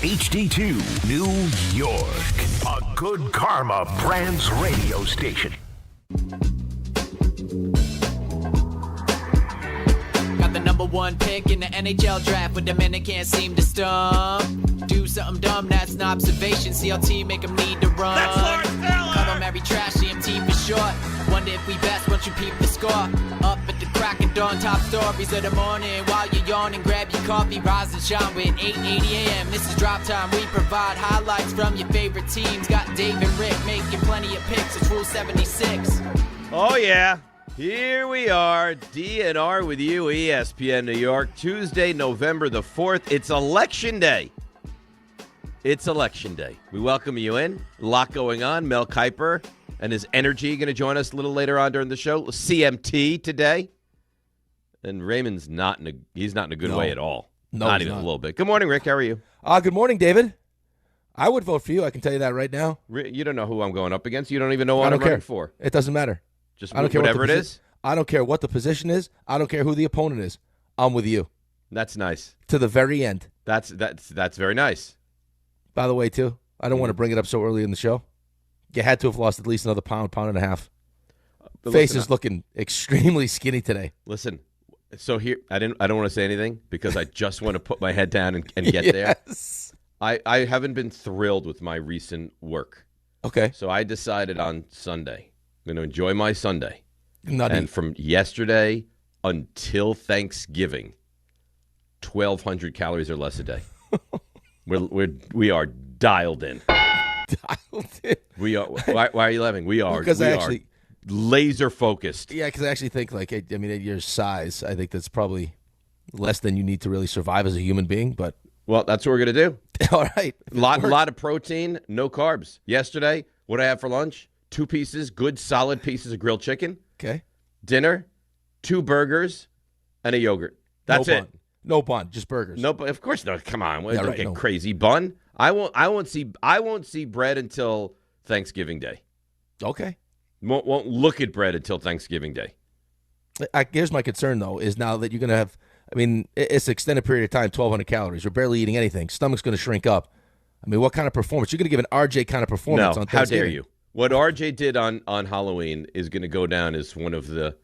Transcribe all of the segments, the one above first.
HD2, New York. A Good Karma Brands radio station. Got the number one pick in the NHL draft, but the men that can't seem to stump. Do something dumb, that's an observation. CLT make them need to run. That's Lawrence Taylor! Call them every trash, CMT for short. Wonder if we best once you peep the score. Up at the crack of dawn, top stories of the morning. While you're yawning, grab your coffee, rise and shine with 8:80 a.m. This is Drop Time. We provide highlights from your favorite teams. Got Dave and Rick making plenty of picks. It's Rule 76. Oh, yeah. Here we are, DNR with you, ESPN New York, Tuesday, November the 4th. It's Election Day. It's Election Day. We welcome you in. A lot going on. Mel Kiper and his energy going to join us a little later on during the show. CMT today. And Raymond's not in a good way at all. No, not even a little bit. Good morning, Rick. How are you? Good morning, David. I would vote for you. I can tell you that right now. You don't know who I'm going up against. You don't even know what I'm running for. It doesn't matter. Just I don't care whatever it is? I don't care what the position is. I don't care who the opponent is. I'm with you. That's nice. To the very end. That's very nice. By the way, too, I don't want to bring it up so early in the show. You had to have lost at least another pound and a half. Face is looking extremely skinny today. Listen, so here I don't want to say anything because I just want to put my head down and get there. I haven't been thrilled with my recent work. Okay. So I decided on Sunday, I'm going to enjoy my Sunday. Nutty. And from yesterday until Thanksgiving, 1,200 calories or less a day. We are dialed in. Dialed in. We are. Why are you laughing? We are. Because are laser focused. Yeah, because I actually think, at your size, I think that's probably less than you need to really survive as a human being. But well, that's what we're gonna do. All right. Lot of protein, no carbs. Yesterday, what did I have for lunch? 2 pieces, good solid pieces of grilled chicken. Okay. Dinner, 2 burgers, and a yogurt. That's it. No bun, just burgers. No, of course not. Come on, don't right, get no. crazy. Bun. I won't see bread until Thanksgiving Day. Okay. Won't look at bread until Thanksgiving Day. Here's my concern, though, is now that you're going to have, it's an extended period of time, 1,200 calories. You're barely eating anything. Stomach's going to shrink up. What kind of performance? You're going to give an RJ kind of performance on Thanksgiving. How dare you? What RJ did on Halloween is going to go down as one of the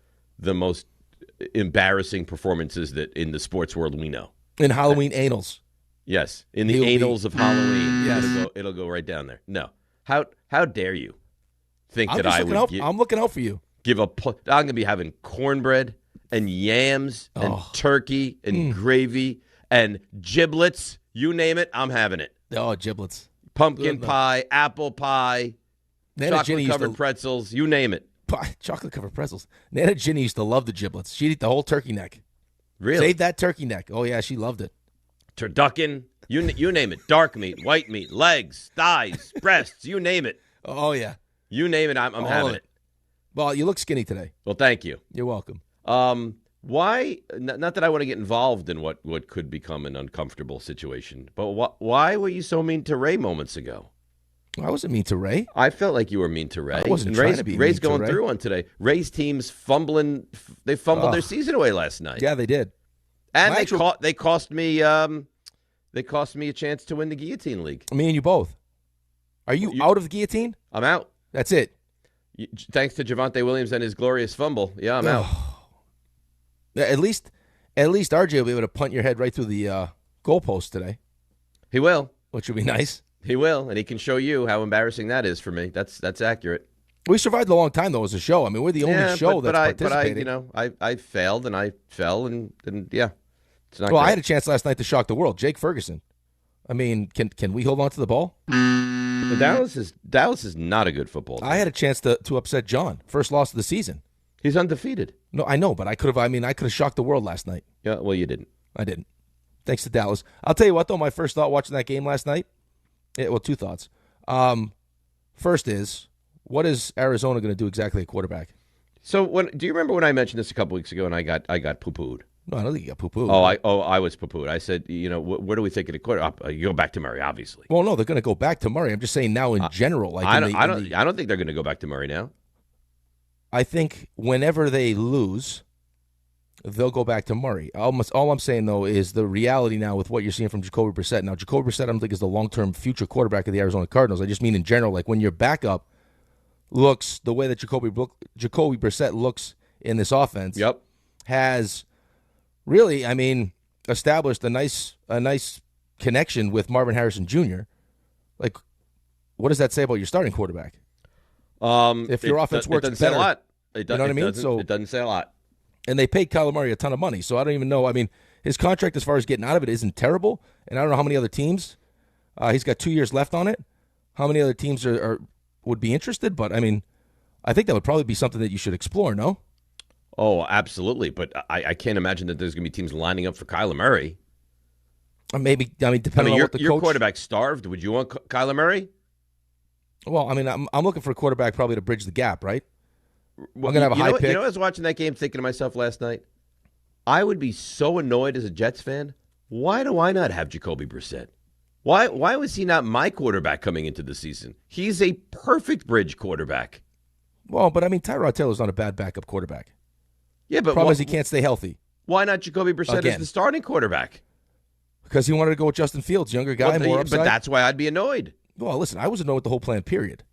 most embarrassing performances that in the sports world we know. In Halloween anals. Yes, in the annals of Halloween. Yes. It'll go right down there. No. How dare you think that I would I'm looking out for you. I'm going to be having cornbread and yams and turkey and gravy and giblets. You name it, I'm having it. Oh, giblets. Pumpkin pie, apple pie, chocolate-covered pretzels, you name it. Chocolate-covered pretzels. Nana Ginny used to love the giblets. She'd eat the whole turkey neck. Really? Save that turkey neck. Oh, yeah, she loved it. Turducken, you name it. Dark meat, white meat, legs, thighs, breasts, you name it. Oh, yeah. You name it, I'm having it. Well, you look skinny today. Well, thank you. You're welcome. Why, not that I want to get involved in what could become an uncomfortable situation, but why were you so mean to Ray moments ago? I wasn't mean to Ray. I felt like you were mean to Ray. I wasn't trying to be Ray's mean to going Ray. through one today. Ray's team's fumbling. They fumbled their season away last night. Yeah, they did. And they cost me a chance to win the Guillotine League. Me and you both. Are you out of the Guillotine? I'm out. That's it. Thanks to Javonte Williams and his glorious fumble. Yeah, I'm out. At least RJ will be able to punt your head right through the goalpost today. He will. Which would be nice. He will, and he can show you how embarrassing that is for me. That's accurate. We survived a long time, though, as a show. We're the only show that's participating. I failed, and I fell, and yeah. It's not well, great. I had a chance last night to shock the world. Jake Ferguson. Can we hold on to the ball? Dallas is not a good football team. I had a chance to upset John. First loss of the season. He's undefeated. No, I know, but I could have shocked the world last night. Yeah, well, you didn't. I didn't. Thanks to Dallas. I'll tell you what, though, my first thought watching that game last night, two thoughts. First is, what is Arizona going to do exactly at quarterback? So do you remember when I mentioned this a couple weeks ago and I got poo-pooed? No, I don't think you got poo-pooed. I was poo-pooed. I said, where do we think of the quarterback? You go back to Murray, obviously. Well, no, they're going to go back to Murray. I'm just saying now in general. I don't think they're going to go back to Murray now. I think whenever they lose, they'll go back to Murray. All I'm saying, though, is the reality now with what you're seeing from Jacoby Brissett. Now, Jacoby Brissett, I don't think is the long-term future quarterback of the Arizona Cardinals. I just mean in general, like when your backup looks the way that Jacoby Brissett looks in this offense, has really, I mean, established a nice connection with Marvin Harrison Jr. Like, what does that say about your starting quarterback? If your offense works better, say a lot. You know what I mean? So it doesn't say a lot. And they paid Kyler Murray a ton of money, so I don't even know. I mean, his contract as far as getting out of it isn't terrible, and I don't know how many other teams. He's got 2 years left on it. How many other teams would be interested? But, I mean, I think that would probably be something that you should explore, no? Oh, absolutely. But I can't imagine that there's going to be teams lining up for Kyler Murray. Maybe, I mean, depending on what the coach... Your quarterback's starved. Would you want Kyler Murray? Well, I mean, I'm looking for a quarterback probably to bridge the gap, right? I'm going to have a high pick. You know, I was watching that game thinking to myself last night, I would be so annoyed as a Jets fan. Why do I not have Jacoby Brissett? Why was he not my quarterback coming into the season? He's a perfect bridge quarterback. Well, but I mean, Tyrod Taylor's not a bad backup quarterback. Yeah, but problem is he can't stay healthy. Why not Jacoby Brissett as the starting quarterback? Because he wanted to go with Justin Fields, younger guy, more upside. But that's why I'd be annoyed. Well, listen, I was annoyed with the whole plan, period.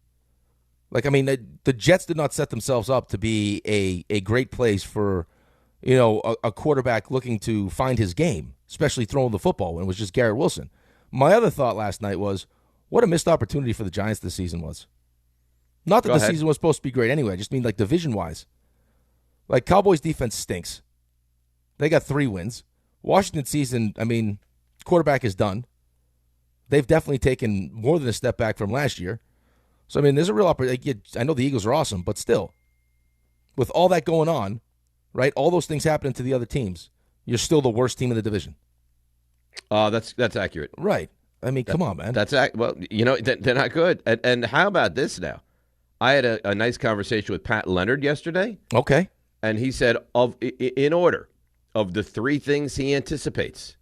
Like, I mean, the Jets did not set themselves up to be a great place for, you know, a quarterback looking to find his game, especially throwing the football when it was just Garrett Wilson. My other thought last night was, what a missed opportunity for the Giants this season was. Not that the season was supposed to be great anyway. I just mean, like, division-wise. Like, Cowboys' defense stinks. They got 3 wins. Washington season, I mean, quarterback is done. They've definitely taken more than a step back from last year. So, I mean, there's a real opportunity. I know the Eagles are awesome, but still, with all that going on, right, all those things happening to the other teams, you're still the worst team in the division. That's accurate. Right. I mean, come on, man. Well, you know, they're not good. And how about this now? I had a nice conversation with Pat Leonard yesterday. Okay. And he said, in order of the 3 things he anticipates,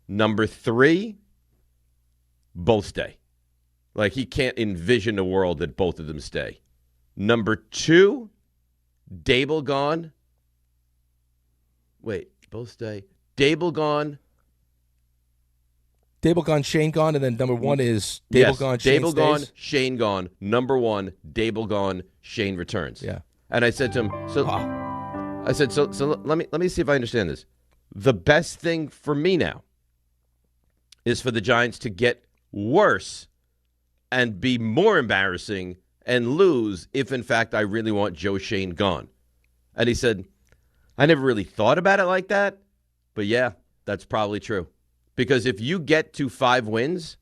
number 3, both stay. Like, he can't envision a world that both of them stay. Number 2, Dable gone. Wait, both stay. Dable gone. Dable gone, Shane gone, and then number 1 is Dable gone, Shane Dable stays. gone, Shane gone. Number 1, Dable gone, Shane returns. Yeah. And I said to him, I said, so let me see if I understand this. The best thing for me now is for the Giants to get worse and be more embarrassing and lose if, in fact, I really want Joe Shane gone. And he said, I never really thought about it like that, but yeah, that's probably true. Because if you get to 5 wins,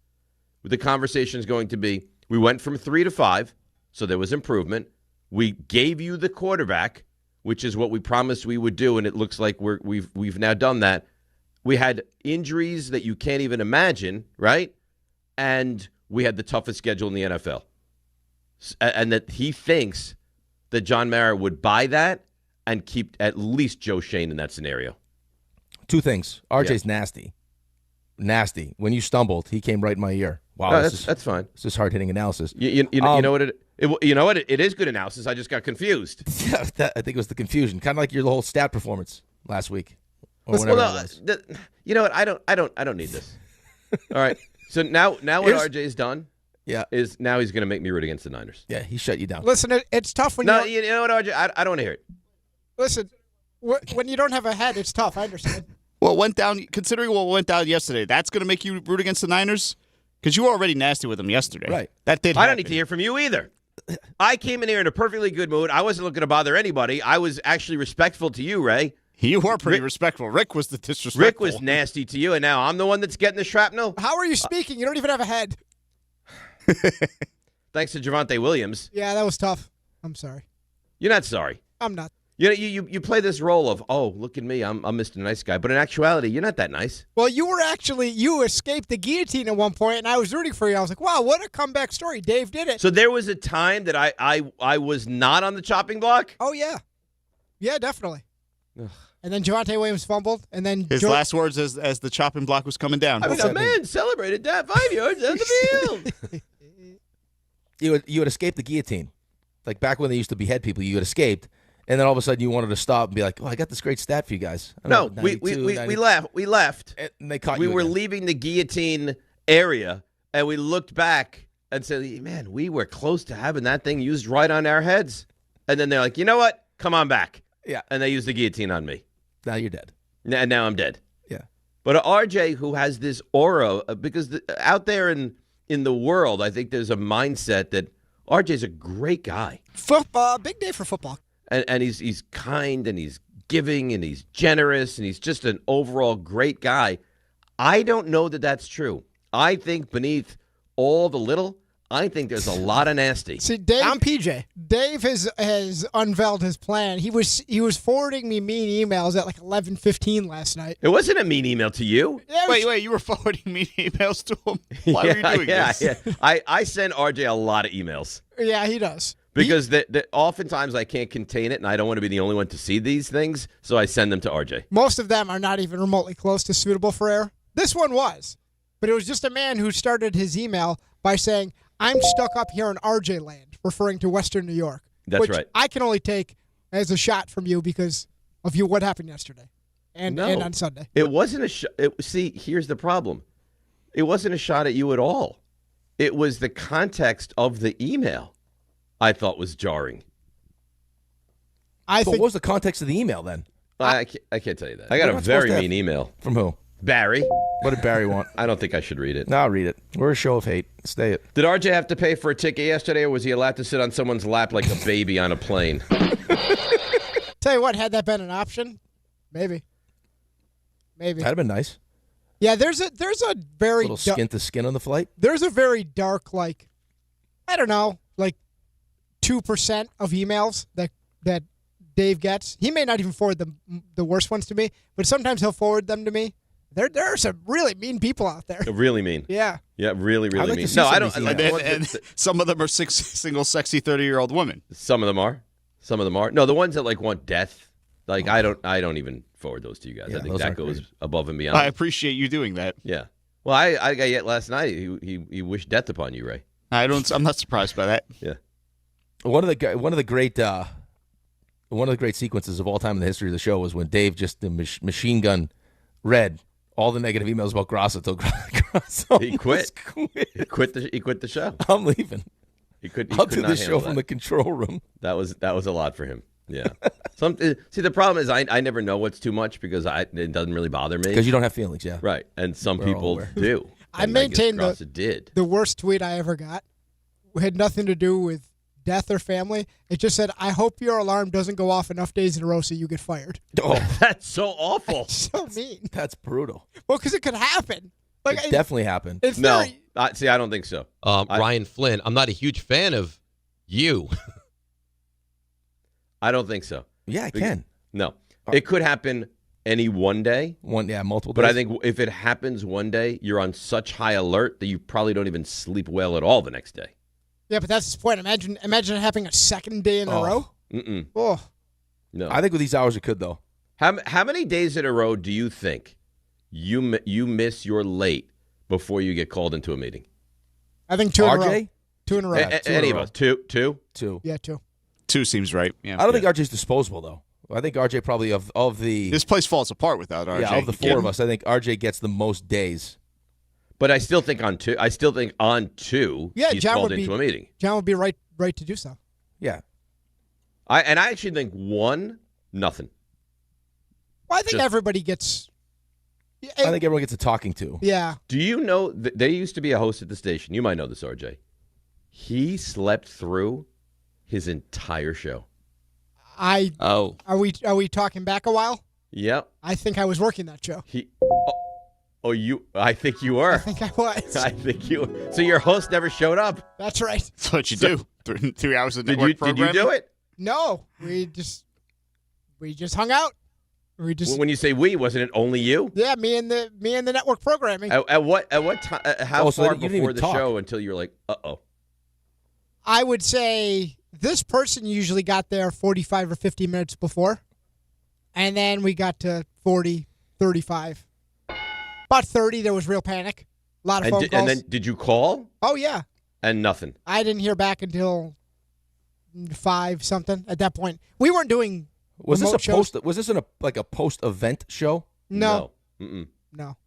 the conversation is going to be, we went from 3 to 5, so there was improvement. We gave you the quarterback, which is what we promised we would do, and it looks like we've now done that. We had injuries that you can't even imagine, right? And we had the toughest schedule in the NFL. And that he thinks that John Mara would buy that and keep at least Joe Shane in that scenario. 2 things. RJ's nasty. Nasty. When you stumbled, he came right in my ear. Wow, no, that's fine. This is hard-hitting analysis. You know what you know what? It is good analysis. I just got confused. I think it was the confusion. Kind of like your whole stat performance last week. Or you know what? I don't need this. All right. So now what RJ's done is now he's going to make me root against the Niners. Yeah, he shut you down. Listen, it's tough when you know what, RJ? I don't want to hear it. Listen, when you don't have a head, it's tough. I understand. What went down, considering what went down yesterday, that's going to make you root against the Niners? Because you were already nasty with them yesterday. Right. That did happen. I don't need to hear from you either. I came in here in a perfectly good mood. I wasn't looking to bother anybody. I was actually respectful to you, Ray. You were pretty respectful. Rick was the disrespectful. Rick was nasty to you, and now I'm the one that's getting the shrapnel? How are you speaking? You don't even have a head. Thanks to Javonte Williams. Yeah, that was tough. I'm sorry. You're not sorry. I'm not. You play this role of, oh, look at me, I'm Mr. Nice Guy. But in actuality, you're not that nice. Well, you escaped the guillotine at one point, and I was rooting for you. I was like, wow, what a comeback story. Dave did it. So there was a time that I was not on the chopping block? Oh, yeah. Yeah, definitely. Ugh. And then Javonte Williams fumbled, and then his last words as the chopping block was coming down. I mean, a man celebrated that 5 yards down the field. You had escaped the guillotine. Like back when they used to behead people, you had escaped. and then all of a sudden you wanted to stop and be like, "Oh, I got this great stat for you guys." I No, don't know, we 92, left. We left. and they caught We you. were again. leaving the guillotine area, and we looked back and said, "Man, we were close to having that thing used right on our heads." And then they're like, "You know what? Come on back." Yeah. And they used the guillotine on me. Now you're dead. And now I'm dead. Yeah. But RJ, who has this aura, because out there in the world, I think there's a mindset that RJ's a great guy. Football, big day for football. And he's kind, and he's giving, and he's generous, and he's just an overall great guy. I don't know that that's true. I think beneath all the little, I think there's a lot of nasty. See, Dave, I'm PJ. Dave has unveiled his plan. He was forwarding me mean emails at like 11:15 last night. It wasn't a mean email to you. Yeah, it was- Wait, you were forwarding me emails to him? Why were you doing this? Yeah. I send RJ a lot of emails Yeah, he does. because oftentimes I can't contain it, and I don't want to be the only one to see these things, so I send them to RJ. Most of them are not even remotely close to suitable for air. This one was. But it was just a man who started his email by saying, "I'm stuck up here in RJ land," referring to Western New York. That's which right. I can only take as a shot from you because of what happened yesterday and on Sunday. It wasn't a shot. See, here's the problem. It wasn't a shot at you at all. It was the context of the email I thought was jarring. I But think what was the context of the email then? I can't tell you that. I got We're a not very supposed to mean email. From who? Barry. What did Barry want? I don't think I should read it. No, I'll read it. We're a show of hate. Stay it. Did RJ have to pay for a ticket yesterday, or was he allowed to sit on someone's lap like a baby on a plane? tell you what, had that been an option, maybe. That'd have been nice. Yeah, there's a very Little skin to skin on the flight. there's a very dark, like, I don't know, like 2% of emails that Dave gets. He may not even forward the worst ones to me, but sometimes he'll forward them to me. There are some really mean people out there. Really mean. Yeah. Yeah, really, really I'd like mean. to see No, some I of don't. these Like, emails. And some of them are single, sexy 30-year-old women. some of them are. Some of them are. No, the ones that like want death. Like I don't even forward those to you guys. Yeah, I think those that aren't goes great. above and beyond. I appreciate you doing that. Yeah. Well, I got yet last night. He wished death upon you, Ray. I'm not surprised by that. Yeah. One of the great sequences of all time in the history of the show was when Dave just the machine gun read all the negative emails about Grasso till Grasso He quit. was He quit the show. I'm leaving. He could. I'll could do not this show handle from that. the control room. That was a lot for him. Yeah. See, the problem is I never know what's too much because it doesn't really bother me. Because you don't have feelings, yeah. Right, and some We're all people aware. do. I And maintain guess Grasso did. The worst tweet I ever got had nothing to do with death or family. It just said, "I hope your alarm doesn't go off enough days in a row so you get fired." Oh, That's so awful. So mean. that's brutal. Well, because it could happen. Like It definitely happened. it's No, very, see, I don't think so. Ryan Flynn, I'm not a huge fan of you. I don't think so. Yeah, I can. No, it could happen any one day. Multiple days. But I think if it happens one day, you're on such high alert that you probably don't even sleep well at all the next day. yeah, but that's the point. Imagine it happening a second day in a row. Mm-mm. Oh, No. I think with these hours it could though. How many days in a row do you think you miss your late before you get called into a meeting? I think 2 in a row. RJ? 2 in a row. Any of us? Two? 2. Yeah, 2. 2 seems right. Yeah. I don't think RJ's disposable though. I think RJ probably of the This place falls apart without RJ. of the four of us, I think RJ gets the most days. But I still think on two. Yeah, he's John called would into be- a meeting. John would be right to do so. Yeah. I actually think 1, nothing. Well, I think Just- everybody gets. I think everyone gets a talking to. Yeah. Do you know there used to be a host at the station? You might know this, RJ. He slept through his entire show. Oh, Are we talking back a while? Yep. I think I was working that show. I think you were. I think I was. I think you were. So your host never showed up. That's right. That's what you do. 3 hours of Did network you programming. do it? No, we just hung out. We just When you say we, wasn't it only you? yeah, me and the network programming. At what time? How Oh, so far you didn't before even the talk. show until you were like, uh-oh? I would say this person usually got there 45 or 50 minutes before. And then we got to 40, 35. About 30, there was real panic. A lot of phone calls. And then did you call? Oh, yeah. And nothing. I didn't hear back until 5 something at that point. We weren't doing Was this remote a shows. post? Was this a post-event show? No. Mm-mm. No.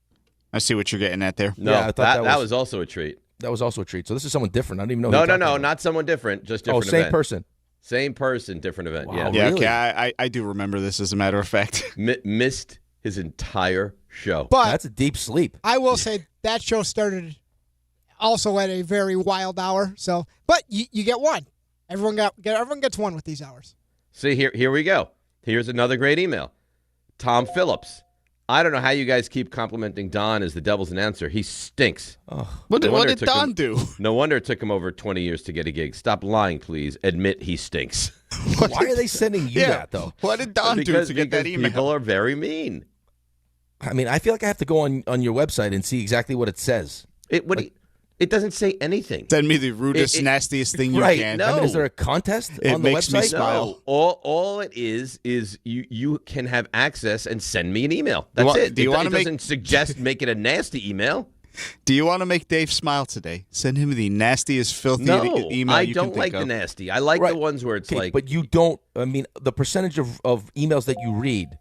I see what you're getting at there. No, Yeah, I thought that that was also a treat. That was also a treat. So this is someone different. I don't even know. who No, you're no, talking no, about. not someone different. Just Oh, different same event. person. Same person, different event. Wow. Yeah. Yeah, Really? okay, I do remember this, as a matter of fact. Missed his entire show. But That's a deep sleep. I will say that show started also at a very wild hour. So, but you get one. Everyone gets one with these hours. See, here we go. Here's another great email. Tom Phillips. I don't know how you guys keep complimenting Don as the Devil's announcer. He stinks. What No wonder did it took Don him- do? No wonder it took him over 20 years to get a gig. Stop lying, please. Admit he stinks. Why are they sending you that, though? What did Don do because to get that email? people are very mean. I mean, I feel like I have to go on your website and see exactly what it says. It doesn't say anything. Send me the rudest, nastiest thing you Right. can. No. I mean, is there a contest It on the makes me website? smile. No, all it is you can have access and send me an email. That's it. Do you want to It doesn't suggest make it a nasty email. Do you want to make Dave smile today? Send him the nastiest, filthy No, email I you don't can think like of. the nasty. I like Right. the ones where it's Okay, like. but you don't. I mean, the percentage of emails that you read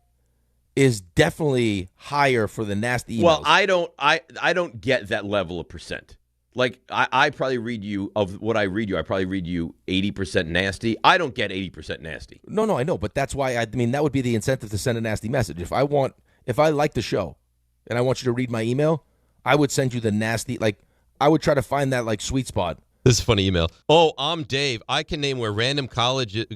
is definitely higher for the nasty emails. Well, I don't get that level of percent. Like I probably read you of what I read you. I probably read you 80% nasty. I don't get 80% nasty. No, I know, but that's why I mean that would be the incentive to send a nasty message. If I like the show, and I want you to read my email, I would send you the nasty. Like I would try to find that like sweet spot. This is a funny email. Oh, I'm Dave. I can name where random colleges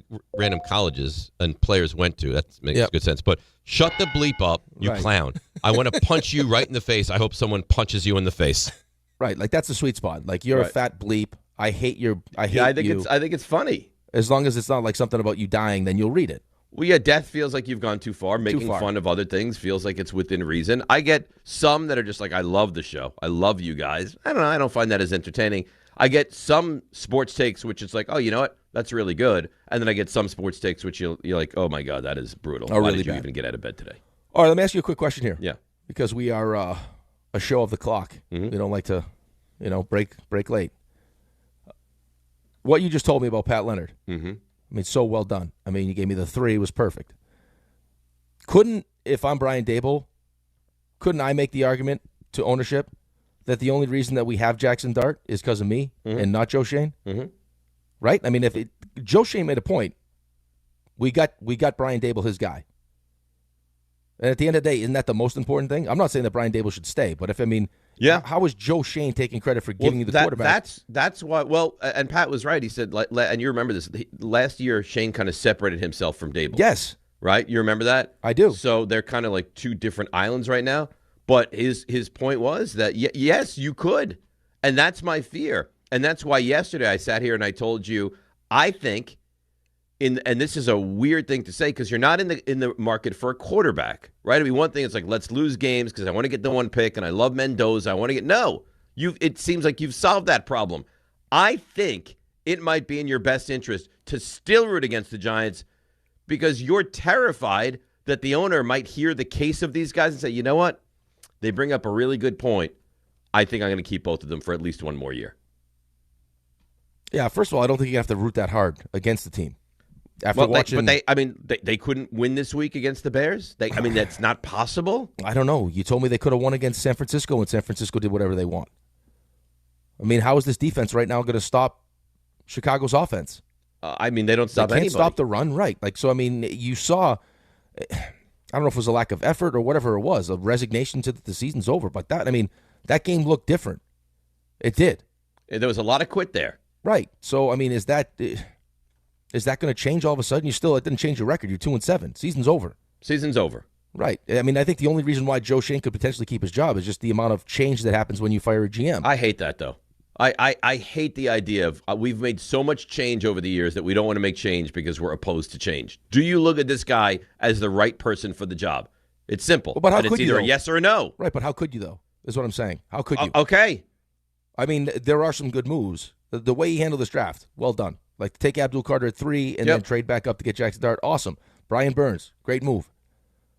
and players went to. That makes good sense. But shut the bleep up, you Right. clown. I want to punch you right in the face. I hope someone punches you in the face. Right, like that's the sweet spot. Like you're a Right. fat bleep. I hate Yeah, I think you. I think it's funny. As long as it's not like something about you dying, then you'll read it. Well, yeah, death feels like you've gone too far. Making far. fun of other things feels like it's within reason. I get some that are just like, I love the show. I love you guys. I don't know. I don't find that as entertaining. I get some sports takes, which is like, oh, you know what? That's really good. And then I get some sports takes, which you're like, oh, my God, that is brutal. Oh, Why really did you bad. even get out of bed today? All right, let me ask you a quick question here. Yeah. Because we are a show of the clock. Mm-hmm. We don't like to, break late. What you just told me about Pat Leonard, Mm-hmm. I mean, so well done. I mean, you gave me the 3. It was perfect. If I'm Brian Daboll, couldn't I make the argument to ownership that the only reason that we have Jackson Dart is because of me and not Joe Shane? Mm-hmm. Right? I mean, Joe Shane made a point, we got Brian Daboll his guy. And at the end of the day, isn't that the most important thing? I'm not saying that Brian Daboll should stay, but Yeah. how is Joe Shane taking credit for giving you the that, quarterback? That's why. Well, and Pat was right. He said, and you remember this last year. Shane kind of separated himself from Dable. Yes, right. You remember that? I do. So they're kind of like two different islands right now. But his point was that yes, you could, and that's my fear, and that's why yesterday I sat here and I told you I think. And this is a weird thing to say because you're not in the market for a quarterback, right? I mean, one thing is like, let's lose games because I want to get the one pick and I love Mendoza. I want to get it seems like you've solved that problem. I think it might be in your best interest to still root against the Giants because you're terrified that the owner might hear the case of these guys and say, you know what? They bring up a really good point. I think I'm going to keep both of them for at least one more year. Yeah, first of all, I don't think you have to root that hard against the team. After watching, they couldn't win this week against the Bears. That's not possible. I don't know. You told me they could have won against San Francisco, and San Francisco did whatever they want. I mean, how is this defense right now going to stop Chicago's offense? They don't stop They can't anybody. stop the run, right? Like, so, I mean, you saw, I don't know if it was a lack of effort or whatever it was, a resignation to that the season's over. But that game looked different. It did. There was a lot of quit there. Right. So, I mean, is that going to change all of a sudden? It didn't change your record. You're 2-7. Season's over. Season's over. Right. I mean, I think the only reason why Joe Shane could potentially keep his job is just the amount of change that happens when you fire a GM. I hate that, though. I hate the idea of we've made so much change over the years that we don't want to make change because we're opposed to change. Do you look at this guy as the right person for the job? It's simple. But how and could it's you, either a though? yes or a no. Right, but how could you, though, is what I'm saying. How could you? Okay. I mean, there are some good moves. The way he handled this draft, well done. Like, take Abdul Carter at 3 and then trade back up to get Jackson Dart. Awesome. Brian Burns, great move.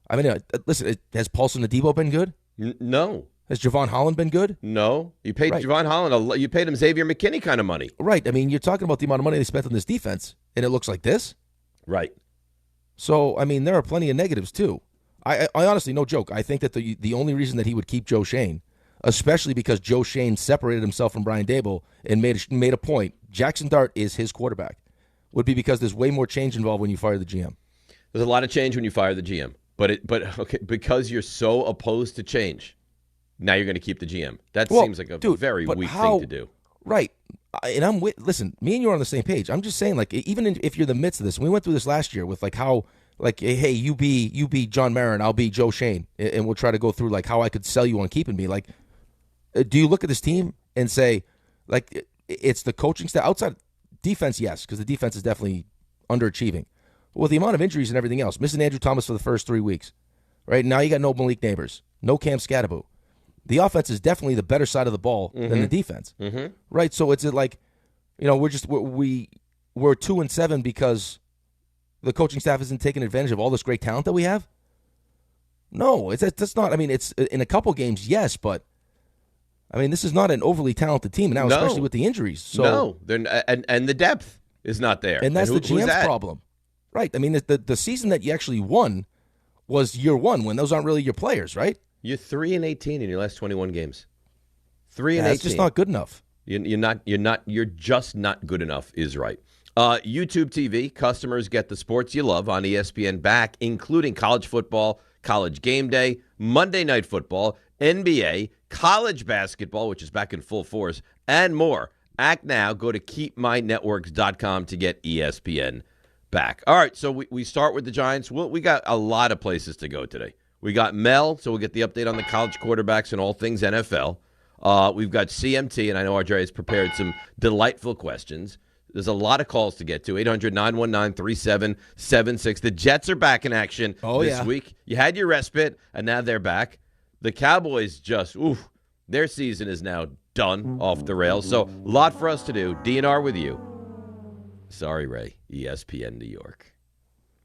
I mean, listen, has Paulson Adebo been good? No. Has Javon Holland been good? No. You paid Javon Holland, you paid him Xavier McKinney kind of money. Right. I mean, you're talking about the amount of money they spent on this defense, and it looks like this? Right. So, I mean, there are plenty of negatives, too. I honestly, no joke, I think that the only reason that he would keep Joe Schoen, especially because Joe Schoen separated himself from Brian Daboll and made a point, Jackson Dart is his quarterback, would be because there's way more change involved when you fire the GM. There's a lot of change when you fire the GM. But okay, because you're so opposed to change, now you're going to keep the GM. That seems like a very weak thing to do. Right. And listen, me and you are on the same page. I'm just saying, like, even if you're in the midst of this, we went through this last year with, like, how, like, hey, you be John Marin, I'll be Joe Schoen, and we'll try to go through, like, how I could sell you on keeping me. Like, do you look at this team and say, like, it's the coaching staff? Outside defense, yes, because the defense is definitely underachieving. But with the amount of injuries and everything else, missing Andrew Thomas for the first 3 weeks, right? Now you got no Malik Neighbors, no Cam Scatterbo. The offense is definitely the better side of the ball than the defense, right? So it's like, you know, we're 2-7 because the coaching staff isn't taking advantage of all this great talent that we have. No, that's not. I mean, it's in a couple games, yes, but I mean, this is not an overly talented team now, especially with the injuries. So and the depth is not there, and that's the GM's problem, right? I mean, the season that you actually won was year one when those aren't really your players, right? You're 3-18 in your last 21 games. 3-18. That's just not good enough. You're just not good enough is right. YouTube TV, customers get the sports you love on ESPN back, including college football, college game day, Monday Night Football, NBA, college basketball, which is back in full force, and more. Act now. Go to keepmynetworks.com to get ESPN back. All right, so we start with the Giants. We got a lot of places to go today. We got Mel, so we'll get the update on the college quarterbacks and all things NFL. We've got CMT, and I know RJ has prepared some delightful questions. There's a lot of calls to get to. 800-919-3776. The Jets are back in action this week. You had your respite, and now they're back. The Cowboys their season is now done off the rails. So a lot for us to do. DNR with you. Sorry, Ray. ESPN New York.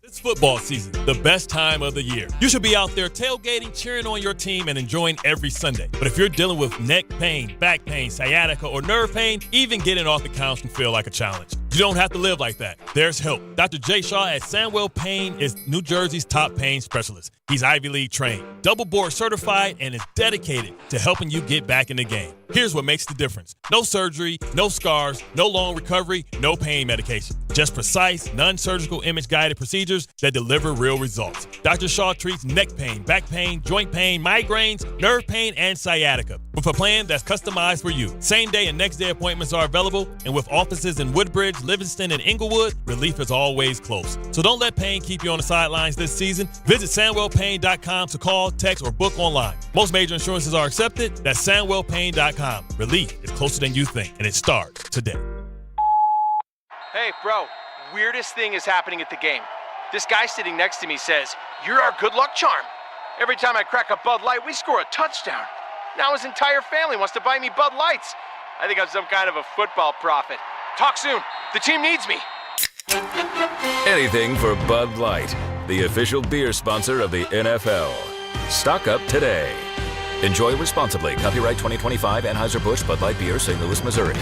It's football season, the best time of the year. You should be out there tailgating, cheering on your team, and enjoying every Sunday. But if you're dealing with neck pain, back pain, sciatica, or nerve pain, even getting off the couch can feel like a challenge. You don't have to live like that. There's help. Dr. Jay Shaw at Sandwell Pain is New Jersey's top pain specialist. He's Ivy League trained, double board certified, and is dedicated to helping you get back in the game. Here's what makes the difference. No surgery, no scars, no long recovery, no pain medication. Just precise, non-surgical image-guided procedures that deliver real results. Dr. Shaw treats neck pain, back pain, joint pain, migraines, nerve pain, and sciatica with a plan that's customized for you. Same-day and next-day appointments are available, and with offices in Woodbridge, Livingston, and Inglewood, relief is always close. So don't let pain keep you on the sidelines this season. Visit SandwellPain.com to call, text, or book online. Most major insurances are accepted. That's SandwellPain.com. Relief is closer than you think, and it starts today. Hey, bro, weirdest thing is happening at the game. This guy sitting next to me says, "You're our good luck charm." Every time I crack a Bud Light, we score a touchdown. Now his entire family wants to buy me Bud Lights. I think I'm some kind of a football prophet. Talk soon. The team needs me. Anything for Bud Light, the official beer sponsor of the NFL. Stock up today. Enjoy responsibly. Copyright 2025 Anheuser-Busch Bud Light Beer, St. Louis, Missouri.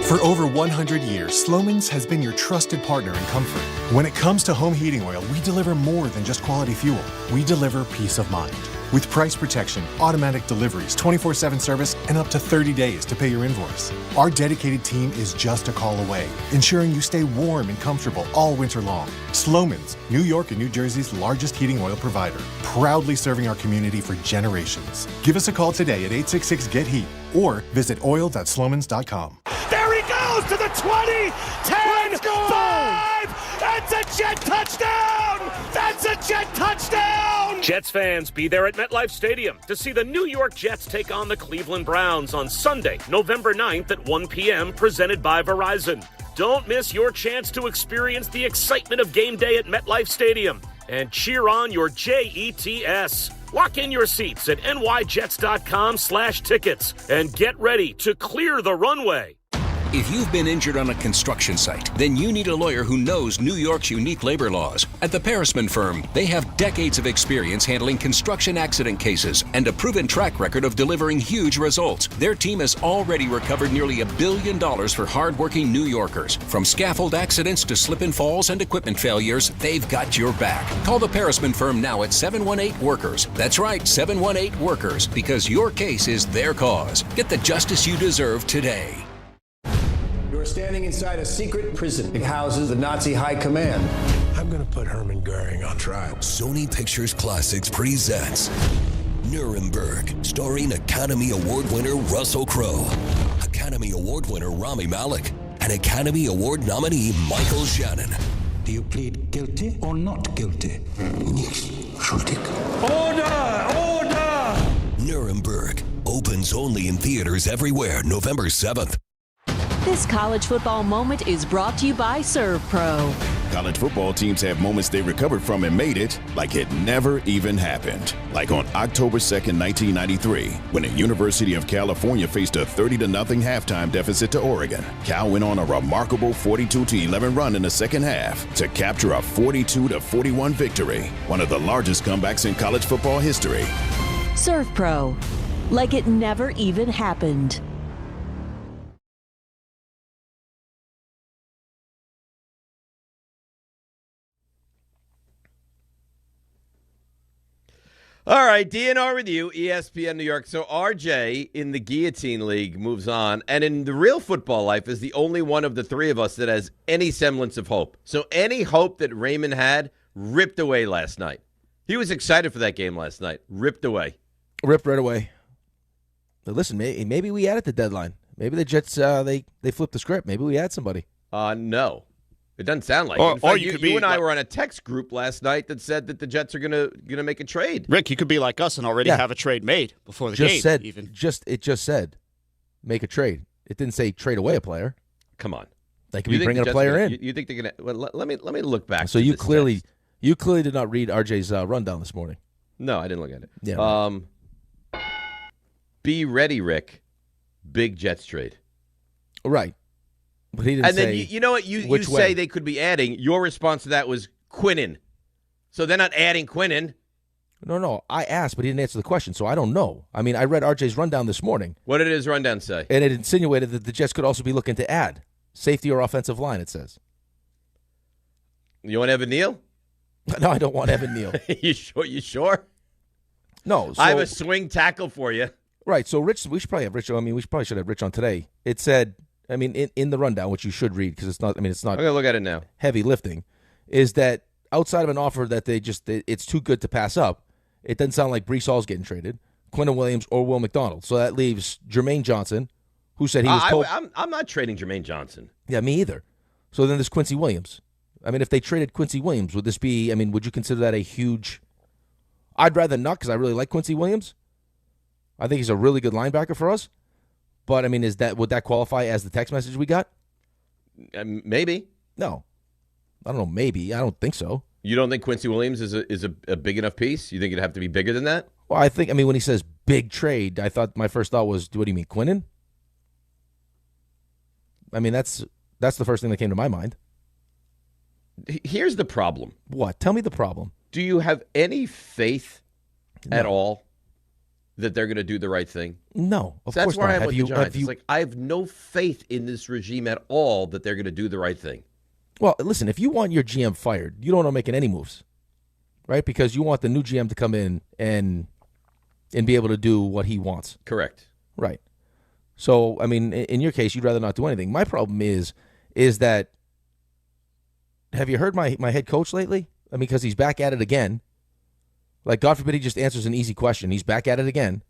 For over 100 years, Slomin's has been your trusted partner in comfort. When it comes to home heating oil, we deliver more than just quality fuel. We deliver peace of mind. With price protection, automatic deliveries, 24/7 service, and up to 30 days to pay your invoice. Our dedicated team is just a call away, ensuring you stay warm and comfortable all winter long. Slomin's, New York and New Jersey's largest heating oil provider, proudly serving our community for generations. Give us a call today at 866-GET-HEAT or visit oil.slomins.com. There he goes to the 20, 10, 5. That's a Jet touchdown! That's a Jet touchdown! Jets fans, be there at MetLife Stadium to see the New York Jets take on the Cleveland Browns on Sunday, November 9th at 1 p.m., presented by Verizon. Don't miss your chance to experience the excitement of game day at MetLife Stadium and cheer on your Jets. Lock in your seats at nyjets.com/tickets and get ready to clear the runway. If you've been injured on a construction site, then you need a lawyer who knows New York's unique labor laws. At the Parisman Firm, they have decades of experience handling construction accident cases and a proven track record of delivering huge results. Their team has already recovered nearly $1 billion for hardworking New Yorkers. From scaffold accidents to slip and falls and equipment failures, they've got your back. Call the Parisman Firm now at 718-WORKERS. That's right, 718-WORKERS, because your case is their cause. Get the justice you deserve today. You're standing inside a secret prison. It houses the Nazi high command. I'm going to put Hermann Goering on trial. Sony Pictures Classics presents Nuremberg, starring Academy Award winner Russell Crowe, Academy Award winner Rami Malek, and Academy Award nominee Michael Shannon. Do you plead guilty or not guilty? Nichts schuldig. Order! Order! Nuremberg opens only in theaters everywhere November 7th. This college football moment is brought to you by Serve Pro. College football teams have moments they recovered from and made it like it never even happened. Like on October 2nd, 1993, when the University of California faced a 30-0 halftime deficit to Oregon. Cal went on a remarkable 42-11 run in the second half to capture a 42-41 victory, one of the largest comebacks in college football history. Serve Pro, like it never even happened. All right, DNR with you, ESPN New York. So RJ in the Guillotine League moves on, and in the real football life is the only one of the three of us that has any semblance of hope. So any hope that Raymond had ripped away last night. He was excited for that game last night. Ripped away. Ripped right away. But listen, maybe we had at the deadline. Maybe the Jets, they flipped the script. Maybe we had somebody. No. It doesn't sound like or, it. In fact, you and I were on a text group last night that said that the Jets are gonna make a trade. Rick, you could be like us and already have a trade made before the game. It just said make a trade. It didn't say trade away a player. Come on, they could be bringing a player in. You think they're gonna? Well, let me look back. So you clearly did not read RJ's rundown this morning. No, I didn't look at it. Yeah. Right. Be ready, Rick. Big Jets trade. Right. But he didn't and say. And then you know what you say they could be adding. Your response to that was Quinnen. So they're not adding Quinnen. No. I asked, but he didn't answer the question, so I don't know. I mean, I read RJ's rundown this morning. What did his rundown say? And it insinuated that the Jets could also be looking to add safety or offensive line. It says. You want Evan Neal? No, I don't want Evan Neal. You sure? You sure? No. So, I have a swing tackle for you. Right. So Rich, we should probably have Rich. I mean, we probably should have Rich on today. It said. I mean, in the rundown, which you should read because it's not. I mean, it's not. I'm gonna look at it now. Heavy lifting, is that outside of an offer that it's too good to pass up. It doesn't sound like Breece Hall's getting traded, Quentin Williams or Will McDonald. So that leaves Jermaine Johnson, who said he was told. I'm not trading Jermaine Johnson. Yeah, me either. So then there's Quincy Williams. I mean, if they traded Quincy Williams, would this be? I mean, would you consider that a huge? I'd rather not because I really like Quincy Williams. I think he's a really good linebacker for us. But I mean, would that qualify as the text message we got? Maybe. No, I don't know. Maybe I don't think so. You don't think Quincy Williams is a big enough piece? You think it'd have to be bigger than that? Well, I mean, when he says big trade, my first thought was, what do you mean, Quinnen? I mean, that's the first thing that came to my mind. Here's the problem. What? Tell me the problem. Do you have any faith at all that they're going to do the right thing? No, of course That's where not. I am with the Giants. It's like I have no faith in this regime at all that they're going to do the right thing. Well, listen, if you want your GM fired, you don't want to make any moves, right? Because you want the new GM to come in and be able to do what he wants. Correct. Right. So, I mean, in your case, you'd rather not do anything. My problem is that, have you heard my head coach lately? I mean, because he's back at it again. Like, God forbid he just answers an easy question. He's back at it again.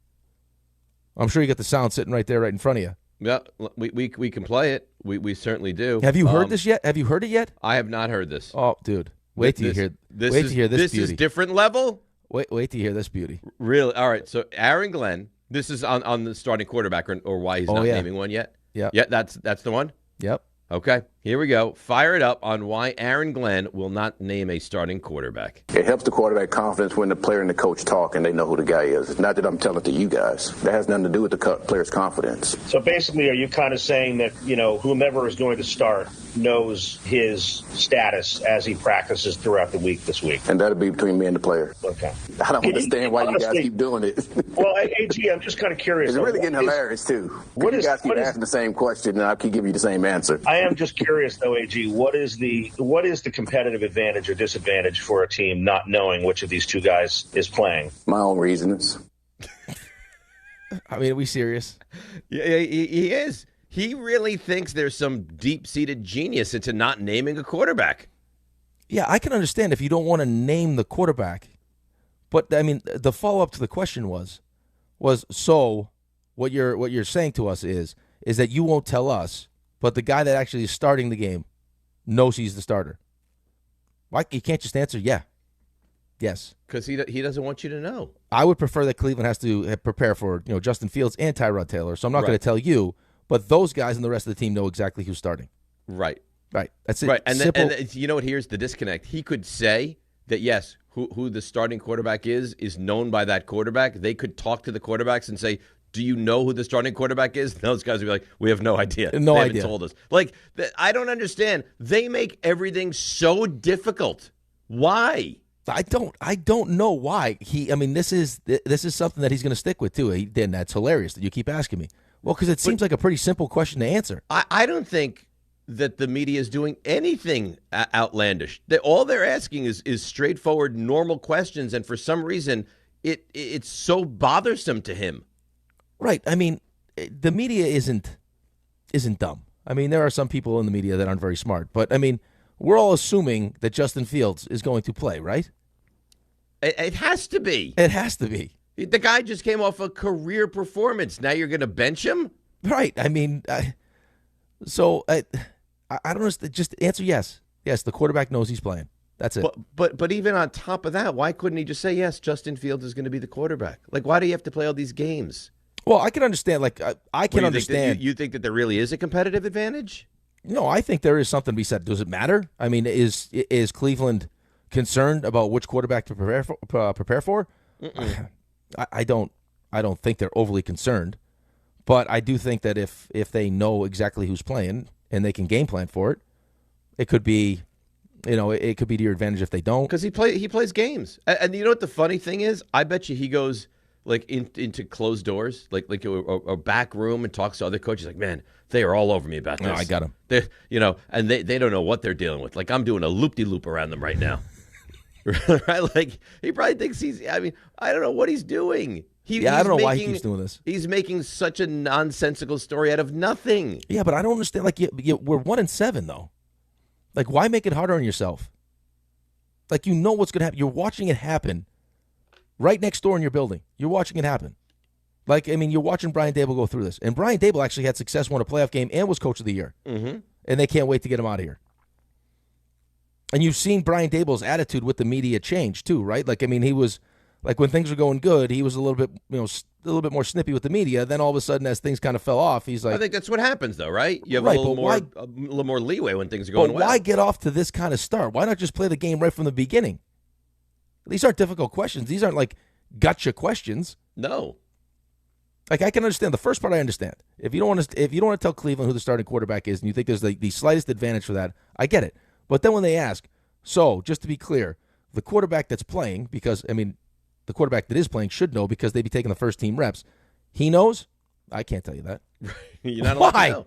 I'm sure you got the sound sitting right there, right in front of you. Yeah, we can play it. We certainly do. Have you heard this yet? Have you heard it yet? I have not heard this. Oh, dude, wait till you hear this. Wait till you hear this beauty. This is different level. Wait till you hear this beauty. Really? All right. So Aaron Glenn. This is on the starting quarterback or why he's not naming one yet. Yeah. Yeah. That's the one. Yep. Okay. Here we go. Fire it up on why Aaron Glenn will not name a starting quarterback. It helps the quarterback confidence when the player and the coach talk and they know who the guy is. It's not that I'm telling it to you guys. That has nothing to do with the player's confidence. So basically, are you kind of saying that, whomever is going to start knows his status as he practices throughout the week this week? And that'll be between me and the player. Okay. I don't understand why you guys keep doing it. Well, AG, I'm just kind of curious. It's really getting hilarious, too. You guys keep asking the same question, and I keep giving you the same answer. I am just curious, though, AG, what is the competitive advantage or disadvantage for a team not knowing which of these two guys is playing? My own reasons. I mean, are we serious? Yeah, he is. He really thinks there's some deep-seated genius into not naming a quarterback. Yeah, I can understand if you don't want to name the quarterback. But, I mean, the follow-up to the question was so what you're saying to us is that you won't tell us, but the guy that actually is starting the game knows he's the starter. Why? You can't just answer, yeah. Yes. Because he doesn't want you to know. I would prefer that Cleveland has to prepare for Justin Fields and Tyrod Taylor, so I'm not going to tell you, but those guys and the rest of the team know exactly who's starting. Right. That's it. Right. And then you know what? Here's the disconnect. He could say that, yes, who the starting quarterback is known by that quarterback. They could talk to the quarterbacks and say, do you know who the starting quarterback is? Those guys would be like, we have no idea. No they idea. Haven't told us. Like, I don't understand. They make everything so difficult. Why? I don't know why. This is something that he's going to stick with, too. Then that's hilarious that you keep asking me. Well, because it seems like a pretty simple question to answer. I don't think that the media is doing anything outlandish. All they're asking is straightforward, normal questions, and for some reason, it's so bothersome to him. Right. I mean, the media isn't dumb. I mean, there are some people in the media that aren't very smart, but I mean, we're all assuming that Justin Fields is going to play, right? It has to be. It has to be. The guy just came off a career performance. Now you're going to bench him? Right. I mean, I don't understand. Just answer yes. Yes, the quarterback knows he's playing. That's it. But even on top of that, why couldn't he just say, yes, Justin Fields is going to be the quarterback? Like, why do you have to play all these games? Well, I can understand. Like, I can understand. You think that there really is a competitive advantage? No, I think there is something to be said. Does it matter? I mean, is Cleveland concerned about which quarterback to prepare for? I don't think they're overly concerned, but I do think that if they know exactly who's playing and they can game plan for it, it could be, it could be to your advantage if they don't. Because he plays games, and you know what the funny thing is? I bet you he goes like into closed doors, like a back room, and talks to other coaches. Like, man, they are all over me about this. No, I got him. They, and they don't know what they're dealing with. Like, I'm doing a loop-de-loop around them right now. Right? Like, he probably thinks I don't know what he's doing. I don't know why he keeps doing this. He's making such a nonsensical story out of nothing. Yeah, but I don't understand. Like, we're 1-7 though. Like, why make it harder on yourself? Like, you know what's going to happen. You're watching it happen right next door in your building. You're watching it happen. Like, I mean, you're watching Brian Daboll go through this. And Brian Daboll actually had success, won a playoff game, and was coach of the year. Mm-hmm. And they can't wait to get him out of here. And you've seen Brian Daboll's attitude with the media change too, right? Like, I mean, he was like, when things were going good, he was a little bit more snippy with the media. Then all of a sudden, as things kind of fell off, he's like, I think that's what happens, though, right? You have a little more leeway when things are going well. But why get off to this kind of start? Why not just play the game right from the beginning? These aren't difficult questions. These aren't like gotcha questions. No. Like, I can understand the first part. I understand if you don't want to tell Cleveland who the starting quarterback is, and you think there's the slightest advantage for that, I get it. But then when they ask, so just to be clear, the quarterback that's playing, because I mean, the quarterback that is playing should know because they'd be taking the first team reps. He knows. I can't tell you that. You're not allowed to know.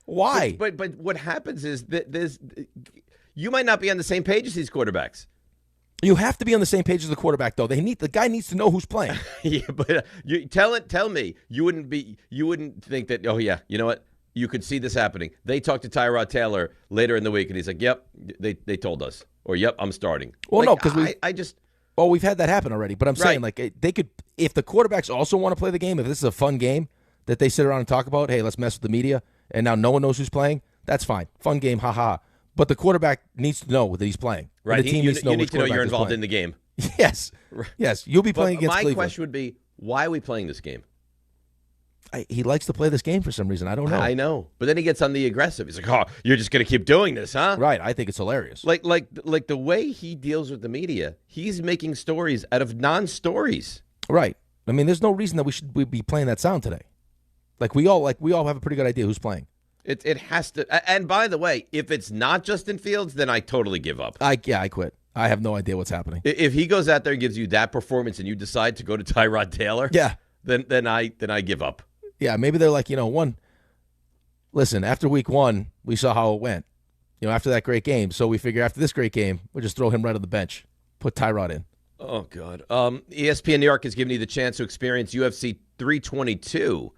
Why? But what happens is that you might not be on the same page as these quarterbacks. You have to be on the same page as the quarterback, though. The guy needs to know who's playing. Yeah, but tell me you wouldn't think that. Oh yeah, you know what? You could see this happening. They talked to Tyrod Taylor later in the week, and he's like, "Yep, they told us," or "Yep, I'm starting." Well, like, no, because we've had that happen already. But I'm saying, like, they could, if the quarterbacks also want to play the game, if this is a fun game that they sit around and talk about, hey, let's mess with the media, and now no one knows who's playing. That's fine, fun game, haha. But the quarterback needs to know that he's playing. Right, the team you needs to know need to know you're involved in the game. Yes, yes, you'll be playing against Cleveland. My question would be, why are we playing this game? he likes to play this game for some reason. I don't know. I know. But then he gets on the aggressive. He's like, oh, you're just going to keep doing this, huh? Right. I think it's hilarious. Like the way he deals with the media, he's making stories out of non-stories. Right. I mean, there's no reason that we'd be playing that sound today. We all have a pretty good idea who's playing. It has to. And by the way, if it's not Justin Fields, then I totally give up. I quit. I have no idea what's happening. If he goes out there and gives you that performance and you decide to go to Tyrod Taylor, then I give up. Yeah, maybe they're like, listen, after week 1, we saw how it went. After that great game. So we figure after this great game, we'll just throw him right on the bench. Put Tyrod in. Oh, God. ESPN New York has given you the chance to experience UFC 322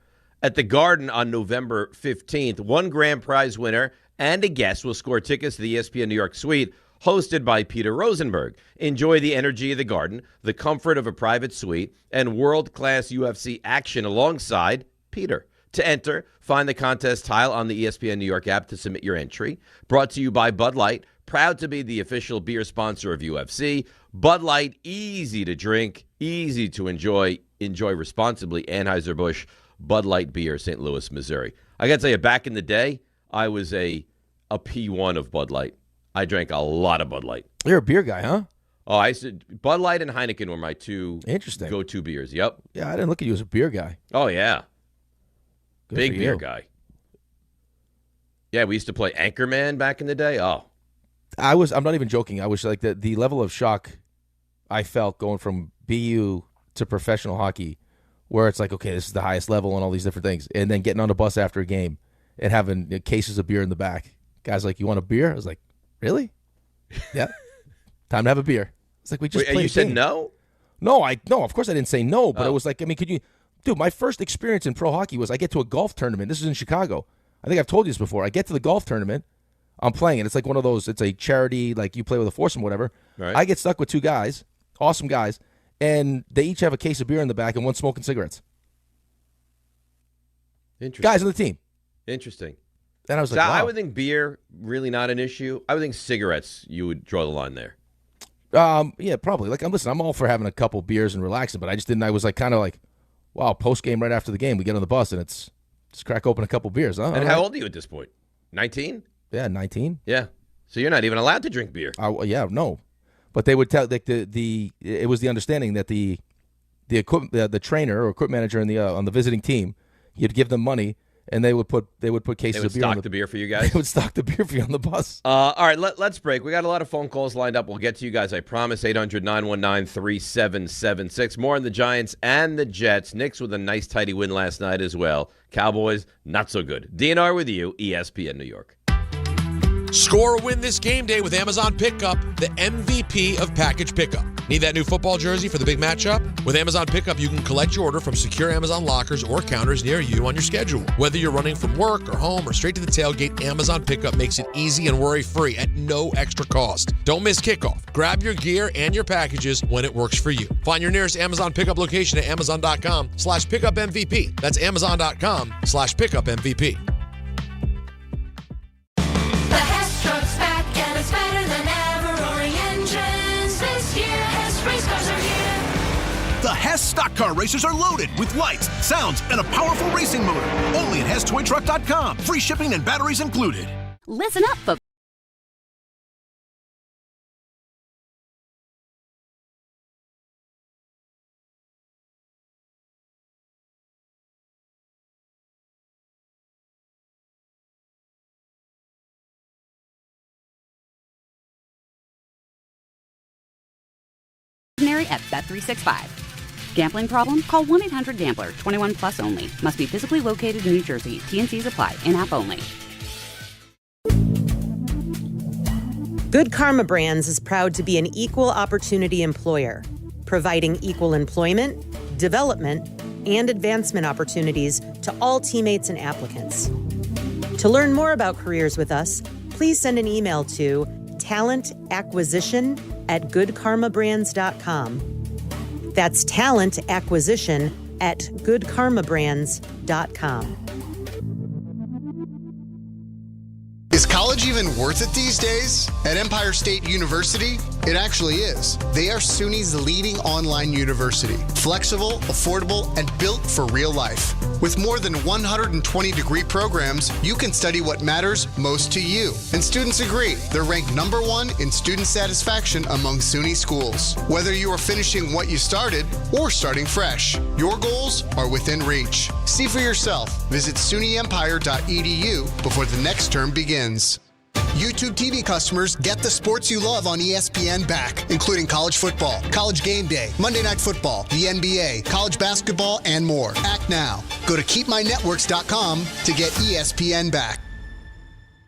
at the Garden on November 15th. One grand prize winner and a guest will score tickets to the ESPN New York suite hosted by Peter Rosenberg. Enjoy the energy of the Garden, the comfort of a private suite, and world-class UFC action alongside Peter. To enter, find the contest tile on the ESPN New York app to submit your entry. Brought to you by Bud Light, proud to be the official beer sponsor of UFC. Bud Light, easy to drink, easy to enjoy. Enjoy responsibly. Anheuser-Busch Bud Light beer, St. Louis, Missouri. I got to tell you, back in the day, I was a P1 of Bud Light. I drank a lot of Bud Light. You're a beer guy, huh? Oh, Bud Light and Heineken were my two Interesting. go-to beers. Yep. Yeah, I didn't look at you as a beer guy. Oh, yeah. Good Big for beer you. guy. Yeah, we used to play Anchorman back in the day. Oh. I'm not even joking. I was like the level of shock I felt going from BU to professional hockey, where it's like, okay, this is the highest level and all these different things, and then getting on a bus after a game and having cases of beer in the back. Guys like, you want a beer? I was like, really? Yeah. Time to have a beer. It's like we just played. You said no? No, of course I didn't say no, but it was like, I mean, could you, dude? My first experience in pro hockey was I get to a golf tournament. This is in Chicago. I think I've told you this before. I get to the golf tournament. I'm playing it. It's like one of those. It's a charity, like you play with a foursome, whatever. Right. I get stuck with 2 guys, awesome guys, and they each have a case of beer in the back and one smoking cigarettes. Interesting. Guys on the team. Interesting. And I was like, wow. I would think beer, really not an issue. I would think cigarettes, you would draw the line there. Yeah, probably. Like, I'm all for having a couple beers and relaxing, but I just didn't. I was like, kind of like, wow, post game right after the game, we get on the bus and it's just crack open a couple beers. And how old are you at this point? 19? Yeah, 19. Yeah. So you're not even allowed to drink beer. Yeah, no. But they would tell like it was the understanding that the trainer or equipment manager on the visiting team, you'd give them money and they would put cases of beer. They would stock the beer for you guys? They would stock the beer for you on the bus. All right, let's break. We got a lot of phone calls lined up. We'll get to you guys, I promise. 800-919-3776. More on the Giants and the Jets. Knicks with a nice, tidy win last night as well. Cowboys, not so good. DNR with you, ESPN New York. Score a win this game day with Amazon Pickup, the MVP of package pickup. Need that new football jersey for the big matchup? With Amazon Pickup, you can collect your order from secure Amazon lockers or counters near you on your schedule. Whether you're running from work or home or straight to the tailgate, Amazon Pickup makes it easy and worry-free at no extra cost. Don't miss kickoff. Grab your gear and your packages when it works for you. Find your nearest Amazon Pickup location at amazon.com/pickupmvp. That's amazon.com/pickupmvp. The Hess stock car racers are loaded with lights, sounds, and a powerful racing motor. Only at HessToyTruck.com. Free shipping and batteries included. Listen up, folks. At Bet365. Gambling problem? Call 1-800-GAMBLER. 21 plus only. Must be physically located in New Jersey. T&Cs apply. In-app only. Good Karma Brands is proud to be an equal opportunity employer, providing equal employment, development, and advancement opportunities to all teammates and applicants. To learn more about careers with us, please send an email to talentacquisition@goodkarmabrands.com. That's talentacquisition@goodkarmabrands.com. Is college even worth it these days? At Empire State University, It actually is. They are SUNY's leading online university. Flexible, affordable, and built for real life. With more than 120 degree programs, you can study what matters most to you. And students agree. They're ranked #1 in student satisfaction among SUNY schools. Whether you are finishing what you started or starting fresh, your goals are within reach. See for yourself. Visit SUNYEmpire.edu before the next term begins. YouTube TV customers get the sports you love on ESPN back, including college football, college game day, Monday Night Football, the NBA, college basketball, and more. Act now. Go to keepmynetworks.com to get ESPN back.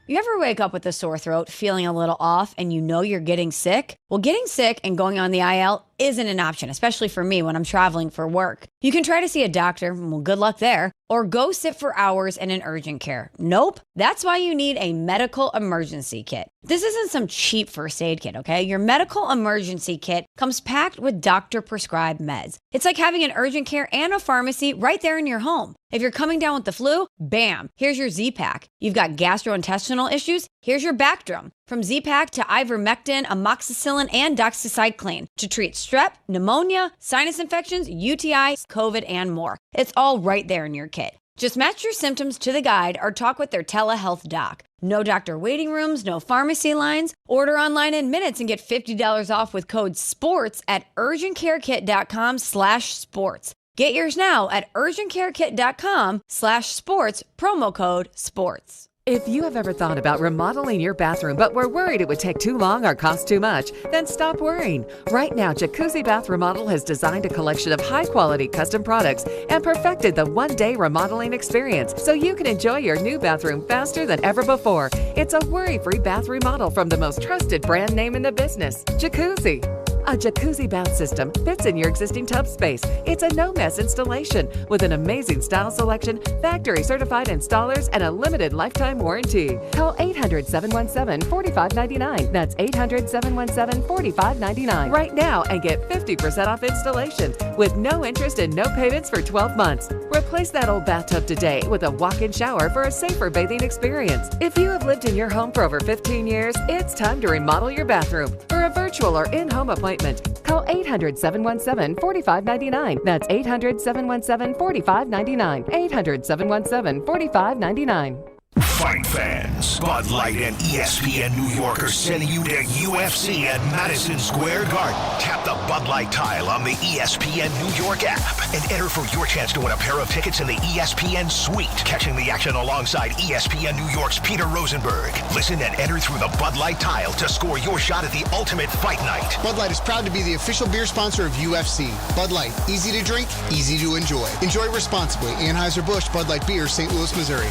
You ever wake up with a sore throat, feeling a little off, and you know you're getting sick? Well, getting sick and going on the IL isn't an option, especially for me when I'm traveling for work. You can try to see a doctor, well, good luck there, or go sit for hours in an urgent care. Nope. That's why you need a medical emergency kit. This isn't some cheap first aid kit, okay? Your medical emergency kit comes packed with doctor-prescribed meds. It's like having an urgent care and a pharmacy right there in your home. If you're coming down with the flu, bam, here's your Z-Pack. You've got gastrointestinal issues, here's your Bactrim. From Z-Pack to ivermectin, amoxicillin, and doxycycline to treat strep, pneumonia, sinus infections, UTI, COVID, and more. It's all right there in your kit. Just match your symptoms to the guide or talk with their telehealth doc. No doctor waiting rooms, no pharmacy lines. Order online in minutes and get $50 off with code SPORTS at urgentcarekit.com/sports. Get yours now at urgentcarekit.com/sports, promo code SPORTS. If you have ever thought about remodeling your bathroom but were worried it would take too long or cost too much, then stop worrying. Right now, Jacuzzi Bath Remodel has designed a collection of high-quality custom products and perfected the one-day remodeling experience so you can enjoy your new bathroom faster than ever before. It's a worry-free bath remodel from the most trusted brand name in the business, Jacuzzi. A jacuzzi bath system fits in your existing tub space. It's a no-mess installation with an amazing style selection, factory-certified installers, and a limited lifetime warranty. Call 800-717-4599. That's 800-717-4599 right now and get 50% off installations with no interest and no payments for 12 months. Replace that old bathtub today with a walk-in shower for a safer bathing experience. If you have lived in your home for over 15 years, it's time to remodel your bathroom. For a virtual or in-home appointment, call 800-717-4599. That's 800-717-4599. 800-717-4599. Fight fans, Bud Light and ESPN New York are sending you to UFC at Madison Square Garden. Tap the Bud Light tile on the ESPN New York app and enter for your chance to win a pair of tickets in the ESPN Suite. Catching the action alongside ESPN New York's Peter Rosenberg. Listen and enter through the Bud Light tile to score your shot at the ultimate fight night. Bud Light is proud to be the official beer sponsor of UFC. Bud Light, easy to drink, easy to enjoy. Enjoy responsibly. Anheuser-Busch Bud Light Beer, St. Louis, Missouri.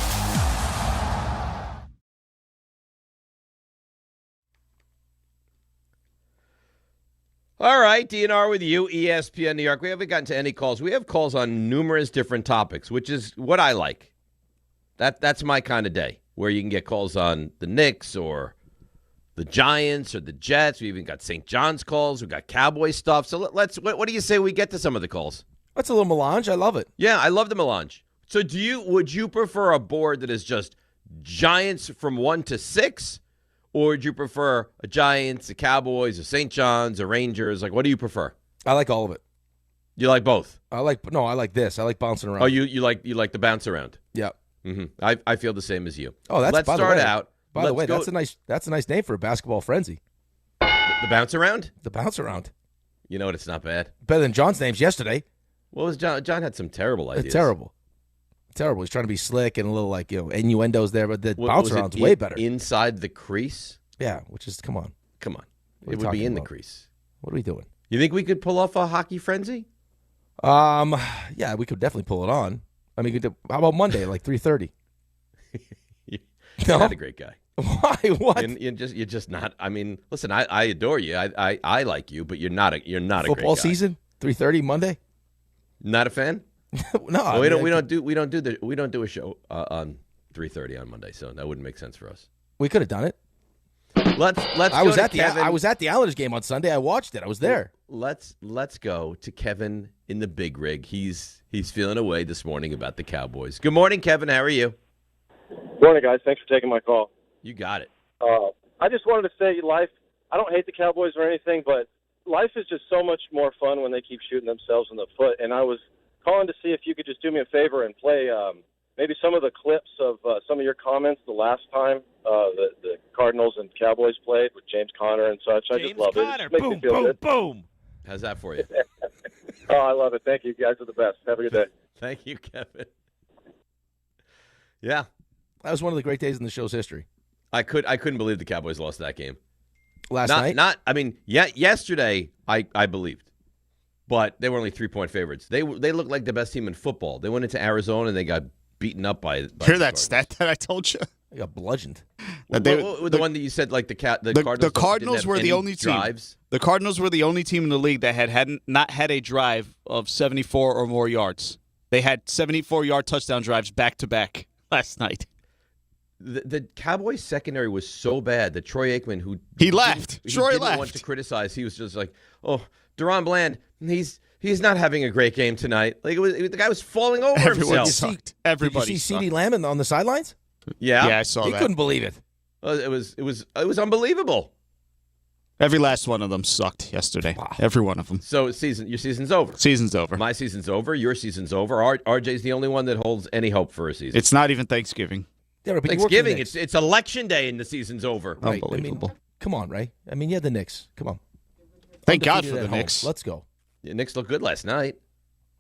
All right, DNR with you, ESPN New York. We haven't gotten to any calls. We have calls on numerous different topics, which is what I like. That's my kind of day, where you can get calls on the Knicks or the Giants or the Jets. We even got St. John's calls. We got Cowboy stuff. So let's. What do you say we get to some of the calls? That's a little melange. I love it. Yeah, I love the melange. So would you prefer a board that is just Giants from 1 to 6? Or would you prefer a Giants, a Cowboys, a St. John's, a Rangers? Like, what do you prefer? I like all of it. You like both? I like this. I like bouncing around. Oh, you like the bounce around? Yeah. Mm-hmm. I feel the same as you. Oh, that's let's start out. By the way, that's a nice name for a basketball frenzy. The bounce around? The bounce around. You know what? It's not bad. Better than John's names yesterday. What was John? John had some terrible ideas. It's terrible. He's trying to be slick and a little innuendos there, but the bounce around's way better. Inside the crease? Yeah, which is come on. It would be in the crease. What are we doing? You think we could pull off a hockey frenzy? Yeah, we could definitely pull it on. I mean, how about Monday, like 3:30? You're not a great guy. Why? What? You're just not. I mean, listen, I adore you. I like you, but you're not a great guy. Football season, 3:30 Monday. Not a fan? No, well, we don't do a show on 3:30 on Monday, so that wouldn't make sense for us. We could have done it. Let's. I was at the Islanders game on Sunday. I watched it. I was there. Let's go to Kevin in the big rig. He's feeling away this morning about the Cowboys. Good morning, Kevin. How are you? Morning, guys. Thanks for taking my call. You got it. I just wanted to say life I don't hate the Cowboys or anything, but life is just so much more fun when they keep shooting themselves in the foot. And I was calling to see if you could just do me a favor and play maybe some of the clips of some of your comments the last time the Cardinals and Cowboys played with James Conner and such. I just love it. It makes me feel good. Boom. How's that for you? Oh, I love it. Thank you. You guys are the best. Have a good day. Thank you, Kevin. Yeah. That was one of the great days in the show's history. I couldn't believe the Cowboys lost that game. Last night? Yesterday I believed. But they were only 3-point favorites. They looked like the best team in football. They went into Arizona and they got beaten up by Hear that stat that I told you? They got bludgeoned. The one that you said, like the Cardinals. The Cardinals were the only drives. team. The Cardinals were the only team in the league that had not had a drive of 74 or more yards. They had 74-yard touchdown drives back to back last night. The Cowboys secondary was so bad that Troy Aikman, he left. Troy didn't want to criticize. He was just like, "Oh, Deron Bland, he's not having a great game tonight." Like the guy was falling over himself. Sucked. Everybody. Did you see CeeDee Lamb on the sidelines? Yeah, I saw that. He couldn't believe it. It was unbelievable. Every last one of them sucked yesterday. Wow. Every one of them. So your season's over. Season's over. My season's over. Your season's over. RJ's the only one that holds any hope for a season. It's not even Thanksgiving. Yeah, but Thanksgiving. It's election day and the season's over. Right. Unbelievable. Come on, Ray. I mean, yeah, the Knicks. Come on. Thank God for the Knicks. Let's go. Yeah, Knicks looked good last night.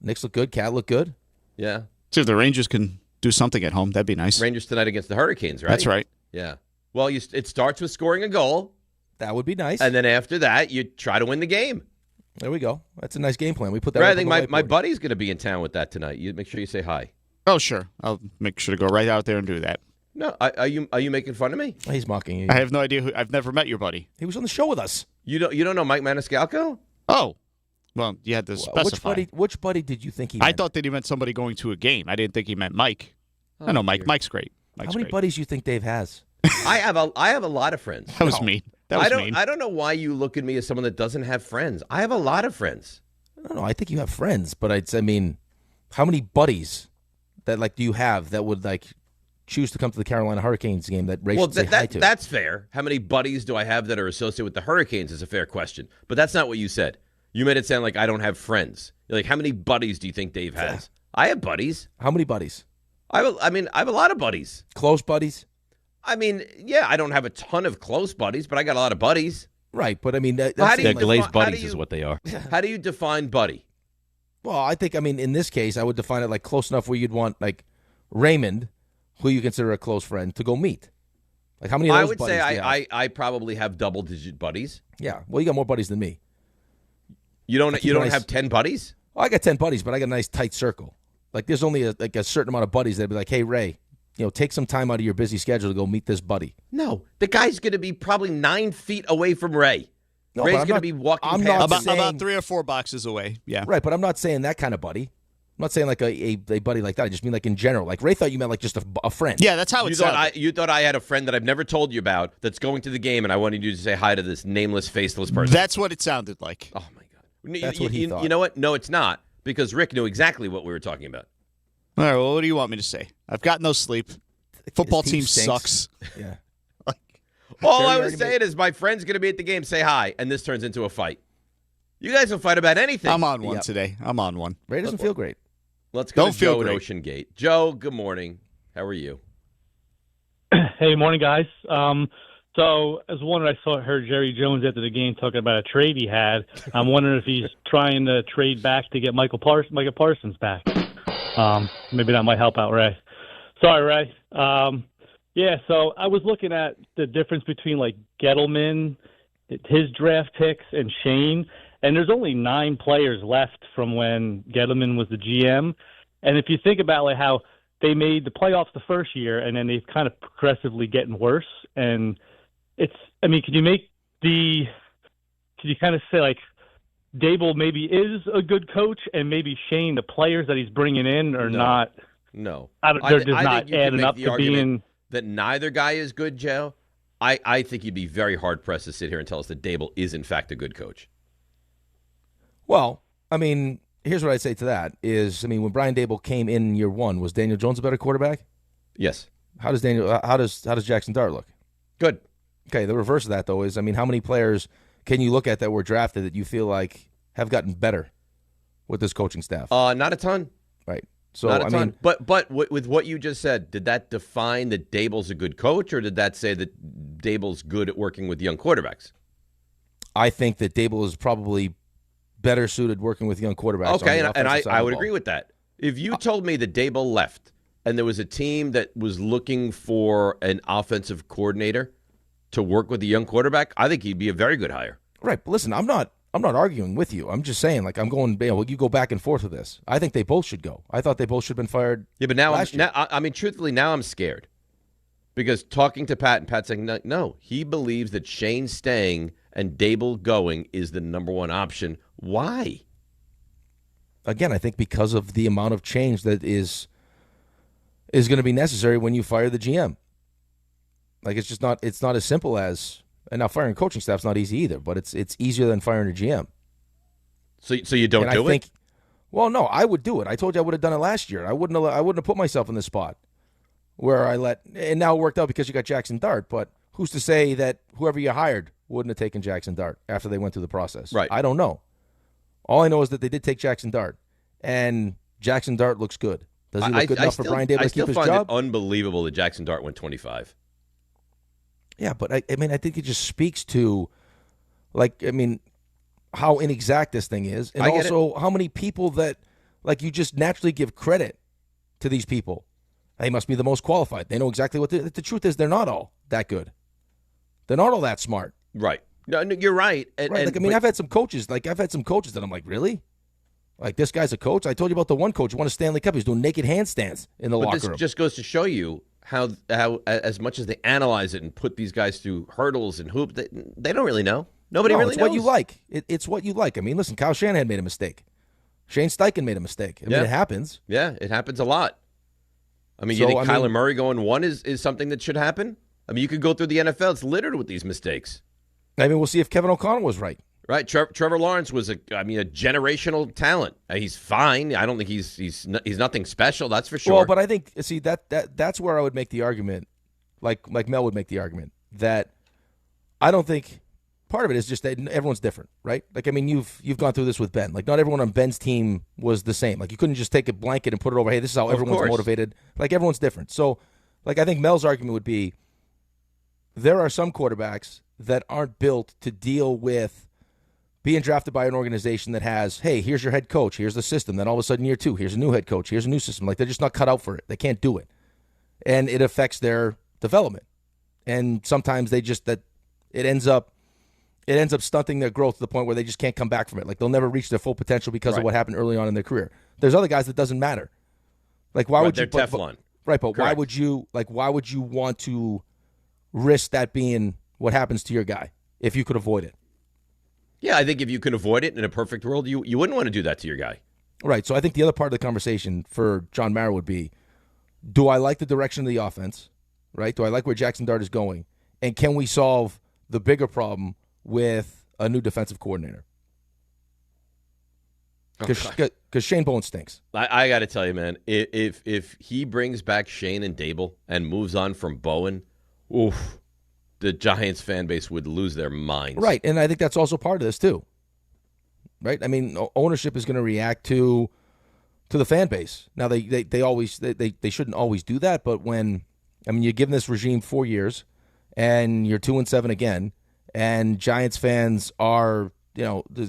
Knicks look good. Cat look good. Yeah. See if the Rangers can do something at home. That'd be nice. Rangers tonight against the Hurricanes, right? That's right. Yeah. Well, it starts with scoring a goal. That would be nice. And then after that, you try to win the game. There we go. That's a nice game plan. We put that. Right, I think my buddy's going to be in town with that tonight. You make sure you say hi. Oh, sure. I'll make sure to go right out there and do that. No, are you making fun of me? He's mocking you. I have no idea I've never met your buddy. He was on the show with us. You don't know Mike Maniscalco? Oh, well, you had to specify. Which buddy did you think he? I thought that he meant somebody going to a game. I didn't think he meant Mike. I know Mike. Mike's great. How many buddies do you think Dave has? I have a lot of friends. That was mean. I don't know why you look at me as someone that doesn't have friends. I have a lot of friends. No, I think you have friends, but I mean, how many buddies that do you have that would choose to come to the Carolina Hurricanes game that Ray should say hi to? That's fair. How many buddies do I have that are associated with the Hurricanes is a fair question. But that's not what you said. You made it sound like I don't have friends. You're like, how many buddies do you think Dave has? I have buddies. How many buddies? I have a lot of buddies. Close buddies? I mean, yeah, I don't have a ton of close buddies, but I got a lot of buddies. Right, but I mean, they're glazed buddies is what they are. How do you define buddy? Well, I think, in this case, I would define it like close enough where you'd want Raymond, who you consider a close friend, to go meet. Like how many of those buddies do you have? I probably have double-digit buddies. Yeah, well, you got more buddies than me. You don't have 10 buddies? Well, I got 10 buddies, but I got a nice tight circle. Like there's only a certain amount of buddies that'd be like, hey, Ray, take some time out of your busy schedule to go meet this buddy. No, the guy's going to be probably 9 feet away from Ray. No, Ray's going to be walking past about 3 or 4 boxes away. Yeah, right. But I'm not saying that kind of buddy. I'm not saying like a buddy like that. I just mean like in general. Like Ray thought you meant like just a friend. Yeah, that's how it sounded. You thought I had a friend that I've never told you about that's going to the game, and I wanted you to say hi to this nameless, faceless person. That's what it sounded like. Oh my God! That's what he thought. You know what? No, it's not, because Rick knew exactly what we were talking about. All right. Well, what do you want me to say? I've got no sleep. Football team sucks. Yeah. All I was saying is my friend's going to be at the game. Say hi, and this turns into a fight. You guys will fight about anything. I'm on one today. I'm on one. Ray doesn't feel great. Let's go to Joe at Ocean Gate. Joe, good morning. How are you? Hey, morning, guys. So, as one, I heard Jerry Jones after the game talking about a trade he had. I'm wondering if he's trying to trade back to get Michael Parsons back. Maybe that might help out Ray. Sorry, Ray. Yeah, so I was looking at the difference between Gettleman, his draft picks, and Shane, and there's only 9 players left from when Gettleman was the GM. And if you think about how they made the playoffs the first year, and then they've kind of progressively getting worse, and could you kind of say Dable maybe is a good coach, and maybe Shane, the players that he's bringing in are not. No, they're just not adding up to being. That neither guy is good, Joe. I think you'd be very hard pressed to sit here and tell us that Dable is in fact a good coach. Well, here's what I'd say to that is, when Brian Dable came in year one, was Daniel Jones a better quarterback? Yes. How does Jackson Dart look? Good. Okay, the reverse of that, though, is, I mean, how many players can you look at that were drafted that you feel like have gotten better with this coaching staff? Not a ton. Right. So, Not a I ton. mean, But with what you just said, did that define that Dable's a good coach, or did that say that Dable's good at working with young quarterbacks? I think that Dable is probably better suited working with young quarterbacks. Okay, on the and offensive side I of the would ball. agree with that. If you told me that Dable left and there was a team that was looking for an offensive coordinator to work with a young quarterback, I think he'd be a very good hire. Right. But listen, I'm not arguing with you. I'm just saying, like, I'm going, you go back and forth with this. I think they both should go. I thought they both should have been fired. Yeah, but now, truthfully, now I'm scared. Because talking to Pat, and Pat saying, no, he believes that Shane staying and Dable going is the number one option. Why? Again, I think because of the amount of change that is going to be necessary when you fire the GM. Like, it's not as simple as, and now firing a coaching staff's not easy either, but it's easier than firing a GM. So you don't do it? Well, no, I would do it. I told you I would have done it last year. I wouldn't have put myself in this spot where and now it worked out because you got Jackson Dart, but who's to say that whoever you hired wouldn't have taken Jackson Dart after they went through the process? Right. I don't know. All I know is that they did take Jackson Dart, and Jackson Dart looks good. Does he look good enough for Brian Dable to keep his job? I still find it unbelievable that Jackson Dart went 25. Yeah, but I think it just speaks to, how inexact this thing is, and also how many people that, you just naturally give credit to these people. They must be the most qualified. They know exactly what the truth is. They're not all that good. They're not all that smart. Right. No, you're right. I've had some coaches. I've had some coaches that I'm like, really? Like, this guy's a coach? I told you about the one coach who won a Stanley Cup. He was doing naked handstands in the locker room. This just goes to show you how as much as they analyze it and put these guys through hurdles and hoops, they don't really know. Nobody really knows. It's what you like. It's what you like. I mean, listen, Kyle Shanahan made a mistake. Shane Steichen made a mistake. I mean, it happens. Yeah, it happens a lot. I mean, you think Kyler Murray going one is something that should happen? I mean, you could go through the NFL. It's littered with these mistakes. I mean, we'll see if Kevin O'Connell was right. Right. Trevor Lawrence was a generational talent. He's fine. I don't think he's nothing special. That's for sure. Well, but I think, see, that's where I would make the argument, like Mel would make the argument, that I don't think part of it is just that everyone's different, right? You've gone through this with Ben. Not everyone on Ben's team was the same. You couldn't just take a blanket and put it over, hey, this is how everyone's motivated. Everyone's different. So, I think Mel's argument would be there are some quarterbacks that aren't built to deal with being drafted by an organization that has, hey, here's your head coach, here's the system. Then all of a sudden, year two, here's a new head coach, here's a new system. They're just not cut out for it. They can't do it. And it affects their development. And sometimes it ends up stunting their growth to the point where they just can't come back from it. They'll never reach their full potential because of what happened early on in their career. There's other guys that doesn't matter. Why would you? They're Teflon. Right, but why would you want to risk that being what happens to your guy if you could avoid it? Yeah, I think if you can avoid it in a perfect world, you wouldn't want to do that to your guy. Right. So I think the other part of the conversation for John Mara would be, do I like the direction of the offense? Right? Do I like where Jackson Dart is going? And can we solve the bigger problem with a new defensive coordinator? Because Shane Bowen stinks. I got to tell you, man, if he brings back Shane and Dable and moves on from Bowen, oof, the Giants fan base would lose their minds. Right, and I think that's also part of this too. Right? I mean, ownership is going to react to the fan base. Now they shouldn't always do that, but when you're giving this regime 4 years and you're 2-7 again, and Giants fans are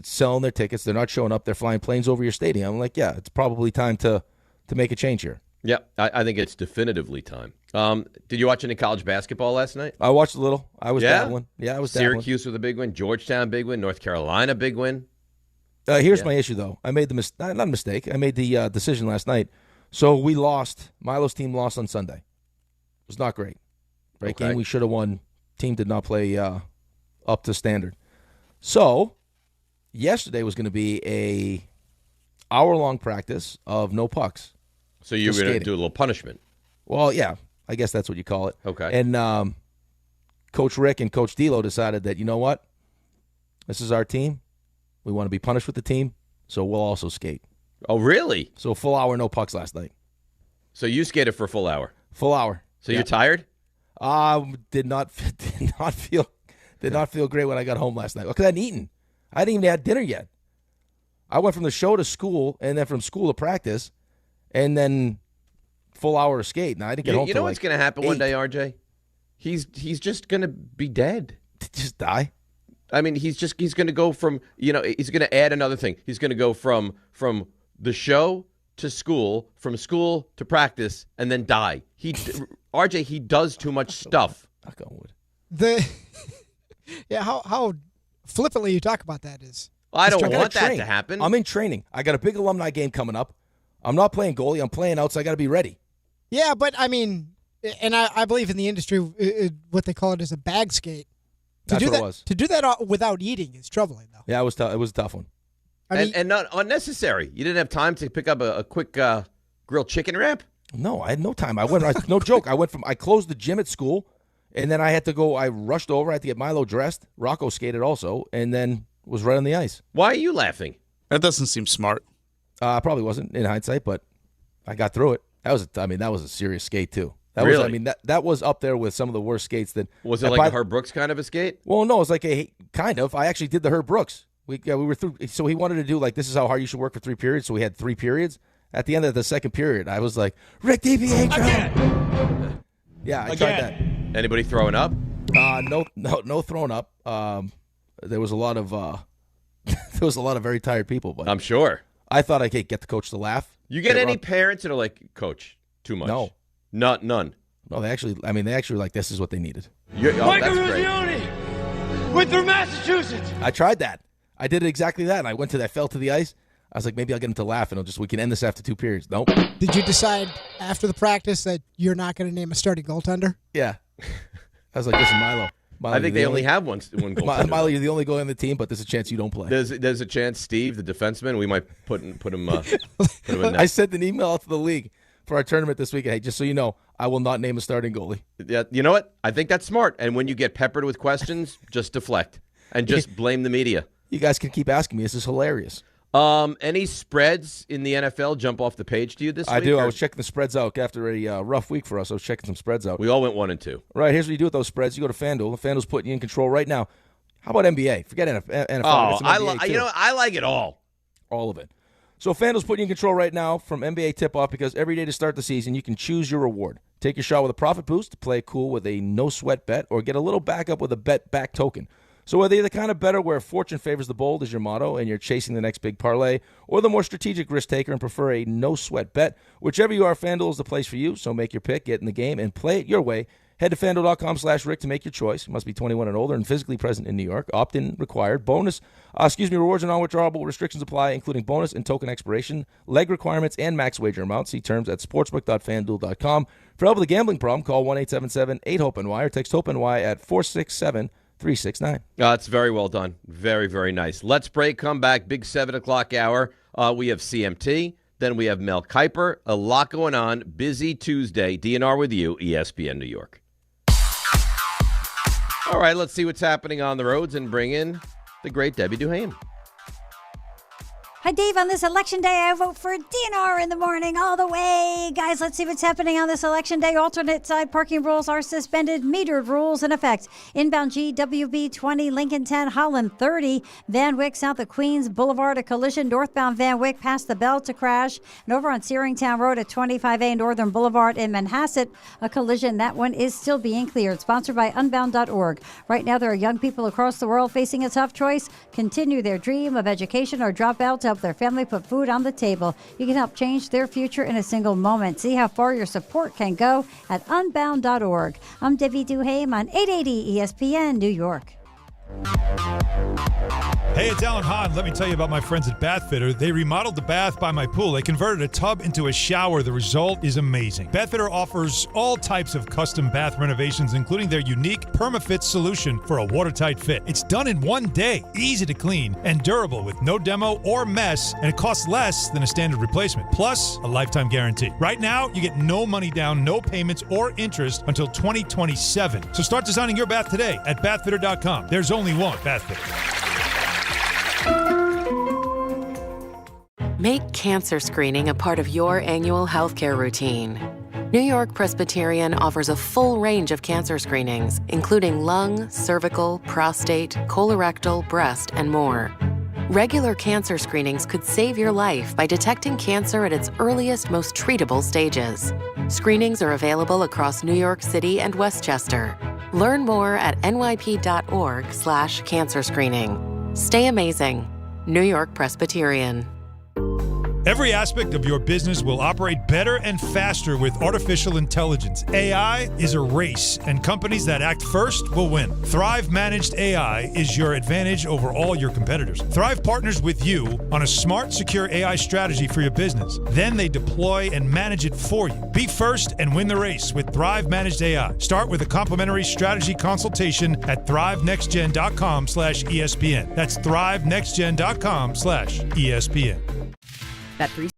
selling their tickets, they're not showing up, they're flying planes over your stadium. I'm like, yeah, it's probably time to make a change here. Yeah, I think it's definitively time. Did you watch any college basketball last night? I watched a little. I was dabbling. Yeah, I was dabbling. Syracuse with a big win. Georgetown, big win. North Carolina, big win. Here's my issue, though. I made not a mistake. I made the decision last night. So we lost. Milo's team lost on Sunday. It was not great. Right game we should have won. Team did not play up to standard. So yesterday was going to be a hour-long practice of no pucks. So you were going to do a little punishment. Well, yeah, I guess that's what you call it. Okay. And Coach Rick and Coach D'Lo decided that, you know what? This is our team. We want to be punished with the team, so we'll also skate. Oh, really? So full hour, no pucks last night. So you skated for a full hour? Full hour. So you're tired? Did not feel great when I got home last night because I hadn't eaten. I hadn't even had dinner yet. I went from the show to school, and then from school to practice, and then full hour of skate. Now I didn't get home. You know what's going to happen 8. one day, RJ? He's just going to be dead. Just die. I mean, he's going to go from, he's going to add another thing. He's going to go from the show to school, from school to practice, and then die. RJ, he does too much stuff. Knock on wood. How flippantly you talk about that is. I don't want that to happen. I'm in training. I got a big alumni game coming up. I'm not playing goalie. I'm playing out, so I got to be ready. Yeah, but I mean, and I believe in the industry, what they call it is a bag skate. That's what it was. To do that without eating is troubling, though. Yeah, it was tough. It was a tough one. And not unnecessary. You didn't have time to pick up a quick grilled chicken wrap? No, I had no time. No joke. I closed the gym at school, and then I had to go. I rushed over. I had to get Milo dressed. Rocco skated also, and then was right on the ice. Why are you laughing? That doesn't seem smart. Probably wasn't in hindsight, but I got through it. That was a serious skate too. Really? That was up there with some of the worst skates that. Was it like a Herb Brooks kind of a skate? Well, no, it was like a kind of. I actually did the Herb Brooks. We were through. So he wanted to do like, this is how hard you should work for 3 periods. So we had 3 periods. At the end of the second period, I was like, Rick DiPietro. Yeah, I tried that. Anybody throwing up? No throwing up. There was a lot of very tired people, but I'm sure. I thought I could get the coach to laugh. You get any parents that are like, Coach, too much? No. None. No, they actually like, this is what they needed. Michael Ruzioni, Winthrop, Massachusetts. I tried that. I did exactly that, and I fell to the ice. I was like, maybe I'll get him to laugh, and we can end this after 2 periods. Nope. Did you decide after the practice that you're not going to name a starting goaltender? Yeah. I was like, listen, Milo. I think they only have one goaltender. Milo, you're the only goalie on the team, but there's a chance you don't play. There's a chance, Steve, the defenseman, we might put him in there. I sent an email out to the league for our tournament this week. Hey, just so you know, I will not name a starting goalie. Yeah, you know what? I think that's smart. And when you get peppered with questions, just deflect and just blame the media. You guys can keep asking me. This is hilarious. Any spreads in the NFL jump off the page to you this week? I do. I was checking the spreads out after a rough week for us. I was checking some spreads out. We all went 1 and 2. Right. Here's what you do with those spreads. You go to FanDuel. FanDuel's putting you in control right now. How about NBA? Forget NFL. Oh, I like it all. All of it. So FanDuel's putting you in control right now from NBA tip-off because every day to start the season, you can choose your reward. Take your shot with a profit boost, play cool with a no-sweat bet, or get a little backup with a bet-back token. So whether you're the kind of bettor where fortune favors the bold is your motto and you're chasing the next big parlay, or the more strategic risk taker and prefer a no-sweat bet, whichever you are, FanDuel is the place for you. So make your pick, get in the game, and play it your way. Head to FanDuel.com/Rick to make your choice. You must be 21 and older and physically present in New York. Opt-in required. Rewards are non-withdrawable. Restrictions apply, including bonus and token expiration, leg requirements, and max wager amounts. See terms at sportsbook.fanduel.com. For help with a gambling problem, call 1-877-8-HOPE-NY or text HOPE-NY at 467-369. It's very well done. Very, very nice. Let's break, come back. Big 7 o'clock hour. We have CMT. Then we have Mel Kiper. A lot going on. Busy Tuesday. DNR with you, ESPN New York. All right, let's see what's happening on the roads and bring in the great Debbie Duhame. Hi, Dave. On this election day, I vote for DNR in the morning all the way. Guys, let's see what's happening on this election day. Alternate side parking rules are suspended. Metered rules in effect. Inbound GWB 20, Lincoln 10, Holland 30, Van Wyck south of Queens Boulevard, a collision. Northbound Van Wyck past the bell to crash. And over on Searingtown Road at 25A Northern Boulevard in Manhasset, a collision. That one is still being cleared. Sponsored by Unbound.org. Right now, there are young people across the world facing a tough choice. Continue their dream of education or drop out to help their family put food on the table. You can help change their future in a single moment. See how far your support can go at unbound.org. I'm Debbie Duhame on 880 ESPN New York. Hey, it's Alan Hahn. Let me tell you about my friends at Bathfitter. They remodeled the bath by my pool. They converted a tub into a shower. The result is amazing. Bathfitter offers all types of custom bath renovations, including their unique PermaFit solution for a watertight fit. It's done in 1 day, easy to clean, and durable with no demo or mess, and it costs less than a standard replacement, plus a lifetime guarantee. Right now, you get no money down, no payments or interest until 2027. So start designing your bath today at bathfitter.com. There's only one Bathfitter. Make cancer screening a part of your annual healthcare routine. New York Presbyterian offers a full range of cancer screenings, including lung, cervical, prostate, colorectal, breast, and more. Regular cancer screenings could save your life by detecting cancer at its earliest, most treatable stages. Screenings are available across New York City and Westchester. Learn more at nyp.org/cancer screening. Stay amazing. New York Presbyterian. Every aspect of your business will operate better and faster with artificial intelligence. AI is a race, and companies that act first will win. Thrive Managed AI is your advantage over all your competitors. Thrive partners with you on a smart, secure AI strategy for your business. Then they deploy and manage it for you. Be first and win the race with Thrive Managed AI. Start with a complimentary strategy consultation at thrivenextgen.com/ESPN. That's thrivenextgen.com/ESPN. Bet free.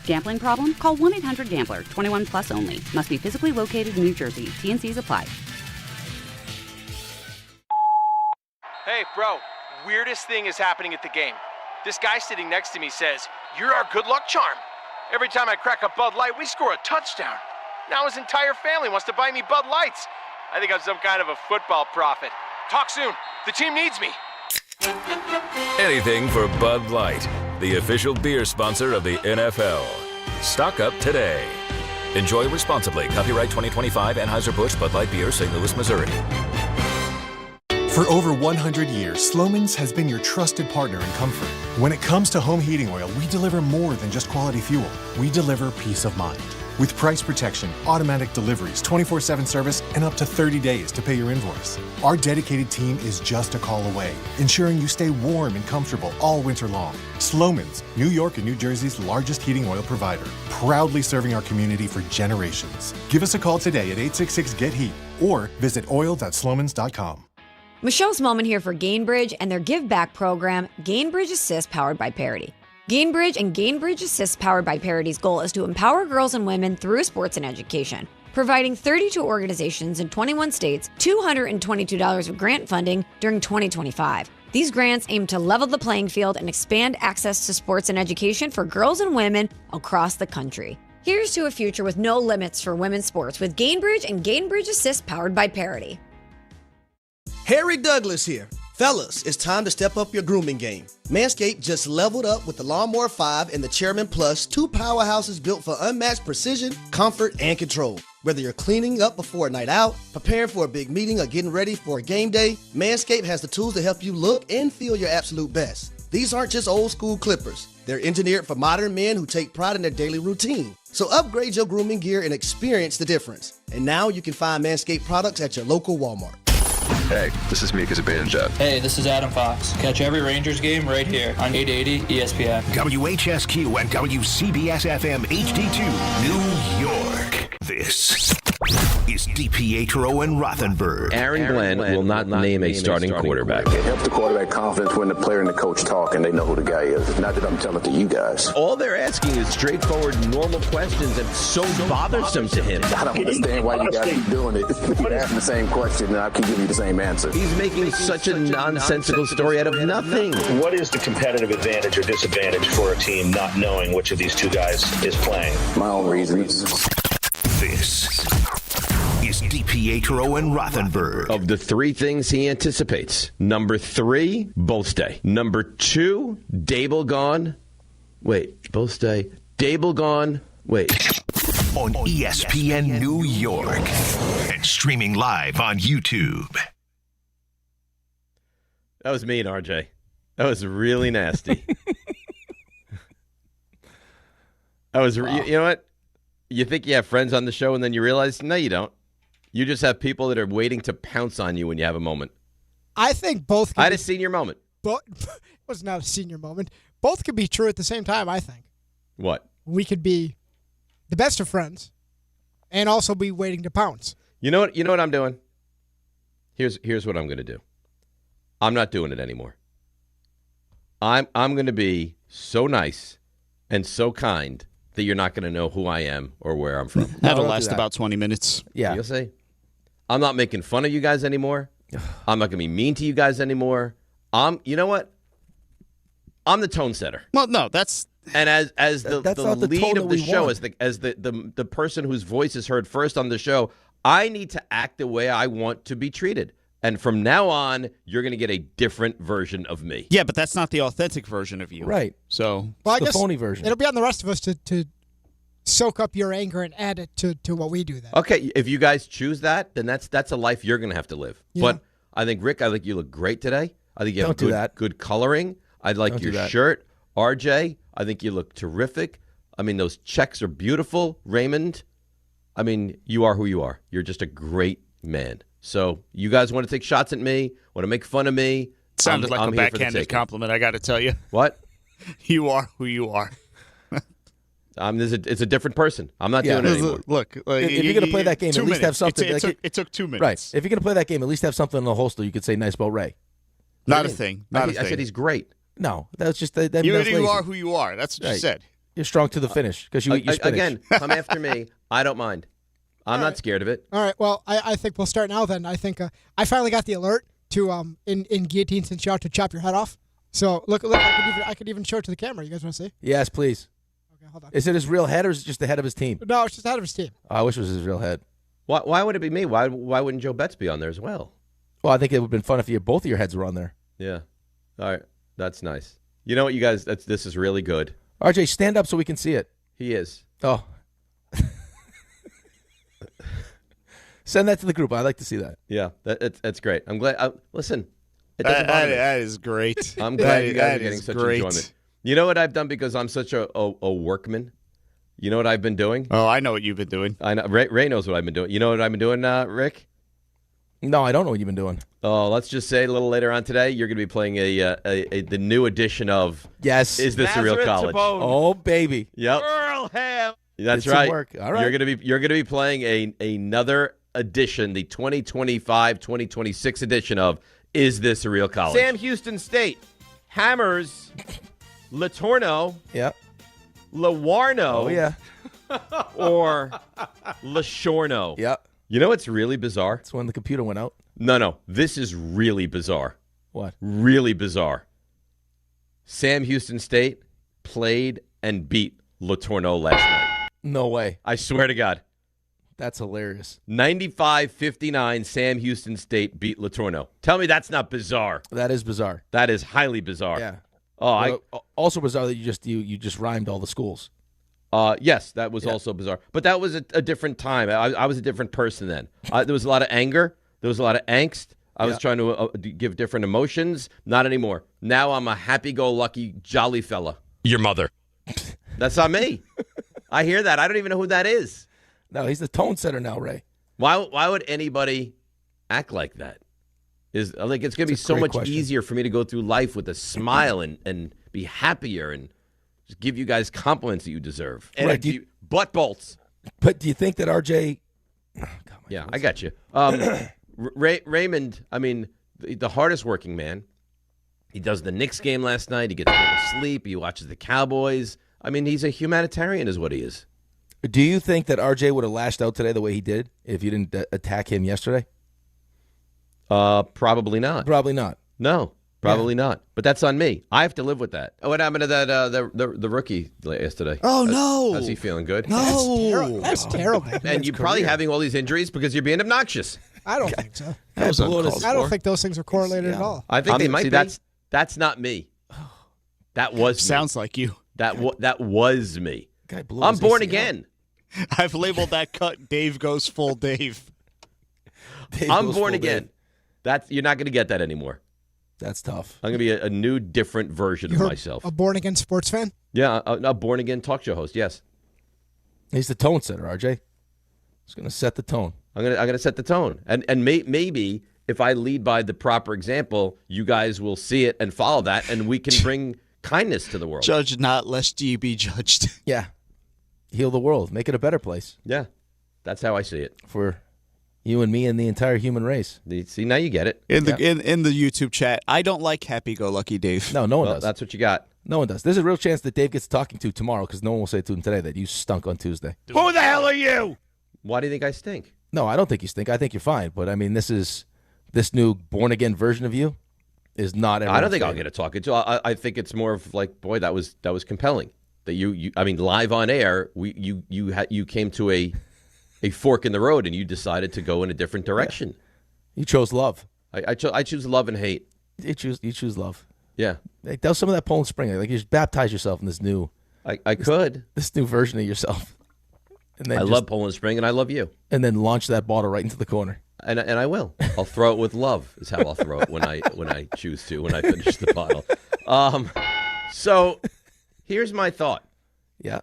Gambling problem? Call 1-800-GAMBLER. 21 plus only. Must be physically located in New Jersey. T&Cs apply. Hey, bro, weirdest thing is happening at the game. This guy sitting next to me says, "You're our good luck charm." Every time I crack a Bud Light, we score a touchdown. Now his entire family wants to buy me Bud Lights. I think I'm some kind of a football prophet. Talk soon. The team needs me. Anything for Bud Light, the official beer sponsor of the NFL. Stock up today. Enjoy responsibly. Copyright 2025 Anheuser-Busch Bud Light Beer, St. Louis, Missouri. For over 100 years, Slomin's has been your trusted partner in comfort. When it comes to home heating oil, we deliver more than just quality fuel. We deliver peace of mind. With price protection, automatic deliveries, 24/7 service, and up to 30 days to pay your invoice. Our dedicated team is just a call away, ensuring you stay warm and comfortable all winter long. Slomin's, New York and New Jersey's largest heating oil provider, proudly serving our community for generations. Give us a call today at 866-GET-HEAT or visit oil.slomins.com. Michelle's Moment here for Gainbridge and their Give Back program, Gainbridge Assist, powered by Parity. Gainbridge and Gainbridge Assist, powered by Parity's goal is to empower girls and women through sports and education, providing 32 organizations in 21 states $222 of grant funding during 2025. These grants aim to level the playing field and expand access to sports and education for girls and women across the country. Here's to a future with no limits for women's sports with Gainbridge and Gainbridge Assist, powered by Parity. Harry Douglas here. Fellas, it's time to step up your grooming game. Manscaped just leveled up with the Lawnmower 5 and the Chairman Plus, two powerhouses built for unmatched precision, comfort, and control. Whether you're cleaning up before a night out, preparing for a big meeting, or getting ready for a game day, Manscaped has the tools to help you look and feel your absolute best. These aren't just old school clippers. They're engineered for modern men who take pride in their daily routine. So upgrade your grooming gear and experience the difference. And now you can find Manscaped products at your local Walmart. Hey, this is Mika Zibanejad. Hey, this is Adam Fox. Catch every Rangers game right here on 880 ESPN. WHSQ and WCBS-FM HD2, New York. This is DiPietro and Rothenberg. Aaron Glenn will not name a starting quarterback. It helps the quarterback confidence when the player and the coach talk and they know who the guy is. Not that I'm telling it to you guys. All they're asking is straightforward, normal questions, and so bothersome to him. I don't understand why you guys keep doing it. Keep asking the same question and I can give you the same answer. He's making such a nonsensical story out of nothing. What is the competitive advantage or disadvantage for a team not knowing which of these two guys is playing? My own reasons. This is DiPietro and Rothenberg. Of the three things he anticipates, number 3, both stay. Number 2, Dable gone. Wait, both stay. Dable gone. Wait. On ESPN New York and streaming live on YouTube. That was mean, RJ. That was really nasty. You know what? You think you have friends on the show and then you realize, no, you don't. You just have people that are waiting to pounce on you when you have a moment. I think both. I had a senior moment. It was not a senior moment. Both could be true at the same time, I think. What? We could be the best of friends and also be waiting to pounce. You know what I'm doing? Here's what I'm going to do. I'm not doing it anymore. I'm going to be so nice and so kind that you're not going to know who I am or where I'm from. That'll last about 20 minutes. Yeah. You'll see. I'm not making fun of you guys anymore. I'm not going to be mean to you guys anymore. You know what? I'm the tone setter. Well, no, that's... And as the lead of the show, want. as the person whose voice is heard first on the show, I need to act the way I want to be treated. And from now on, you're going to get a different version of me. Yeah, but that's not the authentic version of you. Right. So, Well, I the guess phony version. It'll be on the rest of us to soak up your anger and add it to what we do then. Okay, if you guys choose that, then that's a life you're going to have to live. Yeah. But I think, Rick, you look great today. I think you have good coloring. I like Don't your do that. shirt. RJ, I think you look terrific. I mean, those checks are beautiful. Raymond, I mean, you are who you are. You're just a great man. So you guys want to take shots at me, want to make fun of me. sounded I'm like a here for the backhanded taking. compliment, I got to tell you. What? You are who you are. It's a different person. I'm not doing it anymore. Look, if you're going to play that game, at least have something. It took 2 minutes. Right. If you're going to play that game, at least have something in the holster you could say nice about Ray. Not a thing. I said he's great. No, that's just that. You that's lazy. are who you are. That's what you said. You're strong to the finish because you eat your spinach. Again, come after me. I don't mind. I'm not scared of it. All right. Well, I think we'll start now then. I think I finally got the alert to in Guillotine since you out to chop your head off. So look, I could even show it to the camera. You guys want to see? Yes, please. Okay, hold on. Is it his real head or is it just the head of his team? No, it's just out of his team. Oh, I wish it was his real head. Why would it be me? Why wouldn't Joe Betts be on there as well? Well, I think it would have been fun if both of your heads were on there. Yeah. All right. That's nice. You know what, you guys? This is really good. RJ, stand up so we can see it. He is. Oh. Send that to the group. I'd like to see that. Yeah, that's great. I'm glad. Listen, it doesn't bother me. That is great. I'm glad you guys are getting is such great. enjoyment. You know what I've done because I'm such a workman? You know what I've been doing? Oh, I know what you've been doing. I know. Ray knows what I've been doing. You know what I've been doing, Rick? No, I don't know what you've been doing. Oh, let's just say a little later on today, you're going to be playing the new edition of Yes. Is This a Real College? Oh, baby. Yep. Earlham. That's Did some right. work. All right. You're going to be playing another edition, the 2025-2026 edition of Is This a Real College? Sam Houston State hammers Latorno. Yep. Lawarno. Oh, yeah. Or Lashorno. Yep. You know what's really bizarre? That's when the computer went out. No. This is really bizarre. What? Really bizarre. Sam Houston State played and beat Latorno last night. No way. I swear to God. That's hilarious. 95-59, Sam Houston State beat Latorno. Tell me that's not bizarre. That is bizarre. That is highly bizarre. Yeah. Oh, also bizarre that you just rhymed all the schools. Yes, that was also bizarre. But that was a different time. I was a different person then. There was a lot of anger. There was a lot of angst. I was trying to give different emotions. Not anymore. Now I'm a happy-go-lucky, jolly fella. Your mother. That's not me. I hear that. I don't even know who that is. No, he's the tone setter now, Ray. Why would anybody act like that? It's going to be so much easier for me to go through life with a smile and be happier and just give you guys compliments that you deserve. And Right, butt bolts. But do you think that RJ... Yeah, I got you. Raymond, I mean, the hardest working man. He does the Knicks game last night. He gets a little sleep. He watches the Cowboys. I mean, he's a humanitarian is what he is. Do you think that RJ would have lashed out today the way he did if you didn't attack him yesterday? Probably not. Probably not. No, probably not. But that's on me. I have to live with that. What happened to that the rookie yesterday? Oh, no. How's he feeling? Good? No. That's terrible. And you're probably having all these injuries because you're being obnoxious. I don't think so. That was uncalled I don't for. think those things are correlated at all. I think they might be. That's not me. That was me. Sounds like you. That was me. Guy blew I'm his born ACL. again. I've labeled that cut Dave Goes Full Dave. I'm born again. You're not going to get that anymore. That's tough. I'm going to be a new, different version of myself. A born-again sports fan? Yeah, a born-again talk show host, yes. He's the tone setter, RJ. He's going to set the tone. I'm gonna set the tone. And maybe if I lead by the proper example, you guys will see it and follow that, and we can bring kindness to the world. Judge not, lest ye be judged. Yeah. Heal the world. Make it a better place. Yeah. That's how I see it. For You and me and the entire human race. See, now you get it. In the YouTube chat, I don't like happy-go-lucky Dave. No one does. That's what you got. No one does. There's a real chance that Dave gets talking to tomorrow because no one will say to him today that you stunk on Tuesday. Who the hell are you? Why do you think I stink? No, I don't think you stink. I think you're fine. But, I mean, this new born-again version of you is not everyone's I don't think I'll favorite. get a talking to. I think it's more of like, boy, that was compelling. That you I mean, live on air, you came to a fork in the road and you decided to go in a different direction. Yeah. You chose love. I choose love and hate. You choose love. Yeah. Like, that was some of that Poland Spring. Like, you just baptize yourself in this new. This new version of yourself. And then I love Poland Spring and I love you. And then launch that bottle right into the corner. And I will. I'll throw it with love. Is how I'll throw it when I choose to. When I finish the bottle. So here's my thought. Yeah.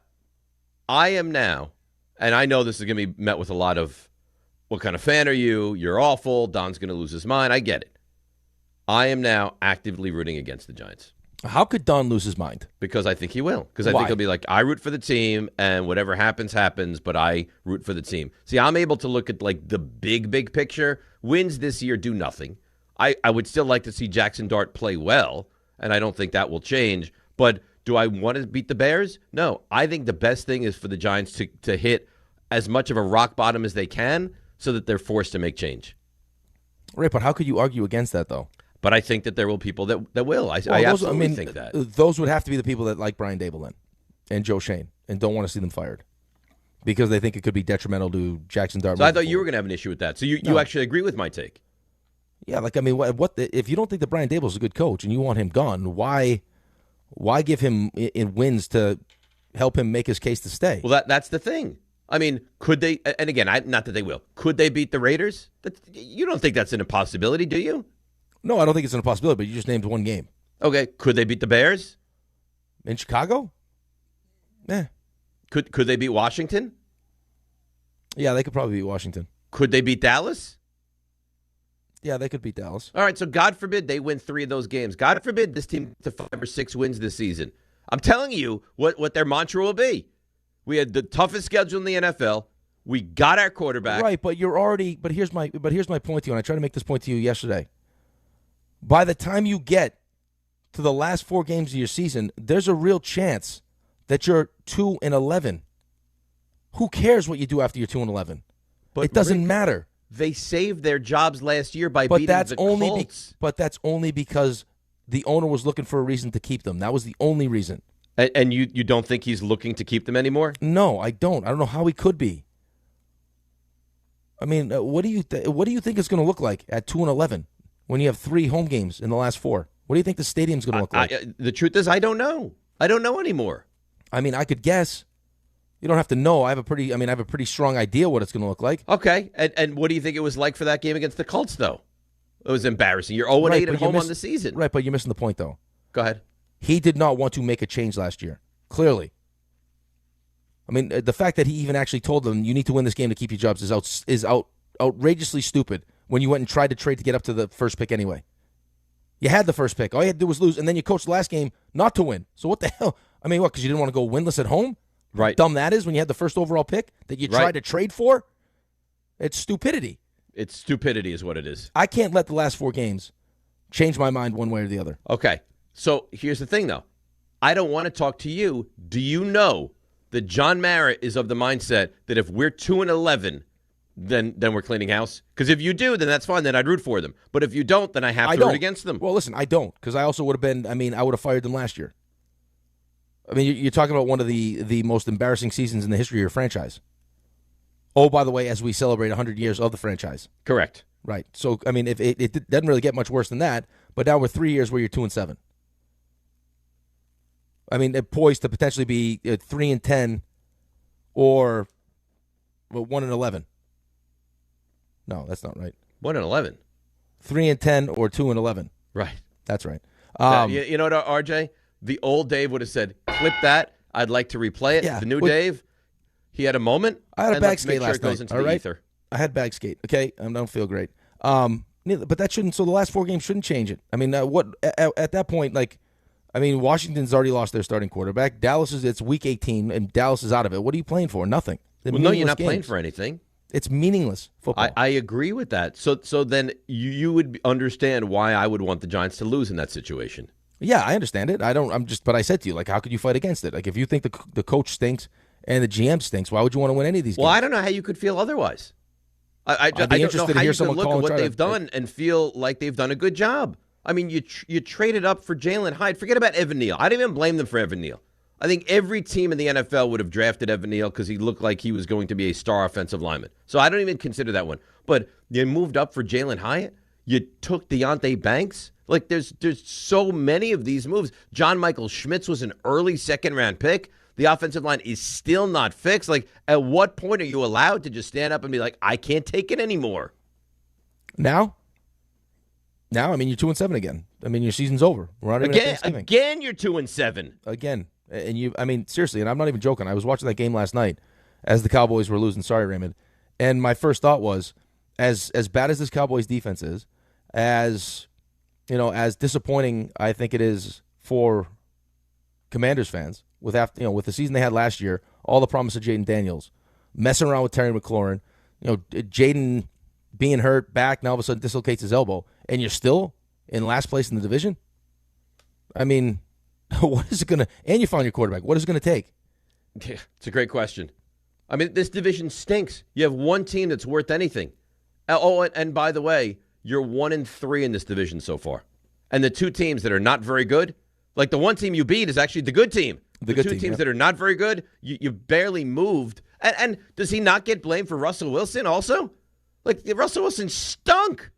I am now, and I know this is going to be met with a lot of, what kind of fan are you? You're awful. Don's going to lose his mind. I get it. I am now actively rooting against the Giants. How could Don lose his mind? Because I think he will. Because I think he'll be like, I root for the team, and whatever happens, happens, but I root for the team. See, I'm able to look at like the big picture. Wins this year do nothing. I would still like to see Jackson Dart play well, and I don't think that will change. But do I want to beat the Bears? No. I think the best thing is for the Giants to hit as much of a rock bottom as they can so that they're forced to make change. Right, but how could you argue against that, though? But I think that there will be people that will. I absolutely think that. Those would have to be the people that like Brian Daboll then and Joe Shane and don't want to see them fired because they think it could be detrimental to Jackson Dart. So I thought you were going to have an issue with that. So you actually agree with my take? Yeah, like, I mean, if you don't think that Brian Daboll is a good coach and you want him gone, why give him in wins to help him make his case to stay? Well, that's the thing. I mean, could they? And again, not that they will. Could they beat the Raiders? You don't think that's an impossibility, do you? No, I don't think it's an impossibility, but you just named one game. Okay, could they beat the Bears? In Chicago? Yeah. Could they beat Washington? Yeah, they could probably beat Washington. Could they beat Dallas? Yeah, they could beat Dallas. All right, so God forbid they win 3 of those games. God forbid this team to 5 or 6 wins this season. I'm telling you what their mantra will be. We had the toughest schedule in the NFL. We got our quarterback. Right, but here's my point to you, and I tried to make this point to you yesterday. By the time you get to the last 4 games of your season, there's a real chance that you're 2-11. Who cares what you do after you're 2-11? But it doesn't matter. They saved their jobs last year by beating the Colts. But that's only because the owner was looking for a reason to keep them. That was the only reason. And you don't think he's looking to keep them anymore? No, I don't. I don't know how he could be. I mean, what do you think it's going to look like at 2-11 when you have 3 home games in the last 4? What do you think the stadium's going to look like? The truth is, I don't know. I don't know anymore. I mean, I could guess. You don't have to know. I have a pretty strong idea what it's going to look like. Okay. And what do you think it was like for that game against the Colts, though? It was embarrassing. You're 0-8 at home on the season. Right, but you're missing the point, though. Go ahead. He did not want to make a change last year, clearly. I mean, the fact that he even actually told them, you need to win this game to keep your jobs is outrageously stupid when you went and tried to trade to get up to the first pick anyway. You had the first pick. All you had to do was lose, and then you coached the last game not to win. So what the hell? I mean, what, because you didn't want to go winless at home? Right. How dumb that is when you had the first overall pick that you tried to trade for? It's stupidity. It's stupidity is what it is. I can't let the last 4 games change my mind one way or the other. Okay. So here's the thing, though. I don't want to talk to you. Do you know that John Mara is of the mindset that if we're 2-11, then we're cleaning house? Because if you do, then that's fine. Then I'd root for them. But if you don't, then I have to root against them. Well, listen, I don't, because I also would have been, I would have fired them last year. I mean, you're talking about one of the most embarrassing seasons in the history of your franchise. Oh, by the way, as we celebrate 100 years of the franchise. Correct. Right. So, I mean, if it doesn't really get much worse than that, but now we're 3 years where you're 2-7. I mean, it poised to potentially be 3-10 or 1-11. No, that's not right. 1-11. 3-10 or 2-11. Right. That's right. You know what, RJ? The old Dave would have said, clip that. I'd like to replay it. Yeah. The new Dave, he had a moment. I had a bag skate last last night. Goes into the ether. I had bag skate. Okay, I don't feel great. But that shouldn't. So the last 4 games shouldn't change it. I mean, at that point, Washington's already lost their starting quarterback. It's week 18, and Dallas is out of it. What are you playing for? Nothing. No, you're not playing for anything. It's meaningless football. I agree with that. So then you would understand why I would want the Giants to lose in that situation. Yeah, I understand it. But I said to you, like, how could you fight against it? Like, if you think the coach stinks and the GM stinks, why would you want to win any of these games? Well, I don't know how you could feel otherwise. I don't know how you could look at what they've done and feel like they've done a good job. I mean, you traded up for Jalen Hyde. Forget about Evan Neal. I didn't even blame them for Evan Neal. I think every team in the NFL would have drafted Evan Neal because he looked like he was going to be a star offensive lineman. So I don't even consider that one. But you moved up for Jalen Hyatt. You took Deonte Banks. Like, there's so many of these moves. John Michael Schmitz was an early second-round pick. The offensive line is still not fixed. Like, at what point are you allowed to just stand up and be like, I can't take it anymore? Now, I mean, you're 2-7 again. I mean, your season's over. We're not even at Thanksgiving. Again, you're 2-7. Again. And I mean, seriously, and I'm not even joking. I was watching that game last night as the Cowboys were losing. Sorry, Raymond. And my first thought was, as bad as this Cowboys defense is, as disappointing I think it is for Commanders fans with the season they had last year, all the promise of Jaden Daniels, messing around with Terry McLaurin, Jaden being hurt back, now all of a sudden dislocates his elbow, and you're still in last place in the division. I mean, what is it going to – and you found your quarterback. What is it going to take? Yeah, it's a great question. I mean, this division stinks. You have one team that's worth anything. Oh, and by the way, you're 1-3 in this division so far. And the two teams that are not very good, like the one team you beat is actually the good team. The two teams that are not very good, you barely moved. And does he not get blamed for Russell Wilson also? Like, Russell Wilson stunk.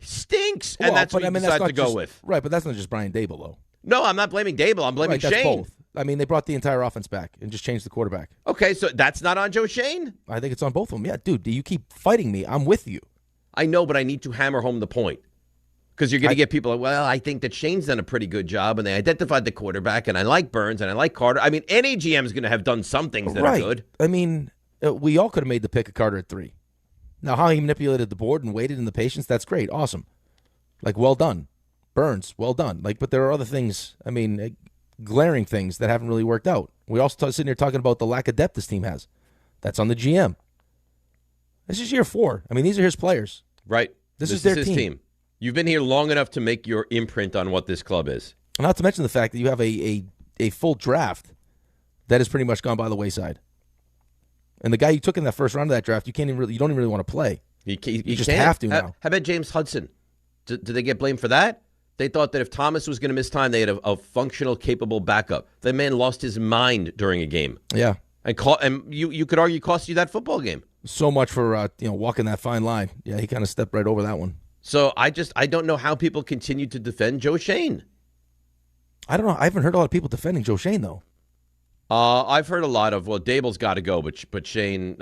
Stinks. And that's what he decided to go with. Right, but that's not just Brian Daboll, though. No, I'm not blaming Daboll. I'm blaming Shane. That's both. I mean, they brought the entire offense back and just changed the quarterback. Okay, so that's not on Joe Shane? I think it's on both of them. Yeah, dude, you keep fighting me. I'm with you. I know, but I need to hammer home the point. Because you're going to get people like, well, I think that Shane's done a pretty good job, and they identified the quarterback, and I like Burns, and I like Carter. I mean, any GM is going to have done some things that are good. I mean, we all could have made the pick of Carter at 3. Now, how he manipulated the board and waited in the patience, that's great. Awesome. Like, well done. Burns, well done. Like, but there are other things, I mean, glaring things that haven't really worked out. We also sitting here talking about the lack of depth this team has. That's on the GM. This is year 4. I mean, these are his players. Right. This is their his team. You've been here long enough to make your imprint on what this club is. Not to mention the fact that you have a full draft that has pretty much gone by the wayside. And the guy you took in that first round of that draft, you don't even really want to play. You just have to now. How about James Hudson? Did they get blamed for that? They thought that if Thomas was going to miss time, they had a functional, capable backup. That man lost his mind during a game. Yeah. And you could argue cost you that football game. So much for walking that fine line. Yeah, he kind of stepped right over that one. So I don't know how people continue to defend Joe Shane. I don't know. I haven't heard a lot of people defending Joe Shane, though. I've heard a lot of, well, Daboll's got to go, but Shane,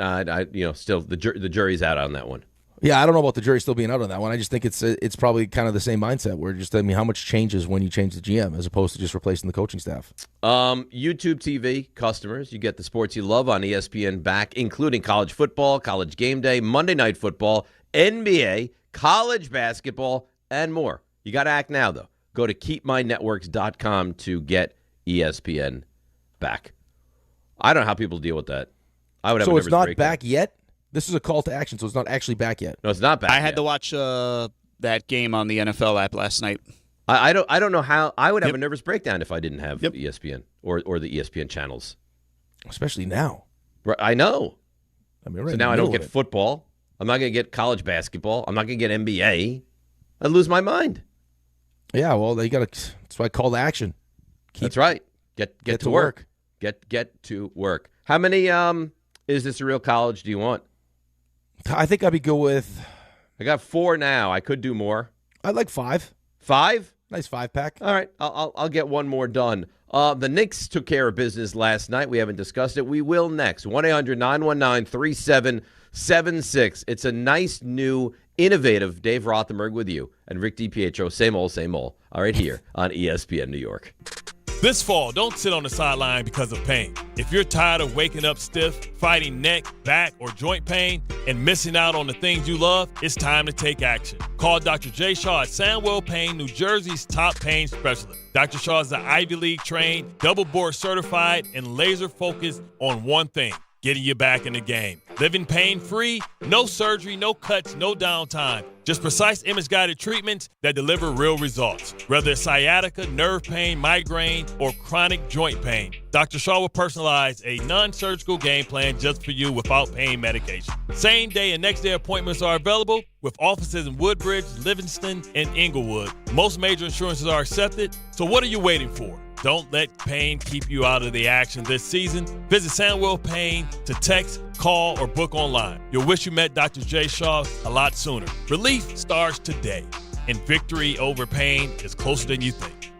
still the jury's out on that one. Yeah, I don't know about the jury still being out on that one. I just think it's probably kind of the same mindset where how much changes when you change the GM as opposed to just replacing the coaching staff. YouTube TV customers, you get the sports you love on ESPN back, including college football, college game day, Monday Night Football, NBA, college basketball, and more. You got to act now, though. Go to keepmynetworks.com to get ESPN back. I don't know how people deal with that. I would have so it's not back yet? This is a call to action, so it's not actually back yet. No, it's not back I had to watch that game on the NFL app last night. I don't know how. I would have a nervous breakdown if I didn't have ESPN or the ESPN channels. Especially now. Right, I know. I mean, so now I don't get football. I'm not going to get college basketball. I'm not going to get NBA. I lose my mind. Yeah, well, that's why I call to action. That's right. Get to work. Get to work. How many is this a real college do you want? I think I'd be good with... I got 4 now. I could do more. I'd like 5. 5? Nice 5-pack. All right. I'll get one more done. The Knicks took care of business last night. We haven't discussed it. We will next. 1-800-919-3776. It's a nice, new, innovative Dave Rothenberg with you and Rick DiPietro. Same old. All right, here on ESPN New York. This fall, don't sit on the sideline because of pain. If you're tired of waking up stiff, fighting neck, back, or joint pain, and missing out on the things you love, it's time to take action. Call Dr. Jay Shaw at Sandwell Pain, New Jersey's top pain specialist. Dr. Shaw is an Ivy League trained, double board certified, and laser focused on one thing: getting you back in the game. Living pain-free, no surgery, no cuts, no downtime. Just precise image-guided treatments that deliver real results. Whether it's sciatica, nerve pain, migraine, or chronic joint pain, Dr. Shaw will personalize a non-surgical game plan just for you without pain medication. Same day and next day appointments are available with offices in Woodbridge, Livingston, and Inglewood. Most major insurances are accepted, so what are you waiting for? Don't let pain keep you out of the action this season. Visit Sandwell Pain to text, call, or book online. You'll wish you met Dr. J. Shaw a lot sooner. Relief starts today, and victory over pain is closer than you think.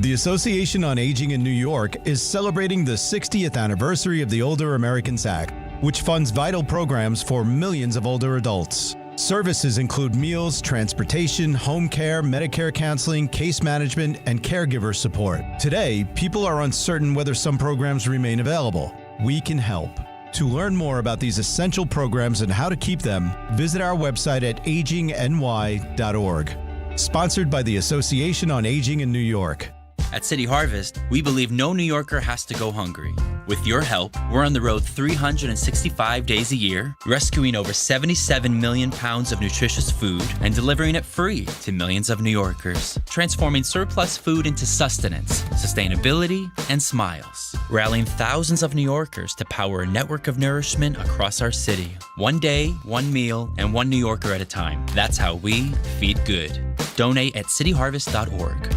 The Association on Aging in New York is celebrating the 60th anniversary of the Older Americans Act, which funds vital programs for millions of older adults. Services include meals, transportation, home care, Medicare counseling, case management, and caregiver support. Today, people are uncertain whether some programs remain available. We can help. To learn more about these essential programs and how to keep them, visit our website at agingny.org. Sponsored by the Association on Aging in New York. At City Harvest, we believe no New Yorker has to go hungry. With your help, we're on the road 365 days a year, rescuing over 77 million pounds of nutritious food and delivering it free to millions of New Yorkers, transforming surplus food into sustenance, sustainability, and smiles, rallying thousands of New Yorkers to power a network of nourishment across our city. One day, one meal, and one New Yorker at a time. That's how we feed good. Donate at cityharvest.org.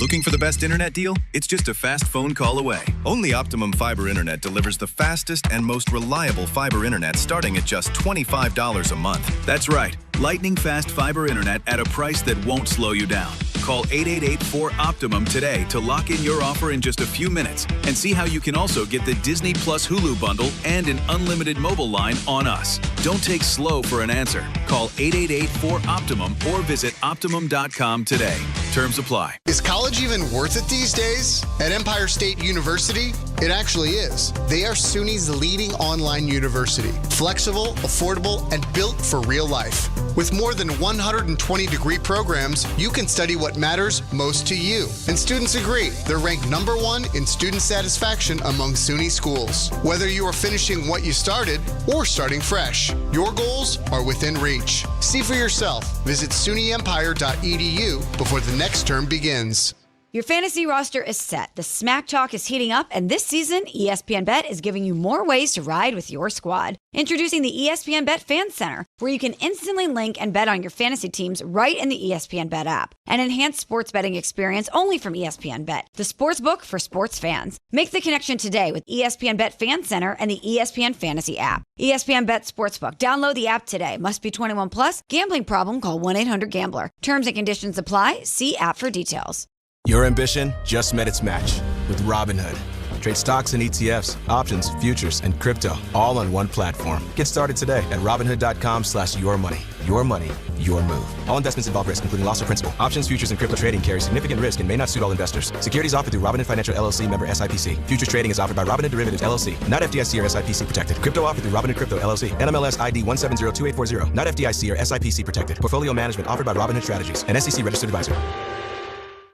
Looking for the best internet deal? It's just a fast phone call away. Only Optimum Fiber Internet delivers the fastest and most reliable fiber internet starting at just $25 a month. That's right, lightning fast fiber internet at a price that won't slow you down. Call 888-4OPTIMUM today to lock in your offer in just a few minutes and see how you can also get the Disney Plus Hulu bundle and an unlimited mobile line on us. Don't take slow for an answer. Call 888-4OPTIMUM or visit Optimum.com today. Terms apply. Is college even worth it these days? At Empire State University, it actually is. They are SUNY's leading online university. Flexible, affordable, and built for real life. With more than 120 degree programs, you can study what matters most to you. And students agree, they're ranked #1 in student satisfaction among SUNY schools. Whether you are finishing what you started or starting fresh, your goals are within reach. See for yourself. Visit SUNYEmpire.edu before the next term begins. Your fantasy roster is set. The smack talk is heating up, and this season, ESPN Bet is giving you more ways to ride with your squad. Introducing the ESPN Bet Fan Center, where you can instantly link and bet on your fantasy teams right in the ESPN Bet app. An enhanced sports betting experience only from ESPN Bet, the sports book for sports fans. Make the connection today with ESPN Bet Fan Center and the ESPN Fantasy app. ESPN Bet Sportsbook. Download the app today. Must be 21 plus. Gambling problem? Call 1-800-GAMBLER. Terms and conditions apply. See app for details. Your ambition just met its match with Robinhood. Trade stocks and ETFs, options, futures, and crypto all on one platform. Get started today at Robinhood.com/yourmoney. Your money, your move. All investments involve risk, including loss of principal. Options, futures, and crypto trading carry significant risk and may not suit all investors. Securities offered through Robinhood Financial LLC, member SIPC. Futures trading is offered by Robinhood Derivatives LLC, not FDIC or SIPC protected. Crypto offered through Robinhood Crypto LLC, NMLS ID 1702840, not FDIC or SIPC protected. Portfolio management offered by Robinhood Strategies, an SEC registered advisor.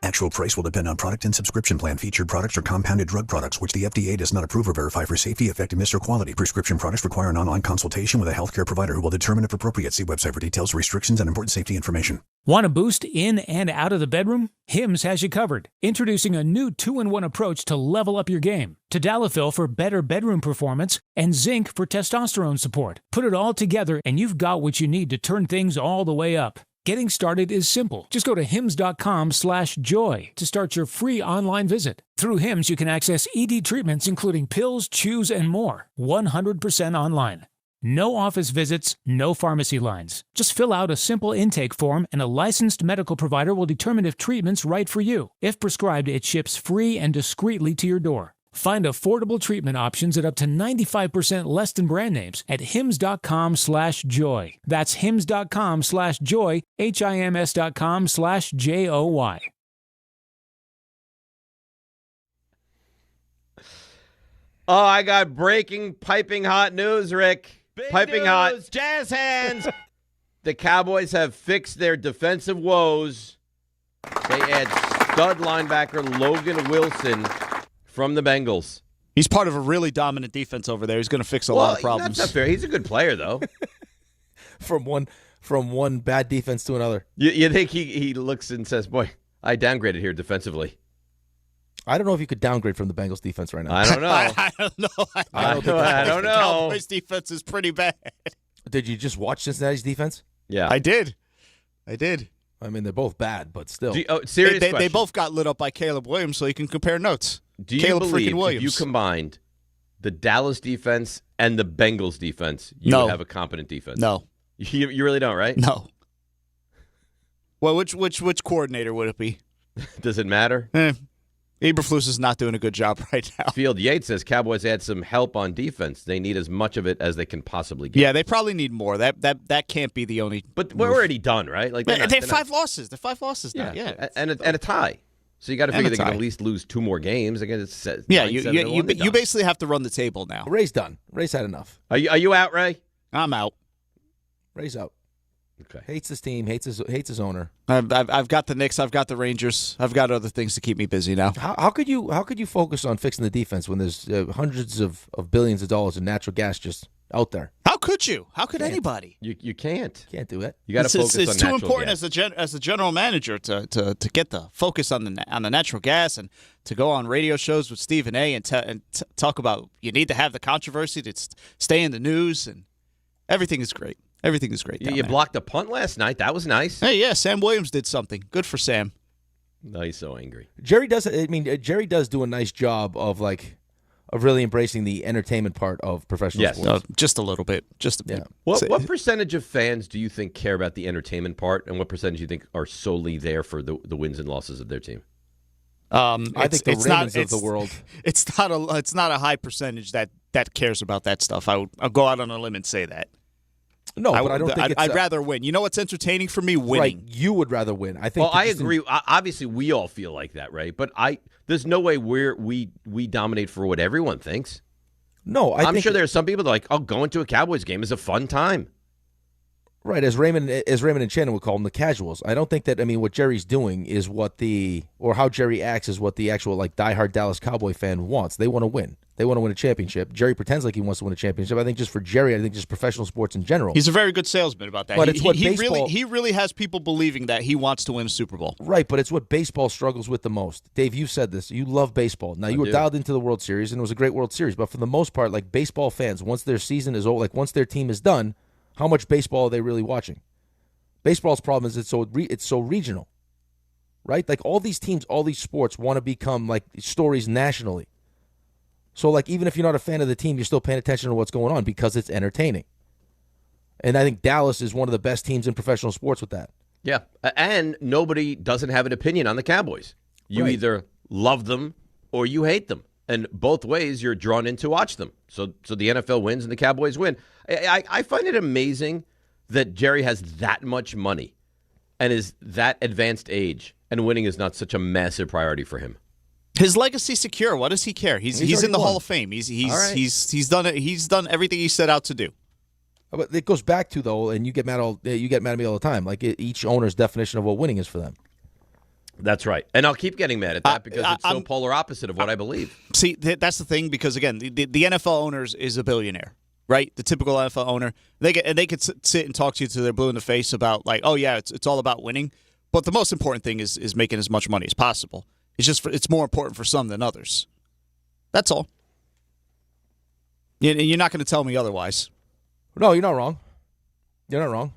Actual price will depend on product and subscription plan. Featured products or compounded drug products, which the FDA does not approve or verify for safety, effectiveness, or quality. Prescription products require an online consultation with a healthcare provider who will determine if appropriate. See website for details, restrictions, and important safety information. Want a boost in and out of the bedroom? Hims has you covered. Introducing a new 2-in-1 approach to level up your game. Tadalafil for better bedroom performance and zinc for testosterone support. Put it all together and you've got what you need to turn things all the way up. Getting started is simple. Just go to hims.com/joy to start your free online visit. Through Hims, you can access ED treatments including pills, chews, and more. 100% online. No office visits, no pharmacy lines. Just fill out a simple intake form and a licensed medical provider will determine if treatment's right for you. If prescribed, it ships free and discreetly to your door. Find affordable treatment options at up to 95% less than brand names at hims.com/joy. That's hims.com/joy, HIMS.com/JOY. Oh, I got breaking, piping hot news, Rick. Piping hot. Jazz hands. The Cowboys have fixed their defensive woes. They add stud linebacker Logan Wilson from the Bengals. He's part of a really dominant defense over there. He's going to fix a lot of problems. That's not fair. He's a good player, though. From one bad defense to another. You think he looks and says, boy, I downgraded here defensively. I don't know if you could downgrade from the Bengals defense right now. I don't know. I don't know. I don't know. The Cowboys defense is pretty bad. Did you just watch Cincinnati's defense? Yeah. I did. I mean, they're both bad, but still. Serious They question. both got lit up by Caleb Williams, so you can compare notes. Do you Caleb believe freaking Williams. if you combined the Dallas defense and the Bengals defense, you would have a competent defense? No. You really don't, right? No. Well, which coordinator would it be? Does it matter? Eberflus is not doing a good job right now. Field Yates says Cowboys had some help on defense. They need as much of it as they can possibly get. Yeah, they probably need more. That can't be the only. But we're already done, right? Like they have 5 losses. They're 5 losses now. Yeah, and a tie. So you got to figure they can at least lose 2 more games. Again, it's you basically have to run the table now. Ray's done. Ray's had enough. Are you out, Ray? I'm out. Ray's out. Okay. Hates his team. Hates his owner. I've got the Knicks. I've got the Rangers. I've got other things to keep me busy now. How could you focus on fixing the defense when there's hundreds of billions of dollars in natural gas just out there? How could you? How could anybody? You can't. Can't do it. You got to focus on natural gas. It's too important as a general manager to get the focus on the natural gas and to go on radio shows with Stephen A. and talk about you need to have the controversy to stay in the news, and everything is great. Everything is great. You blocked a punt last night. That was nice. Hey, yeah, Sam Williams did something. Good for Sam. No, he's so angry. Jerry does do a nice job of really embracing the entertainment part of professional sports. Just a little bit. Just a bit. What percentage of fans do you think care about the entertainment part, and what percentage do you think are solely there for the wins and losses of their team? I think the Ravens of the world. It's not a high percentage that cares about that stuff. I'll go out on a limb and say that. No, but I don't think I'd rather win. You know what's entertaining for me? Winning. Right, you would rather win. I think. Well, I agree. Obviously, we all feel like that, right? But there's no way we dominate for what everyone thinks. No, I'm sure there are some people that are like, oh, going to a Cowboys game is a fun time. Right, as Raymond and Shannon would call them, the casuals. I don't think that. I mean, what Jerry's doing is how Jerry acts is what the actual diehard Dallas Cowboy fan wants. They want to win. They want to win a championship. Jerry pretends like he wants to win a championship. I think just for Jerry, I think just professional sports in general. He's a very good salesman about that. But it's what baseball, he really has people believing that he wants to win a Super Bowl. Right, but it's what baseball struggles with the most. Dave, you said this. You love baseball. Now, you were dialed into the World Series, and it was a great World Series. But for the most part, baseball fans, once their season is over, once their team is done, how much baseball are they really watching? Baseball's problem is it's so regional, right? All these teams, all these sports want to become stories nationally. So even if you're not a fan of the team, you're still paying attention to what's going on because it's entertaining. And I think Dallas is one of the best teams in professional sports with that. Yeah, and nobody doesn't have an opinion on the Cowboys. You either love them or you hate them. And both ways, you're drawn in to watch them. So the NFL wins and the Cowboys win. I find it amazing that Jerry has that much money and is that advanced age, and winning is not such a massive priority for him. His legacy secure. What does he care? He's in the Hall of Fame. He's done it. He's done everything he set out to do. But it goes back to though, and you get mad at me all the time. Each owner's definition of what winning is for them. That's right, and I'll keep getting mad at that because it's so polar opposite of what I believe. See, that's the thing because again, the NFL owner is a billionaire. Right, the typical NFL owner, they could sit and talk to you till they're blue in the face about oh yeah, it's all about winning. But the most important thing is making as much money as possible. It's more important for some than others. That's all. You're not going to tell me otherwise. No, you're not wrong. You're not wrong.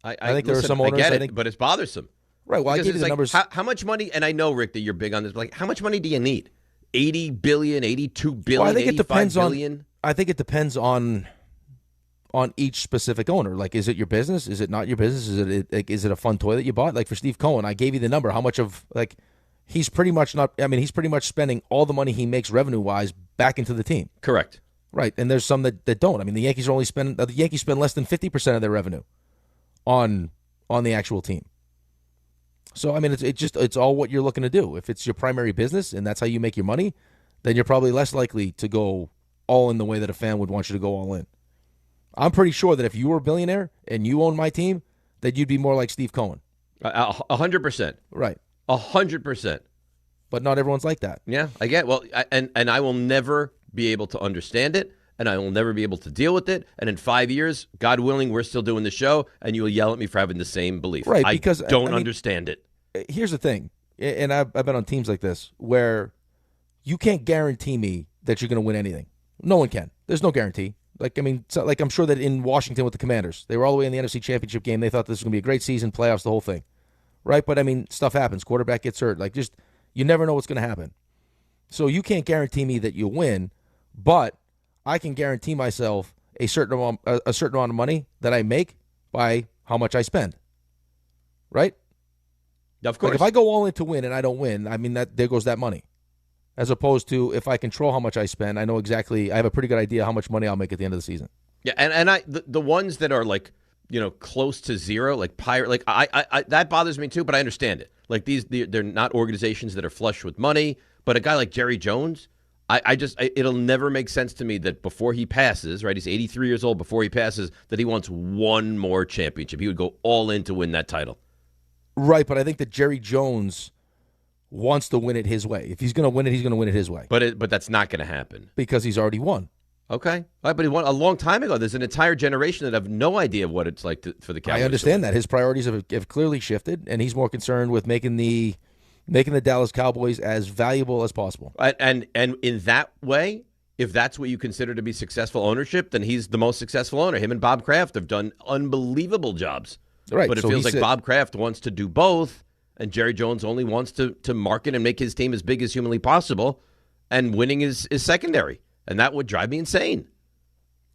I think there are some owners. I get it, but it's bothersome. Right. Well, because I gave you the numbers. How much money? And I know, Rick, that you're big on this. But how much money do you need? $80 billion, $82 billion, well, I think it depends billion? I think it depends on each specific owner. Is it your business? Is it not your business? Is it a fun toy that you bought? For Steve Cohen, I gave you the number. How much of he's pretty much not. I mean, he's pretty much spending all the money he makes revenue wise back into the team. Correct. Right, and there's some that don't. I mean, the Yankees spend less than 50% of their revenue on the actual team. So I mean, it's all what you're looking to do. If it's your primary business and that's how you make your money, then you're probably less likely to go all in the way that a fan would want you to go all in. I'm pretty sure that if you were a billionaire and you owned my team, that you'd be more like Steve Cohen. 100%. Right. 100%. but not everyone's like that. Yeah, I get. Well, and I will never be able to understand it, and I will never be able to deal with it. And in 5 years, God willing, we're still doing the show, and you will yell at me for having the same belief. Right? Because I don't understand it. Here's the thing, and I've been on teams like this where you can't guarantee me that you're going to win anything. No one can. There's no guarantee. I'm sure that in Washington with the Commanders, they were all the way in the NFC Championship game. They thought this was going to be a great season, playoffs, the whole thing, right? But stuff happens. Quarterback gets hurt. You never know what's going to happen. So you can't guarantee me that you'll win, but I can guarantee myself a certain amount of money that I make by how much I spend, right? Of course. If I go all in to win and I don't win, there goes that money. As opposed to if I control how much I spend, I know exactly. I have a pretty good idea how much money I'll make at the end of the season. Yeah, and the ones that are close to zero, like Pirate, I that bothers me too. But I understand it. They're not organizations that are flush with money. But a guy like Jerry Jones, it'll never make sense to me that before he passes, right? He's 83 years old. Before he passes, that he wants one more championship. He would go all in to win that title. Right, but I think that Jerry Jones wants to win it his way. If he's going to win it, he's going to win it his way. But that's not going to happen. Because he's already won. Okay. All right, but he won a long time ago. There's an entire generation that have no idea what it's like for the Cowboys. I understand that. His priorities have clearly shifted, and he's more concerned with making the Dallas Cowboys as valuable as possible. And in that way, if that's what you consider to be successful ownership, then he's the most successful owner. Him and Bob Kraft have done unbelievable jobs. Right. But it feels like Bob Kraft wants to do both, and Jerry Jones only wants to market and make his team as big as humanly possible, and winning is secondary. And that would drive me insane.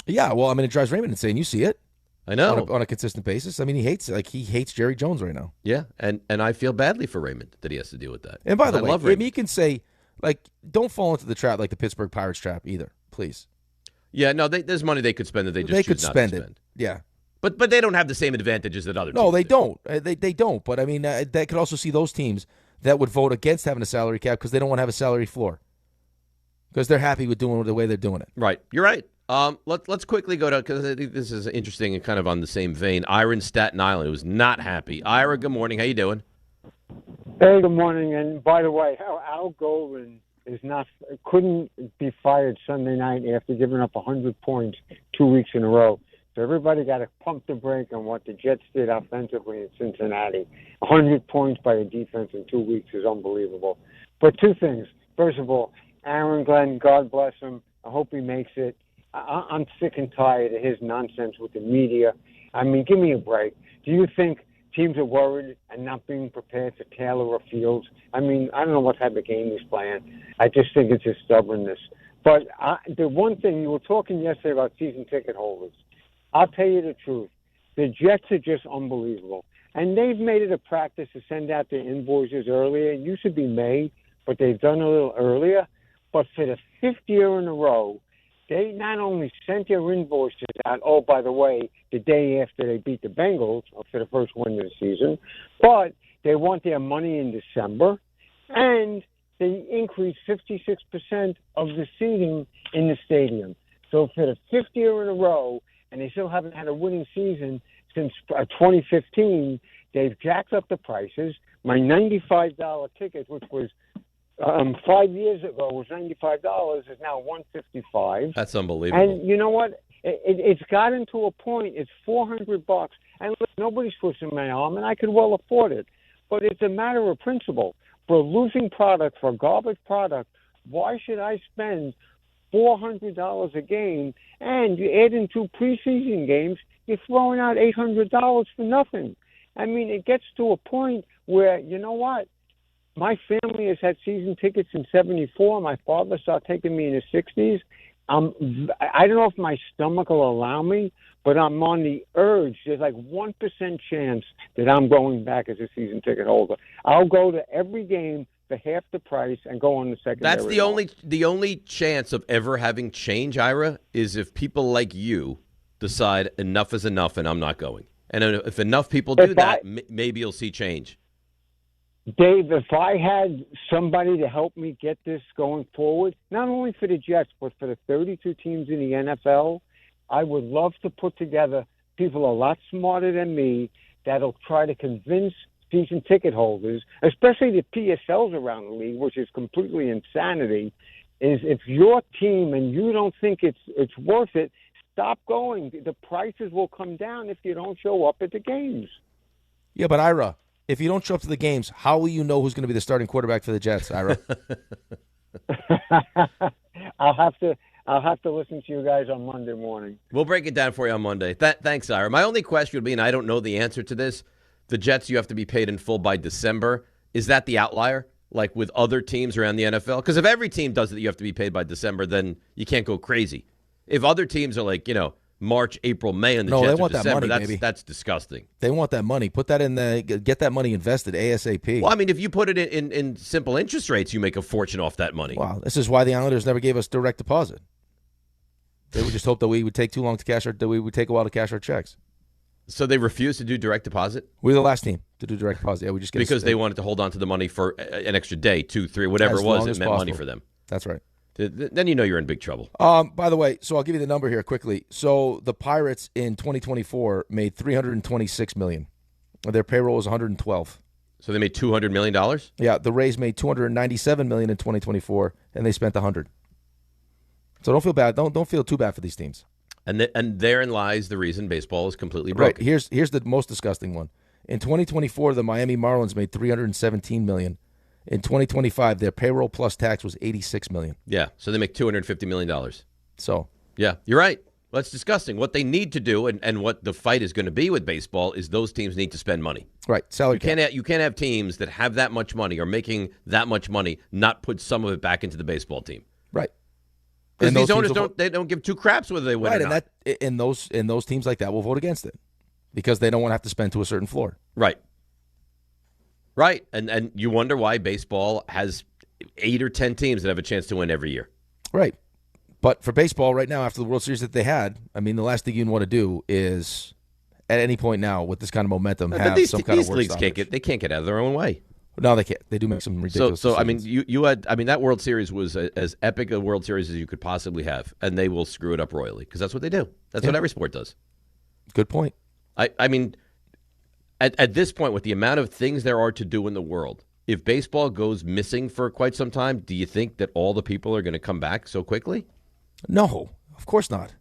Yeah, well, it drives Raymond insane. You see it. I know. On a consistent basis. He hates Jerry Jones right now. Yeah, and I feel badly for Raymond that he has to deal with that. And by the I way, love Raymond. you can say, don't fall into the trap like the Pittsburgh Pirates trap either, please. Yeah, no, there's money they could spend that they just choose not to spend. Yeah. But they don't have the same advantages that other teams No, they do. don't. They don't. But, that could also see those teams that would vote against having a salary cap because they don't want to have a salary floor. Because they're happy with doing it the way they're doing it. Right. You're right. Let's quickly go to, because I think this is interesting and kind of on the same vein. Ira in Staten Island was not happy. Ira, good morning. How you doing? Hey, good morning. And by the way, Al Golden couldn't be fired Sunday night after giving up 100 points 2 weeks in a row. So everybody got to pump the brake on what the Jets did offensively in Cincinnati. 100 points by the defense in 2 weeks is unbelievable. But two things. First of all, Aaron Glenn, God bless him. I hope he makes it. I'm sick and tired of his nonsense with the media. Give me a break. Do you think teams are worried and not being prepared for Taylor or Fields? I don't know what type of game he's playing. I just think it's his stubbornness. But the one thing, you were talking yesterday about season ticket holders. I'll tell you the truth. The Jets are just unbelievable. And they've made it a practice to send out their invoices earlier. It used to be May, but they've done it a little earlier. But for the fifth year in a row, they not only sent their invoices out, oh, by the way, the day after they beat the Bengals for the first win of the season, but they want their money in December, and they increased 56% of the seating in the stadium. So for the fifth year in a row, and they still haven't had a winning season since 2015, they've jacked up the prices. My $95 ticket, which was 5 years ago was $95, is now $155. That's unbelievable. And you know what? It's gotten to a point. It's $400, and look, nobody's pushing my arm, and I could well afford it. But it's a matter of principle. For a losing product, for a garbage product, why should I spend $400 a game? And you add in 2 preseason games, you're throwing out $800 for nothing. It gets to a point where, you know what? My family has had season tickets in '74. My father started taking me in the '60s. I don't know if my stomach will allow me, but I'm on the urge. There's like 1% chance that I'm going back as a season ticket holder. I'll go to every game for half the price and go on the secondary. That's the only chance of ever having change, Ira, is if people like you decide enough is enough and I'm not going. And if enough people do that, maybe you'll see change. Dave, if I had somebody to help me get this going forward, not only for the Jets, but for the 32 teams in the NFL, I would love to put together people a lot smarter than me that'll try to convince season ticket holders, especially the PSLs around the league, which is completely insanity, is if your team and you don't think it's worth it, stop going. The prices will come down if you don't show up at the games. Yeah, but Ira, if you don't show up to the games, how will you know who's going to be the starting quarterback for the Jets, Ira? I'll have to listen to you guys on Monday morning. We'll break it down for you on Monday. Thanks, Ira. My only question would be, and I don't know the answer to this, the Jets, you have to be paid in full by December. Is that the outlier, like with other teams around the NFL? Because if every team does it, you have to be paid by December, then you can't go crazy. If other teams are like, March, April, May, and the Jets they are want December, that money, that's disgusting. They want that money. Put that in get that money invested ASAP. Well, I mean, if you put it in simple interest rates, you make a fortune off that money. Wow, this is why the Islanders never gave us direct deposit. They would just hope that we would take too long to cash that we would take a while to cash our checks. So they refused to do direct deposit? We're the last team to do direct deposit. Yeah, we just get because they wanted to hold on to the money for an extra day, 2, 3, whatever it was. It meant money for them. That's right. Then you know you're in big trouble. By the way, so I'll give you the number here quickly. So the Pirates in 2024 made $326 million. Their payroll is $112. So they made $200 million? Yeah, the Rays made $297 million in 2024, and they spent $100. So don't feel bad. Don't feel too bad for these teams. And therein lies the reason baseball is completely broken. Right. Here's the most disgusting one. In 2024, the Miami Marlins made $317 million. In 2025, their payroll plus tax was $86 million. Yeah, so they make $250 million. So yeah, you're right. Well, that's disgusting. What they need to do, and what the fight is going to be with baseball, is those teams need to spend money. Right, salary cap. You can't have teams that have that much money or making that much money not put some of it back into the baseball team. Right. Because these owners don't give two craps whether they win or not. And those teams like that will vote against it because they don't want to have to spend to a certain floor. Right. Right. And you wonder why baseball has 8 or 10 teams that have a chance to win every year. Right. But for baseball right now, after the World Series that they had, I mean, the last thing you want to do is, at any point now, with this kind of momentum, have some kind of work leagues they can't get out of their own way. No, they can't. They do make some ridiculous So I mean, that World Series was as epic a World Series as you could possibly have, and they will screw it up royally because that's what they do. That's what every sport does. Good point. I mean, at this point, with the amount of things there are to do in the world, if baseball goes missing for quite some time, do you think that all the people are going to come back so quickly? No, of course not.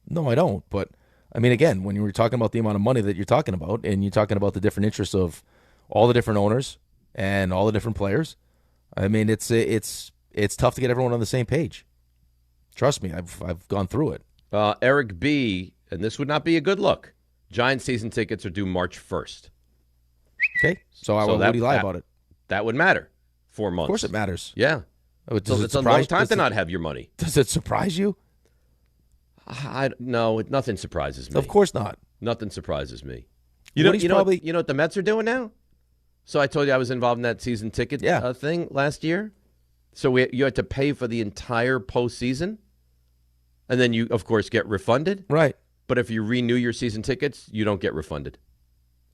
No, I don't. But, I mean, again, when you were talking about the amount of money that you're talking about, and you're talking about the different interests of all the different owners and all the different players, I mean, it's tough to get everyone on the same page. Trust me, I've gone through it. Eric B., and this would not be a good look. Giants season tickets are due March 1st. Okay, so I would lie about it. That would matter. 4 months. Of course it matters. Yeah. It's a long time to not have your money. Does it surprise you? No, nothing surprises me. Of course not. Nothing surprises me. You know what the Mets are doing now? So I told you I was involved in that season ticket thing last year. So you had to pay for the entire postseason, and then you, of course, get refunded. Right. But if you renew your season tickets, you don't get refunded.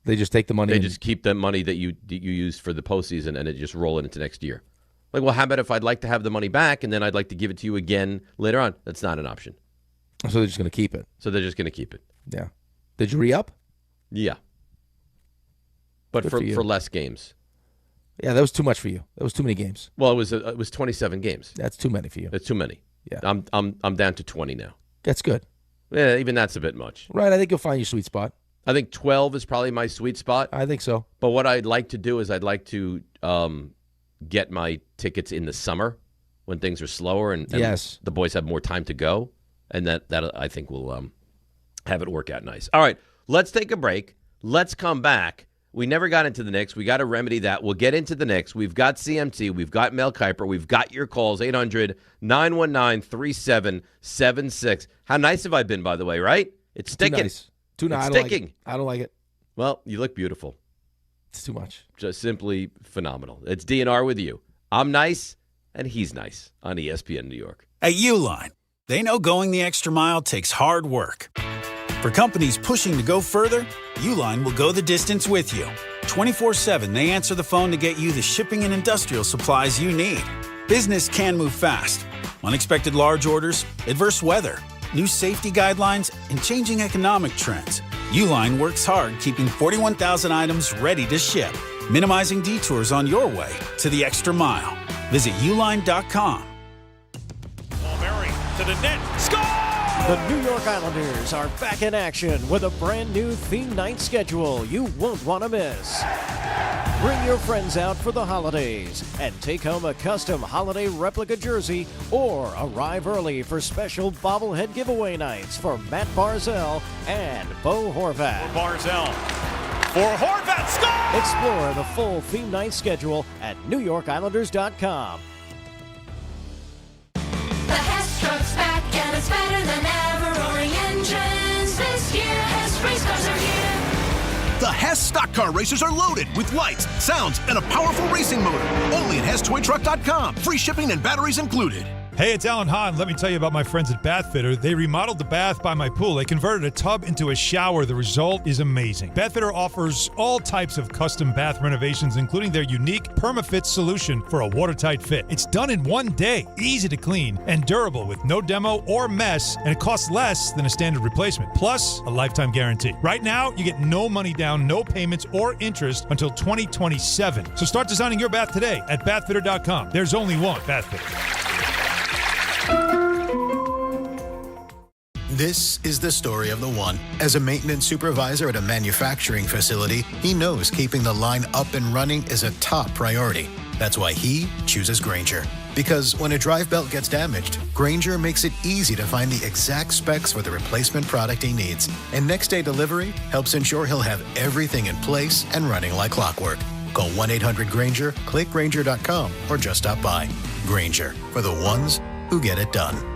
They just take the money. They just keep the money that you used for the postseason, and it just roll it into next year. Like, well, how about if I'd like to have the money back, and then I'd like to give it to you again later on? That's not an option. So they're just going to keep it. Yeah. Did you re-up? Yeah. But for less games. Yeah, that was too much for you. That was too many games. Well, it was 27 games. That's too many for you. It's too many. Yeah. I'm down to 20 now. That's good. Yeah, even that's a bit much. Right, I think you'll find your sweet spot. I think 12 is probably my sweet spot. I think so. But what I'd like to do is I'd like to get my tickets in the summer when things are slower and the boys have more time to go. And that I think will have it work out nice. All right, let's take a break. Let's come back. We never got into the Knicks. We got to remedy that. We'll get into the Knicks. We've got CMT. We've got Mel Kiper. We've got your calls, 800-919-3776. How nice have I been, by the way, right? It's sticking. Too nice. Too nice. It's sticking. I don't like it. Well, you look beautiful. It's too much. Just simply phenomenal. It's DNR with you. I'm nice, and he's nice on ESPN New York. At Uline, they know going the extra mile takes hard work. For companies pushing to go further, Uline will go the distance with you. 24/7, they answer the phone to get you the shipping and industrial supplies you need. Business can move fast. Unexpected large orders, adverse weather, new safety guidelines, and changing economic trends. Uline works hard keeping 41,000 items ready to ship, minimizing detours on your way to the extra mile. Visit uline.com. Murray to the net. Score! The New York Islanders are back in action with a brand new theme night schedule you won't want to miss. Bring your friends out for the holidays and take home a custom holiday replica jersey or arrive early for special bobblehead giveaway nights for Matt Barzell and Bo Horvat. Barzell for Horvat. Score! Explore the full theme night schedule at NewYorkIslanders.com. The Hess truck's back and it's better than ever. Roaring engines this year. Hess race cars are here. The Hess stock car racers are loaded with lights, sounds, and a powerful racing motor. Only at HessToyTruck.com. Free shipping and batteries included. Hey, it's Alan Hahn. Let me tell you about my friends at Bath Fitter. They remodeled the bath by my pool. They converted a tub into a shower. The result is amazing. Bath Fitter offers all types of custom bath renovations, including their unique PermaFit solution for a watertight fit. It's done in one day, easy to clean, and durable with no demo or mess, and it costs less than a standard replacement, plus a lifetime guarantee. Right now, you get no money down, no payments or interest until 2027. So start designing your bath today at bathfitter.com. There's only one Bath Fitter. This is the story of the one. As a maintenance supervisor at a manufacturing facility, he knows keeping the line up and running is a top priority. That's why he chooses Grainger. Because when a drive belt gets damaged, Grainger makes it easy to find the exact specs for the replacement product he needs. And next day delivery helps ensure he'll have everything in place and running like clockwork. Call 1-800-GRAINGER, click Grainger.com, or just stop by. Grainger, for the ones who get it done.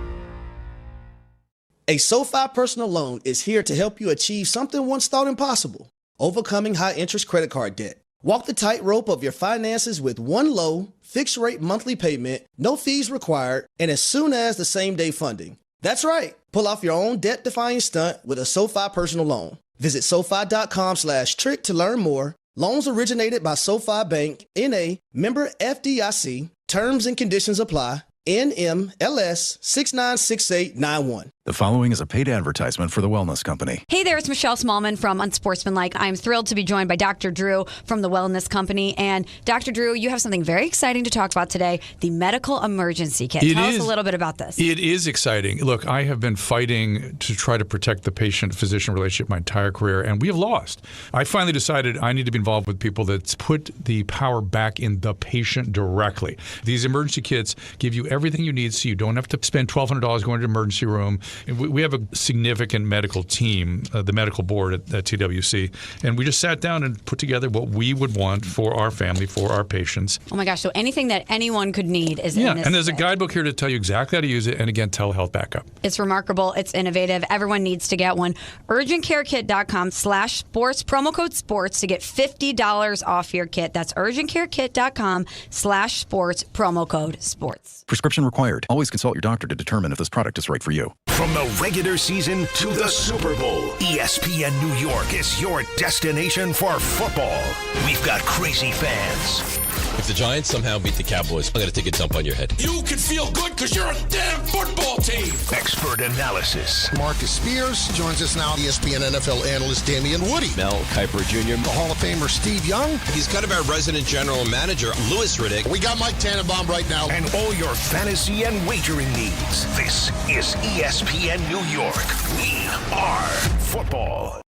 A SoFi personal loan is here to help you achieve something once thought impossible: overcoming high-interest credit card debt. Walk the tightrope of your finances with one low, fixed-rate monthly payment, no fees required, and as soon as the same-day funding. That's right. Pull off your own debt-defying stunt with a SoFi personal loan. Visit SoFi.com/trick to learn more. Loans originated by SoFi Bank, N.A., member FDIC. Terms and conditions apply. NMLS 696891. The following is a paid advertisement for the Wellness Company. Hey there, it's Michelle Smallman from Unsportsmanlike. I'm thrilled to be joined by Dr. Drew from the Wellness Company. And Dr. Drew, you have something very exciting to talk about today, the medical emergency kit. Tell us a little bit about this. It is exciting. Look, I have been fighting to try to protect the patient-physician relationship my entire career, and we have lost. I finally decided I need to be involved with people that put the power back in the patient directly. These emergency kits give you everything you need so you don't have to spend $1,200 going to the emergency room. We have a significant medical team, the medical board at TWC, and we just sat down and put together what we would want for our family, for our patients. Oh my gosh, so anything that anyone could need is in this and there's kit. a guidebook here to tell you exactly how to use it, and again, telehealth backup. It's remarkable. It's innovative. Everyone needs to get one. UrgentCareKit.com/sports, promo code sports to get $50 off your kit. That's UrgentCareKit.com/sports, promo code sports. Prescription required. Always consult your doctor to determine if this product is right for you. From the regular season to the Super Bowl, ESPN New York is your destination for football. We've got crazy fans. If the Giants somehow beat the Cowboys, I'm going to take a dump on your head. You can feel good because you're a damn football team. Expert analysis. Marcus Spears joins us now, ESPN NFL analyst Damian Woody. Mel Kiper Jr. The Hall of Famer Steve Young. He's kind of our resident general manager, Louis Riddick. We got Mike Tannenbaum right now. And all your fantasy and wagering needs. This is ESPN New York. We are football.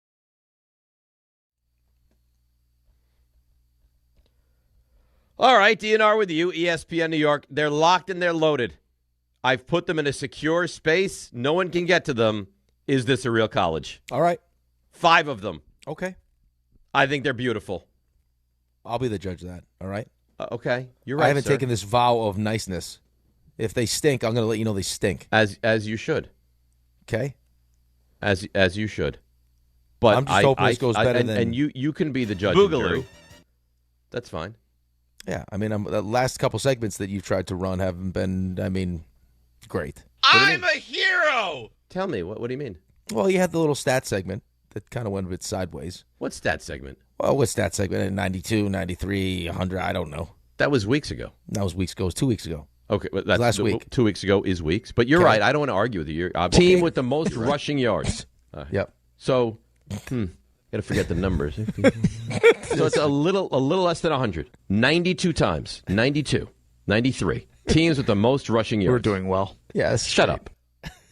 All right, DNR with you, ESPN New York. They're locked and they're loaded. I've put them in a secure space. No one can get to them. Is this a real college? All right. 5 of them. Okay. I think they're beautiful. I'll be the judge of that. All right. Okay. You're right, I haven't sir. taken this vow of niceness. If they stink, I'm going to let you know they stink. As you should. Okay. As you should. But I'm just hoping this goes better than... And you can be the judge. Boogaloo. That's fine. Yeah, I mean, the last couple segments that you've tried to run haven't been, great. I'm a hero! Tell me, what do you mean? Well, you had the little stat segment that kind of went a bit sideways. What stat segment? Well, what stat segment? In 92, 93, 100, I don't know. That was weeks ago. That was weeks ago. It was 2 weeks ago. Okay, well, that's last week. 2 weeks ago is weeks. But you're right. I don't want to argue with you. Team with the most rushing yards. Yep. So Got to forget the numbers. So it's a little less than 100. 92 times. 92. 93. Teams with the most rushing yards. We're doing well. Yeah, shut up.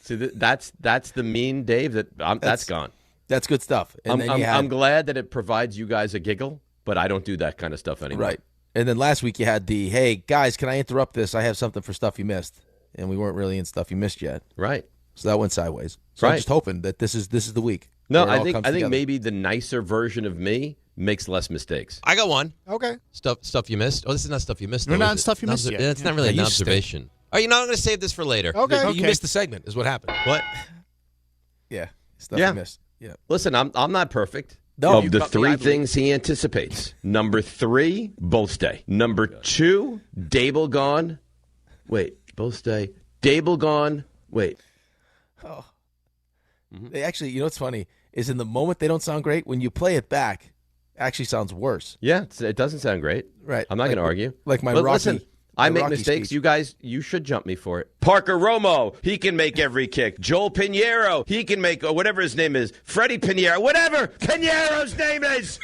See, that's the mean, Dave. That's gone. That's good stuff. And I'm glad that it provides you guys a giggle, but I don't do that kind of stuff anymore. Right. And then last week you had the, hey, guys, can I interrupt this? I have something for stuff you missed. And we weren't really in stuff you missed yet. Right. So that went sideways. So I'm just hoping that this is the week. No, I think maybe the nicer version of me makes less mistakes. I got one. Okay. Stuff you missed. Oh, this is not stuff you missed. We're though, not is it? stuff you missed yet. It's not really an observation. Oh, you know, I'm going to save this for later. Okay. You missed the segment is what happened. What? Yeah. Stuff you missed. Yeah. Listen, I'm not perfect. No, of the three things he anticipates. Number 3, both stay. Number 2, Dable gone. Wait, both stay. Dable gone. Wait. Oh. They actually, you know what's funny is in the moment they don't sound great. When you play it back, it actually sounds worse. Yeah, it doesn't sound great. Right. I'm not going to argue. Like my but Rocky. Listen, I make Rocky mistakes. speech. You should jump me for it. Parker Romo, he can make every kick. Joel Pinheiro, he can make whatever his name is. Freddie Pinheiro, whatever Pinheiro's name is.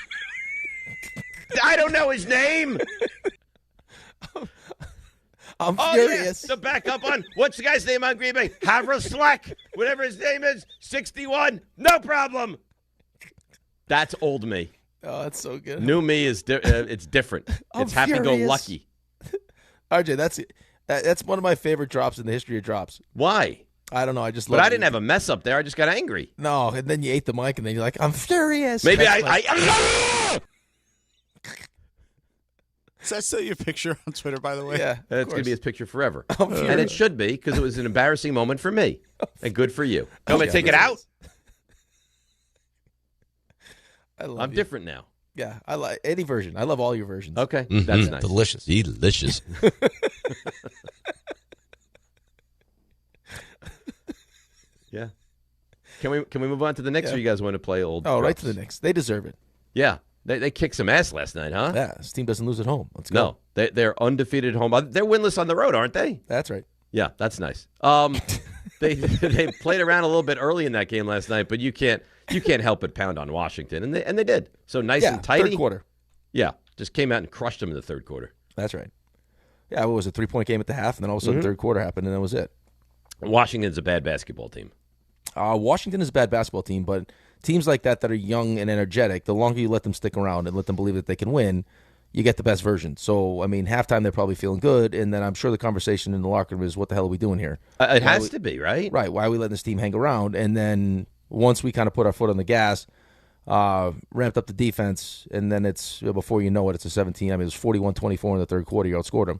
I don't know his name. I'm furious. Yeah, the backup on, what's the guy's name on Green Bay? Havraslack, whatever his name is, 61, no problem. That's old me. Oh, that's so good. New me is it's different. It's happy-go-lucky. RJ, that's one of my favorite drops in the history of drops. Why? I don't know. I just love it. But I didn't have a mess up there. I just got angry. No, and then you ate the mic, and then you're like, I'm furious. Maybe Is that still your picture on Twitter, by the way? Yeah. It's going to be his picture forever. And it should be, because it was an embarrassing moment for me. And good for you. Want me to take it out? I'm different now. Yeah, I like any version. I love all your versions. Okay, that's nice. Delicious. Delicious. Yeah. Can we move on to the Knicks, or you guys want to play old? Oh, drops? right to the Knicks. They deserve it. Yeah. They kicked some ass last night, huh? Yeah, this team doesn't lose at home. Let's go. No, they're undefeated at home. They're winless on the road, aren't they? That's right. Yeah, that's nice. They played around a little bit early in that game last night, but you can't help but pound on Washington, and they did. So nice and tidy. Third quarter. Yeah, just came out and crushed them in the third quarter. That's right. Yeah, what was it? 3-point game at the half, and then all of a sudden third quarter happened, and that was it. Washington's a bad basketball team. Washington is a bad basketball team, but teams like that are young and energetic, the longer you let them stick around and let them believe that they can win, you get the best version. So, I mean, halftime they're probably feeling good, and then I'm sure the conversation in the locker room is, what the hell are we doing here? It has to be, right? Right. Why are we letting this team hang around? And then once we kind of put our foot on the gas, ramped up the defense, and then it's, before you know it, it's a 17. I mean, it was 41-24 in the third quarter. You outscored them.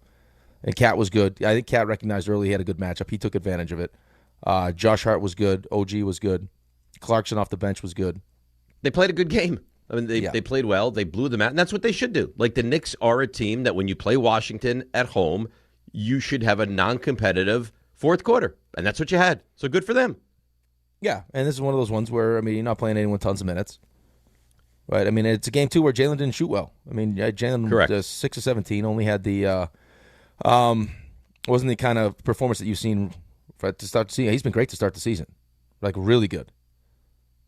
And Cat was good. I think Cat recognized early he had a good matchup. He took advantage of it. Josh Hart was good. OG was good. Clarkson off the bench was good. They played a good game. I mean, they played well. They blew them out, and that's what they should do. Like, the Knicks are a team that when you play Washington at home, you should have a non-competitive fourth quarter, and that's what you had. So good for them. Yeah, and this is one of those ones where, I mean, you're not playing anyone tons of minutes. Right? I mean, it's a game, too, where Jalen didn't shoot well. I mean, Jalen, 6 of 17, only had the wasn't the kind of performance that you've seen to start the season. He's been great to start the season. Like, really good.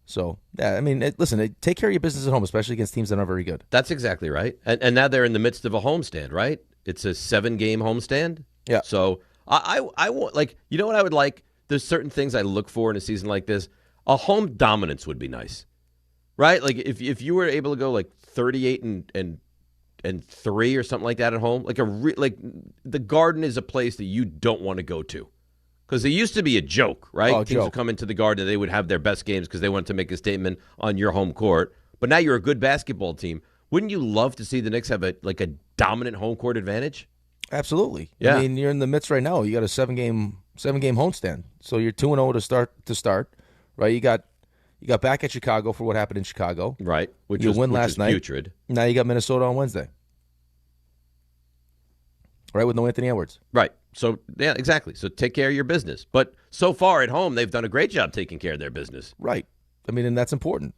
So, yeah, I mean, listen, take care of your business at home, especially against teams that aren't very good. That's exactly right. And now they're in the midst of a homestand, right? It's a 7-game homestand. Yeah. So, I want, like, you know what I would like? There's certain things I look for in a season like this. A home dominance would be nice, right? Like, if you were able to go, like, 38 and 3 or something like that at home, like the Garden is a place that you don't want to go to. Because it used to be a joke, right? Oh, Teams would come into the Garden and they would have their best games because they wanted to make a statement on your home court. But now you're a good basketball team. Wouldn't you love to see the Knicks have a dominant home court advantage? Absolutely. Yeah. I mean, you're in the midst right now. You got a 7-game homestand. So you're 2-0 to start, right? You got back at Chicago for what happened in Chicago. Right. Which win last night. Putrid. Now you got Minnesota on Wednesday. Right, with no Anthony Edwards. Right. So, yeah, exactly. So take care of your business. But so far at home, they've done a great job taking care of their business. Right. I mean, and that's important.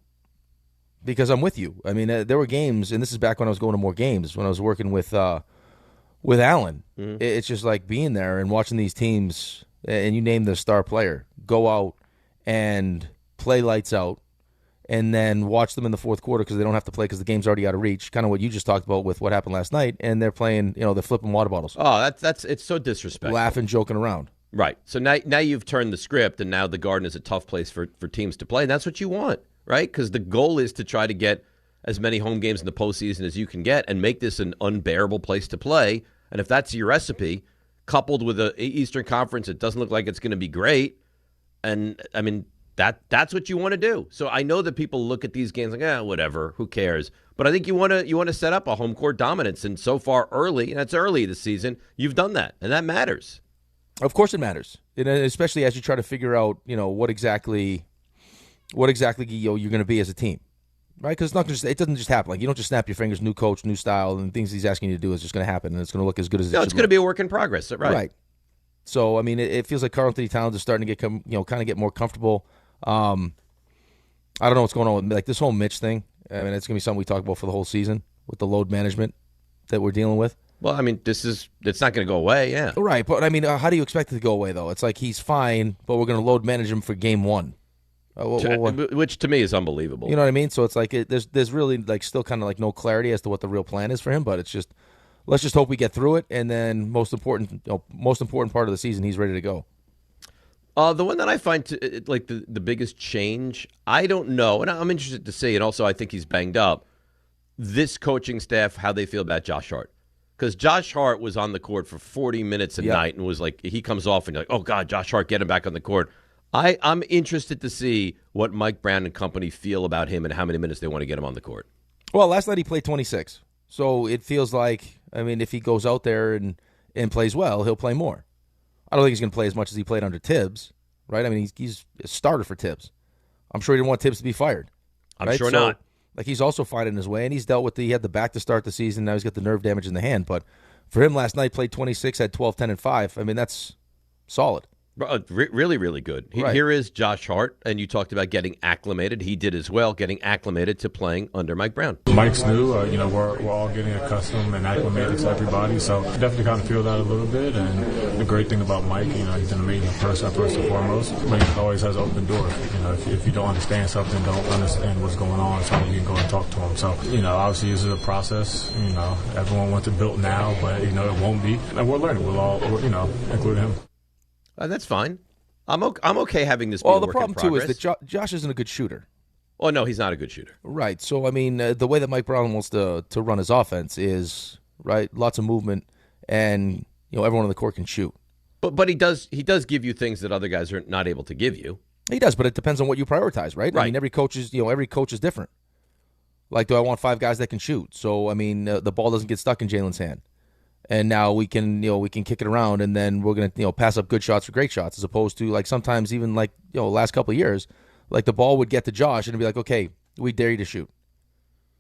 Because I'm with you. I mean, there were games, and this is back when I was going to more games, when I was working with Allen. Mm-hmm. It's just like being there and watching these teams, and you name the star player, go out and play lights out and then watch them in the fourth quarter because they don't have to play because the game's already out of reach. Kind of what you just talked about with what happened last night, and they're playing, they're flipping water bottles. Oh, that's it's so disrespectful. Laughing, joking around. Right. So now you've turned the script, and now the Garden is a tough place for teams to play, and that's what you want, right? Because the goal is to try to get as many home games in the postseason as you can get and make this an unbearable place to play. And if that's your recipe, coupled with the Eastern Conference, it doesn't look like it's going to be great. And, I mean, that's what you want to do. So I know that people look at these games like, whatever, who cares? But I think you want to set up a home court dominance. And so far early, and it's early this season, you've done that, and that matters. Of course it matters, and especially as you try to figure out, what exactly you're going to be as a team, right? Because it doesn't just happen. Like, you don't just snap your fingers, new coach, new style, and things he's asking you to do is just going to happen, and it's going to look as good as it should. No, it's going to be a work in progress, right? Right. So, I mean, it feels like Karl-Anthony Towns is starting to get kind of get more comfortable. I don't know what's going on with like this whole Mitch thing. I mean, it's going to be something we talk about for the whole season with the load management that we're dealing with. Well, I mean, it's not going to go away, yeah. Right, but I mean, how do you expect it to go away, though? It's like he's fine, but we're going to load manage him for game one. Which to me is unbelievable. You know what I mean? So it's like there's really like still kind of like no clarity as to what the real plan is for him, but it's just let's just hope we get through it, and then most important part of the season, he's ready to go. The one that I find like the biggest change, I don't know, and I'm interested to see, and also I think he's banged up, this coaching staff, how they feel about Josh Hart. Because Josh Hart was on the court for 40 minutes a night and was like, he comes off and you're like, oh, God, Josh Hart, get him back on the court. I'm interested to see what Mike Brown and company feel about him and how many minutes they want to get him on the court. Well, last night he played 26. So it feels like, I mean, if he goes out there and plays well, he'll play more. I don't think he's going to play as much as he played under Tibbs, right? I mean, he's a starter for Tibbs. I'm sure he didn't want Tibbs to be fired. I'm sure not. Like, he's also finding his way, and he's dealt with he had the back to start the season. Now he's got the nerve damage in the hand. But for him last night, played 26, had 12, 10, and 5. I mean, that's solid. Really, really good. Right. Here is Josh Hart, and you talked about getting acclimated. He did as well, getting acclimated to playing under Mike Brown. Mike's new. We're all getting accustomed and acclimated to everybody, so definitely kind of feel that a little bit. And the great thing about Mike, he's an amazing person first and foremost. Mike always has open doors. If you don't understand something, don't understand what's going on, so you can go and talk to him. So, obviously this is a process. Everyone wants it built now, but it won't be. And we're learning. We'll all, including him. That's fine. I'm okay having this be Well, a the work problem, in progress. too, is that Josh isn't a good shooter. Oh, no, he's not a good shooter. Right. So, I mean, the way that Mike Brown wants to run his offense is, right, lots of movement, and, everyone on the court can shoot. But he does give you things that other guys are not able to give you. He does, but it depends on what you prioritize, right? I mean, every coach is different. Like, do I want 5 guys that can shoot? So, I mean, the ball doesn't get stuck in Jalen's hand. And now we can kick it around, and then we're gonna pass up good shots for great shots, as opposed to like sometimes even like last couple of years, like the ball would get to Josh and it'd be like, okay, we dare you to shoot.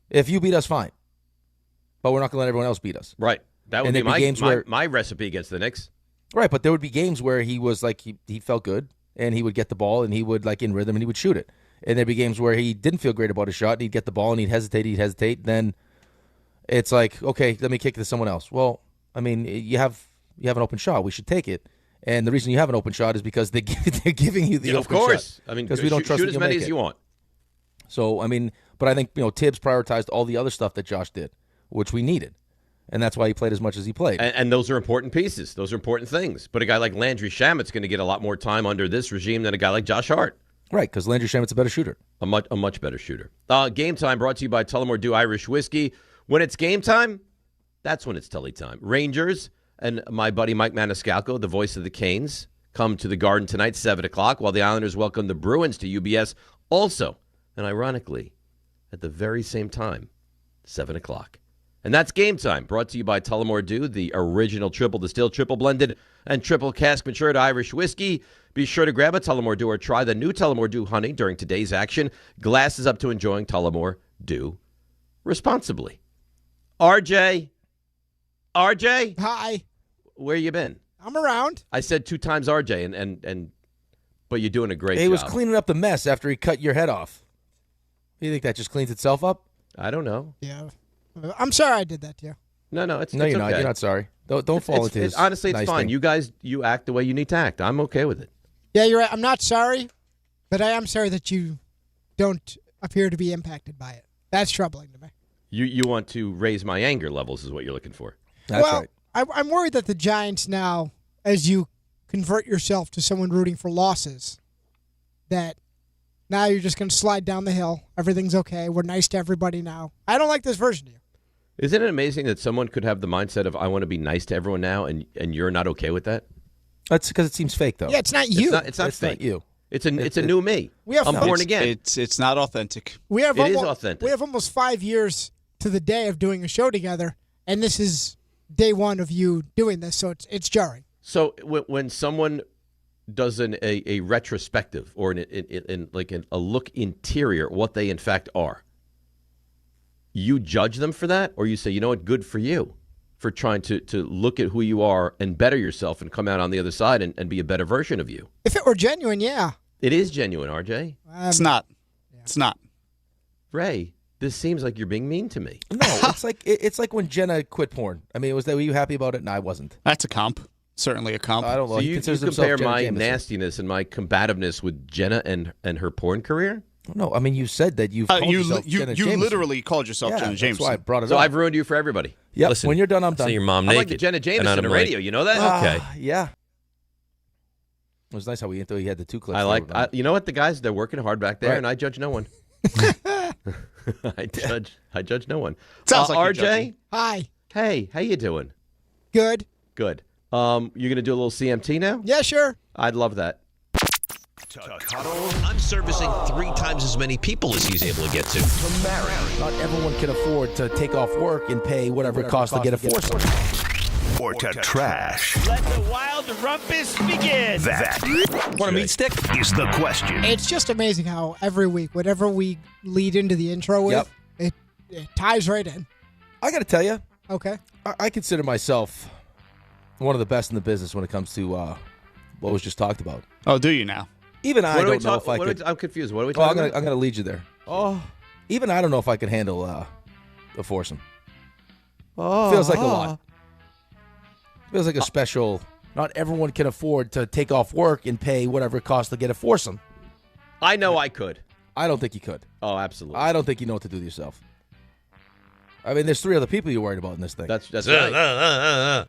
If you beat us, fine, but we're not gonna let everyone else beat us. Right. That would be my recipe against the Knicks. Right, but there would be games where he was like he felt good and he would get the ball and he would like in rhythm and he would shoot it, and there'd be games where he didn't feel great about his shot and he'd get the ball and he'd hesitate. Then it's like, okay, let me kick it to someone else. Well, I mean, you have an open shot. We should take it. And the reason you have an open shot is because they're giving you the open shot. Of course. I mean, because we don't trust shoot as many as you want. So, I mean, but I think, Tibbs prioritized all the other stuff that Josh did, which we needed. And that's why he played as much as he played. And those are important pieces. Those are important things. But a guy like Landry Shamet's going to get a lot more time under this regime than a guy like Josh Hart. Right, because Landry Shamet's a better shooter. A much better shooter. Game Time brought to you by Tullamore Dew Irish Whiskey. When it's game time, that's when it's Tully time. Rangers and my buddy Mike Maniscalco, the voice of the Canes, come to the Garden tonight, 7 o'clock, while the Islanders welcome the Bruins to UBS. Also, and ironically, at the very same time, 7 o'clock. And that's Game Time, brought to you by Tullamore Dew, the original triple distilled, triple blended, and triple cask matured Irish whiskey. Be sure to grab a Tullamore Dew or try the new Tullamore Dew Honey during today's action. Glasses up to enjoying Tullamore Dew responsibly. RJ? Hi. Where you been? I'm around. I said 2 times RJ, and but you're doing a great job. He was cleaning up the mess after he cut your head off. You think that just cleans itself up? I don't know. Yeah. I'm sorry I did that to you. No, you're okay. not. You're not sorry. Don't fall into his. Honestly, it's nice fine. thing. You guys, you act the way you need to act. I'm okay with it. Yeah, you're right. I'm not sorry, but I am sorry that you don't appear to be impacted by it. That's troubling to me. You want to raise my anger levels is what you're looking for. That's well, right. I'm worried that the Giants now, as you convert yourself to someone rooting for losses, that now you're just going to slide down the hill. Everything's okay. We're nice to everybody now. I don't like this version of you. Isn't it amazing that someone could have the mindset of I want to be nice to everyone now, and you're not okay with that? That's because it seems fake, though. Yeah, it's not you. It's not fake. Not you. It's a new me. I'm born again. It's not authentic. It is authentic. We have almost 5 years to the day of doing a show together, and this is day one of you doing this, so it's jarring. So when someone does a retrospective or a look interior, what they in fact are, you judge them for that, or you say, you know what, good for you for trying to look at who you are and better yourself and come out on the other side and be a better version of you. If it were genuine, yeah. It is genuine, RJ. It's not. Yeah. It's not. Ray, this seems like you're being mean to me. No, it's like when Jenna quit porn. I mean, were you happy about it? And I wasn't. That's a comp. Certainly a comp. I don't know. So you compare my nastiness and my combativeness with Jenna and her porn career? No, I mean, you said that you've called yourself Jenna you Jameson. Literally called yourself Jenna Jameson. That's why I brought it So up. I've ruined you for everybody. Yep. Listen, when you're done, I'm done. See your mom I'm naked. like the Jenna Jameson and on the I'm radio. You know that? Okay. Yeah. It was nice how we had the two clips. You know what? The guys, they're working hard back there, Right. and I judge no one. I judge no one. Sounds like you're RJ. judging. Hi. Hey, how you doing? Good. Good. You're gonna do a little CMT now? Yeah, sure. I'd love that. I'm servicing 3 times as many people as he's able to get to. Not everyone can afford to take off work and pay whatever it costs to get a foursome. Or to trash. Let the wild rumpus begin. That Want a meat stick? is the question. It's just amazing how every week, whatever we lead into the intro with, it ties right in. I got to tell you, Okay. I consider myself one of the best in the business when it comes to what was just talked about. Oh, do you now? Even I don't know if I could. I'm confused. What are we Oh, talking I'm about? going to lead you there. Oh. Even I don't know if I can handle a foursome. Feels like a lot. Feels like a special. Not everyone can afford to take off work and pay whatever it costs to get a foursome. I know I could. I don't think you could. Oh, absolutely. I don't think you know what to do with yourself. I mean, there's 3 other people you're worried about in this thing. That's right. And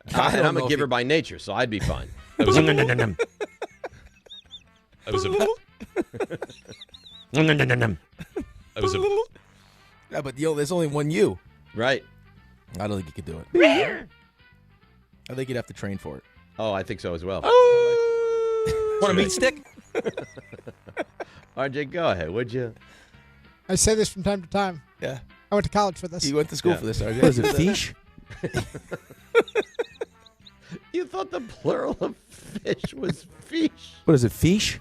I'm a know if giver you- by nature, so I'd be fine. That was a... That was a... That was a... Yeah, but there's only one you. Right. I don't think you could do it. I think you'd have to train for it. Oh, I think so as well. Want a meat stick? RJ, go ahead, would you? I say this from time to time. Yeah. I went to college for this. You went to school Yeah. for this, RJ. What is it, fish? You thought the plural of fish was fish. What is it, fish?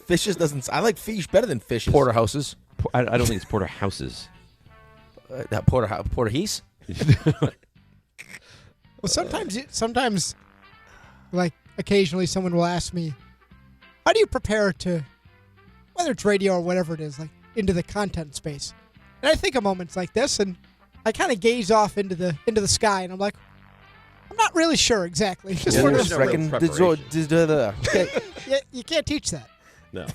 Fishes doesn't... I like fish better than fishes. Porterhouses. I don't think it's porterhouses. Porterhees? Well, sometimes, like, occasionally someone will ask me, how do you prepare to, whether it's radio or whatever it is, like, into the content space? And I think of moments like this, and I kind of gaze off into the sky, and I'm like, I'm not really sure exactly. Just one of those- you can't teach that. No.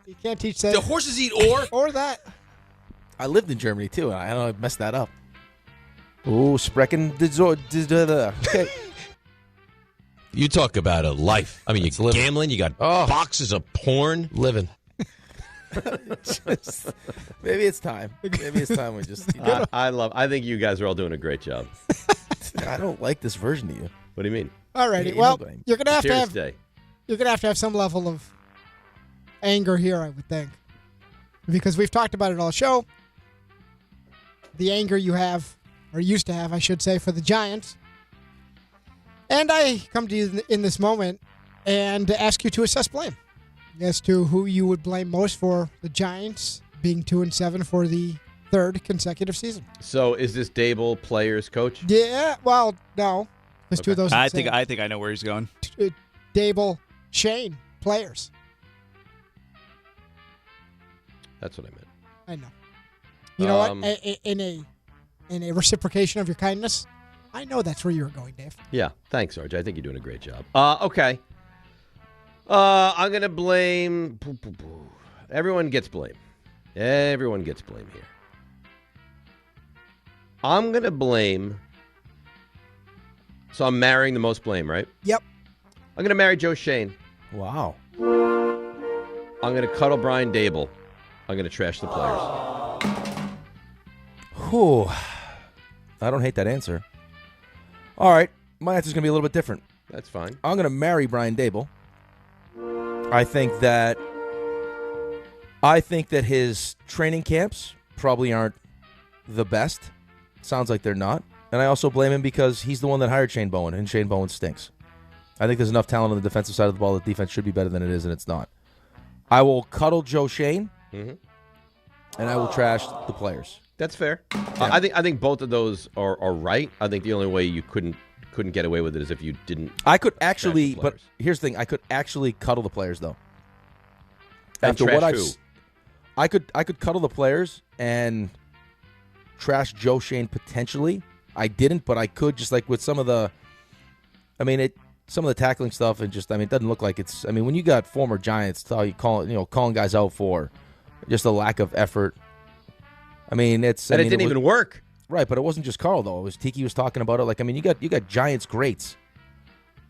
You can't teach that. Do horses eat ore? Or that. I lived in Germany, too, and I know I messed that up. Oh, sprechen. Okay. You talk about a life. I mean, you're gambling. You got boxes of porn. Living. Maybe it's time. Maybe it's time we just... I think you guys are all doing a great job. I don't like this version of you. What do you mean? Alrighty. Yeah, Well, no blame. you're gonna have to Cheers have today. you're gonna have to have some level of anger here, I would think, because we've talked about it all show. The anger you have, or used to have, I should say, for the Giants, and I come to you in this moment and ask you to assess blame as to who you would blame most for the Giants being 2-7 for the 3rd consecutive season. So is this Dable players coach? Yeah. Well, no, because two of those. are I the same. think I know where he's going. Dable, Shane, players. That's what I meant. I know. You know what? In a reciprocation of your kindness, I know that's where you were going, Dave. Yeah. Thanks, RJ. I think you're doing a great job. Okay. I'm going to blame... Everyone gets blame Everyone gets blame here. I'm going to blame. So I'm marrying the most blame, right? Yep. I'm going to marry Joe Shane. Wow. I'm going to cuddle Brian Dable. I'm going to trash the players. Whew. I don't hate that answer. All right. My answer's going to be a little bit different. That's fine. I'm going to marry Brian Dable. I think that his training camps probably aren't the best. Sounds like they're not. And I also blame him because he's the one that hired Shane Bowen, and Shane Bowen stinks. I think there's enough talent on the defensive side of the ball that defense should be better than it is, and it's not. I will cuddle Joe Shane, and I will trash the players. That's fair. Yeah. I think both of those are right. I think the only way you couldn't get away with it is if you didn't. I could actually, but here's the thing: I could actually cuddle the players, though. After what I could cuddle the players and trash Joe Shane potentially. I didn't, but I could, just like with some of the, some of the tackling stuff, and just, it doesn't look like it's. When you got former Giants, calling guys out for just a lack of effort. It didn't even work. Right, but it wasn't just Carl though. It was Tiki was talking about it. You got Giants greats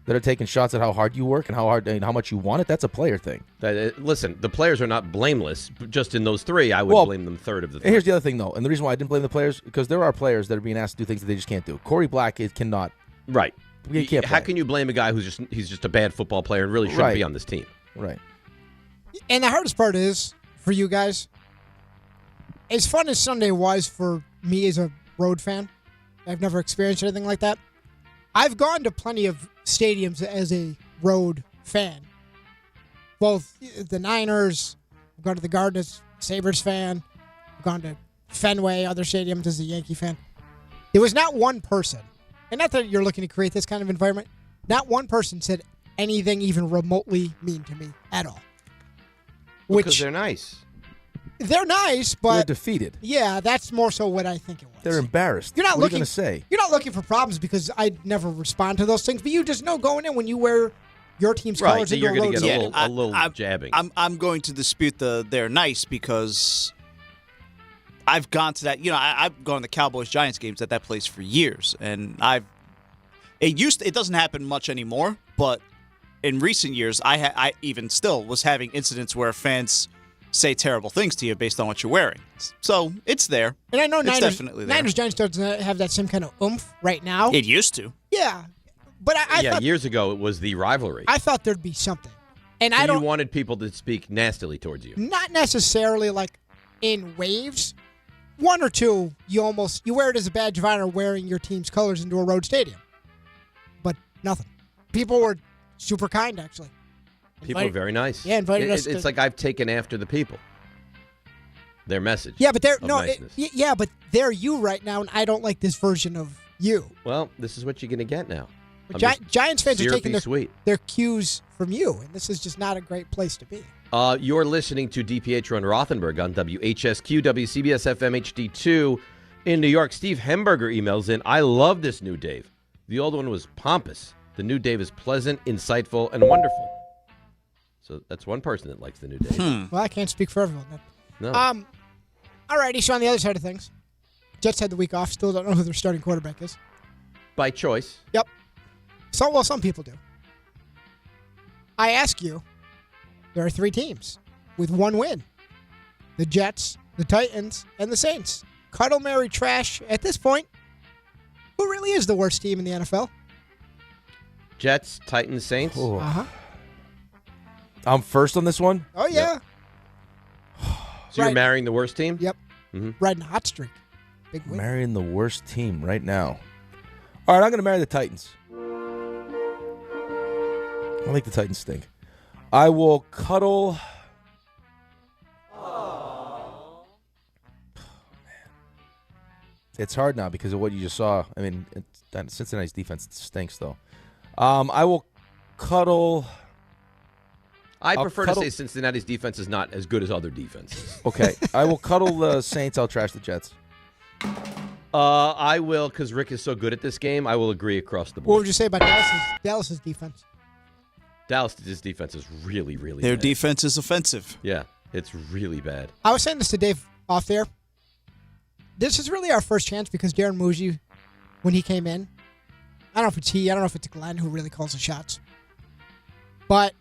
that are taking shots at how hard you work and how much you want it. That's a player thing. Listen, the players are not blameless. Just in those three, I would blame them third of the three. Here's the other thing, though, and the reason why I didn't blame the players, because there are players that are being asked to do things that they just can't do. Corey Black cannot. Right. He can't How can you blame a guy who's just a bad football player and really shouldn't be on this team? Right. And the hardest part is, for you guys, as fun as Sunday was for me as a road fan, I've never experienced anything like that. I've gone to plenty of stadiums as a road fan. Both the Niners, I've gone to the Garden as a Sabres fan, I've gone to Fenway, other stadiums as a Yankee fan. There was not one person, and not that you're looking to create this kind of environment, not one person said anything even remotely mean to me at all. Because they're nice. They're nice, but they're defeated. Yeah, that's more so what I think it was. They're embarrassed. You're not what looking are you going to say? You're not looking for problems because I never respond to those things. But you just know going in when you wear your team's colors into you're a road get game. a little jabbing. I'm going to dispute they're nice because I've gone to that. I've gone to the Cowboys Giants games at that place for years, and it doesn't happen much anymore. But in recent years, I even still was having incidents where fans say terrible things to you based on what you're wearing. So it's there. And I know it's definitely there. Niners Giants doesn't have that same kind of oomph right now. It used to. Yeah. But I thought, years ago it was the rivalry. I thought there'd be something. And so you wanted people to speak nastily towards you. Not necessarily like in waves. One or two, you wear it as a badge of honor wearing your team's colors into a road stadium. But nothing. People were super kind, actually. People are very nice. Yeah, invited us. It's like I've taken after the people. Their message. Yeah, but they're niceness. but they're you right now, and I don't like this version of you. Well, this is what you're going to get now. Giants fans are taking their cues from you, and this is just not a great place to be. You're listening to DiPietro and Rothenberg on WHSQ, WCBS FM HD2 in New York. Steve Hemberger emails in, I love this new Dave. The old one was pompous. The new Dave is pleasant, insightful, and wonderful. So that's one person that likes the new Dave. Well, I can't speak for everyone. No. All righty, so on the other side of things, Jets had the week off. Still don't know who their starting quarterback is. By choice. Yep. Some people do. I ask you, there are three teams with one win. The Jets, the Titans, and the Saints. Cuddle, marry, trash. At this point, who really is the worst team in the NFL? Jets, Titans, Saints. Oh. Uh-huh. I'm first on this one? Oh, yeah. Yep. So you're marrying the worst team? Yep. Mm-hmm. Riding a hot streak. Big win. Marrying the worst team right now. All right, I'm going to marry the Titans. I think the Titans stink. I will cuddle. Oh, man. It's hard now because of what you just saw. Cincinnati's defense stinks, though. I will cuddle. I prefer to say Cincinnati's defense is not as good as other defenses. Okay. I will cuddle the Saints. I'll trash the Jets. I will, because Rick is so good at this game, I will agree across the board. What would you say about Dallas's defense? Dallas's defense is really, really Their bad. defense is offensive. Yeah. It's really bad. I was saying this to Dave off there. This is really our first chance because Darren Muji, when he came in, I don't know if it's he, I don't know if it's Glenn who really calls the shots. But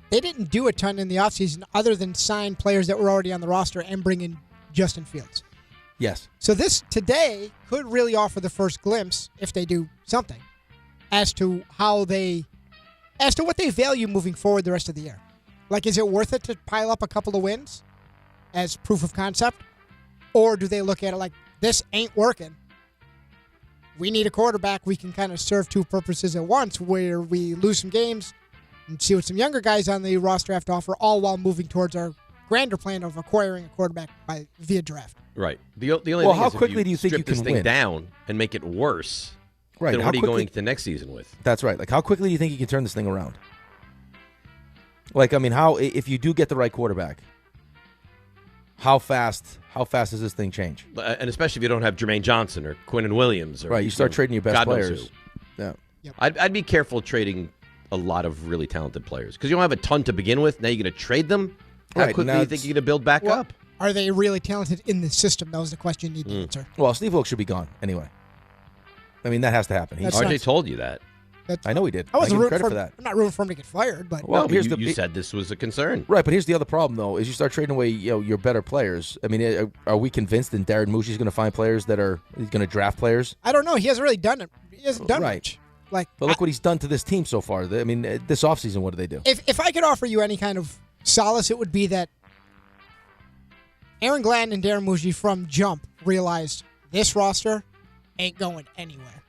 they didn't do a ton in the offseason other than sign players that were already on the roster and bring in Justin Fields. Yes. So this today could really offer the first glimpse, if they do something, as to what they value moving forward the rest of the year. Like, is it worth it to pile up a couple of wins as proof of concept? Or do they look at it like, this ain't working? We need a quarterback. We can kind of serve two purposes at once, where we lose some games and see what some younger guys on the roster have to offer, all while moving towards our grander plan of acquiring a quarterback via draft. Right. The only thing how is quickly if do you think strip you can this thing win? down and make it worse, Right. then How what are you quickly- going to next season with? That's right. Like, how quickly do you think you can turn this thing around? Like, I mean, if you do get the right quarterback, how fast does this thing change? And especially if you don't have Jermaine Johnson or Quinnen Williams. Or, Right, you start trading your best God knows players. who. Yeah. Yep. I'd be careful trading a lot of really talented players because you don't have a ton to begin with. Now you're going to trade them. How Right, quickly now do you think you're going to build back Well, up? Are they really talented in the system? That was the question you need to answer. Well, Steve Wilkes should be gone anyway. I mean, that has to happen. That's RJ nuts. told you that. I know he did. I wasn't give him rooting credit for for that. I'm not rooting for him to get fired, but Well, No, but here's you said this was a concern. Right, but here's the other problem, though, is you start trading away your better players. I mean, are we convinced that Darren Muji's going to find players that he's going to draft players? I don't know. He hasn't really done it. He hasn't done Right. much. Like, But look what he's done to this team so far. I mean, this offseason, what did they do? if I could offer you any kind of solace, it would be that Aaron Glenn and Darren Muji from jump realized this roster ain't going anywhere.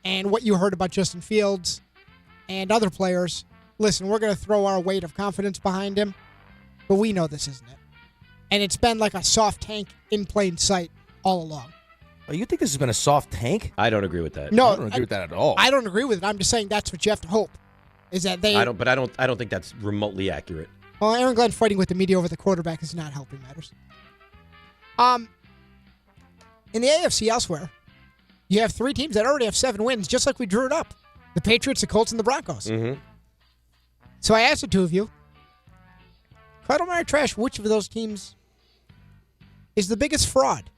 And what you heard about Justin Fields and other players, listen, we're going to throw our weight of confidence behind him, but we know this isn't it. And it's been like a soft tank in plain sight all along. Oh, you think this has been a soft tank? I don't agree with that. No, I don't agree with that at all. I don't agree with it. I'm just saying that's what you have to hope. Is that they? I don't think that's remotely accurate. Well, Aaron Glenn fighting with the media over the quarterback is not helping matters. In the AFC elsewhere, you have three teams that already have 7 wins, just like we drew it up: the Patriots, the Colts, and the Broncos. Mm-hmm. So I asked the two of you, Cuddle or Trash, which of those teams is the biggest fraud?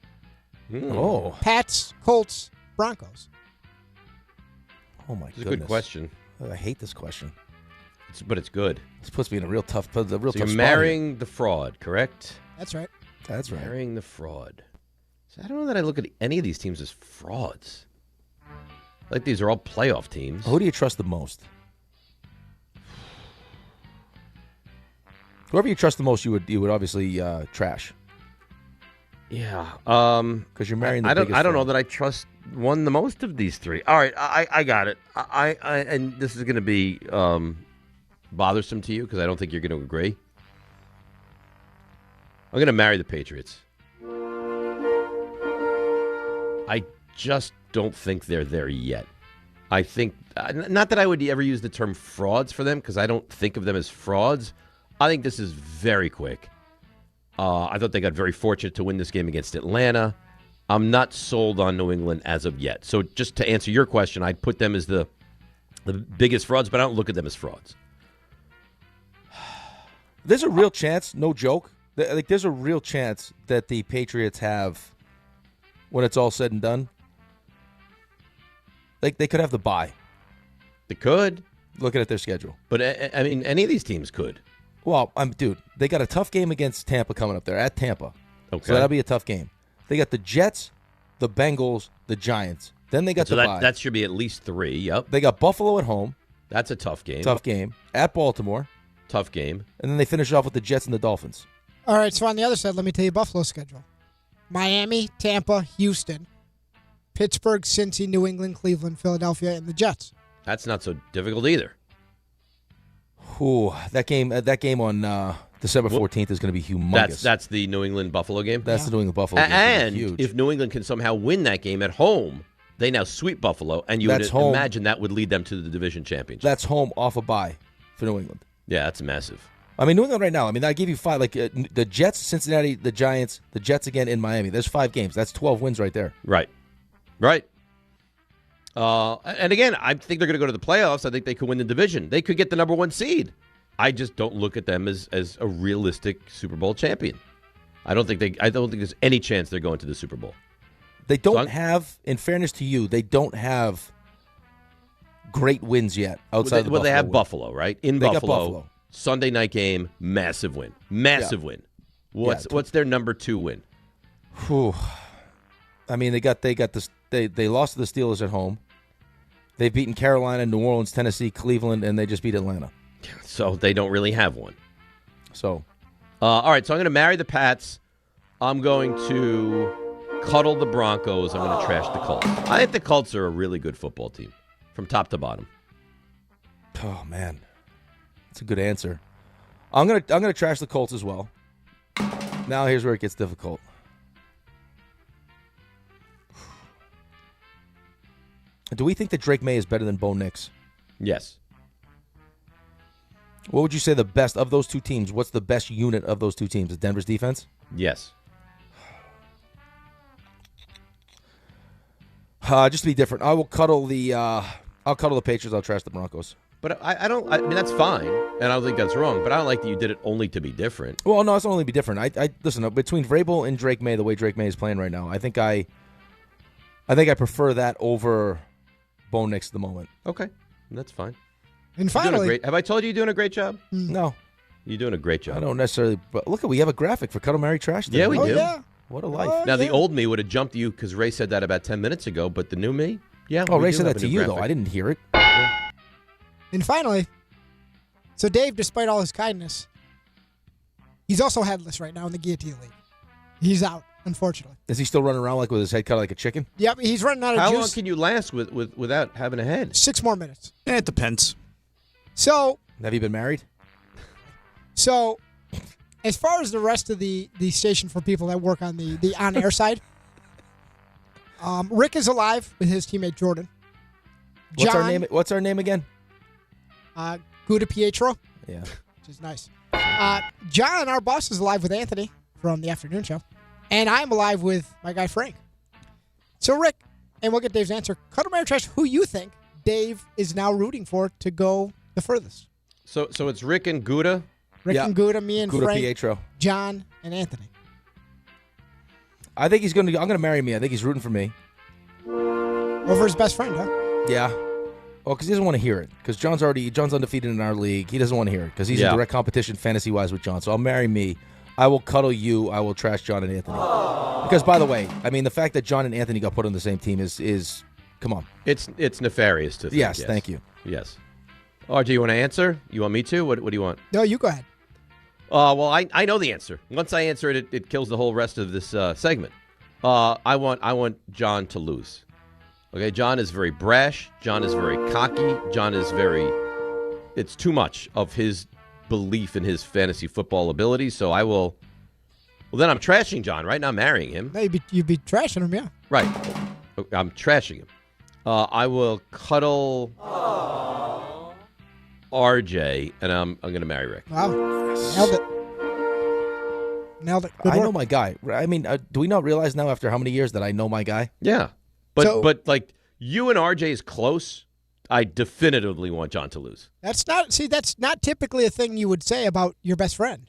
Oh, Pats, Colts, Broncos. Oh my It's a goodness. good question. I hate this question. But it's good. It's supposed to be in a real tough So spot you're here. marrying the fraud, correct? That's right. That's right. Marrying the fraud. So I don't know that I look at any of these teams as frauds. Like these are all playoff teams. Who do you trust the most? Whoever you trust the most, you would obviously trash. Yeah. Because you're marrying the I don't biggest know fraud. that I trust one the most of these three. All right, I got it. I and this is going to be bothersome to you because I don't think you're going to agree. I'm going to marry the Patriots. I just don't think they're there yet. I think, not that I would ever use the term frauds for them because I don't think of them as frauds. I think this is very quick. I thought they got very fortunate to win this game against Atlanta. I'm not sold on New England as of yet. So just to answer your question, I'd put them as the biggest frauds, but I don't look at them as frauds. There's a real chance, no joke. Like, there's a real chance that the Patriots have, when it's all said and done, like they could have the bye. They could. Looking at their schedule. But, I mean, any of these teams could. Well, dude, they got a tough game against Tampa coming up there, at Tampa. Okay. So that'll be a tough game. They got the Jets, the Bengals, the Giants. Then they got the bye. That should be at least 3, yep. They got Buffalo at home. That's a tough game. Tough game. At Baltimore. Tough game. And then they finish off with the Jets and the Dolphins. All right, so on the other side, let me tell you Buffalo's schedule. Miami, Tampa, Houston, Pittsburgh, Cincy, New England, Cleveland, Philadelphia, and the Jets. That's not so difficult either. Ooh, that game on December 14th is going to be humongous. That's the New England Buffalo game? That's the New England Buffalo game. And Huge. if New England can somehow win that game at home, they now sweep Buffalo, and you That's would home. imagine that would lead them to the division championship. That's home off a bye for New England. Yeah, that's massive. I mean, New England right now, I give you 5. Like the Jets, Cincinnati, the Giants, the Jets again in Miami. There's 5 games. That's 12 wins right there. Right. And again, I think they're going to go to the playoffs. I think they could win the division. They could get the number 1 seed. I just don't look at them as a realistic Super Bowl champion. I don't think there's any chance they're going to the Super Bowl. They don't have, in fairness to you, they don't have great wins yet outside of the Buffalo. They have win. Buffalo, right? They got Buffalo. Sunday night game, massive win. Win. What's their number 2 win? Whew. I mean, they lost to the Steelers at home. They've beaten Carolina, New Orleans, Tennessee, Cleveland, and they just beat Atlanta. So they don't really have one. So, all right. So I'm going to marry the Pats. I'm going to cuddle the Broncos. I'm going to trash the Colts. I think the Colts are a really good football team, from top to bottom. Oh man, that's a good answer. I'm gonna trash the Colts as well. Now here's where it gets difficult. Do we think that Drake May is better than Bo Nix? Yes. What would you say the best of those two teams? What's the best unit of those two teams? Is Denver's defense? Yes. Just to be different, I will cuddle the Patriots. I'll trash the Broncos. But I mean, that's fine, and I don't think that's wrong. But I don't like that you did it only to be different. Well, no, it's not only to be different. I listen, between Vrabel and Drake May, the way Drake May is playing right now, I think I prefer that over Bo Nix at the moment. Okay, that's fine. And finally, have I told you you're doing a great job? No. You're doing a great job. I don't necessarily, but look, we have a graphic for Cuddle Mary Trash. Yeah, we do. Yeah. What a life. Now, the old me would have jumped you because Ray said that about 10 minutes ago, but the new me, yeah. Oh, Ray said that to you, though. I didn't hear it. Yeah. And finally, so Dave, despite all his kindness, he's also headless right now in the Guillotine League. He's out, unfortunately. Is he still running around like with his head cut like a chicken? Yep, he's running out of How juice. long can you last without having a head? 6 more minutes. It depends. So, have you been married? So, as far as the rest of the station for people that work on the on-air side, Rick is alive with his teammate Jordan. What's our name again? DiPietro. Yeah. Which is nice. John, our boss, is alive with Anthony from the afternoon show. And I'm alive with my guy Frank. So, Rick, and we'll get Dave's answer. Cuddle Mary Trash, who you think Dave is now rooting for to go the furthest? So it's Rick and Gouda? Rick and Gouda, me and Gouda Frank, Pietro. John, and Anthony. I think I'm going to marry me. I think he's rooting for me. Over his best friend, huh? Yeah. Well, because he doesn't want to hear it. Because John's undefeated in our league. He doesn't want to hear it because he's in direct competition fantasy-wise with John. So I'll marry me. I will cuddle you. I will trash John and Anthony. Because, by the way, I mean, the fact that John and Anthony got put on the same team is come on. It's nefarious to think. Yes, thank you. Yes. RJ, you want to answer? You want me to? What do you want? No, you go ahead. Well, I know the answer. Once I answer it, it kills the whole rest of this segment. I want John to lose. Okay, John is very brash. John is very cocky. John is it's too much of his belief in his fantasy football ability. So I will. Well, then I'm trashing John, right? Not marrying him. No, you'd be trashing him, yeah. Right. I'm trashing him. I will cuddle RJ, and I'm going to marry Rick. Wow. Nailed it. Nailed it. Good I know work. my guy. I mean, do we not realize now after how many years that I know my guy? Yeah. But like you and RJ is close. I definitively want John to lose. That's not typically a thing you would say about your best friend.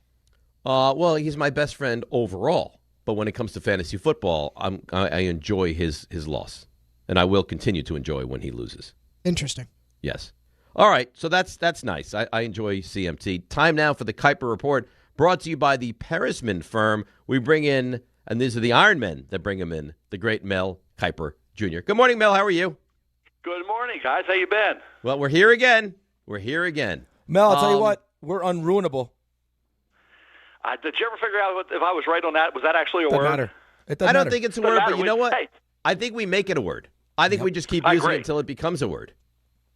Well, he's my best friend overall, but when it comes to fantasy football, I enjoy his loss, and I will continue to enjoy when he loses. Interesting. Yes. All right, so that's nice. I enjoy CMT. Time now for the Kiper Report, brought to you by the Perisman firm. We bring in, and these are the Iron Men that bring him in, the great Mel Kiper Jr. Good morning, Mel. How are you? Good morning, guys. How you been? Well, we're here again. Mel, I'll tell you what, we're unruinable. Did you ever figure out if I was right on that? Was that actually a word? Matter. It doesn't I don't matter. think it's a Doesn't word, matter. but you know what? Hey. I think we make it a word. I think we just keep I using agree. it until it becomes a word.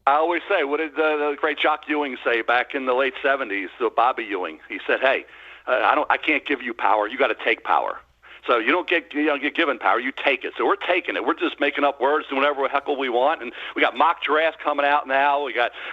I always say, what did the great Jock Ewing say back in the late 70s, Bobby Ewing? He said, hey, I can't give you power. You got to take power. So you don't get given power. You take it. So we're taking it. We're just making up words, doing whatever the heckle we want. And we got mock drafts coming out now.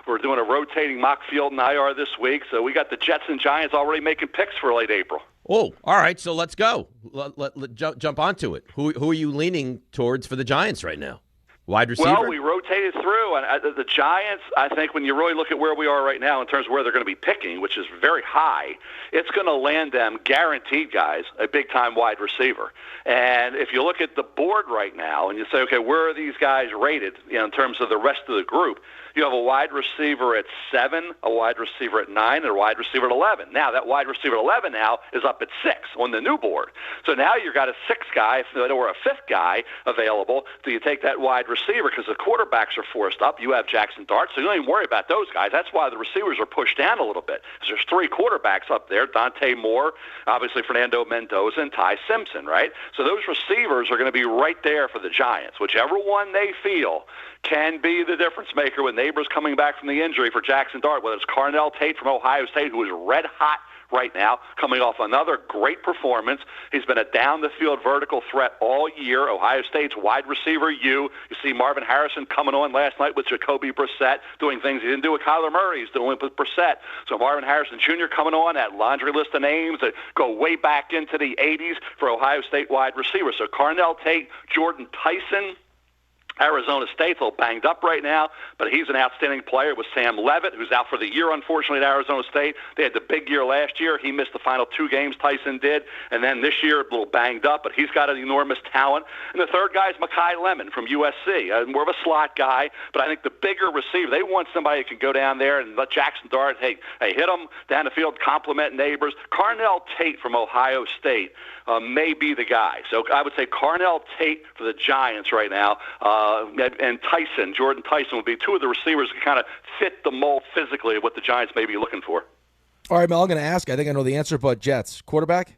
We're doing a rotating mock field in IR this week. So we got the Jets and Giants already making picks for late April. Oh, all right. So let's go. Let jump onto it. Who are you leaning towards for the Giants right now? Wide receiver? Well, we rotated through, and the Giants, I think when you really look at where we are right now in terms of where they're going to be picking, which is very high, it's going to land them, guaranteed, guys, a big-time wide receiver. And if you look at the board right now and you say, okay, where are these guys rated in terms of the rest of the group, you have a wide receiver at 7, a wide receiver at 9, and a wide receiver at 11. Now, that wide receiver at 11 now is up at 6 on the new board. So now you've got a 6th guy or a 5th guy available. Do you take that wide receiver because the quarterbacks are forced up? You have Jackson Dart, so you don't even worry about those guys. That's why the receivers are pushed down a little bit. There's 3 quarterbacks up there, Dante Moore, obviously Fernando Mendoza, and Ty Simpson, right? So those receivers are going to be right there for the Giants. Whichever one they feel can be the difference maker with Neighbors coming back from the injury for Jackson Dart, whether it's Carnell Tate from Ohio State, who is red hot right now, coming off another great performance. He's been a down-the-field vertical threat all year. Ohio State's wide receiver, you see Marvin Harrison coming on last night with Jacoby Brissett, doing things he didn't do with Kyler Murray. He's doing with Brissett. So Marvin Harrison Jr. coming on, that laundry list of names that go way back into the 80s for Ohio State wide receivers. So Carnell Tate, Jordan Tyson, Arizona State's a little banged up right now, but he's an outstanding player with Sam Levitt, who's out for the year, unfortunately, at Arizona State. They had the big year last year. He missed the final 2 games, Tyson did. And then this year, a little banged up, but he's got an enormous talent. And the third guy is Mekhi Lemon from USC, more of a slot guy, but I think the bigger receiver, they want somebody who can go down there and let Jackson Dart, hey, hit him down the field, compliment Neighbors. Carnell Tate from Ohio State may be the guy. So I would say Carnell Tate for the Giants right now, and Tyson, Jordan Tyson, would be 2 of the receivers who kind of fit the mold physically of what the Giants may be looking for. All right, Mel, I'm going to ask. I think I know the answer, but Jets, quarterback?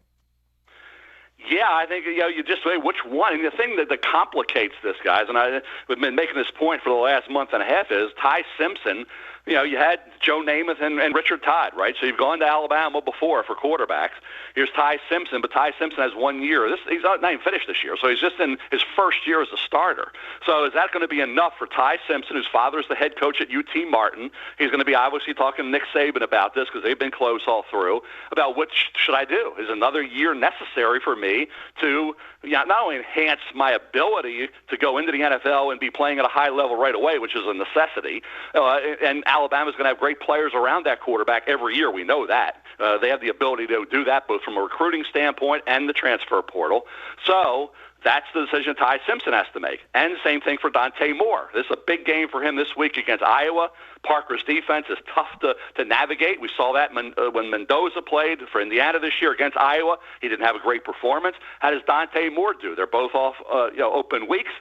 Yeah, I think you just say which one. And the thing that complicates this, guys, and I've been making this point for the last month and a half, is Ty Simpson. You had Joe Namath and Richard Todd, right? So you've gone to Alabama before for quarterbacks. Here's Ty Simpson, but Ty Simpson has 1 year. He's not even finished this year, so he's just in his first year as a starter. So is that going to be enough for Ty Simpson, whose father is the head coach at UT Martin? He's going to be obviously talking to Nick Saban about this because they've been close all through, about what should I do? Is another year necessary for me to not only enhance my ability to go into the NFL and be playing at a high level right away, which is a necessity, and Alabama's going to have great players around that quarterback every year. We know that. They have the ability to do that both from a recruiting standpoint and the transfer portal. So that's the decision Ty Simpson has to make. And the same thing for Dante Moore. This is a big game for him this week against Iowa. Parker's defense is tough to navigate. We saw that when Mendoza played for Indiana this year against Iowa. He didn't have a great performance. How does Dante Moore do? They're both off open weeks.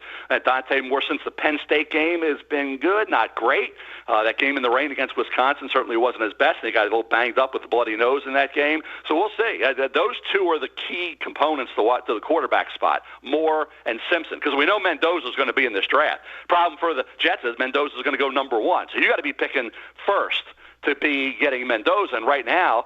Dante Moore, since the Penn State game, has been good, not great. That game in the rain against Wisconsin certainly wasn't his best. He got a little banged up with a bloody nose in that game. So we'll see. Those 2 are the key components to the quarterback spot, Moore and Simpson, because we know Mendoza is going to be in this draft. Problem for the Jets is Mendoza is going to go number 1. So you got to be picking first to be getting Mendoza. And right now,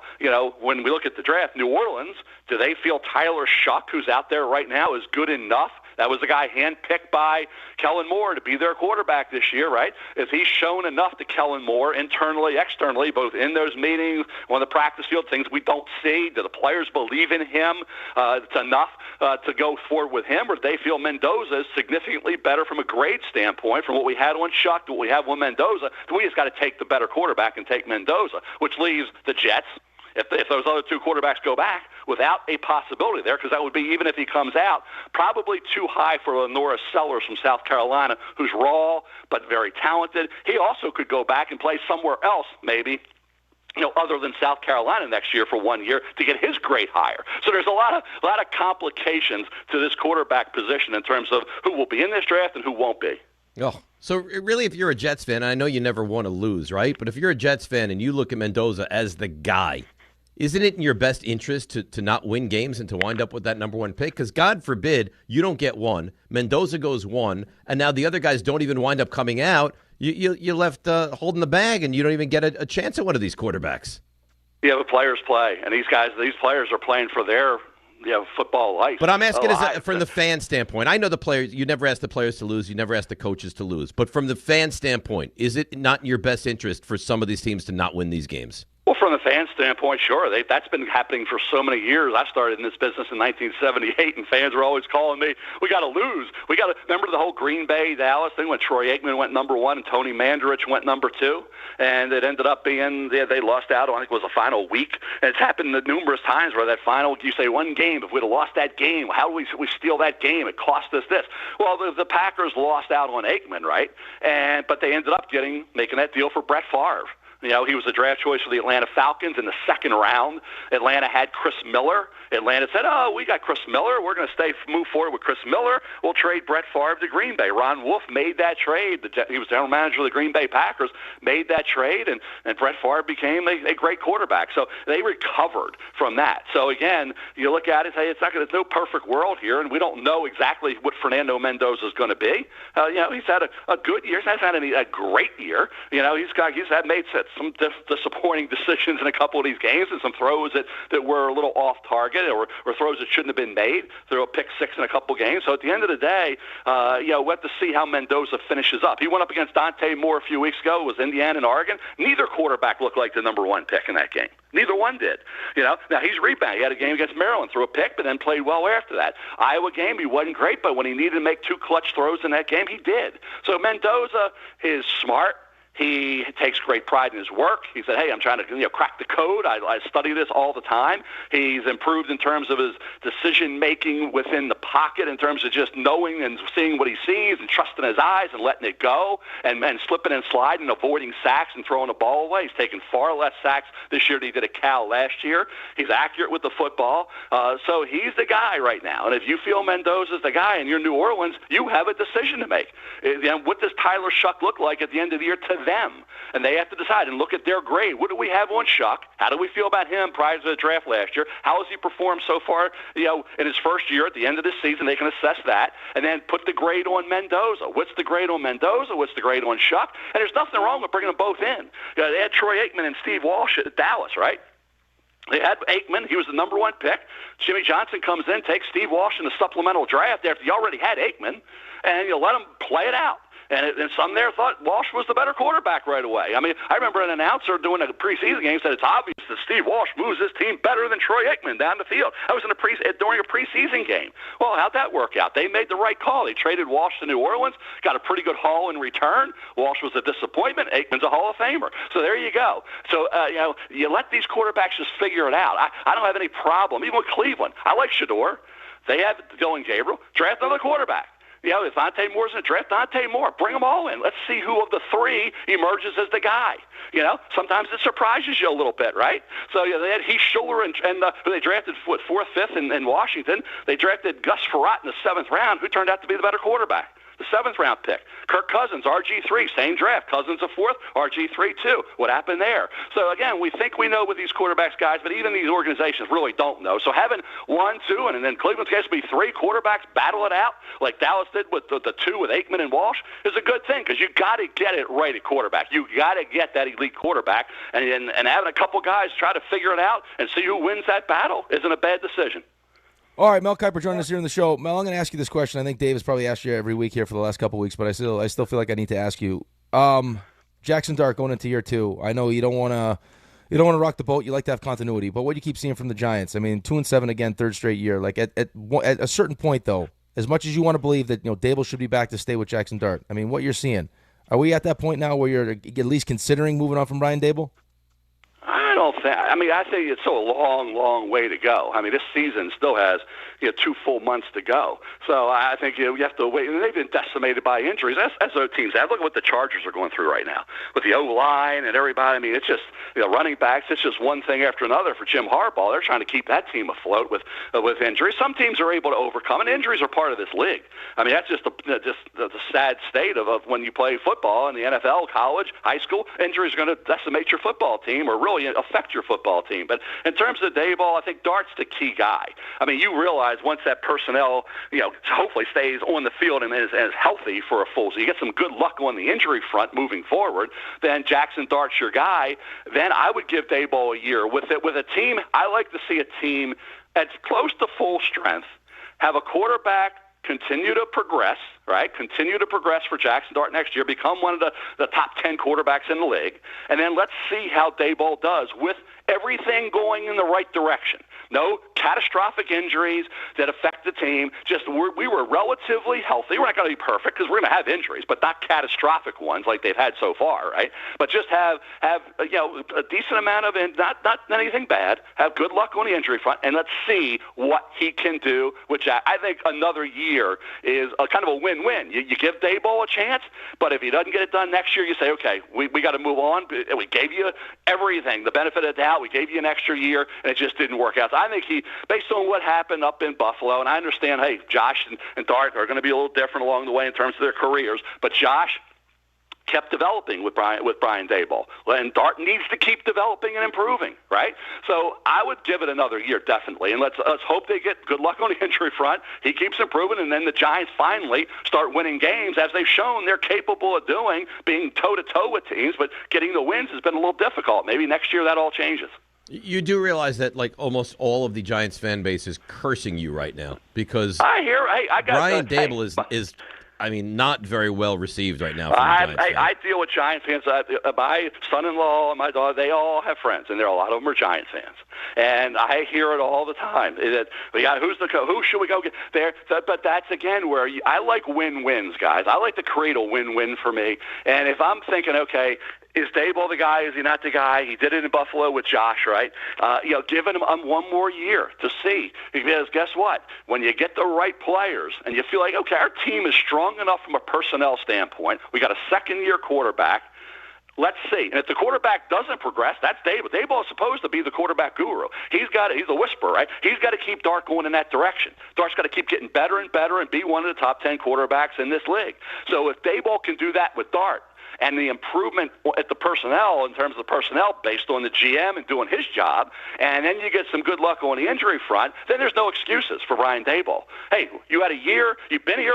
when we look at the draft, New Orleans, do they feel Tyler Shuck, who's out there right now, is good enough? That was the guy handpicked by Kellen Moore to be their quarterback this year, right? Is he shown enough to Kellen Moore internally, externally, both in those meetings, on the practice field, things we don't see? Do the players believe in him? It's enough to go forward with him, or do they feel Mendoza is significantly better from a grade standpoint from what we had on Shuck to what we have on Mendoza? So we just got to take the better quarterback and take Mendoza, which leaves the Jets, if those other 2 quarterbacks go back, without a possibility there, because that would be, even if he comes out, probably too high for Lenora Sellers from South Carolina, who's raw but very talented. He also could go back and play somewhere else, maybe, other than South Carolina next year for 1 year to get his grade higher. So there's a lot of complications to this quarterback position in terms of who will be in this draft and who won't be. Oh, so really, if you're a Jets fan, I know you never want to lose, right? But if you're a Jets fan and you look at Mendoza as the guy, isn't it in your best interest to not win games and to wind up with that number 1 pick? Because God forbid you don't get 1, Mendoza goes 1, and now the other guys don't even wind up coming out. You're left holding the bag, and you don't even get a chance at one of these quarterbacks. Yeah, the players play, and these players are playing for their football life. But I'm asking from the fan standpoint. I know the players, you never ask the players to lose, you never ask the coaches to lose. But from the fan standpoint, is it not in your best interest for some of these teams to not win these games? Well, from the fan standpoint, sure. That's been happening for so many years. I started in this business in 1978, and fans were always calling me, we got to lose. We got to remember the whole Green Bay Dallas thing when Troy Aikman went number 1 and Tony Mandarich went number 2, and it ended up being they lost out on, I think it was the final week. And it's happened numerous times where that final, you say one game, if we'd have lost that game, how do we steal that game? It cost us this. Well, the Packers lost out on Aikman, right? But they ended up making that deal for Brett Favre. You know, he was a draft choice for the Atlanta Falcons in the second round. Atlanta had Chris Miller. Atlanta said, oh, we got Chris Miller. We're going to move forward with Chris Miller. We'll trade Brett Favre to Green Bay. Ron Wolf made that trade. He was general manager of the Green Bay Packers, made that trade, and Brett Favre became a great quarterback. So they recovered from that. So, again, you look at it and say, it's no perfect world here, and we don't know exactly what Fernando Mendoza is going to be. He's had a good year. He hasn't had a great year. You know, he's made some disappointing decisions in a couple of these games and some throws that were a little off target or throws that shouldn't have been made. Threw a pick 6 in a couple games. So at the end of the day, we have to see how Mendoza finishes up. He went up against Dante Moore a few weeks ago. It was Indiana and Oregon. Neither quarterback looked like the number 1 pick in that game. Neither one did. You know, now he's rebounded. He had a game against Maryland, threw a pick, but then played well after that. Iowa game, he wasn't great, but when he needed to make 2 clutch throws in that game, he did. So Mendoza is smart. He takes great pride in his work. He said, hey, I'm trying to crack the code. I study this all the time. He's improved in terms of his decision-making within the pocket, in terms of just knowing and seeing what he sees and trusting his eyes and letting it go and slipping and sliding, avoiding sacks and throwing the ball away. He's taken far less sacks this year than he did at Cal last year. He's accurate with the football. So he's the guy right now. And if you feel Mendoza's the guy and you're New Orleans, you have a decision to make. And what does Tyler Shuck look like at the end of the year to them? And they have to decide and look at their grade. What do we have on Shuck? How do we feel about him prior to the draft last year? How has he performed so far, in his first year at the end of this season? They can assess that and then put the grade on Mendoza. What's the grade on Mendoza? What's the grade on Shuck? And there's nothing wrong with bringing them both in. They had Troy Aikman and Steve Walsh at Dallas, right? They had Aikman. He was the number 1 pick. Jimmy Johnson comes in, takes Steve Walsh in the supplemental draft after you already had Aikman, and you let him play it out. And some there thought Walsh was the better quarterback right away. I mean, I remember an announcer doing a preseason game said it's obvious that Steve Walsh moves his team better than Troy Aikman down the field. That was during a preseason game. Well, how'd that work out? They made the right call. They traded Walsh to New Orleans, got a pretty good haul in return. Walsh was a disappointment. Aikman's a Hall of Famer. So there you go. So, you let these quarterbacks just figure it out. I don't have any problem. Even with Cleveland, I like Shador. They have Dylan Gabriel. Draft another quarterback. If Dante Moore's in the draft, Dante Moore. Bring them all in. Let's see who of the 3 emerges as the guy. Sometimes it surprises you a little bit, right? So they had Heath Schuler and they drafted 4th, 5th in Washington. They drafted Gus Frerotte in the 7th round, who turned out to be the better quarterback. The 7th round pick. Kirk Cousins, RG3, same draft. Cousins a 4th, RG3 2. What happened there? So again, we think we know with these quarterbacks, guys, but even these organizations really don't know. So having 1, 2, and then Cleveland's case be 3 quarterbacks battle it out like Dallas did with the 2 with Aikman and Walsh is a good thing because you got to get it right at quarterback. You got to get that elite quarterback, and having a couple guys try to figure it out and see who wins that battle isn't a bad decision. All right, Mel Kiper joining us here in the show. Mel, I'm going to ask you this question. I think Dave has probably asked you every week here for the last couple of weeks, but I still feel like I need to ask you. Jackson Dart going into year 2. I know you don't want to rock the boat. You like to have continuity, but what do you keep seeing from the Giants? I mean, 2-7 again, 3rd straight year. Like at a certain point, though, as much as you want to believe that Dable should be back to stay with Jackson Dart, I mean, what you're seeing, are we at that point now where you're at least considering moving on from Brian Dable? I think it's still a long, long way to go. I mean, this season still has 2 full months to go. So I think you have to wait. And they've been decimated by injuries, as those teams have. Look at what the Chargers are going through right now with the O-line and everybody. I mean, it's just running backs. It's just one thing after another for Jim Harbaugh. They're trying to keep that team afloat with injuries. Some teams are able to overcome, and injuries are part of this league. I mean, that's just the sad state of when you play football in the NFL, college, high school. Injuries are going to decimate your football team or really affect your football team. But in terms of Dayball, I think Dart's the key guy. I mean, you realize once that personnel, hopefully stays on the field and is healthy for a full season, you get some good luck on the injury front moving forward, then Jackson Dart's your guy. Then I would give Dayball a year. With a team, I like to see a team that's close to full strength, have a quarterback continue to progress, right? Continue to progress for Jackson Dart next year, become one of the top 10 quarterbacks in the league, and then let's see how Daboll does with everything going in the right direction. No catastrophic injuries that affect the team. Just we were relatively healthy. We're not going to be perfect because we're going to have injuries, but not catastrophic ones like they've had so far, right? But just have a decent amount of not anything bad. Have good luck on the injury front, and let's see what he can do. Which I think another year is a kind of a win-win. You give Daboll a chance, but if he doesn't get it done next year, you say, okay, we got to move on. We gave you everything, the benefit of the doubt. We gave you an extra year, and it just didn't work out. So I think based on what happened up in Buffalo, and I understand, hey, Josh and Dart are going to be a little different along the way in terms of their careers, but Josh kept developing with Brian Daboll, and Dart needs to keep developing and improving, right? So I would give it another year, definitely, and let's hope they get good luck on the injury front. He keeps improving, and then the Giants finally start winning games, as they've shown they're capable of doing, being toe-to-toe with teams, but getting the wins has been a little difficult. Maybe next year that all changes. You do realize that, like, almost all of the Giants fan base is cursing you right now because I hear. Hey, I got Brian Daboll is. I mean, not very well received right now. From the Giants fans. I deal with Giants fans. My son-in-law and my daughter, they all have friends, and a lot of them are Giants fans. And I hear it all the time. That who should we go get there? But that's again where I like win-wins, guys. I like to create a win-win for me. And if I'm thinking, okay, is Daboll the guy? Is he not the guy? He did it in Buffalo with Josh, right? Giving him one more year to see. Because guess what? When you get the right players and you feel like, okay, our team is strong enough from a personnel standpoint. We got a second-year quarterback. Let's see. And if the quarterback doesn't progress, that's Daboll. Daboll is supposed to be the quarterback guru. He's a whisperer, right? He's got to keep Dart going in that direction. Dart's got to keep getting better and better and be one of the top 10 quarterbacks in this league. So if Daboll can do that with Dart, and the improvement at the personnel in terms of the personnel based on the GM and doing his job, and then you get some good luck on the injury front, then there's no excuses for Brian Daboll. Hey, you had a year, you've been here,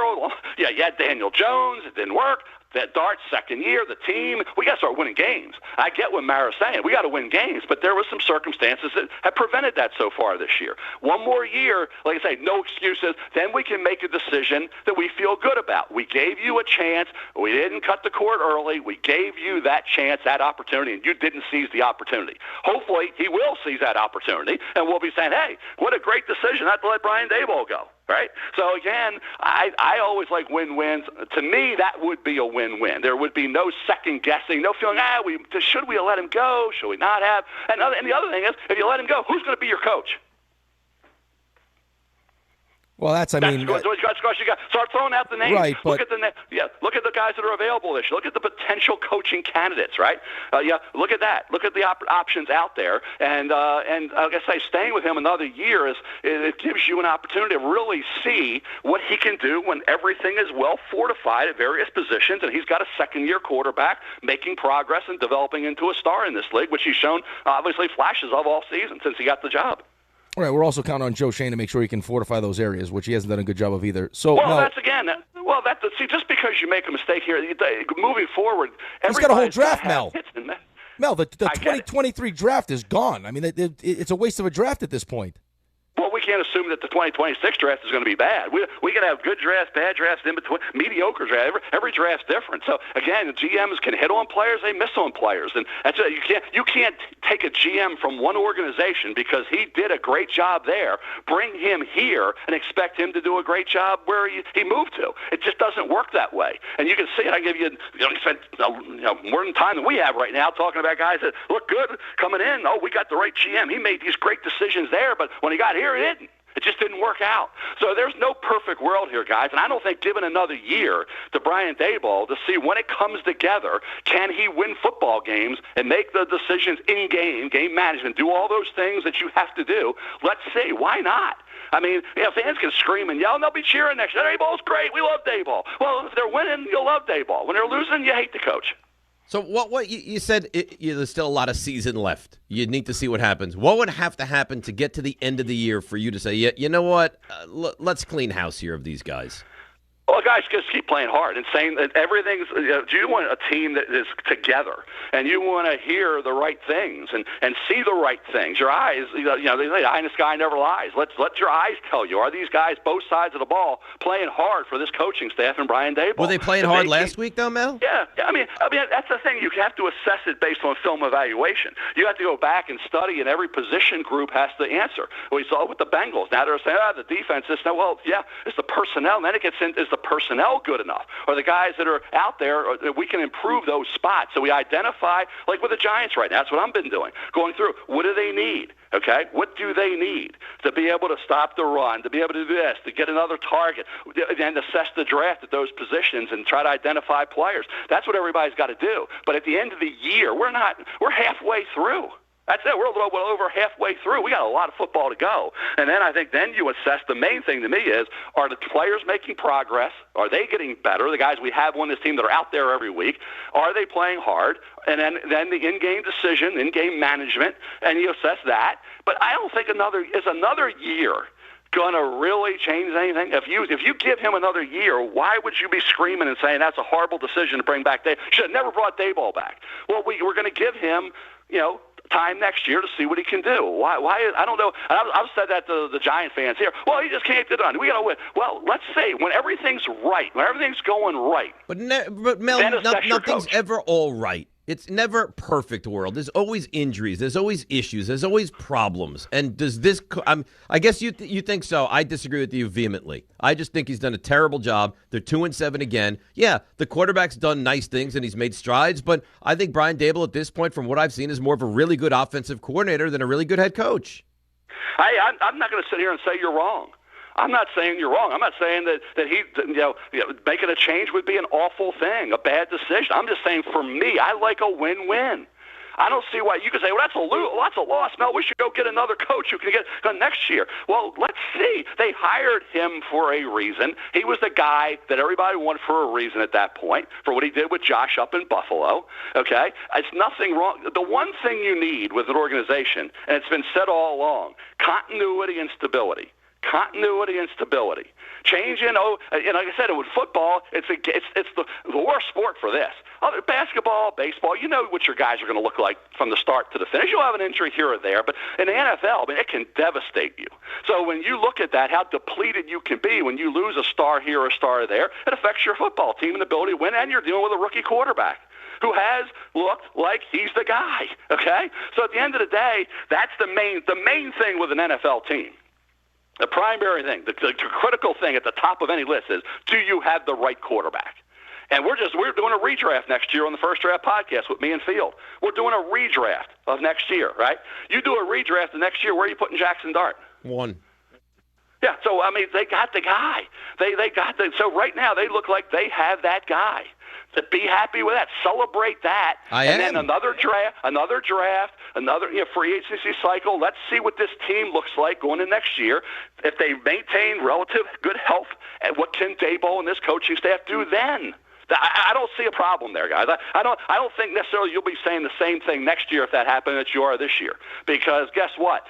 you had Daniel Jones, it didn't work. That Dart's second year, the team, we got to start winning games. I get what Mara's saying. We got to win games, but there was some circumstances that have prevented that so far this year. One more year, like I say, no excuses. Then we can make a decision that we feel good about. We gave you a chance. We didn't cut the cord early. We gave you that chance, that opportunity, and you didn't seize the opportunity. Hopefully, he will seize that opportunity, and we'll be saying, hey, what a great decision not to let Brian Daboll go. Right? So, again, I always like win-wins. To me, that would be a win-win. There would be no second-guessing, no feeling, should we have let him go? Should we not have? And the other thing is, if you let him go, who's going to be your coach? Well, you got start throwing out the names. Right, look at look at the guys that are available this year. Look at the potential coaching candidates. Right? Look at that. Look at the options out there. And like I say, staying with him another year it gives you an opportunity to really see what he can do when everything is well fortified at various positions, and he's got a second-year quarterback making progress and developing into a star in this league, which he's shown obviously flashes of all season since he got the job. All right, we're also counting on Joe Shane to make sure he can fortify those areas, which he hasn't done a good job of either. So, just because you make a mistake here, moving forward, he's got a whole draft, Mel. Mel, the 2023 draft is gone. I mean, it's a waste of a draft at this point. Well, we can't assume that the 2026 draft is going to be bad. We can have good drafts, bad drafts, in between, mediocre drafts. Every draft's different. So again, the GMs can hit on players, they miss on players, and that's it. You can't take a GM from one organization because he did a great job there, bring him here, and expect him to do a great job where he moved to. It just doesn't work that way. And you can see it. I give you, he spent more time than we have right now talking about guys that look good coming in. Oh, we got the right GM. He made these great decisions there, but when he got here, it didn't. It just didn't work out. So there's no perfect world here, guys. And I don't think given another year to Brian Daboll to see when it comes together, can he win football games and make the decisions in game management, do all those things that you have to do. Let's see. Why not? I mean, fans can scream and yell, and they'll be cheering next year. Daboll's great. We love Daboll. Well, if they're winning, you'll love Daboll. When they're losing, you hate the coach. So what you said, there's still a lot of season left. You need to see what happens. What would have to happen to get to the end of the year for you to say, you know what, let's clean house here of these guys? Well, guys, just keep playing hard and saying that everything's. You want a team that is together, and you want to hear the right things and see the right things. Your eyes, they say, "Eye in the sky never lies." Let your eyes tell you. Are these guys, both sides of the ball, playing hard for this coaching staff and Brian Daboll? Were they playing hard last week, though, Mel? Yeah. I mean, that's the thing. You have to assess it based on film evaluation. You have to go back and study, and every position group has to answer. We saw it with the Bengals. Now they're saying, the defense is well, yeah, it's the personnel. And then it gets in, is the personnel good enough? Or the guys that are out there, we can improve those spots. So we identify, like with the Giants right now, that's what I've been doing, going through, what do they need? Okay, what do they need to be able to stop the run, to be able to do this, to get another target, and assess the draft at those positions and try to identify players? That's what everybody's got to do. But at the end of the year, we're halfway through. That's it. We're a little over halfway through. We got a lot of football to go. And then I think you assess, the main thing to me is, are the players making progress? Are they getting better? The guys we have on this team that are out there every week, are they playing hard? And then the in-game decision, in-game management, and you assess that. But I don't think another year going to really change anything? If you give him another year, why would you be screaming and saying that's a horrible decision to bring back Dave? Should have never brought Daboll back. Well, we're going to give him, time next year to see what he can do. Why? I don't know. I've said that to the Giant fans here. Well, he just can't get it done. We got to win. Well, let's see. When everything's right, when everything's going right. But Mel, nothing's ever all right. It's never perfect world. There's always injuries. There's always issues. There's always problems. And does this? I guess you think so. I disagree with you vehemently. I just think he's done a terrible job. They're 2-7 again. Yeah, the quarterback's done nice things and he's made strides. But I think Brian Daboll at this point, from what I've seen, is more of a really good offensive coordinator than a really good head coach. I'm not going to sit here and say you're wrong. I'm not saying you're wrong. I'm not saying that he, making a change would be an awful thing, a bad decision. I'm just saying, for me, I like a win-win. I don't see why you could say, well, that's a loss, Mel. We should go get another coach who can get next year. Well, let's see. They hired him for a reason. He was the guy that everybody wanted for a reason at that point, for what he did with Josh up in Buffalo. Okay? It's nothing wrong. The one thing you need with an organization, and it's been said all along, continuity and stability. Continuity and stability. Change like I said, with football, it's the worst sport for this. Other basketball, baseball, you know what your guys are going to look like from the start to the finish. You'll have an injury here or there, but in the NFL, it can devastate you. So when you look at that, how depleted you can be when you lose a star here or a star there, it affects your football team and the ability to win, and you're dealing with a rookie quarterback who has looked like he's the guy. Okay? So at the end of the day, that's the main thing with an NFL team. The primary thing, the critical thing at the top of any list is, do you have the right quarterback? And we're doing a redraft next year on the First Draft podcast with me and Field. We're doing a redraft of next year, right? You do a redraft of next year, where are you putting Jackson Dart? 1. Yeah, so, they got the guy. So right now they look like they have that guy. To be happy with that, celebrate that, then another draft, another free agency cycle. Let's see what this team looks like going into next year. If they maintain relative good health, and what can Daboll and this coaching staff do then? I don't see a problem there, guys. I don't think necessarily you'll be saying the same thing next year if that happened that you are this year. Because guess what?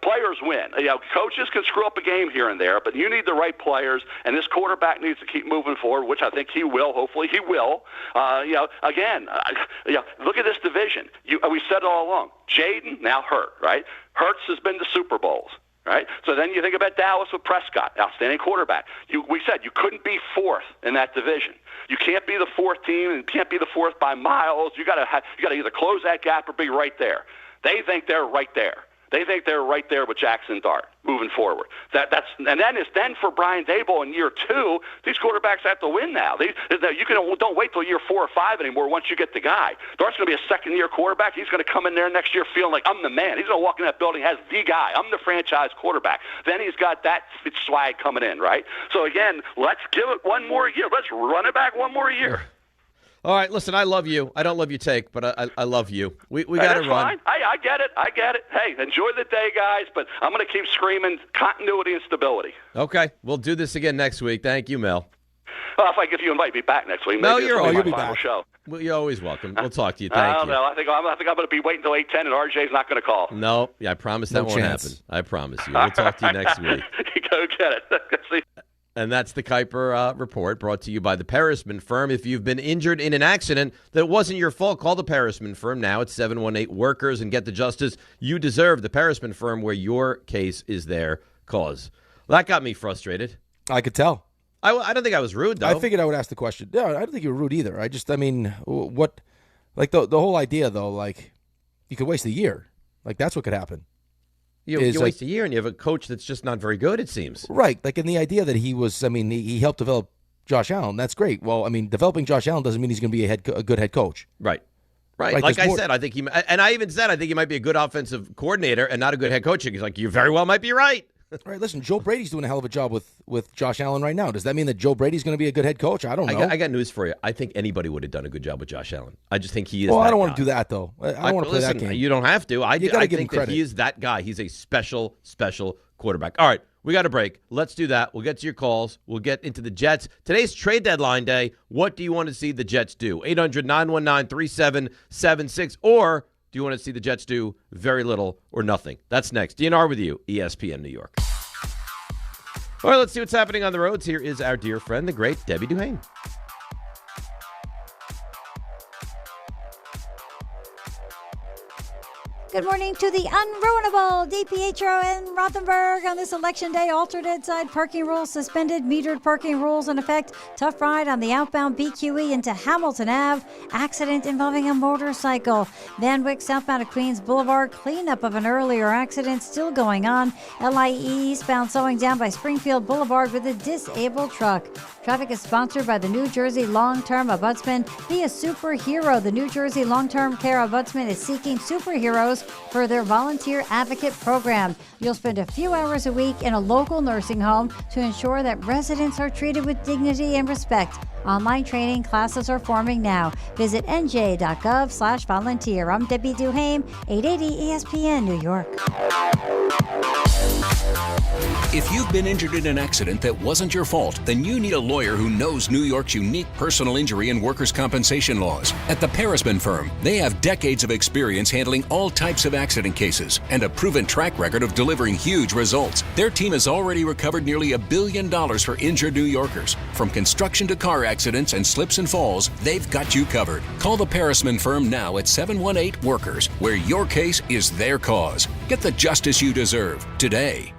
Players win. Coaches can screw up a game here and there, but you need the right players, and this quarterback needs to keep moving forward, which I think he will. Hopefully he will. Again, look at this division. We said it all along. Jaden now hurt, right? Hurts has been to Super Bowls. Right? So then you think about Dallas with Prescott, outstanding quarterback. We said you couldn't be fourth in that division. You can't be the fourth team, and can't be the fourth by miles. You got to either close that gap or be right there. They think they're right there. They think they're right there with Jackson Dart moving forward. Then for Brian Daboll in year 2, these quarterbacks have to win now. Don't wait till year 4 or 5 anymore once you get the guy. Dart's going to be a second-year quarterback. He's going to come in there next year feeling like, I'm the man. He's going to walk in that building as the guy. I'm the franchise quarterback. Then he's got that swag coming in, right? So, again, let's give it one more year. Let's run it back one more year. All right, listen, I love you. I don't love your take, but I love you. We got to run. Fine. I get it. Hey, enjoy the day, guys, but I'm going to keep screaming continuity and stability. Okay, we'll do this again next week. Thank you, Mel. Well, if you invite me back next week, no, maybe you'll be back. Show. Well, you're always welcome. We'll talk to you. Thank you. I don't know. I think I'm going to be waiting until 8:10, and RJ's not going to call. No, I promise that won't happen. I promise you. We'll talk to you next week. Go get it. See. And that's the Kiper Report, brought to you by the Perisman Firm. If you've been injured in an accident that wasn't your fault, call the Perisman Firm now at 718-WORKERS and get the justice you deserve. The Perisman Firm, where your case is their cause. Well, that got me frustrated. I could tell. I don't think I was rude, though. I figured I would ask the question. No, I don't think you were rude either. What, like the whole idea, though, like you could waste a year. Like that's what could happen. You waste a year and you have a coach that's just not very good, it seems. Right. Like in the idea that he helped develop Josh Allen. That's great. Well, I mean, developing Josh Allen doesn't mean he's going to be a good head coach. Right. Like I said, I think I even said I think he might be a good offensive coordinator and not a good head coach. He's like, you very well might be right. All right, listen, Joe Brady's doing a hell of a job with Josh Allen right now. Does that mean that Joe Brady's going to be a good head coach? I don't know. I got news for you. I think anybody would have done a good job with Josh Allen. I just think he is. Well, I don't want to do that, though. I don't want to play that game. You don't have to. I think that he is that guy. He's a special quarterback. All right, we got a break. Let's do that. We'll get to your calls. We'll get into the Jets. Today's trade deadline day. What do you want to see the Jets do? 800-919-3776. Or do you want to see the Jets do very little or nothing? That's next. DNR with you, ESPN New York. All right, let's see what's happening on the roads. Here is our dear friend, the great Debbie Duhane. Good morning to the unruinable DiPietro and Rothenberg on this election day. Alternate side parking rules suspended, metered parking rules in effect. Tough ride on the outbound BQE into Hamilton Ave. Accident involving a motorcycle. Van Wyck southbound of Queens Boulevard. Cleanup of an earlier accident still going on. LIE eastbound slowing down by Springfield Boulevard with a disabled truck. Traffic is sponsored by the New Jersey Long-Term Ombudsman. Be a superhero. The New Jersey Long-Term Care Ombudsman is seeking superheroes for their volunteer advocate program. You'll spend a few hours a week in a local nursing home to ensure that residents are treated with dignity and respect. Online training classes are forming now. Visit nj.gov/volunteer. I'm Debbie Duhane, 880 ESPN New York. If you've been injured in an accident that wasn't your fault, then you need a lawyer who knows New York's unique personal injury and workers' compensation laws. At the Perisman Firm, they have decades of experience handling all types of accident cases and a proven track record of delivering huge results. Their team has already recovered nearly $1 billion for injured New Yorkers. From construction to car accidents and slips and falls, they've got you covered. Call the Perisman Firm now at 718-WORKERS, where your case is their cause. Get the justice you deserve today.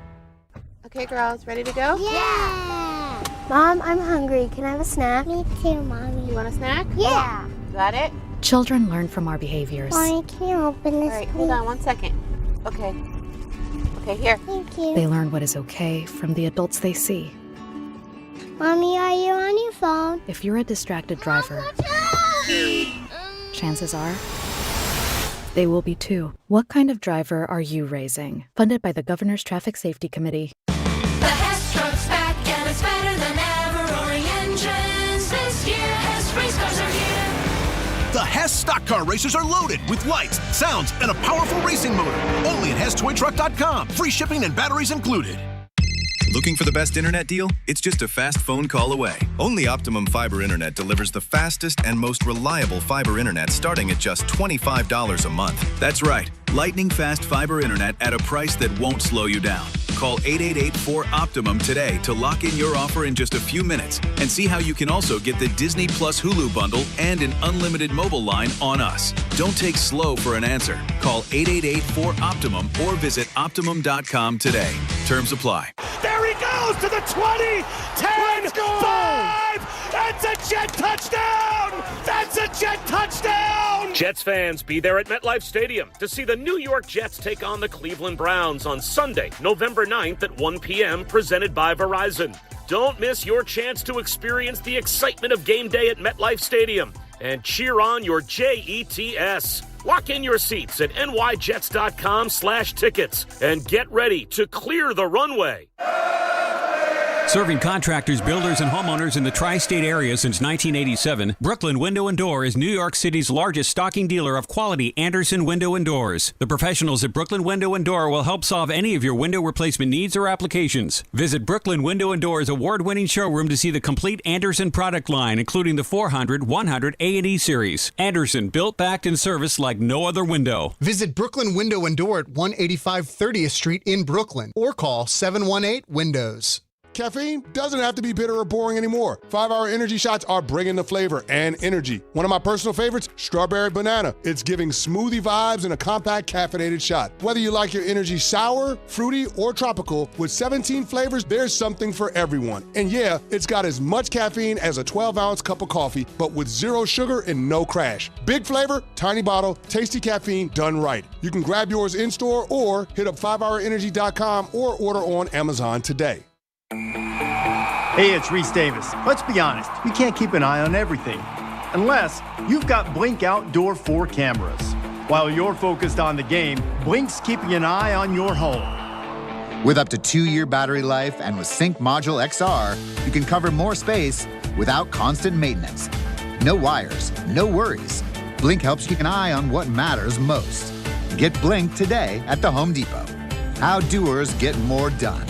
Okay, girls, ready to go? Yeah! Mom, I'm hungry. Can I have a snack? Me too, Mommy. You want a snack? Yeah! Got it? Children learn from our behaviors. Mommy, can you open this, All right, hold on 1 second. Okay, here. Thank you. They learn what is okay from the adults they see. Mommy, are you on your phone? If you're a distracted driver, chances are they will be too. What kind of driver are you raising? Funded by the Governor's Traffic Safety Committee. The Hess truck's back and it's better than ever. Roaring engines this year. Hess race cars are here. The Hess stock car racers are loaded with lights, sounds, and a powerful racing motor. Only at HessToyTruck.com. Free shipping and batteries included. Looking for the best internet deal? It's just a fast phone call away. Only Optimum Fiber Internet delivers the fastest and most reliable fiber internet starting at just $25 a month. That's right. Lightning fast fiber internet at a price that won't slow you down. Call 888-4OPTIMUM today to lock in your offer in just a few minutes and see how you can also get the Disney Plus Hulu bundle and an unlimited mobile line on us. Don't take slow for an answer. Call 888-4OPTIMUM or visit Optimum.com today. Terms apply. There he goes to the 20, 10, 5. That's a Jet touchdown. That's a Jet touchdown. Jets fans, be there at MetLife Stadium to see the New York Jets take on the Cleveland Browns on Sunday, November 9th at 1 p.m., presented by Verizon. Don't miss your chance to experience the excitement of game day at MetLife Stadium and cheer on your Jets. Lock in your seats at nyjets.com/tickets and get ready to clear the runway. Serving contractors, builders, and homeowners in the tri-state area since 1987, Brooklyn Window & Door is New York City's largest stocking dealer of quality Andersen window and doors. The professionals at Brooklyn Window & Door will help solve any of your window replacement needs or applications. Visit Brooklyn Window & Door's award-winning showroom to see the complete Andersen product line, including the 400, 100, A&E series. Andersen, built, backed, and serviced like no other window. Visit Brooklyn Window & Door at 185 30th Street in Brooklyn or call 718-WINDOWS. caffeine doesn't have to be bitter or boring anymore. 5-Hour Energy shots are bringing the flavor and energy. One of my personal favorites, strawberry banana. It's giving smoothie vibes in a compact caffeinated shot. Whether you like your energy sour, fruity, or tropical, with 17 flavors, there's something for everyone. And yeah, it's got as much caffeine as a 12-ounce cup of coffee, but with zero sugar and no crash. Big flavor, tiny bottle, tasty caffeine done right. You can grab yours in-store or hit up 5hourenergy.com or order on Amazon today. Hey, it's Reese Davis. Let's be honest, we can't keep an eye on everything. Unless you've got Blink Outdoor 4 cameras. While you're focused on the game, Blink's keeping an eye on your home. With up to 2-year battery life and with Sync Module XR, you can cover more space without constant maintenance. No wires, no worries. Blink helps keep an eye on what matters most. Get Blink today at the Home Depot. How doers get more done.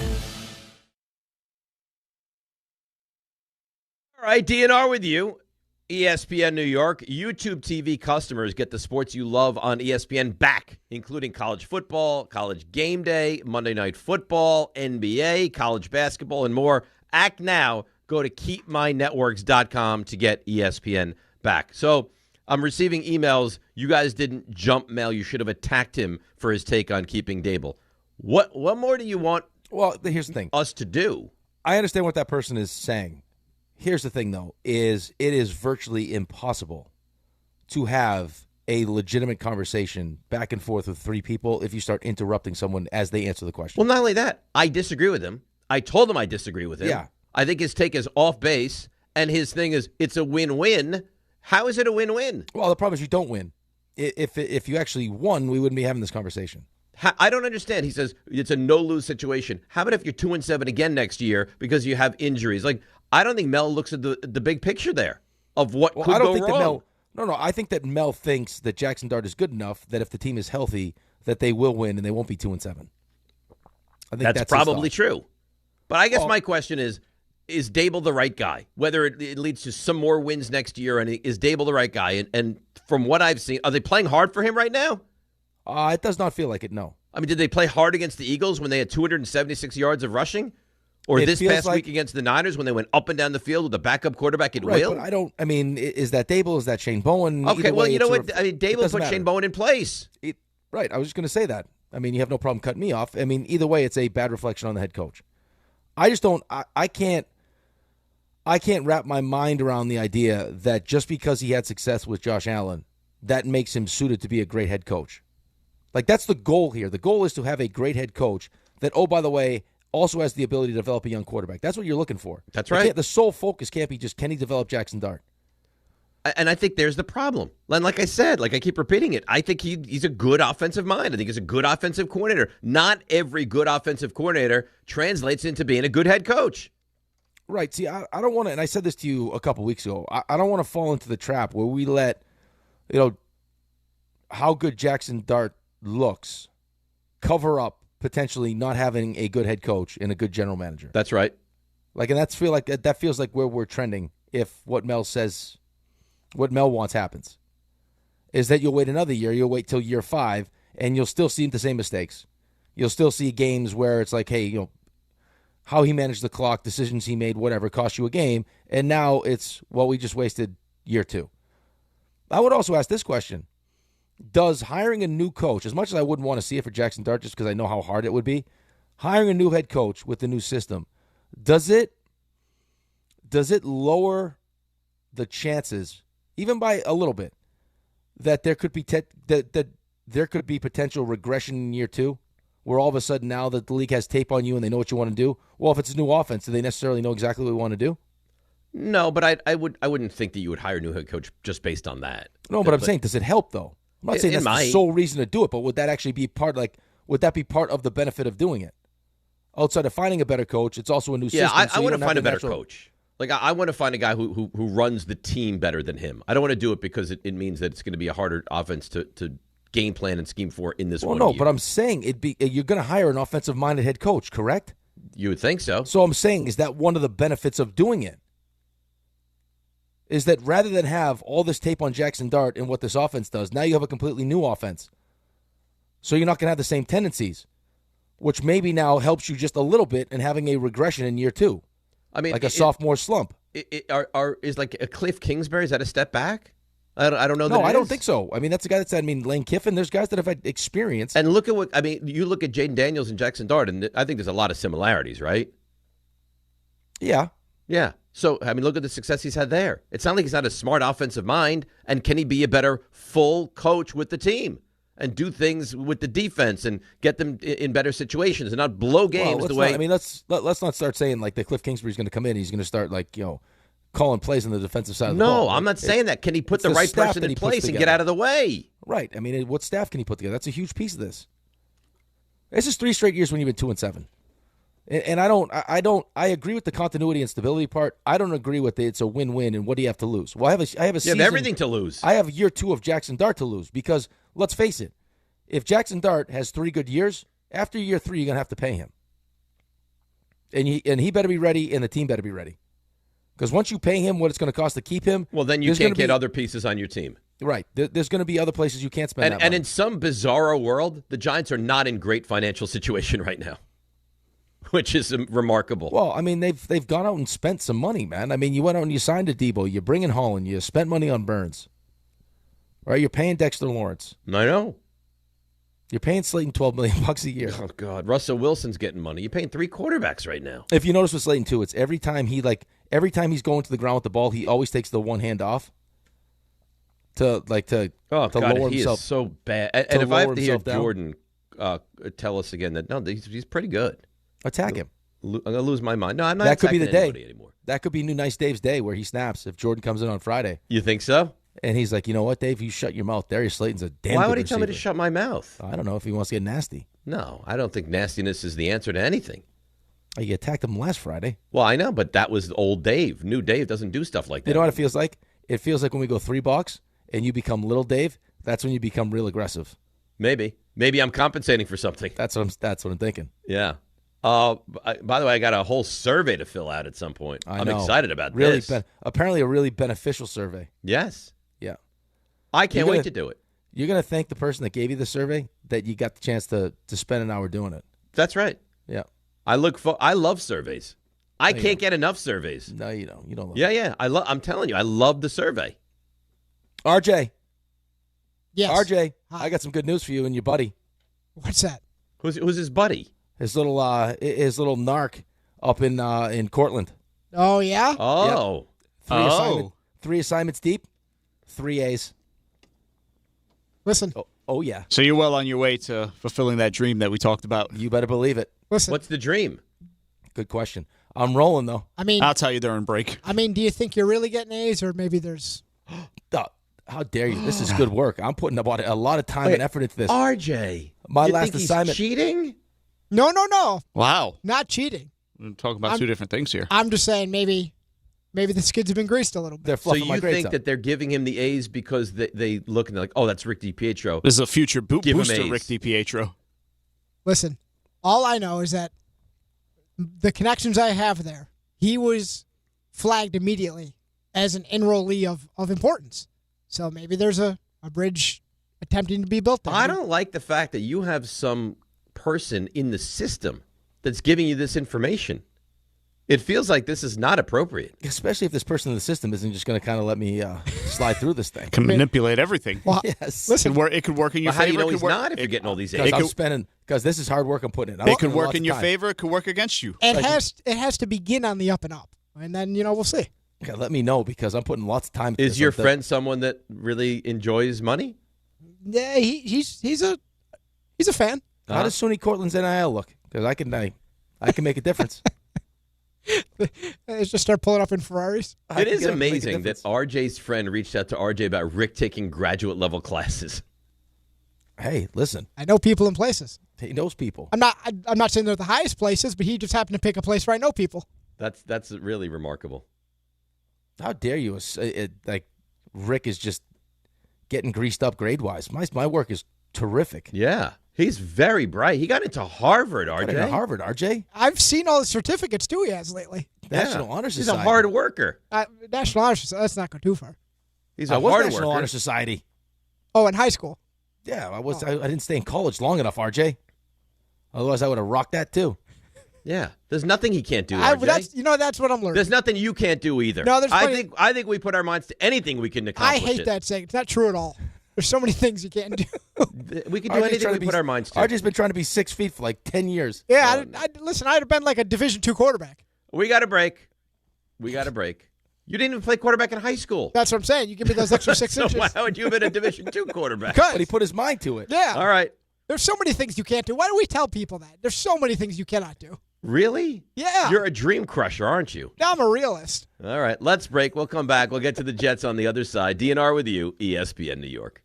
All right, DNR with you. ESPN New York. YouTube TV customers get the sports you love on ESPN back, including college football, college game day, Monday Night Football, NBA, college basketball, and more. Act now. Go to keepmynetworks.com to get ESPN back. So I'm receiving emails. You guys didn't jump Mel. You should have attacked him for his take on keeping Dable. What more do you want here's the thing. Us to do? I understand what that person is saying. Here's the thing, though, is it is virtually impossible to have a legitimate conversation back and forth with 3 people if you start interrupting someone as they answer the question. Well, not only that, I disagree with him. I told him I disagree with him. Yeah. I think his take is off base, and his thing is it's a win-win. How is it a win-win? Well, the problem is you don't win. If you actually won, we wouldn't be having this conversation. I don't understand. He says it's a no-lose situation. How about if you're 2-7 again next year because you have injuries? Like, I don't think Mel looks at the big picture there of what could I don't go think wrong. That Mel, I think that Mel thinks that Jackson Dart is good enough that if the team is healthy, that they will win and they won't be 2-7. I think that's probably true. But I guess my question is Dable the right guy? Whether it leads to some more wins next year, and is Dable the right guy? And from what I've seen, are they playing hard for him right now? It does not feel like it, no. I mean, did they play hard against the Eagles when they had 276 yards of rushing? Or this past week against the Niners when they went up and down the field with a backup quarterback at will? But is that Dable? Is that Shane Bowen? Okay, well, you know what? I mean, Dable put Shane Bowen in place. Right, I was just going to say that. I mean, you have no problem cutting me off. I mean, either way, it's a bad reflection on the head coach. I just don't, I can't wrap my mind around the idea that just because he had success with Josh Allen, that makes him suited to be a great head coach. Like, that's the goal here. The goal is to have a great head coach that, oh, by the way, also has the ability to develop a young quarterback. That's what you're looking for. That's right. The sole focus can't be just, can he develop Jackson Dart? And I think there's the problem. And like I said, like I keep repeating it, I think he's a good offensive mind. I think he's a good offensive coordinator. Not every good offensive coordinator translates into being a good head coach. Right. See, I don't want to, and I said this to you a couple weeks ago, I don't want to fall into the trap where we let, how good Jackson Dart looks cover up potentially not having a good head coach and a good general manager. That's right. Like, and that feels like where we're trending if what Mel wants happens. Is that you'll wait another year, you'll wait till year 5, and you'll still see the same mistakes. You'll still see games where it's like, hey, how he managed the clock, decisions he made, whatever, cost you a game, and now it's, well, we just wasted year 2. I would also ask this question. Does hiring a new coach, as much as I wouldn't want to see it for Jackson Dart just because I know how hard it would be, hiring a new head coach with the new system, does it lower the chances, even by a little bit, that there could be that there could be potential regression in year 2, where all of a sudden now that the league has tape on you and they know what you want to do? Well, if it's a new offense, do they necessarily know exactly what we want to do? No, but I wouldn't think that you would hire a new head coach just based on that. No, but I'm saying, does it help though? I'm not saying that's the sole reason to do it, but would that actually be would that be part of the benefit of doing it? Outside of finding a better coach, it's also a new system. Yeah, I want to find a better coach. Like, I want to find a guy who runs the team better than him. I don't want to do it because it means that it's going to be a harder offense to game plan and scheme for in this one year. But I'm saying you're going to hire an offensive-minded head coach, correct? You would think so. So I'm saying, is that one of the benefits of doing it? Is that rather than have all this tape on Jackson Dart and what this offense does, now you have a completely new offense. So you're not going to have the same tendencies. which maybe now helps you just a little bit in having a regression in year 2. I mean, like a sophomore slump. Is like a Cliff Kingsbury, is that a step back? I don't know. No, that I it don't is. think so. I mean, that's a guy that said, Lane Kiffin, there's guys that have had experience. And look at you look at Jaden Daniels and Jackson Dart, and I think there's a lot of similarities, right? Yeah. Yeah. So, look at the success he's had there. It's not like he's not a smart offensive mind, and can he be a better full coach with the team and do things with the defense and get them in better situations and not blow games the way. Let's not start saying like that Cliff Kingsbury's going to come in. He's going to start calling plays on the defensive side of the ball. No, I'm not saying that. Can he put the right person in place and get out of the way? Right. What staff can he put together? That's a huge piece of this. This is 3 straight years when you've been 2-7. And I agree with the continuity and stability part. I don't agree with it's a win-win and what do you have to lose? Well, I have a season. You have everything to lose. I have year 2 of Jackson Dart to lose because let's face it, if Jackson Dart has 3 good years, after year 3 you're going to have to pay him. And he better be ready and the team better be ready. Because once you pay him what it's going to cost to keep him, well, then you can't get other pieces on your team. Right. There's going to be other places you can't spend that money. And in some bizarro world, the Giants are not in great financial situation right now, which is remarkable. Well, they've gone out and spent some money, man. You went out and you signed a Debo. You bring in Holland. You spent money on Burns. Right? You're paying Dexter Lawrence. I know. You're paying Slayton $12 million a year. Oh, God. Russell Wilson's getting money. You're paying 3 quarterbacks right now. If you notice with Slayton, too, it's every time he's going to the ground with the ball, he always takes the one hand off to lower himself. He is so bad. And if I have to hear Jordan tell us again that, no, he's pretty good. Attack him. I'm going to lose my mind. No, I'm not that could be attacking the anybody day anymore. That could be New Nice Dave's day where he snaps if Jordan comes in on Friday. You think so? And he's like, you know what, Dave? You shut your mouth. Darius Slayton's a damn Why good would he tell me to receiver. shut my mouth? I don't know if he wants to get nasty. No, I don't think nastiness is the answer to anything. Oh, you attacked him last Friday. Well, I know, but that was old Dave. New Dave doesn't do stuff like that. You know what it feels like? It feels like when we go 3 blocks and you become little Dave, that's when you become real aggressive. Maybe I'm compensating for something. That's what I'm thinking. Yeah. By the way, I got a whole survey to fill out at some point. I'm excited about this. Apparently a really beneficial survey. Yes. Yeah. I can't wait to do it. You're going to thank the person that gave you the survey that you got the chance to spend an hour doing it. That's right. Yeah. I love surveys. I can't get enough surveys. No, you don't. You don't love Yeah. I'm telling you, I love the survey. RJ. Yes. RJ, I got some good news for you and your buddy. What's that? Who's his buddy? His little narc up in Cortland. Oh, yeah? Oh. Yep. 3 assignments deep, 3 A's. Listen. Oh, yeah. So you're well on your way to fulfilling that dream that we talked about. You better believe it. Listen. What's the dream? Good question. I'm rolling, though. I'll tell you during break. Do you think you're really getting A's or maybe there's... How dare you? This is good work. I'm putting about a lot of time and effort into this. RJ. My you last think assignment. He's cheating? No. Wow. Not cheating. We're talking about 2 different things here. I'm just saying maybe the skids have been greased a little bit. They're So fluffing my you grades think up. that they're giving him the A's because they look and they're like, oh, that's Rick DiPietro. This is a future Give him booster, A's. Rick DiPietro. Listen, all I know is that the connections I have there, he was flagged immediately as an enrollee of importance. So maybe there's a bridge attempting to be built there. I don't like the fact that you have some person in the system that's giving you this information. It feels like this is not appropriate. Especially if this person in the system isn't just going to kind of let me slide through this thing. Can manipulate everything. Well, yes. Listen, It could work in your Well, how do favor. you know It he's could work- not if you're getting all these A's? Because this is hard work I'm putting in. It could work in your favor. It could work against you. it has to begin on the up and up. And then, we'll see. Okay, let me know because I'm putting lots of time into Is this. your friend someone that really enjoys money? Yeah, he's a fan. How does SUNY Cortland's NIL look? Because I can make a difference. Just start pulling up in Ferraris. It is amazing that RJ's friend reached out to RJ about Rick taking graduate level classes. Hey, listen. I know people in places. He knows people. I'm not saying they're the highest places, but he just happened to pick a place where I know people. That's really remarkable. How dare you? Rick is just getting greased up grade-wise. My work is terrific. Yeah. He's very bright. He got into Harvard, RJ. Got into Harvard, RJ. I've seen all the certificates, too, he has lately. National Honor Society. He's a hard worker. National Honor Society, let's not go too far. He's I a was hard National worker. Honor Society. Oh, in high school? Yeah, I was. I didn't stay in college long enough, RJ. Otherwise, I would have rocked that too. Yeah, there's nothing he can't do. RJ. That's what I'm learning. There's nothing you can't do either. No, there's I think we put our minds to anything we can accomplish. I hate that saying. It's not true at all. There's so many things you can't do. We can do anything we put our minds to. RJ's been trying to be 6 feet for like 10 years. Yeah, listen, I'd have been like a Division II quarterback. We got a break. You didn't even play quarterback in high school. That's what I'm saying. You give me those extra 6 so inches. Why would you have been a Division II quarterback? But he put his mind to it. Yeah. All right. There's so many things you can't do. Why do we tell people that? There's so many things you cannot do. Really? Yeah. You're a dream crusher, aren't you? Now I'm a realist. All right. Let's break. We'll come back. We'll get to the Jets on the other side. DNR with you, ESPN New York.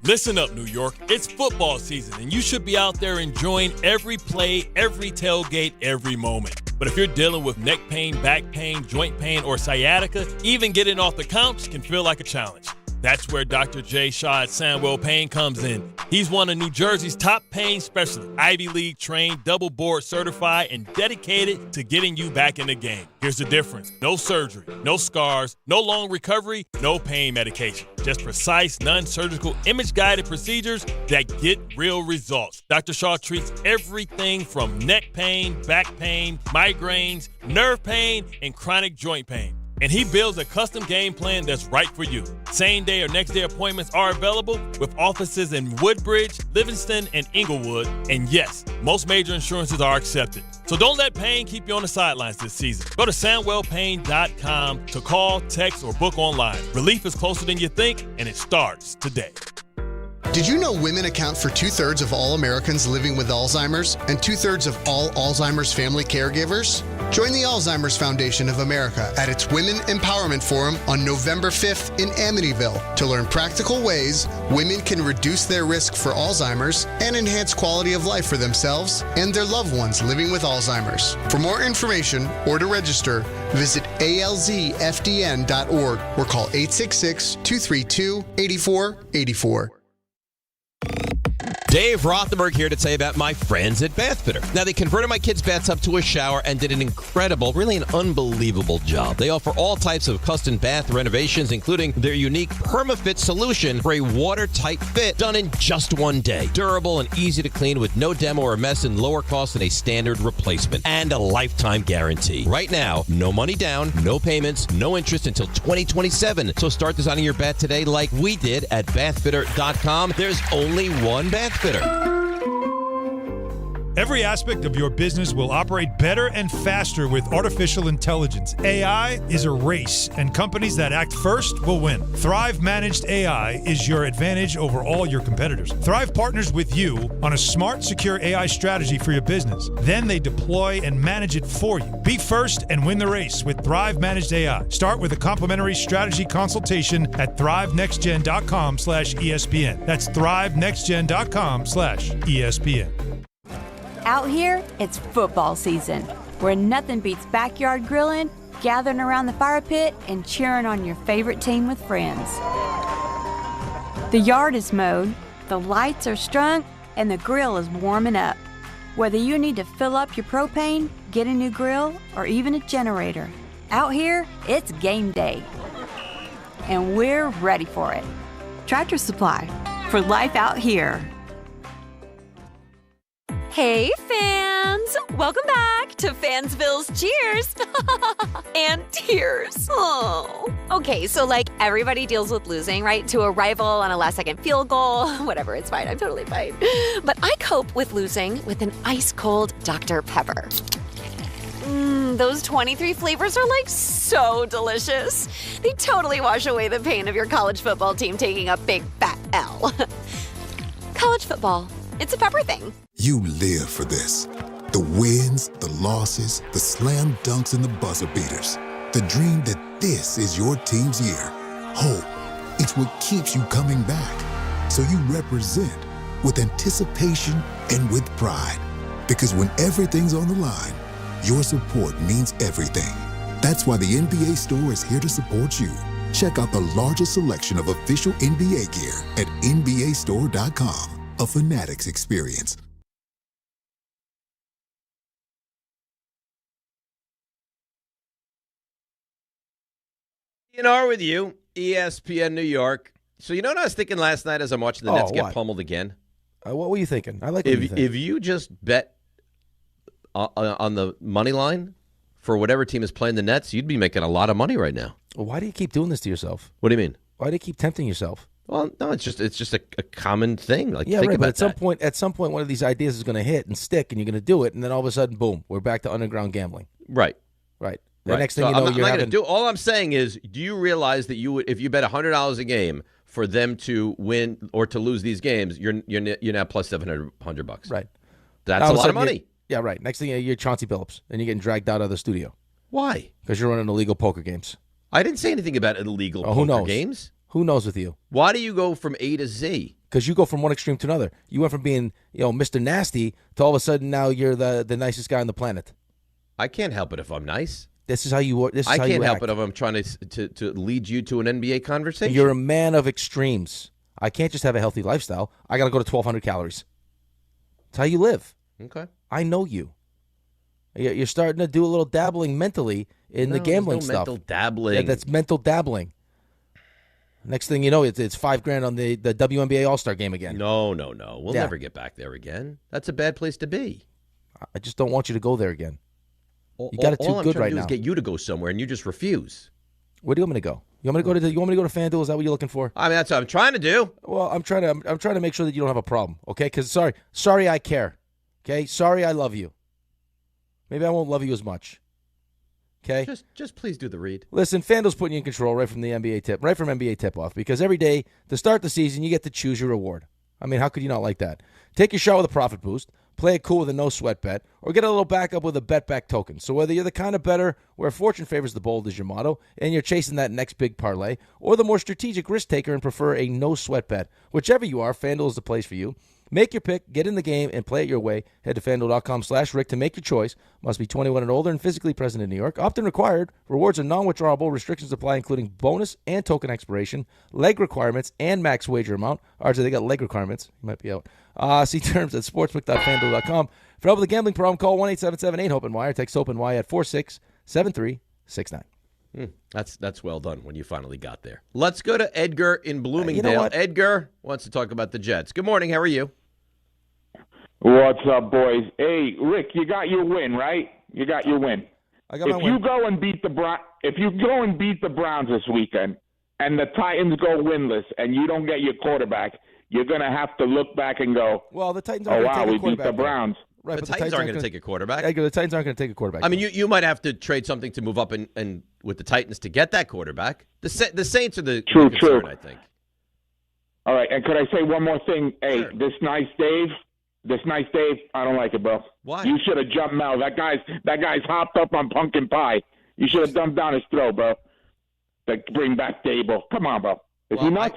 Listen up, New York. It's football season, and you should be out there enjoying every play, every tailgate, every moment. But if you're dealing with neck pain, back pain, joint pain, or sciatica, even getting off the couch can feel like a challenge. That's where Dr. Jay Shaw at Sandwell Pain comes in. He's one of New Jersey's top pain specialists, Ivy League trained, double board certified, and dedicated to getting you back in the game. Here's the difference. No surgery, no scars, no long recovery, no pain medication. Just precise, non-surgical, image-guided procedures that get real results. Dr. Shaw treats everything from neck pain, back pain, migraines, nerve pain, and chronic joint pain. And he builds a custom game plan that's right for you. Same day or next day appointments are available with offices in Woodbridge, Livingston, and Inglewood. And yes, most major insurances are accepted. So don't let pain keep you on the sidelines this season. Go to SandwellPain.com to call, text, or book online. Relief is closer than you think, and it starts today. Did you know women account for 2/3 of all Americans living with Alzheimer's and 2/3 of all Alzheimer's family caregivers? Join the Alzheimer's Foundation of America at its Women Empowerment Forum on November 5th in Amityville to learn practical ways women can reduce their risk for Alzheimer's and enhance quality of life for themselves and their loved ones living with Alzheimer's. For more information or to register, visit alzfdn.org or call 866-232-8484. Dave Rothenberg here to tell you about my friends at Bath Fitter. Now, they converted my kids' bathtub to a shower and did an incredible, really an unbelievable job. They offer all types of custom bath renovations, including their unique PermaFit solution for a watertight fit done in just one day. Durable and easy to clean with no demo or mess and lower cost than a standard replacement. And a lifetime guarantee. Right now, no money down, no payments, no interest until 2027. So start designing your bath today like we did at bathfitter.com. There's only one bath fitter. Every aspect of your business will operate better and faster with artificial intelligence. AI is a race, and companies that act first will win. Thrive Managed AI is your advantage over all your competitors. Thrive partners with you on a smart, secure AI strategy for your business. Then they deploy and manage it for you. Be first and win the race with Thrive Managed AI. Start with a complimentary strategy consultation at thrivenextgen.com/ESPN. That's thrivenextgen.com/ESPN. Out here, it's football season, where nothing beats backyard grilling, gathering around the fire pit, and cheering on your favorite team with friends. The yard is mowed, the lights are strung, and the grill is warming up. Whether you need to fill up your propane, get a new grill, or even a generator, out here, it's game day. And we're ready for it. Tractor Supply, for life out here. Hey, fans! Welcome back to Fansville's Cheers and Tears. Oh. Okay, so like everybody deals with losing, right? To a rival on a last-second field goal. Whatever, it's fine. I'm totally fine. But I cope with losing with an ice-cold Dr. Pepper. Those 23 flavors are like so delicious. They totally wash away the pain of your college football team taking a big fat L. College football. It's a pepper thing. You live for this. The wins, the losses, the slam dunks, and the buzzer beaters. The dream that this is your team's year. Hope, it's what keeps you coming back. So you represent with anticipation and with pride. Because when everything's on the line, your support means everything. That's why the NBA Store is here to support you. Check out the largest selection of official NBA gear at NBAstore.com. A Fanatics experience. DNR with you, ESPN New York. So you know what I was thinking last night as I'm watching the Nets get what? pummeled again? What were you thinking? I like what you think. If you just bet on the money line for whatever team is playing the Nets, you'd be making a lot of money right now. Well, why do you keep doing this to yourself? What do you mean? Why do you keep tempting yourself? Well, no, it's just a common thing. Like, Yeah, think right. about But at some point, one of these ideas is going to hit and stick, and you're going to do it, and then all of a sudden, boom, we're back to underground gambling. Right. The next thing you know, you're having. All I'm saying is, do you realize that you would, if you bet $100 a game for them to win or to lose these games, you're now plus $700. Right. That's a lot of money. Yeah, right. Next thing you're Chauncey Billups, and you're getting dragged out of the studio. Why? Because you're running illegal poker games. I didn't say anything about illegal who poker knows? games. Who knows with you? Why do you go from A to Z? Because you go from one extreme to another. You went from being, Mr. Nasty to all of a sudden now you're the nicest guy on the planet. I can't help it if I'm nice. This is how you work. I can't help it if I'm trying to lead you to an NBA conversation. You're a man of extremes. I can't just have a healthy lifestyle. I got to go to 1,200 calories. That's how you live. Okay. I know you. You're starting to do a little dabbling mentally in the gambling stuff. Mental dabbling. Yeah, that's mental dabbling. Next thing you know, it's $5,000 on the WNBA All-Star game again. No. We'll never get back there again. That's a bad place to be. I just don't want you to go there again. You got it too all I'm good trying right to do now. is get you to go somewhere, and you just refuse. Where do you want me to go? You want me to go to FanDuel? Is that what you're looking for? I mean, that's what I'm trying to do. Well, I'm trying to make sure that you don't have a problem. Okay? Because sorry, I care. Okay? Sorry, I love you. Maybe I won't love you as much. Okay? Just please do the read. Listen, FanDuel's putting you in control right from NBA tip-off, because every day to start the season, you get to choose your reward. I mean, how could you not like that? Take your shot with a profit boost, play it cool with a no-sweat bet, or get a little backup with a bet-back token. So whether you're the kind of bettor where fortune favors the bold is your motto, and you're chasing that next big parlay, or the more strategic risk-taker and prefer a no-sweat bet, whichever you are, FanDuel is the place for you. Make your pick, get in the game, and play it your way. Head to FanDuel.com/Rick to make your choice. Must be 21 and older and physically present in New York. Opt-in required. Rewards are non-withdrawable. Restrictions apply, including bonus and token expiration, leg requirements, and max wager amount. RJ, they got leg requirements. You might be out. See terms at sportsbook.fanduel.com. For help with the gambling problem, call 1-877-8-HOPE-NY or text HOPE-NY at 467-369. That's well done when you finally got there. Let's go to Edgar in Bloomingdale. Edgar wants to talk about the Jets. Good morning. How are you? What's up, boys? Hey, Rick, you got your win, right? You got your win. I got my win. If you go and beat the Browns this weekend, and the Titans go winless, and you don't get your quarterback, you're gonna have to look back and go, well, the Titans oh wow, we beat the Browns. Right, the Titans aren't going to take a quarterback. The Titans aren't going to take a quarterback. I mean, you might have to trade something to move up and with the Titans to get that quarterback. The Saints are the concern, I think. All right, and could I say one more thing? Hey, Sure. this nice Dave, I don't like it, bro. Why? You should have jumped Mel. That guy's hopped up on pumpkin pie. You should have dumped down his throat, bro. To bring back Dable. Come on, bro. Is he nuts?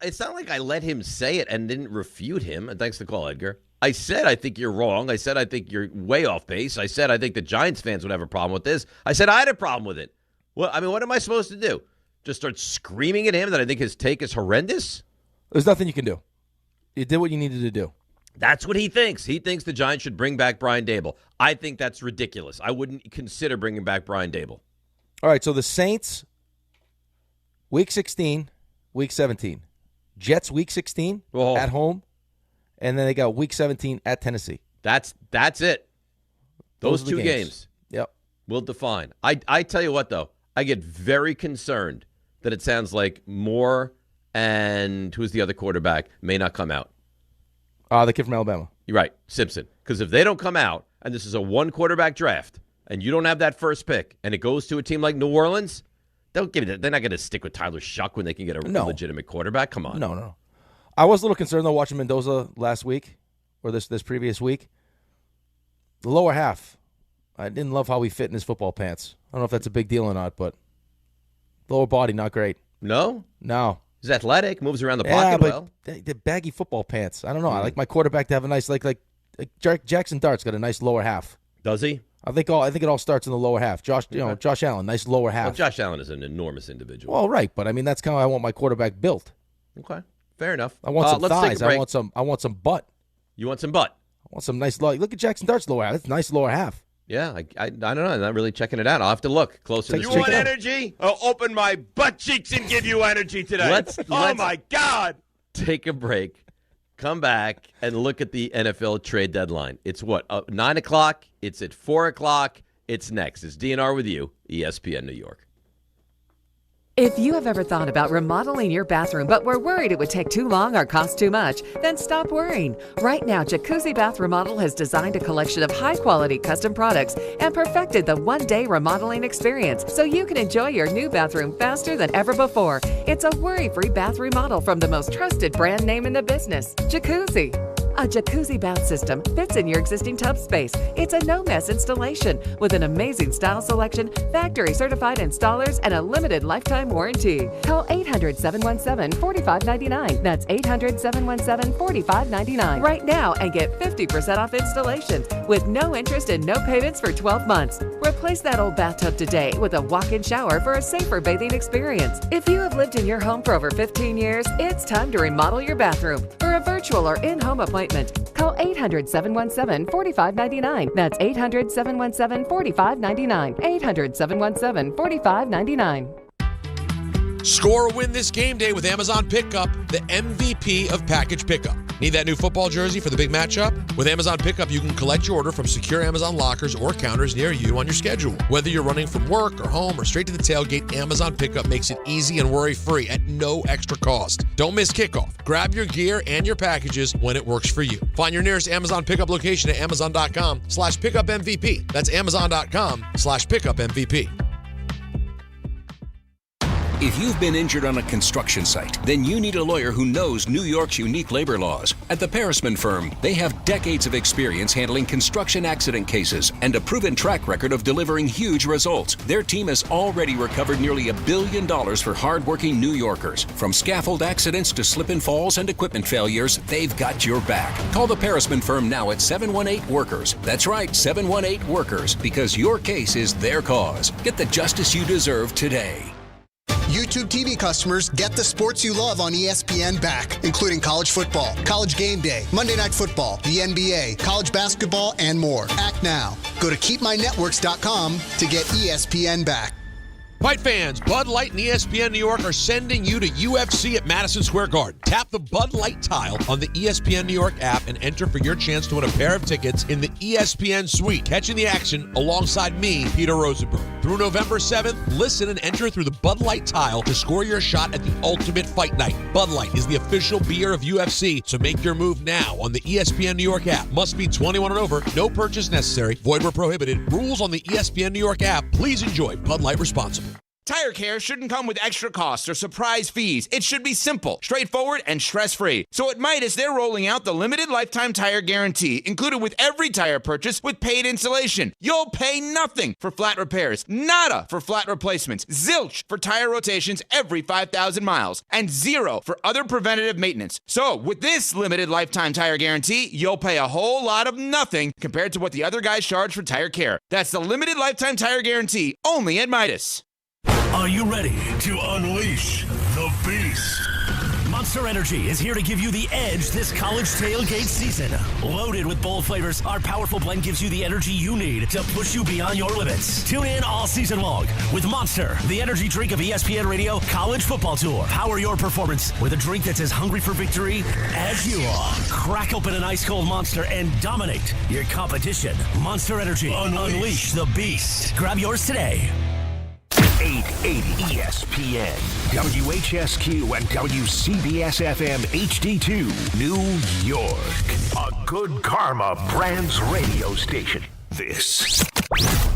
It's not like I let him say it and didn't refute him. And thanks for the call, Edgar. I said I think you're wrong. I said I think you're way off base. I said I think the Giants fans would have a problem with this. I said I had a problem with it. Well, I mean, what am I supposed to do? Just start screaming at him that I think his take is horrendous? There's nothing you can do. You did what you needed to do. That's what he thinks. He thinks the Giants should bring back Brian Dable. I think that's ridiculous. I wouldn't consider bringing back Brian Dable. All right, so the Saints, Week 16, Week 17. Jets, Week 16 at home. And then they got Week 17 at Tennessee. That's it. Those are the two games. Yep. Will define. I tell you what, though. I get very concerned that it sounds like Moore and who's the other quarterback may not come out. The kid from Alabama. You're right, Simpson. Because if they don't come out, and this is a one-quarterback draft, and you don't have that first pick, and it goes to a team like New Orleans, they're not going to stick with Tyler Shuck when they can get a legitimate quarterback. Come on. No. I was a little concerned, though, watching Mendoza last week, or this previous week. The lower half, I didn't love how he fit in his football pants. I don't know if that's a big deal or not, but lower body, not great. No? No. He's athletic, moves around the pocket well. The baggy football pants. I don't know. I like my quarterback to have a nice, like Jackson Dart's got a nice lower half. Does he? I think it all starts in the lower half. Josh Allen, nice lower half. Well, Josh Allen is an enormous individual. Well, right, but I mean that's kind of how I want my quarterback built. Okay, fair enough. I want some let's thighs. Take a break. I want some butt. You want some butt? I want some nice look at Jackson Dart's lower half. That's a nice lower half. Yeah, I don't know. I'm not really checking it out. I'll have to look closer. You want energy? I'll open my butt cheeks and give you energy today. Oh, my God. Take a break, come back, and look at the NFL trade deadline. It's what, 9 o'clock? It's at 4 o'clock. It's next. It's DNR with you, ESPN New York. If you have ever thought about remodeling your bathroom but were worried it would take too long or cost too much, then stop worrying. Right now, Jacuzzi Bath Remodel has designed a collection of high-quality custom products and perfected the one-day remodeling experience so you can enjoy your new bathroom faster than ever before. It's a worry-free bath remodel from the most trusted brand name in the business, Jacuzzi. A jacuzzi bath system fits in your existing tub space. It's a no-mess installation with an amazing style selection, factory-certified installers, and a limited lifetime warranty. Call 800-717-4599. That's 800-717-4599 right now and get 50% off installations with no interest and no payments for 12 months. Replace that old bathtub today with a walk-in shower for a safer bathing experience. If you have lived in your home for over 15 years, it's time to remodel your bathroom. For a virtual or in-home appointment, call 800-717-4599. That's 800-717-4599. 800-717-4599. Score or win this game day with Amazon Pickup, the MVP of package pickup. Need that new football jersey for the big matchup? With Amazon Pickup, you can collect your order from secure Amazon lockers or counters near you on your schedule. Whether you're running from work or home or straight to the tailgate, Amazon Pickup makes it easy and worry-free at no extra cost. Don't miss kickoff. Grab your gear and your packages when it works for you. Find your nearest Amazon Pickup location at amazon.com/pickupmvp. That's amazon.com/pickupmvp. If you've been injured on a construction site, then you need a lawyer who knows New York's unique labor laws. At the Parisman Firm, they have decades of experience handling construction accident cases and a proven track record of delivering huge results. Their team has already recovered nearly $1 billion for hardworking New Yorkers. From scaffold accidents to slip and falls and equipment failures, they've got your back. Call the Parisman Firm now at 718-WORKERS. That's right, 718-WORKERS, because your case is their cause. Get the justice you deserve today. YouTube TV customers get the sports you love on ESPN back, including college football, college game day, Monday Night Football, the NBA, college basketball, and more. Act now. Go to keepmynetworks.com to get ESPN back. Fight fans, Bud Light and ESPN New York are sending you to UFC at Madison Square Garden. Tap the Bud Light tile on the ESPN New York app and enter for your chance to win a pair of tickets in the ESPN suite. Catching the action alongside me, Peter Rosenberg. Through November 7th, listen and enter through the Bud Light tile to score your shot at the ultimate fight night. Bud Light is the official beer of UFC, so make your move now on the ESPN New York app. Must be 21 and over, no purchase necessary, void where prohibited. Rules on the ESPN New York app. Please enjoy Bud Light responsibly. Tire care shouldn't come with extra costs or surprise fees. It should be simple, straightforward, and stress-free. So at Midas, they're rolling out the limited lifetime tire guarantee, included with every tire purchase with paid installation. You'll pay nothing for flat repairs, nada for flat replacements, zilch for tire rotations every 5,000 miles, and zero for other preventative maintenance. So with this limited lifetime tire guarantee, you'll pay a whole lot of nothing compared to what the other guys charge for tire care. That's the limited lifetime tire guarantee, only at Midas. Are you ready to unleash the beast? Monster Energy is here to give you the edge this college tailgate season. Loaded with bold flavors, our powerful blend gives you the energy you need to push you beyond your limits. Tune in all season long with Monster, the energy drink of ESPN Radio College Football Tour. Power your performance with a drink that's as hungry for victory as you are. Crack open an ice-cold Monster and dominate your competition. Monster Energy. Unleash the beast. Grab yours today. 880 ESPN, WHSQ, and WCBS-FM HD2, New York. A Good Karma Brands radio station. This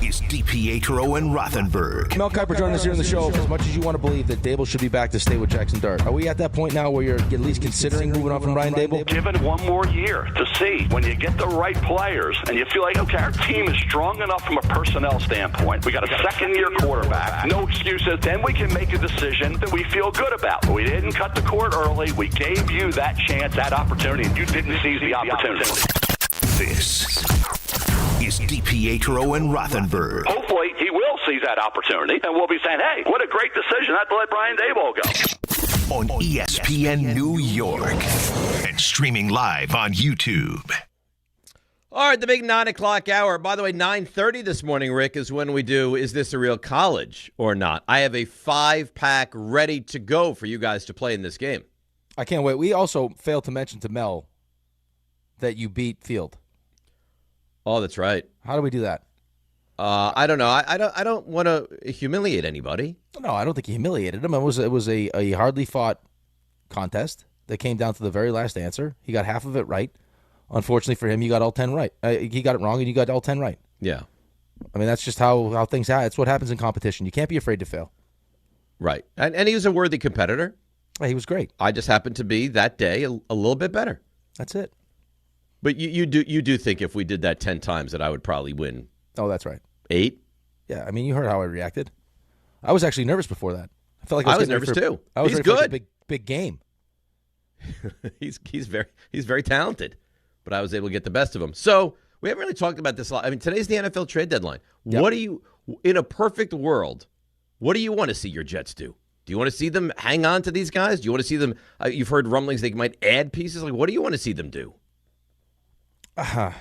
is DiPietro and Rothenberg. Mel Kiper Jr. is here on the show. As much as you want to believe that Dable should be back to stay with Jackson Dart, are we at that point now where you're at least considering moving on from Ryan Dable? Give it one more year to see. When you get the right players and you feel like, okay, our team is strong enough from a personnel standpoint. We got a second-year quarterback. No excuses. Then we can make a decision that we feel good about. We didn't cut the cord early. We gave you that chance, that opportunity, and you didn't seize the opportunity. This is DiPietro and Rothenberg. Hopefully, he will seize that opportunity, and we'll be saying, hey, what a great decision not to let Brian Daboll go. On ESPN New York and streaming live on YouTube. All right, the big 9 o'clock hour. By the way, 9:30 this morning, Rick, is when we do Is This a Real College or Not? I have a 5-pack ready to go for you guys to play in this game. I can't wait. We also failed to mention to Mel that you beat Field. Oh, that's right. How do we do that? I don't know. I don't want to humiliate anybody. No, I don't think he humiliated him. It was a hardly fought contest that came down to the very last answer. He got half of it right. Unfortunately for him, you got all 10 right. He got it wrong, and you got all 10 right. Yeah. I mean, that's just how things happen. It's what happens in competition. You can't be afraid to fail. Right. And he was a worthy competitor. He was great. I just happened to be, that day, a little bit better. That's it. But you do think if we did that 10 times that I would probably win. Oh, that's right. 8? Yeah, I mean, you heard how I reacted. I was actually nervous before that. I felt like I was nervous too. I was He's ready for good. like a big game. He's very talented, but I was able to get the best of him. So we haven't really talked about this a lot. I mean, today's the NFL trade deadline. Yep. What do you, in a perfect world, what do you want to see your Jets do? Do you want to see them hang on to these guys? Do you want to see them? You've heard rumblings they might add pieces. Like, what do you want to see them do? I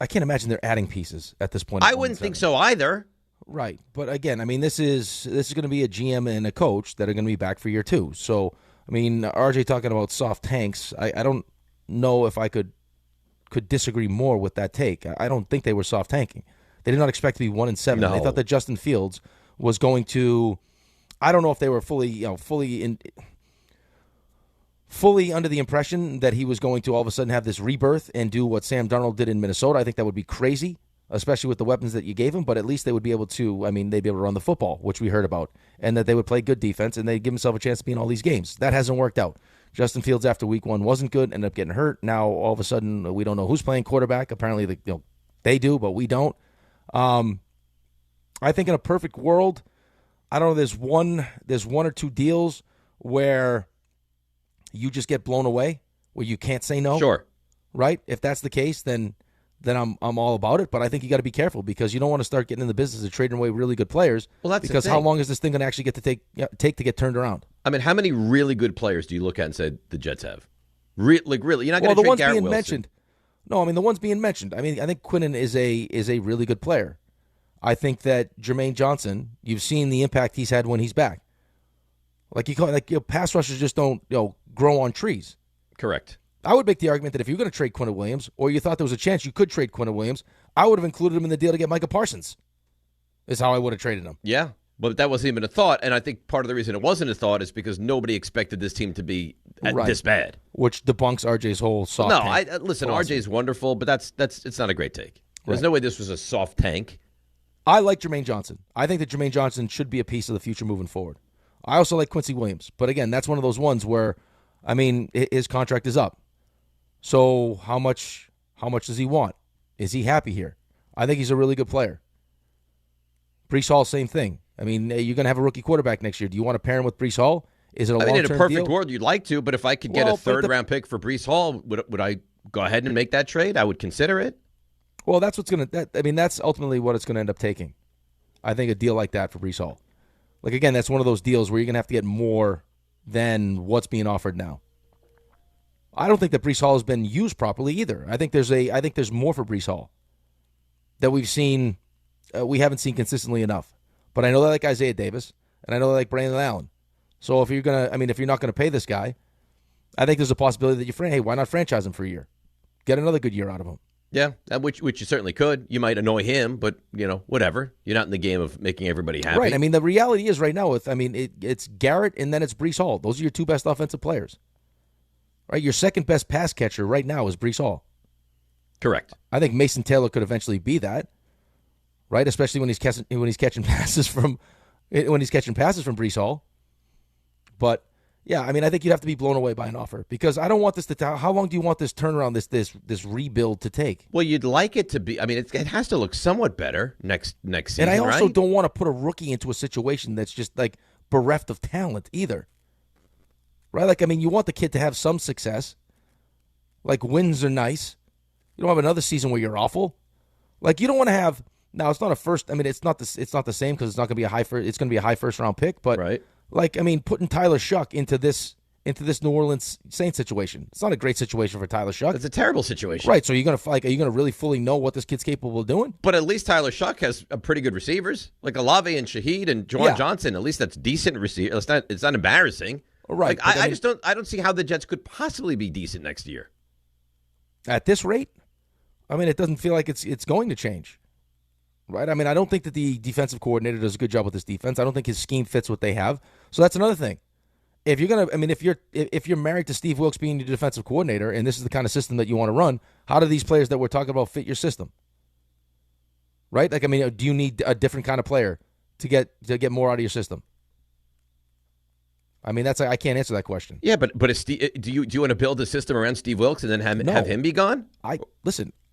can't imagine they're adding pieces at this point. I wouldn't think so either. Right, but again, I mean, this is going to be a GM and a coach that are going to be back for year 2. So, I mean, RJ talking about soft tanks. I don't know if I could disagree more with that take. I don't think they were soft tanking. They did not expect to be 1-7. No. They thought that Justin Fields was going to. I don't know if they were fully under the impression that he was going to all of a sudden have this rebirth and do what Sam Darnold did in Minnesota. I think that would be crazy, especially with the weapons that you gave him. But at least they would be able to. I mean, they'd be able to run the football, which we heard about, and that they would play good defense and they'd give himself a chance to be in all these games. That hasn't worked out. Justin Fields after week 1 wasn't good, ended up getting hurt. Now all of a sudden we don't know who's playing quarterback. Apparently, they do, but we don't. I think in a perfect world, I don't know. There's one or two deals where you just get blown away, where you can't say no. Sure. Right? If that's the case, then I'm all about it. But I think you got to be careful because you don't want to start getting in the business of trading away really good players. Well, that's because the how thing. long is this thing going to actually get to take to get turned around? I mean, how many really good players do you look at and say the Jets have? Really, you're not going to trade Garrett Wilson. Mentioned. No, I mean the ones being mentioned. I mean, I think Quinnen is a really good player. I think that Jermaine Johnson, you've seen the impact he's had when he's back. Pass rushers just don't grow on trees. Correct. I would make the argument that if you're going to trade Quinnen Williams, or you thought there was a chance you could trade Quinnen Williams, I would have included him in the deal to get Micah Parsons. Is how I would have traded him. Yeah, but that wasn't even a thought, and I think part of the reason it wasn't a thought is because nobody expected this team to be this bad. Which debunks RJ's whole soft tank. Listen, philosophy. RJ's wonderful, but it's not a great take. There's no way this was a soft tank. I like Jermaine Johnson. I think that Jermaine Johnson should be a piece of the future moving forward. I also like Quincy Williams. But again, that's one of those ones where, I mean, his contract is up. So how much does he want? Is he happy here? I think he's a really good player. Breece Hall, same thing. I mean, you're going to have a rookie quarterback next year. Do you want to pair him with Breece Hall? Is it a long-term deal? In a perfect world, you'd like to, but if I could get a third-round pick for Breece Hall, would I go ahead and make that trade? I would consider it. Well, that's that's ultimately what it's going to end up taking. I think a deal like that for Breece Hall. Like, again, that's one of those deals where you're going to have to get more than what's being offered now. I don't think that Breece Hall has been used properly either. I think there's more for Breece Hall that we've seen. We haven't seen consistently enough. But I know they like Isaiah Davis, and I know they like Brandon Allen. So if you're not going to pay this guy, I think there's a possibility that why not franchise him for a year? Get another good year out of him. Yeah, which you certainly could. You might annoy him, but, whatever. You're not in the game of making everybody happy. Right. I mean, the reality is right now, it's Garrett and then it's Breece Hall. Those are your two best offensive players. Right? Your second best pass catcher right now is Breece Hall. Correct. I think Mason Taylor could eventually be that. Right? Especially when he's catching passes from Breece Hall. But yeah, I mean, I think you'd have to be blown away by an offer because I don't want this to. How long do you want this turnaround, this rebuild to take? Well, you'd like it to be. I mean, it has to look somewhat better next season. And I also don't want to put a rookie into a situation that's just like bereft of talent either. Right? Like, I mean, you want the kid to have some success. Like, wins are nice. You don't have another season where you're awful. Like, you don't want to have. Now, it's not a first. I mean, it's not the same because it's not going to be a high first. It's going to be a high first round pick, but. Right. Like, I mean, putting Tyler Shuck into this into this New Orleans Saints situation. It's not a great situation for Tyler Shuck. It's a terrible situation. Right, so are you going to really fully know what this kid's capable of doing? But at least Tyler Shuck has a pretty good receivers. Like Olave and Shaheed and Juwan Johnson. At least that's decent receiver. It's not embarrassing. Right. Like, I don't see how the Jets could possibly be decent next year. At this rate? I mean, it doesn't feel like it's going to change. Right? I mean, I don't think that the defensive coordinator does a good job with this defense. I don't think his scheme fits what they have. So that's another thing. If you're married to Steve Wilks being your defensive coordinator and this is the kind of system that you want to run, how do these players that we're talking about fit your system? Right? Like, I mean, do you need a different kind of player to get more out of your system? I mean, I can't answer that question. Yeah, but do you want to build a system around Steve Wilks and then have him be gone?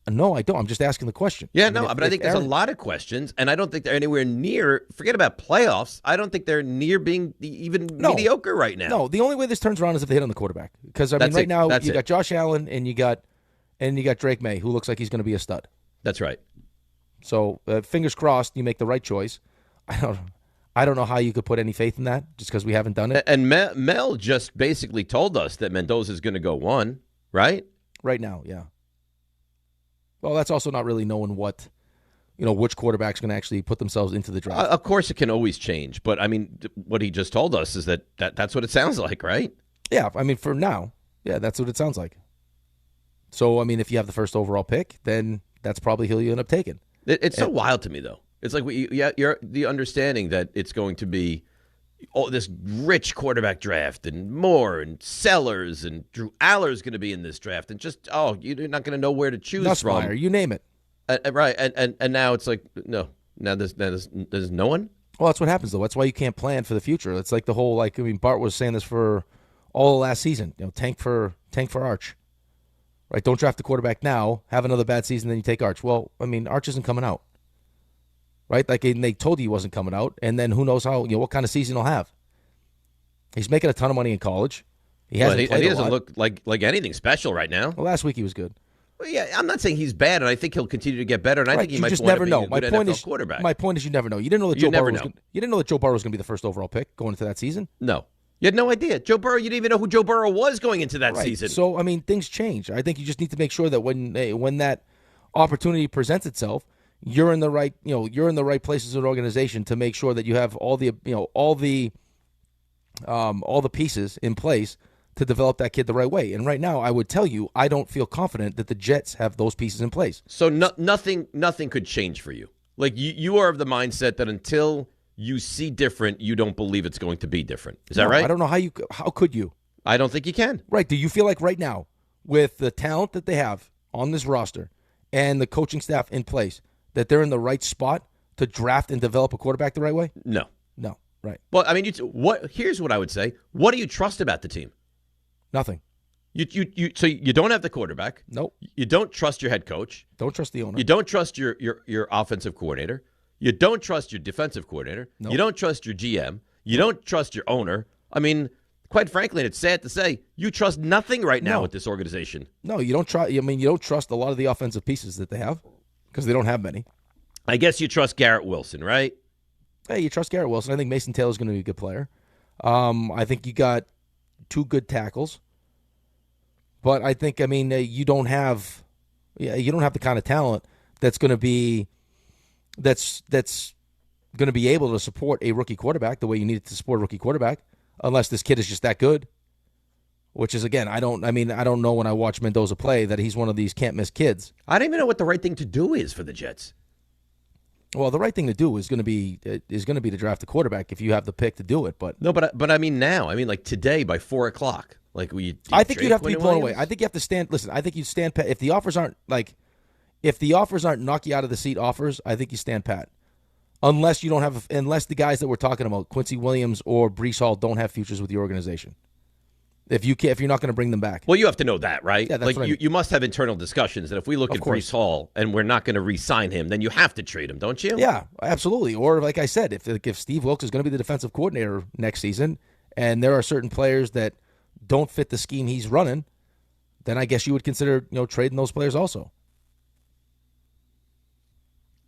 No, I don't. I'm just asking the question. Yeah, but I think there's a lot of questions, and I don't think they're anywhere near. Forget about playoffs. I don't think they're near being even mediocre right now. No, the only way this turns around is if they hit on the quarterback. Because right now you got Josh Allen and you got Drake May, who looks like he's going to be a stud. That's right. So fingers crossed, you make the right choice. I don't know how you could put any faith in that, just because we haven't done it. And Mel just basically told us that Mendoza is going to go 1, right? Right now, yeah. Well, that's also not really knowing which quarterback's going to actually put themselves into the draft. Of course, it can always change, but I mean, what he just told us is that's what it sounds like, right? Yeah, I mean, for now, yeah, that's what it sounds like. So, I mean, if you have the first overall pick, then that's probably who you end up taking. It's so wild to me, though. It's like you're the understanding that it's going to be this rich quarterback draft and Moore and Sellers and Drew Aller's going to be in this draft and you're not going to know where to choose from. You name it. Right, and now it's like now there's no one. Well, that's what happens though. That's why you can't plan for the future. It's like the whole Bart was saying this for all of last season. Tank for Arch. Right, don't draft the quarterback now. Have another bad season, then you take Arch. Well, I mean, Arch isn't coming out. Right, like they told you he wasn't coming out, and then who knows what kind of season he'll have. He's making a ton of money in college. He doesn't look like anything special right now. Well, last week he was good. Well, yeah, I'm not saying he's bad, and I think he'll continue to get better. And I think he might just never know. My point is, quarterback. My point is, you never know. You didn't know that Joe Burrow was going to be the first overall pick going into that season. No, you had no idea. Joe Burrow. You didn't even know who Joe Burrow was going into that season. So I mean, things change. I think you just need to make sure that when that opportunity presents itself, you're in the right, you're in the right places in an organization to make sure that you have all the pieces in place to develop that kid the right way. And right now, I would tell you, I don't feel confident that the Jets have those pieces in place. So nothing could change for you. Like you are of the mindset that until you see different, you don't believe it's going to be different. Is that right? I don't know how could you? I don't think you can. Right. Do you feel like right now, with the talent that they have on this roster and the coaching staff in place, that they're in the right spot to draft and develop a quarterback the right way? No. Right. Well, I mean, here's what I would say. What do you trust about the team? Nothing. So you don't have the quarterback. Nope. You don't trust your head coach. Don't trust the owner. You don't trust your offensive coordinator. You don't trust your defensive coordinator. Nope. You don't trust your GM. You don't trust your owner. I mean, quite frankly, and it's sad to say, you trust nothing right now with this organization. No, you don't try. I mean, you don't trust a lot of the offensive pieces that they have because they don't have many. I guess you trust Garrett Wilson, right? Hey, you trust Garrett Wilson. I think Mason Taylor's going to be a good player. I think you got 2 good tackles. But I think, you don't have the kind of talent that's going to be able to support a rookie quarterback the way you need it to support a rookie quarterback, unless this kid is just that good. Which is, again, I don't know when I watch Mendoza play that he's one of these can't miss kids. I don't even know what the right thing to do is for the Jets. Well, the right thing to do is going to be to draft a quarterback if you have the pick to do it. But no, but I mean now. I mean like today by 4:00. Like I think you'd have to be blown away. I think you have to stand. Listen, I think you stand pat. If the offers aren't knock you out of the seat offers, I think you stand pat. Unless the guys that we're talking about, Quincy Williams or Breece Hall, don't have futures with the organization. If you're not going to bring them back. Well, you have to know that, right? Yeah, that's like you must have internal discussions that if we look at Breece Hall and we're not going to re-sign him, then you have to trade him, don't you? Yeah, absolutely. Or like I said, if Steve Wilks is going to be the defensive coordinator next season, and there are certain players that don't fit the scheme he's running, then I guess you would consider trading those players also.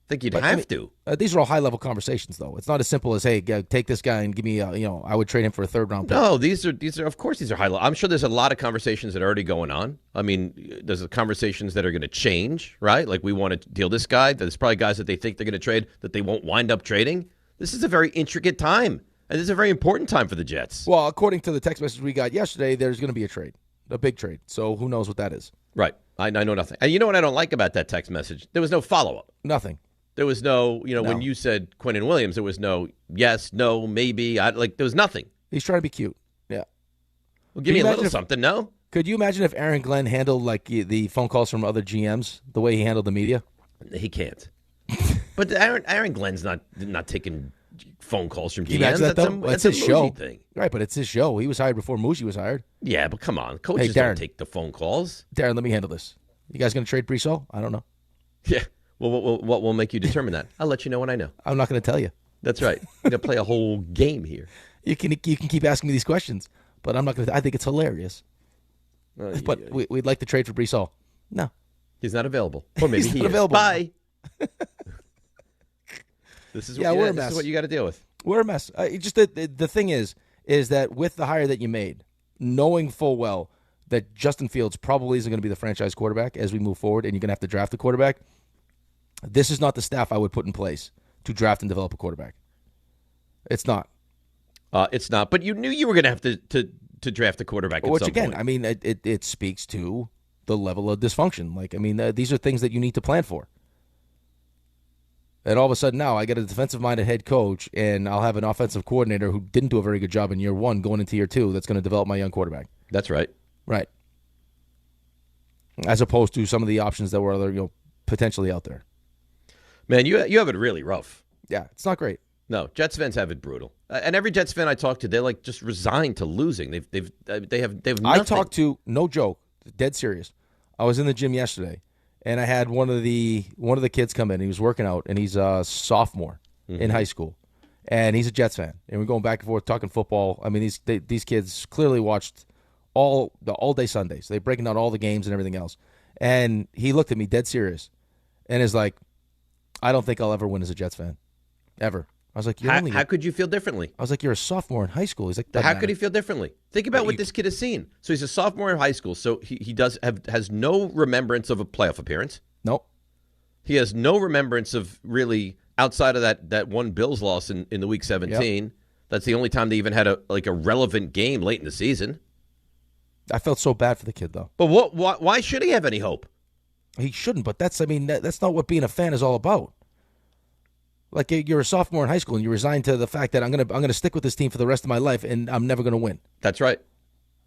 think you'd have to. These are all high-level conversations, though. It's not as simple as, hey, take this guy and give me, I would trade him for a third-round pick. No, these are of course, these are high-level. I'm sure there's a lot of conversations that are already going on. I mean, there's conversations that are going to change, right? Like, we want to deal this guy. There's probably guys that they think they're going to trade that they won't wind up trading. This is a very intricate time, and this is a very important time for the Jets. Well, according to the text message we got yesterday, there's going to be a trade, a big trade. So who knows what that is? Right. I know nothing. And you know what I don't like about that text message? There was no follow-up. Nothing. There was no, when you said Quinnen Williams, there was no yes, no, maybe. There was nothing. He's trying to be cute. Yeah. Well, give me a little something, no? Could you imagine if Aaron Glenn handled like the phone calls from other GMs the way he handled the media? He can't. But Aaron Glenn's not taking phone calls from GMs. That's his show. Thing. Right, but it's his show. He was hired before Muji was hired. Yeah, but come on. Coaches don't take the phone calls. Darren, let me handle this. You guys going to trade Brees Hall? I don't know. Yeah. Well, what will make you determine that? I'll let you know when I know. I'm not going to tell you. That's right. We're going to play a whole game here. You can keep asking me these questions, but I'm not going to. I think it's hilarious. But we'd like to trade for Brees Hall. No. He's not available. Or maybe he's he not is. available. Bye. This is we're a mess. This is what you got to deal with. We're a mess. Just the thing is that with the hire that you made, knowing full well that Justin Fields probably isn't going to be the franchise quarterback as we move forward, and you're going to have to draft a quarterback, this is not the staff I would put in place to draft and develop a quarterback. It's not. It's not. But you knew you were going to have to draft a quarterback at some again, point. I mean, it speaks to the level of dysfunction. Like, I mean, these are things that you need to plan for. And all of a sudden now I get a defensive-minded head coach, and I'll have an offensive coordinator who didn't do a very good job in year one going into year two that's going to develop my young quarterback. That's right. Right. As opposed to some of the options that were other, potentially out there. Man, you have it really rough. Yeah, it's not great. No, Jets fans have it brutal. And every Jets fan I talk to, they're like just resigned to losing. They have nothing. I talked to, no joke, dead serious. I was in the gym yesterday, and I had one of the kids come in. He was working out, and he's a sophomore in high school, and he's a Jets fan. And we're going back and forth talking football. I mean, these kids clearly watched all day Sundays. They're breaking down all the games and everything else. And he looked at me dead serious, and is like, "I don't think I'll ever win as a Jets fan, ever." I was like, how could you feel differently? I was like, "You're a sophomore in high school." He's like, how could he feel differently? Think about what this kid has seen. So he's a sophomore in high school. So he has no remembrance of a playoff appearance. Nope. He has no remembrance of really outside of that one Bills loss in the week 17. Yep. That's the only time they even had a relevant game late in the season. I felt so bad for the kid though. But why should he have any hope? He shouldn't. But that's not what being a fan is all about. Like, you're a sophomore in high school and you're resigned to the fact that I'm gonna stick with this team for the rest of my life and I'm never gonna win. That's right.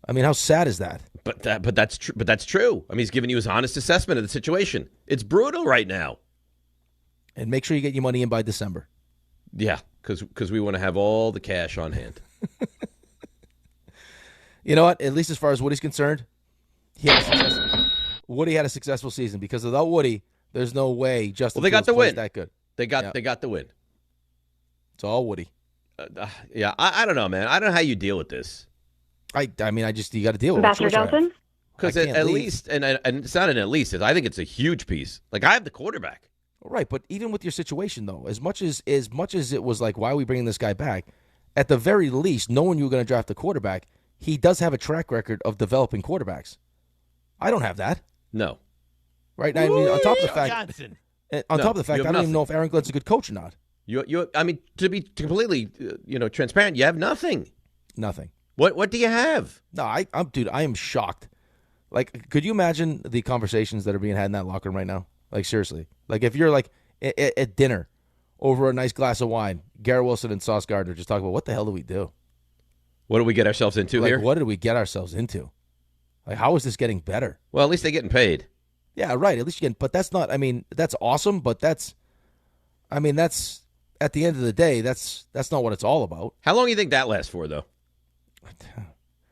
I mean, how sad is that? But that's true. But that's true. I mean, he's giving you his honest assessment of the situation. It's brutal right now. And make sure you get your money in by December. Yeah, because we want to have all the cash on hand. You know what? At least as far as Woody's concerned, Woody had a successful season, because without Woody, there's no way Justin they got Fields the plays win. that good. They got the win. It's all Woody. Yeah, I don't know, man. I don't know how you deal with this. I mean, you got to deal with Ambassador it. Johnson? Because at least, and it's not an at least, I think it's a huge piece. Like, I have the quarterback. Right, but even with your situation, though, as much as it was like, why are we bringing this guy back? At the very least, knowing you were going to draft a quarterback, he does have a track record of developing quarterbacks. I don't have that. No. Right? I mean, on top of the fact, Johnson. I don't even know if Aaron Glenn's a good coach or not. I mean, to be completely, transparent, you have nothing. Nothing. What do you have? No, I am shocked. Like, could you imagine the conversations that are being had in that locker room right now? Like, seriously. Like, if you're, like, at dinner over a nice glass of wine, Garrett Wilson and Sauce Gardner just talk about, what the hell do we do? What do we get ourselves into here? What did we get ourselves into? Like, how is this getting better? Well, at least they're getting paid. Yeah, right. At least you get, but that's not, I mean, that's awesome, but that's, at the end of the day, that's not what it's all about. How long do you think that lasts for, though?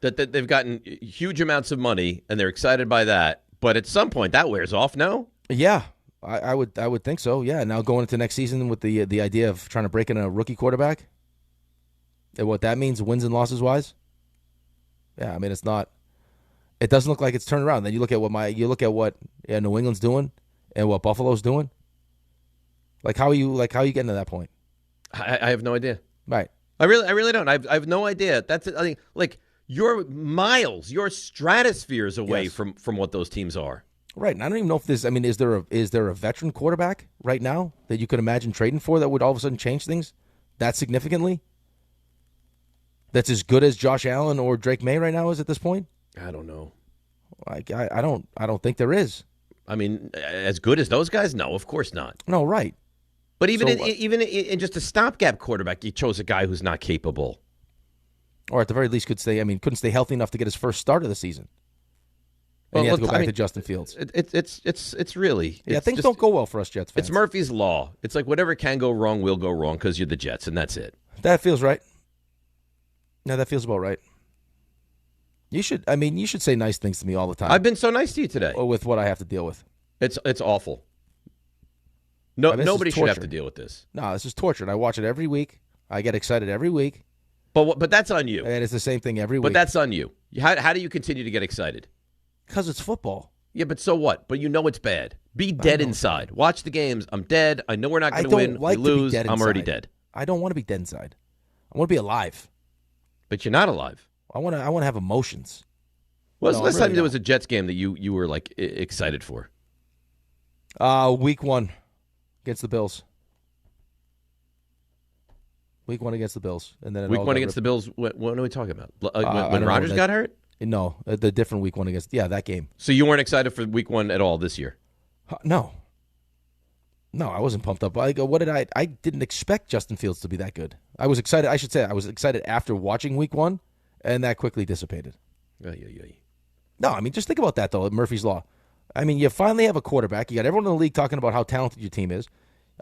That they've gotten huge amounts of money and they're excited by that, but at some point that wears off, no? Yeah, I would think so. Yeah, now going into next season with the idea of trying to break in a rookie quarterback, and what that means wins and losses wise. Yeah, I mean, it's not. It doesn't look like it's turned around. Then you look at what New England's doing and what Buffalo's doing. Like how are you getting to that point? I have no idea. Right. I really don't. I have no idea. That's I think like you're miles, you're stratospheres away from what those teams are. Right. And I don't even know if this. I mean, is there a veteran quarterback right now that you could imagine trading for that would all of a sudden change things that significantly? That's as good as Josh Allen or Drake May right now is at this point? I don't know. Like I don't think there is. I mean, as good as those guys? No, of course not. No, right. But even in just a stopgap quarterback, you chose a guy who's not capable, or at the very least couldn't stay healthy enough to get his first start of the season. And you have to go back to Justin Fields. It's really things don't go well for us Jets fans. It's Murphy's Law. It's like whatever can go wrong will go wrong because you're the Jets, and that's it. That feels right. No, that feels about right. You should say nice things to me all the time. I've been so nice to you today. With what I have to deal with. It's awful. No, nobody should have to deal with this. No, this is torture. I watch it every week. I get excited every week. But that's on you. And it's the same thing every week. But that's on you. How do you continue to get excited? Because it's football. Yeah, but so what? But you know it's bad. Be dead inside. Watch the games. I'm dead. I know we're not going to win. We lose. I'm already dead. I don't want to be dead inside. I want to be alive. But you're not alive. I want to have emotions. When was the last time there was a Jets game that you were like excited for? Week 1 against the Bills. Week 1 against the Bills, and then week 1 against the Bills. What are we talking about? When Rodgers got hurt? No, the different week 1 against that game. So you weren't excited for week 1 at all this year? No, I wasn't pumped up. I didn't expect Justin Fields to be that good. I was excited. I should say I was excited after watching week 1, and that quickly dissipated. No, I mean just think about that though. Murphy's Law. I mean, you finally have a quarterback. You got everyone in the league talking about how talented your team is.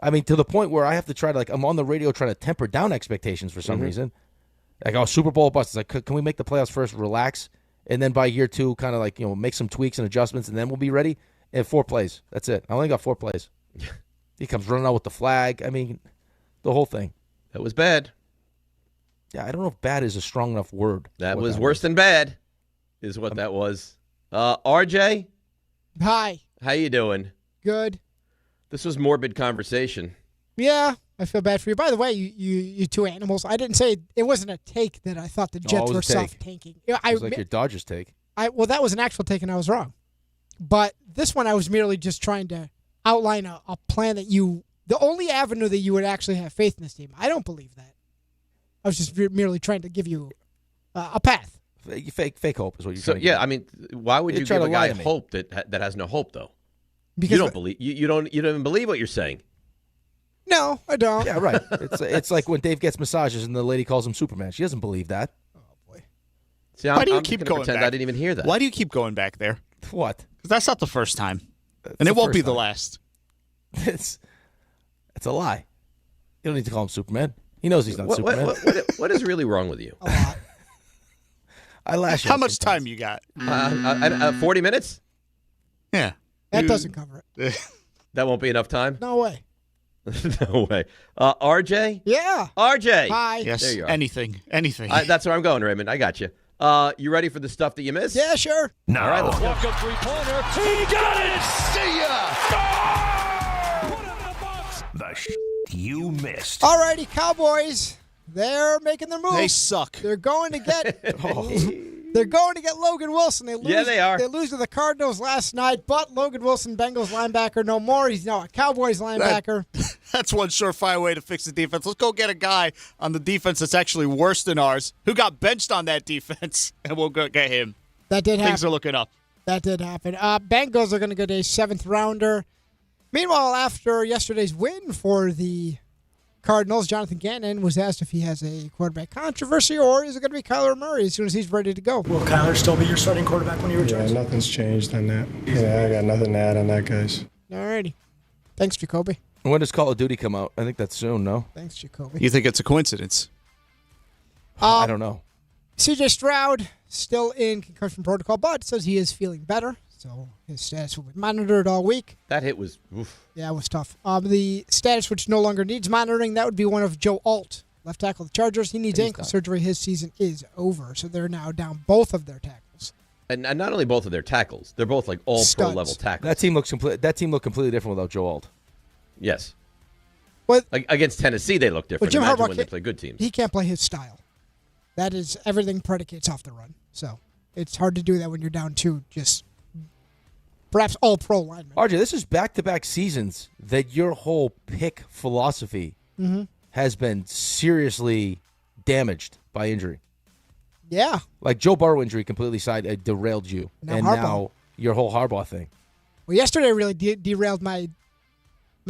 I mean, to the point where I have to try to I'm on the radio trying to temper down expectations for some reason. Like, Super Bowl bust. It's like, can we make the playoffs first? Relax. And then by year 2, kind of make some tweaks and adjustments, and then we'll be ready. And 4 plays. That's it. I only got 4 plays. He comes running out with the flag. I mean, the whole thing. That was bad. Yeah, I don't know if bad is a strong enough word. That was worse than bad, is what that was. RJ? Hi. How you doing? Good. This was morbid conversation. Yeah, I feel bad for you. By the way, you two animals, I didn't say it wasn't a take that I thought the Jets were self-tanking. It was like your Dodgers take. Well, that was an actual take, and I was wrong. But this one, I was merely just trying to outline a plan that the only avenue that you would actually have faith in this team. I don't believe that. I was just merely trying to give you a path. Fake hope is what you're trying to do. Yeah, I mean, why would you give a guy hope that has no hope, though? Because you don't believe you don't even believe what you're saying. No, I don't. Yeah, right. It's like when Dave gets massages and the lady calls him Superman. She doesn't believe that. Oh boy. See, why do you keep going back? I didn't even hear that. Why do you keep going back there? What? Because that's not the first time, and it won't be the last. It's a lie. You don't need to call him Superman. He knows he's not Superman. What is really wrong with you? A lot. I lash. How much time you got? 40 minutes. Yeah. That doesn't cover it. That won't be enough time? No way. No way. RJ? Yeah. RJ. Hi. Yes. There you are. Anything. That's where I'm going, Raymond. I got you. You ready for the stuff that you missed? Yeah, sure. All right, let's go. Walk-up three-pointer. He got it! See ya! Put it in the box. The you missed. Alrighty, Cowboys. They're making their move. They suck. They're going to get. They're going to get Logan Wilson. They lose, yeah, they are. They lose to the Cardinals last night, but Logan Wilson, Bengals linebacker, no more. He's now a Cowboys linebacker. That's one surefire way to fix the defense. Let's go get a guy on the defense that's actually worse than ours, who got benched on that defense, and we'll go get him. That did happen. Things are looking up. That did happen. Bengals are going to get a 7th rounder. Meanwhile, after yesterday's win for the Cardinals, Jonathan Gannon was asked if he has a quarterback controversy or is it going to be Kyler Murray as soon as he's ready to go. Will Kyler still be your starting quarterback when you return? Yeah, nothing's changed on that. Yeah, I got nothing to add on that, guys. All righty. Thanks, Jacoby. When does Call of Duty come out? I think that's soon, no? Thanks, Jacoby. You think it's a coincidence? I don't know. C.J. Stroud still in concussion protocol, but says he is feeling better. So his status will be monitored all week. That hit was oof. Yeah, it was tough. The status which no longer needs monitoring, that would be one of Joe Alt, left tackle of the Chargers. He needs ankle surgery. His season is over. So they're now down both of their tackles. And not only both of their tackles, they're both like all Studs. pro level tackles. That team looked completely different without Joe Alt. Yes. Against Tennessee, they look different. Jim Imagine Harbaugh when they play good teams. He can't play his style. That is, everything predicates off the run. So it's hard to do that when you're down 2, just perhaps all pro linemen. RJ, this is back-to-back seasons that your whole pick philosophy has been seriously damaged by injury. Yeah. Like Joe Burrow injury completely derailed you. Now your whole Harbaugh thing. Well, yesterday really derailed my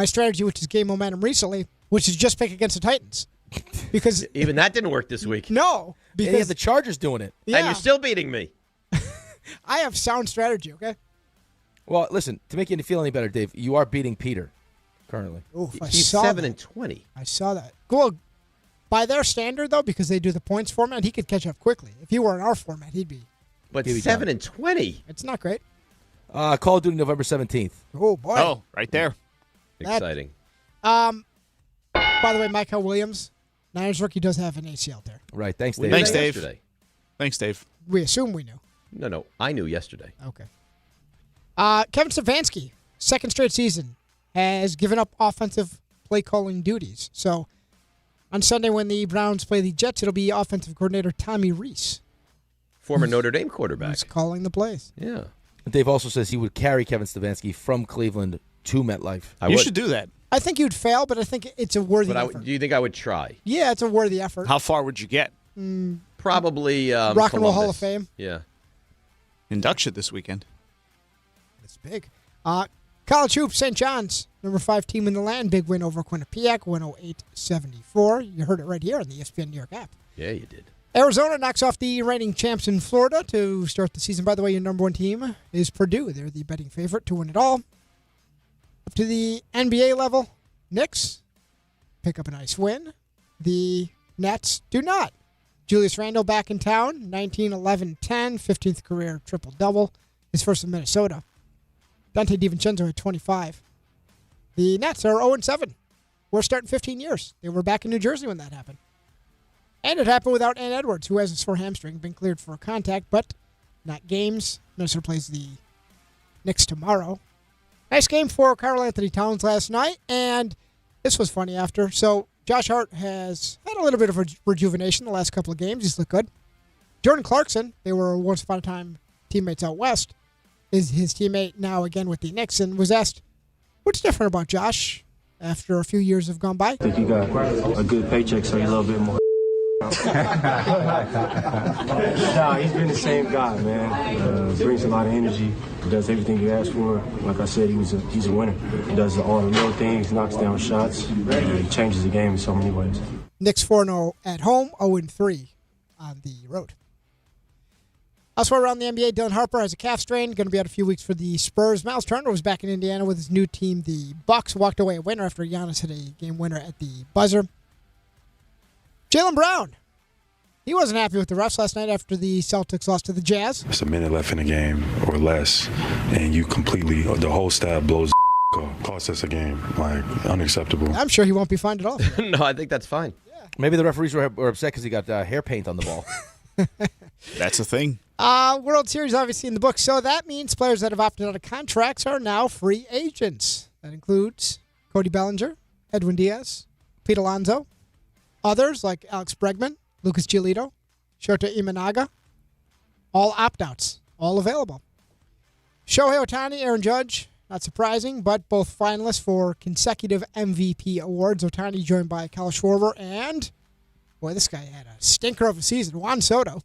strategy, which is game momentum recently, which is just pick against the Titans. Because even that didn't work this week. No. Because you have the Chargers doing it. Yeah. And you're still beating me. I have sound strategy, okay? Well, listen, to make you feel any better, Dave, you are beating Peter currently. Oof, He's 7-20. I saw that. Well, by their standard, though, because they do the points format, he could catch up quickly. If he were in our format, he'd be. But 7-20. It's not great. Call of Duty November 17th. Oh, boy. Oh, right there. Exciting. By the way, Michael Williams, Niners rookie, does have an ACL tear. Right. Thanks, Dave. Thanks, Dave. Yesterday. Thanks, Dave. We assume we knew. No. I knew yesterday. Okay. Kevin Stefanski, second straight season, has given up offensive play calling duties. So on Sunday when the Browns play the Jets, it'll be offensive coordinator Tommy Rees. Former Notre Dame quarterback. Who's calling the plays. Yeah. Dave also says he would carry Kevin Stefanski from Cleveland to MetLife. You should do that. I think you'd fail, but I think it's a worthy effort. Do you think I would try? Yeah, it's a worthy effort. How far would you get? Probably Rock and Roll Columbus. Hall of Fame. Yeah. Induction this weekend. It's big. College hoops, St. John's, number 5 team in the land. Big win over Quinnipiac, 108-74. You heard it right here on the ESPN New York app. Yeah, you did. Arizona knocks off the reigning champs in Florida to start the season. By the way, your number 1 team is Purdue. They're the betting favorite to win it all. Up to the NBA level, Knicks pick up a nice win. The Nets do not. Julius Randle back in town, 19, 11, 10, 15th career triple-double. His first in Minnesota. Dante DiVincenzo at 25. The Nets are 0-7. We're starting 15 years. They were back in New Jersey when that happened. And it happened without Ant Edwards, who has a sore hamstring, been cleared for a contact, but not games. Minnesota plays the Knicks tomorrow. Nice game for Karl Anthony Towns last night, and this was funny after. So Josh Hart has had a little bit of rejuvenation the last couple of games. He's looked good. Jordan Clarkson, they were once upon a time teammates out west, is his teammate now again with the Knicks, and was asked, what's different about Josh after a few years have gone by? I think you got a good paycheck, so you're a little bit more. Nah, he's been the same guy, man. Brings a lot of energy. Does everything you ask for. Like I said, he's a winner. He does all the little things, knocks down shots. He changes the game in so many ways. Knicks 4-0 at home, 0-3 on the road. Elsewhere around the NBA, Dylan Harper has a calf strain, going to be out a few weeks for the Spurs. Miles Turner was back in Indiana with his new team, the Bucks. Walked away a winner after Giannis hit a game winner at the buzzer. Jaylen Brown. He wasn't happy with the refs last night after the Celtics lost to the Jazz. It's a minute left in the game or less, and you completely, the whole staff blows cost us a game. Like, unacceptable. I'm sure he won't be fined at all. No, I think that's fine. Yeah. Maybe the referees were upset because he got hair paint on the ball. That's a thing. World Series obviously in the books, so that means players that have opted out of contracts are now free agents. That includes Cody Bellinger, Edwin Diaz, Pete Alonso, others like Alex Bregman, Lucas Giolito, Shota Imanaga, all opt-outs, all available. Shohei Ohtani, Aaron Judge, not surprising, but both finalists for consecutive MVP awards. Ohtani joined by Kyle Schwarber and, boy, this guy had a stinker of a season, Juan Soto.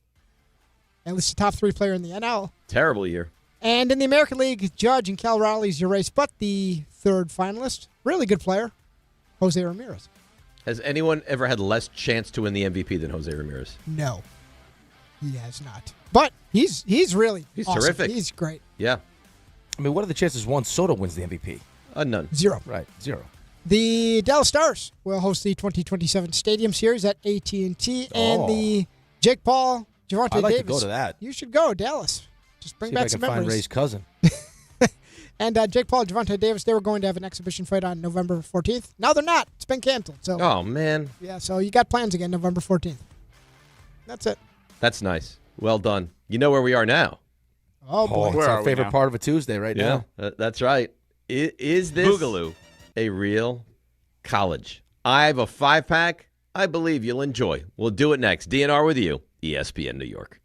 At least the top 3 player in the NL. Terrible year. And in the American League, Judge and Cal Raleigh's your race, but the third finalist, really good player, Jose Ramirez. Has anyone ever had less chance to win the MVP than Jose Ramirez? No, he has not. But he's really awesome. Terrific. He's great. Yeah. I mean, what are the chances Juan Soto wins the MVP? None. 0. Right, 0. The Dallas Stars will host the 2027 Stadium Series at AT&T, and the Jake Paul, Javonte I'd like Davis. to go to that. You should go, Dallas. Just bring See back if I some can find memories. Ray's cousin. And Jake Paul, Javonte Davis, they were going to have an exhibition fight on November 14th. Now they're not. It's been canceled. So. Oh, man. Yeah, so you got plans again November 14th. That's it. That's nice. Well done. You know where we are now. Oh, boy. It's our favorite part of a Tuesday right now. That's right. Is this Boogaloo. a real college. I have a 5-pack I believe you'll enjoy. We'll do it next. DNR with you, ESPN New York.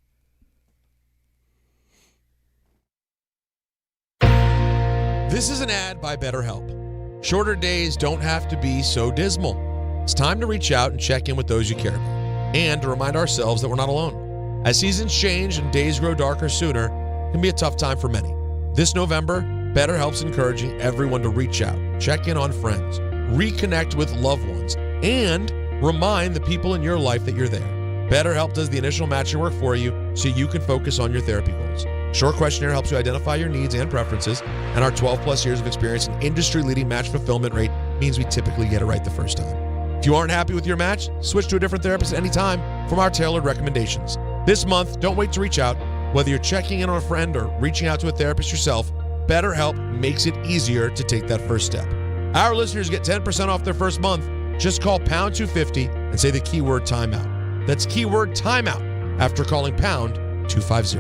This is an ad by BetterHelp. Shorter days don't have to be so dismal. It's time to reach out and check in with those you care about, and to remind ourselves that we're not alone. As seasons change and days grow darker sooner, it can be a tough time for many. This November, BetterHelp's encouraging everyone to reach out, check in on friends, reconnect with loved ones, and remind the people in your life that you're there. BetterHelp does the initial matching work for you so you can focus on your therapy goals. Short questionnaire helps you identify your needs and preferences, and our 12-plus years of experience and industry-leading match fulfillment rate means we typically get it right the first time. If you aren't happy with your match, switch to a different therapist at any time from our tailored recommendations. This month, don't wait to reach out. Whether you're checking in on a friend or reaching out to a therapist yourself, BetterHelp makes it easier to take that first step. Our listeners get 10% off their first month. Just call pound 250 and say the keyword timeout. That's keyword timeout after calling pound 250.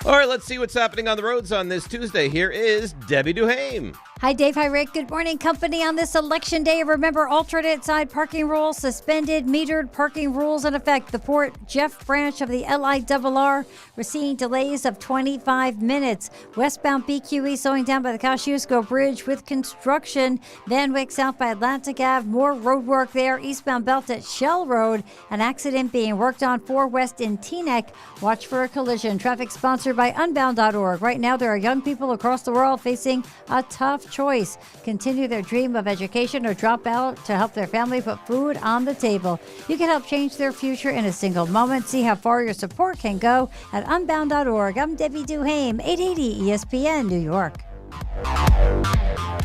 All right, let's see what's happening on the roads on this Tuesday. Here is Debbie Duhame. Hi, Dave. Hi, Rick. Good morning, company. On this election day, remember alternate side parking rules, suspended metered parking rules in effect. The Port Jeff branch of the LIRR, we're seeing delays of 25 minutes. Westbound BQE slowing down by the Kosciuszko Bridge with construction. Van Wyck south by Atlantic Ave, more road work there. Eastbound belt at Shell Road, an accident being worked on 4 West in Teaneck. Watch for a collision. Traffic sponsored by Unbound.org. Right now, there are young people across the world facing a tough choice. Continue their dream of education or drop out to help their family put food on the table. You can help change their future in a single moment. See how far your support can go at Unbound.org. I'm Debbie Duhame, 880 ESPN New York.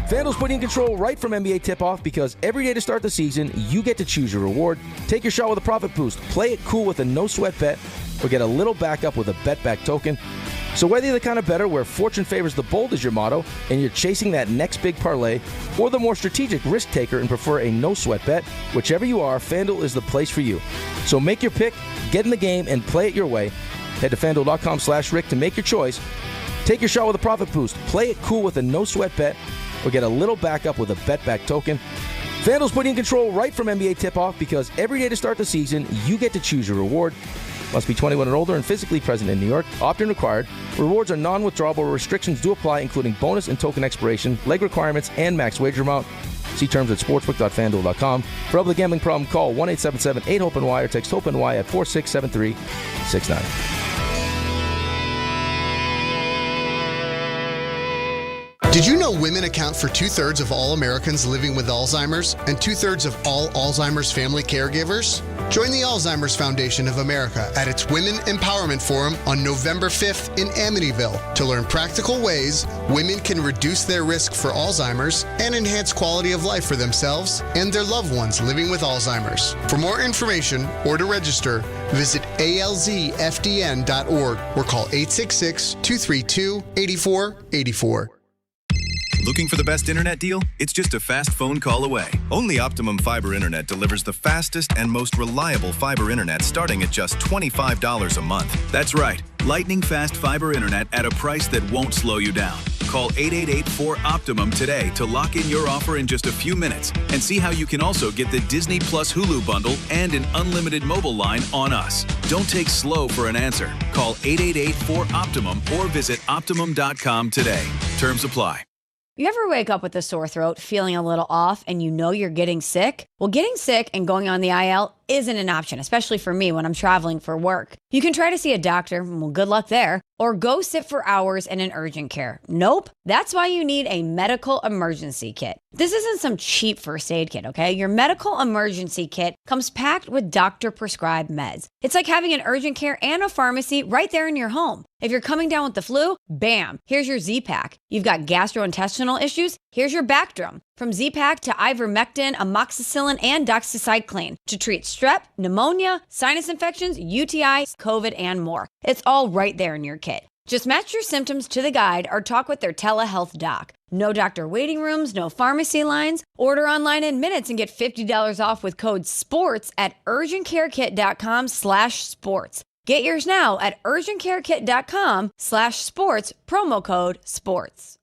FanDuel's putting in control right from NBA tip-off because every day to start the season, you get to choose your reward. Take your shot with a profit boost. Play it cool with a no-sweat bet or get a little backup with a bet-back token. So whether you're the kind of bettor where fortune favors the bold is your motto and you're chasing that next big parlay, or the more strategic risk taker and prefer a no-sweat bet, whichever you are, FanDuel is the place for you. So make your pick, get in the game, and play it your way. Head to FanDuel.com/Rick to make your choice. Take your shot with a profit boost. Play it cool with a no-sweat bet or get a little backup with a bet-back token. FanDuel's putting in control right from NBA tip-off because every day to start the season, you get to choose your reward. Must be 21 and older and physically present in New York. Opt-in required. Rewards are non-withdrawable. Restrictions do apply, including bonus and token expiration, leg requirements, and max wager amount. See terms at sportsbook.fanduel.com. For help with a gambling problem, call 1-877-8-HOPE-NY or text HOPE-NY at 467369. Did you know women account for 2/3 of all Americans living with Alzheimer's and 2/3 of all Alzheimer's family caregivers? Join the Alzheimer's Foundation of America at its Women Empowerment Forum on November 5th in Amityville to learn practical ways women can reduce their risk for Alzheimer's and enhance quality of life for themselves and their loved ones living with Alzheimer's. For more information or to register, visit alzfdn.org or call 866-232-8484. Looking for the best internet deal? It's just a fast phone call away. Only Optimum Fiber Internet delivers the fastest and most reliable fiber internet starting at just $25 a month. That's right, lightning fast fiber internet at a price that won't slow you down. Call 888-4-OPTIMUM today to lock in your offer in just a few minutes and see how you can also get the Disney Plus Hulu bundle and an unlimited mobile line on us. Don't take slow for an answer. Call 888-4-OPTIMUM or visit Optimum.com today. Terms apply. You ever wake up with a sore throat, feeling a little off, and you know you're getting sick? Well, getting sick and going on the IL isn't an option, especially for me when I'm traveling for work. You can try to see a doctor, well, good luck there, or go sit for hours in an urgent care. Nope, that's why you need a medical emergency kit. This isn't some cheap first aid kit, okay? Your medical emergency kit comes packed with doctor-prescribed meds. It's like having an urgent care and a pharmacy right there in your home. If you're coming down with the flu, bam, here's your Z-Pack. You've got gastrointestinal issues, here's your Bactrim. From Z-Pack to ivermectin, amoxicillin, and doxycycline to treat strep, pneumonia, sinus infections, UTIs, COVID, and more. It's all right there in your kit. Just match your symptoms to the guide or talk with their telehealth doc. No doctor waiting rooms, no pharmacy lines. Order online in minutes and get $50 off with code SPORTS at urgentcarekit.com/sports. Get yours now at urgentcarekit.com/sports, promo code SPORTS.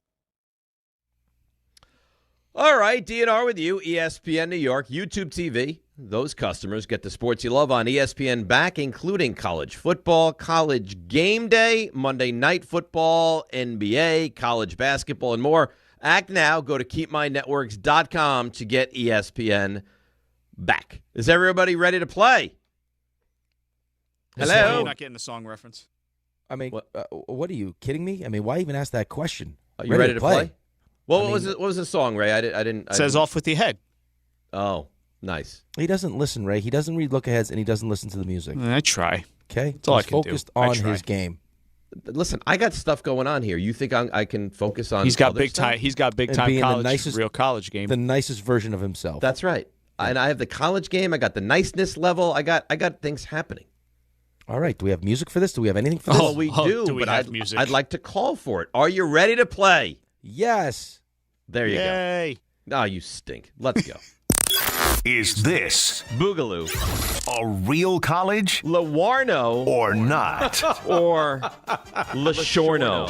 All right, DNR with you, ESPN New York, YouTube TV. Those customers get the sports you love on ESPN back, including college football, college game day, Monday night football, NBA, college basketball, and more. Act now. Go to keepmynetworks.com to get ESPN back. Is everybody ready to play? Hello? You're not getting the song reference. I mean, what are you kidding me? I mean, why even ask that question? Are you ready to play? Well, what was the song, Ray? I didn't. It says off with your head. Oh, nice. He doesn't listen, Ray. He doesn't read look-aheads, and he doesn't listen to the music. I try. Okay? That's all He's I can focused do. on his game. Listen, I got stuff going on here. You think I can focus on? He's got other big stuff? time. He's got big And time being the college, nicest- real college game. The nicest version of himself. That's right. And I have the college game. I got the niceness level. I got things happening. All right. Do we have music for this? Do we have anything for this? Oh, we do. do we but have music? I'd like to call for it. Are you ready to play? Yes. There you Yay. go. Oh, you stink. Let's go. Is this Boogaloo, a real college Lawarno, or not? or Lashorno?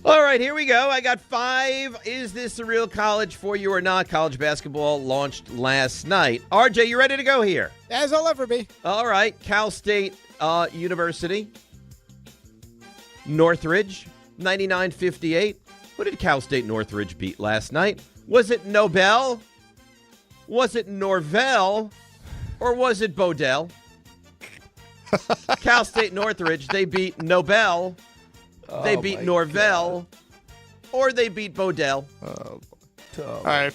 All right, here we go. I got 5. Is this a real college for you or not? College basketball launched last night. RJ, you ready to go here? As I'll ever be. All right. Cal State University. Northridge, 99-58. Who did Cal State Northridge beat last night? Was it Nobel? Was it Norvell? Or was it Bodell? Cal State Northridge, they beat Nobel. They beat Norvell. Or they beat Bodell. All right,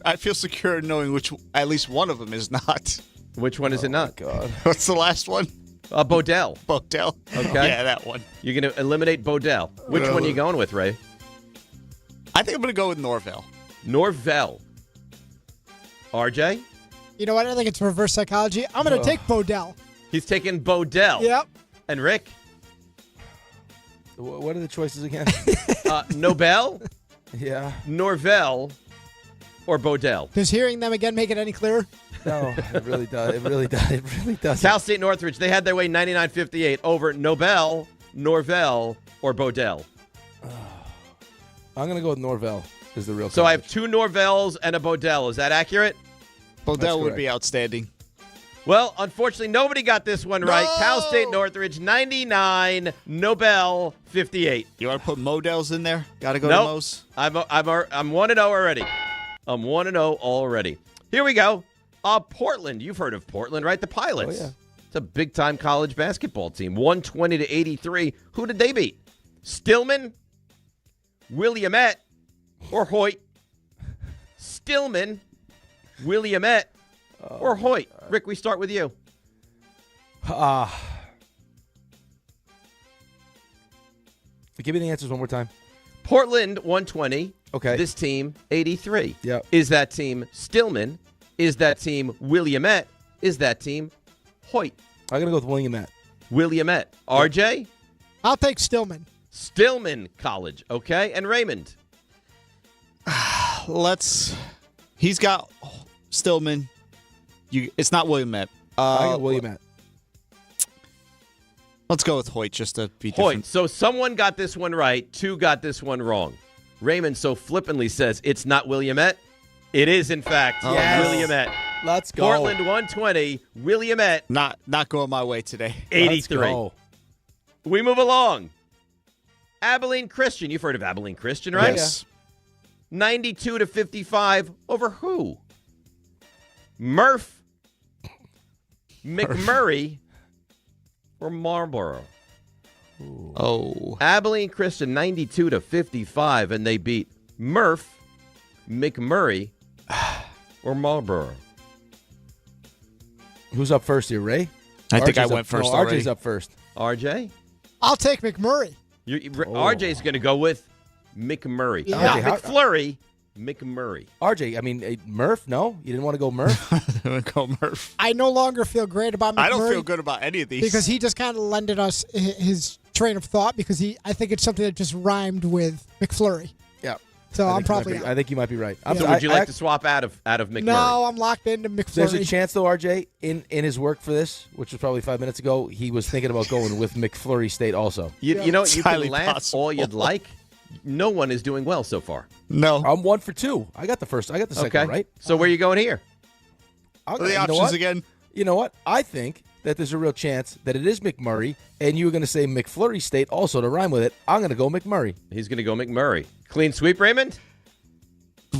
I feel secure in knowing which at least one of them is not. Which one is it not? God. What's the last one? Bodell. Bodell. Okay. Yeah, that one. You're going to eliminate Bodell. Which one are you going with, Ray? I think I'm going to go with Norvell. Norvell. RJ? You know what? I think it's reverse psychology. I'm going to take Bodell. He's taking Bodell. Yep. And Rick? What are the choices again? Nobel, Yeah. Norvell, or Bodell. Does hearing them again make it any clearer? No, it really does. It really does. It really does. Cal State Northridge, they had their way 99-58 over Nobel, Norvell, or Bodell. I'm going to go with Norvell is the real So I college. have 2 Norvells and a Bodell. Is that accurate? Bodell would correct. be outstanding. Well, unfortunately, nobody got this one right. Cal State Northridge, 99, Nobel, 58. You want to put Models in there? Got to go Nope. to Mo's? I'm 1-0 already. I'm 1-0 already. Here we go. Portland. You've heard of Portland, right? The Pilots. Oh, yeah. It's a big-time college basketball team. 120-83. Who did they beat? Stillman, Williamette, or Hoyt? Stillman, Williamette, or Hoyt? Rick, we start with you. Give me the answers one more time. Portland, 120. Okay. This team, 83. Yep. Is that team Stillman? Is that team Williamette? Is that team Hoyt? I'm going to go with Williamette. Williamette. RJ? I'll take Stillman. Stillman College. Okay. And Raymond? He's got Stillman. It's not Williamette. I got Williamette. Let's go with Hoyt just to be different. Hoyt. So someone got this one right. 2 got this one wrong. Raymond so flippantly says it's not Williamette. It is, in fact, Williamette. Let's go. Portland 120, Williamette Not going my way today. 83. Let's go. We move along. Abilene Christian. You've heard of Abilene Christian, right? Yes. 92-55 over who? Murph, McMurray, or Marlboro? Oh. Abilene Christian 92-55, and they beat Murph, McMurray, or Marlboro. Who's up first here, Ray? I think I RJ's went up, first no, already. RJ's up first. RJ? I'll take McMurray. RJ's going to go with McMurray. Yeah. Not RJ, how- McFlurry, McMurray. RJ, I mean, Murph? No? You didn't want to go Murph? Go Murph. I no longer feel great about McMurray. I don't feel good about any of these. Because he just kind of lended us his train of thought because I think it's something that just rhymed with McFlurry. Yeah. So I'm I probably think you might be right. So would you like to swap out of McMurray? No, I'm locked into McFlurry. There's a chance, though, RJ, in his work for this, which was probably 5 minutes ago, he was thinking about going with McFlurry State also. You know, It's you can highly laugh possible. all you'd like, No one is doing well so far. No. I'm 1 for 2. I got the second one right. So where are you going here? The options again. You know what? I think that there's a real chance that it is McMurray, and you were going to say McFlurry State also to rhyme with it. I'm going to go McMurray. He's going to go McMurray. Clean sweep, Raymond?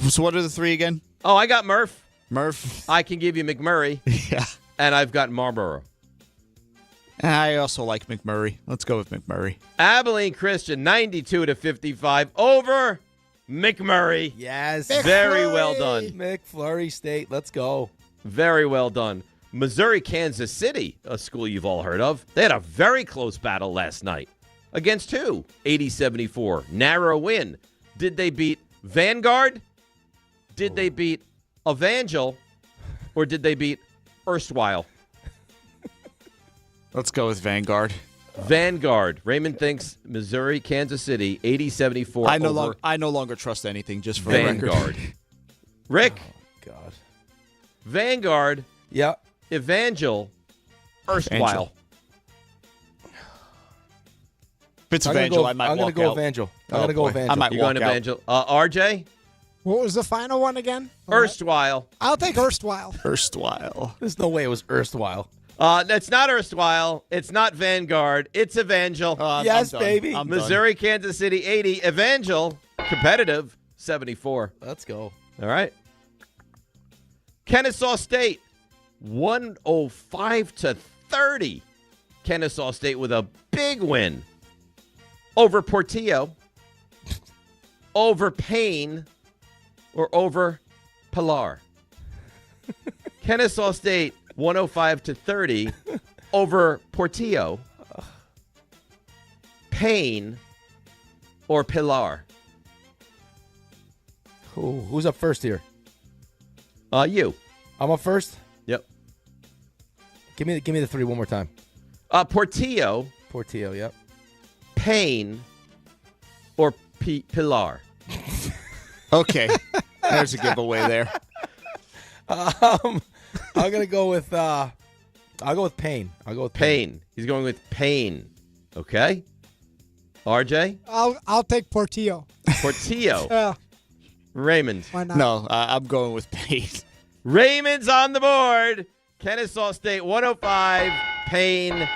So what are the three again? Oh, I got Murph. Murph. I can give you McMurray. Yeah. And I've got Marlboro. I also like McMurray. Let's go with McMurray. Abilene Christian, 92-55 over McMurray. Yes. Very well done. McFlurry State. Let's go. Very well done. Missouri, Kansas City, a school you've all heard of. They had a very close battle last night. Against who? 80-74. Narrow win. Did they beat Vanguard? Did they beat Evangel? Or did they beat Erstwhile? Let's go with Vanguard. Vanguard. Raymond thinks Missouri, Kansas City, 80-74 I no longer trust anything just for Vanguard. Rick? Oh, God. Vanguard. Yeah. Evangel. Erstwhile. If it's Evangel, I might walk out. I'm going to go Evangel. I'm going to go Evangel. I might You're walk going out. Evangel. RJ? What was the final one again? Erstwhile. I'll take Erstwhile. Erstwhile. There's no way it was Erstwhile. It's not Erstwhile. It's not Vanguard. It's Evangel. Yes, baby. I'm Missouri, Kansas City, 80. Evangel, competitive, 74. Let's go. All right. Kennesaw State, 105-30. Kennesaw State with a big win over Portillo, over Payne, or over Pilar. Kennesaw State, 105-30 over Portillo, Payne, or Pilar. Who's up first here? You. I'm up first? Yep. Give me the three one more time. Portillo, yep. Payne, or Pilar. Okay. There's a giveaway there. I'm gonna go with I'll go with Payne. Payne. He's going with Payne. Okay. RJ? I'll take Portillo. Portillo. Yeah. Raymond. Why not? No, I'm going with Payne. Raymond's on the board. Kennesaw State 105, Payne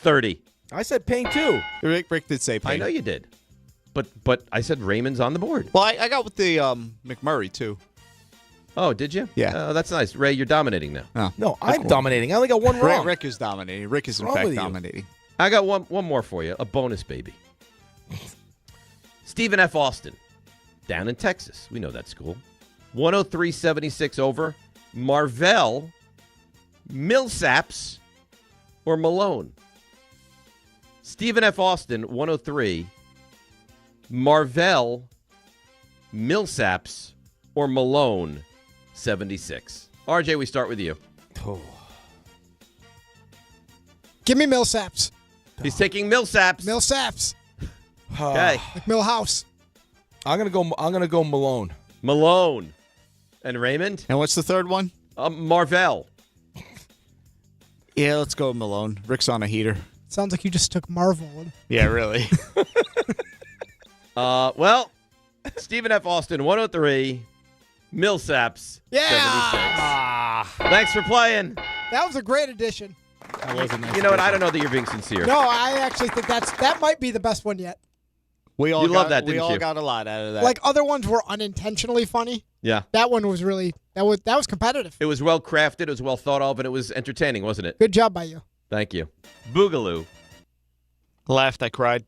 30. I said Payne too. Rick did say Payne. I know you did. But I said Raymond's on the board. Well, I got with the McMurray too. Oh, did you? Yeah. Oh, that's nice. Ray, you're dominating now. Oh. No, I'm dominating. I only got one wrong. Rick is dominating. Rick is in What's wrong fact with you? dominating. I got one more for you. A bonus, baby. Stephen F. Austin, down in Texas. We know that school. 103-76 over Marvell, Millsaps, or Malone. Stephen F. Austin, 103. Marvell, Millsaps, or Malone, 76. RJ, we start with you. Oh. Give me Millsaps. He's taking Millsaps. Millsaps. Okay. Like Millhouse. I'm gonna go Malone. Malone. And Raymond? And what's the third one? Marvell. Yeah, let's go Malone. Rick's on a heater. Sounds like you just took Marvel. Yeah, really. Well, Stephen F. Austin, 103. Millsaps, 76. Thanks for playing. That was a great addition. That was a nice You know what? addition. I don't know that you're being sincere. No, I actually think that might be the best one yet. We all love that, didn't we all you? got a lot out of that. Like other ones were unintentionally funny. Yeah. That one was really that was competitive. It was well crafted, it was well thought of, and it was entertaining, wasn't it? Good job by you. Thank you. Boogaloo. Laughed, I cried.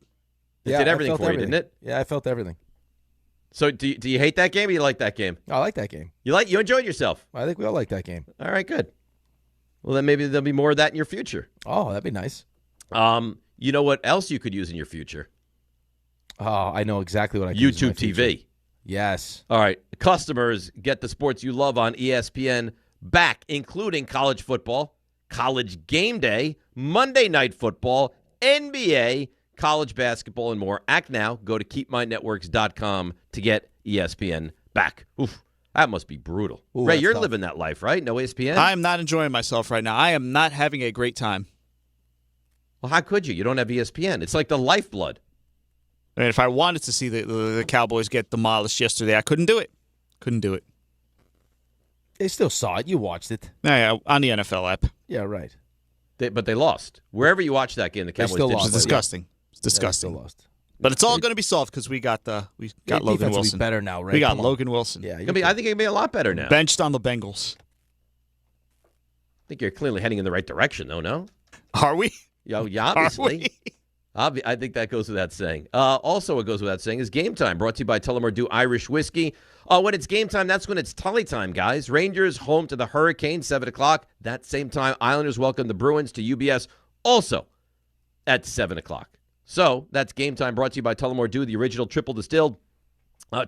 It Yeah, did I everything felt for you, everything. didn't it? Yeah, I felt everything. So do you hate that game or you like that game? I like that game. You enjoyed yourself? I think we all like that game. All right, good. Well, then maybe there'll be more of that in your future. Oh, that'd be nice. You know what else you could use in your future? Oh, I know exactly what I can use in my YouTube future. TV. Yes. All right. Customers get the sports you love on ESPN back, including college football, college game day, Monday Night Football, NBA, college basketball, and more. Act now. Go to keepmynetworks.com to get ESPN back. Oof. That must be brutal. Ooh, Ray, that's you're tough. living that life, right? No ESPN? I am not enjoying myself right now. I am not having a great time. Well, how could you? You don't have ESPN. It's like the lifeblood. I mean, if I wanted to see the Cowboys get demolished yesterday, I couldn't do it. Couldn't do it. They still saw it. You watched it. Yeah, on the NFL app. Yeah, right. But they lost. Wherever you watch that game, the Cowboys still did. lost. It's disgusting. It's disgusting. They still lost. But it's all going to be solved because we got Logan Wilson. Will be better now, right? We got Logan Wilson. Yeah, I think it can be a lot better now. Benched on the Bengals. I think you're clearly heading in the right direction, though, no? Are we? Yeah, obviously. I think that goes without saying. Also, what goes without saying is Game Time, brought to you by Tullamore Dew Irish Whiskey. When it's game time, that's when it's Tully time, guys. Rangers home to the Hurricanes, 7 o'clock. That same time, Islanders welcome the Bruins to UBS, also at 7 o'clock. So that's Game Time, brought to you by Tullamore Dew, the original triple distilled,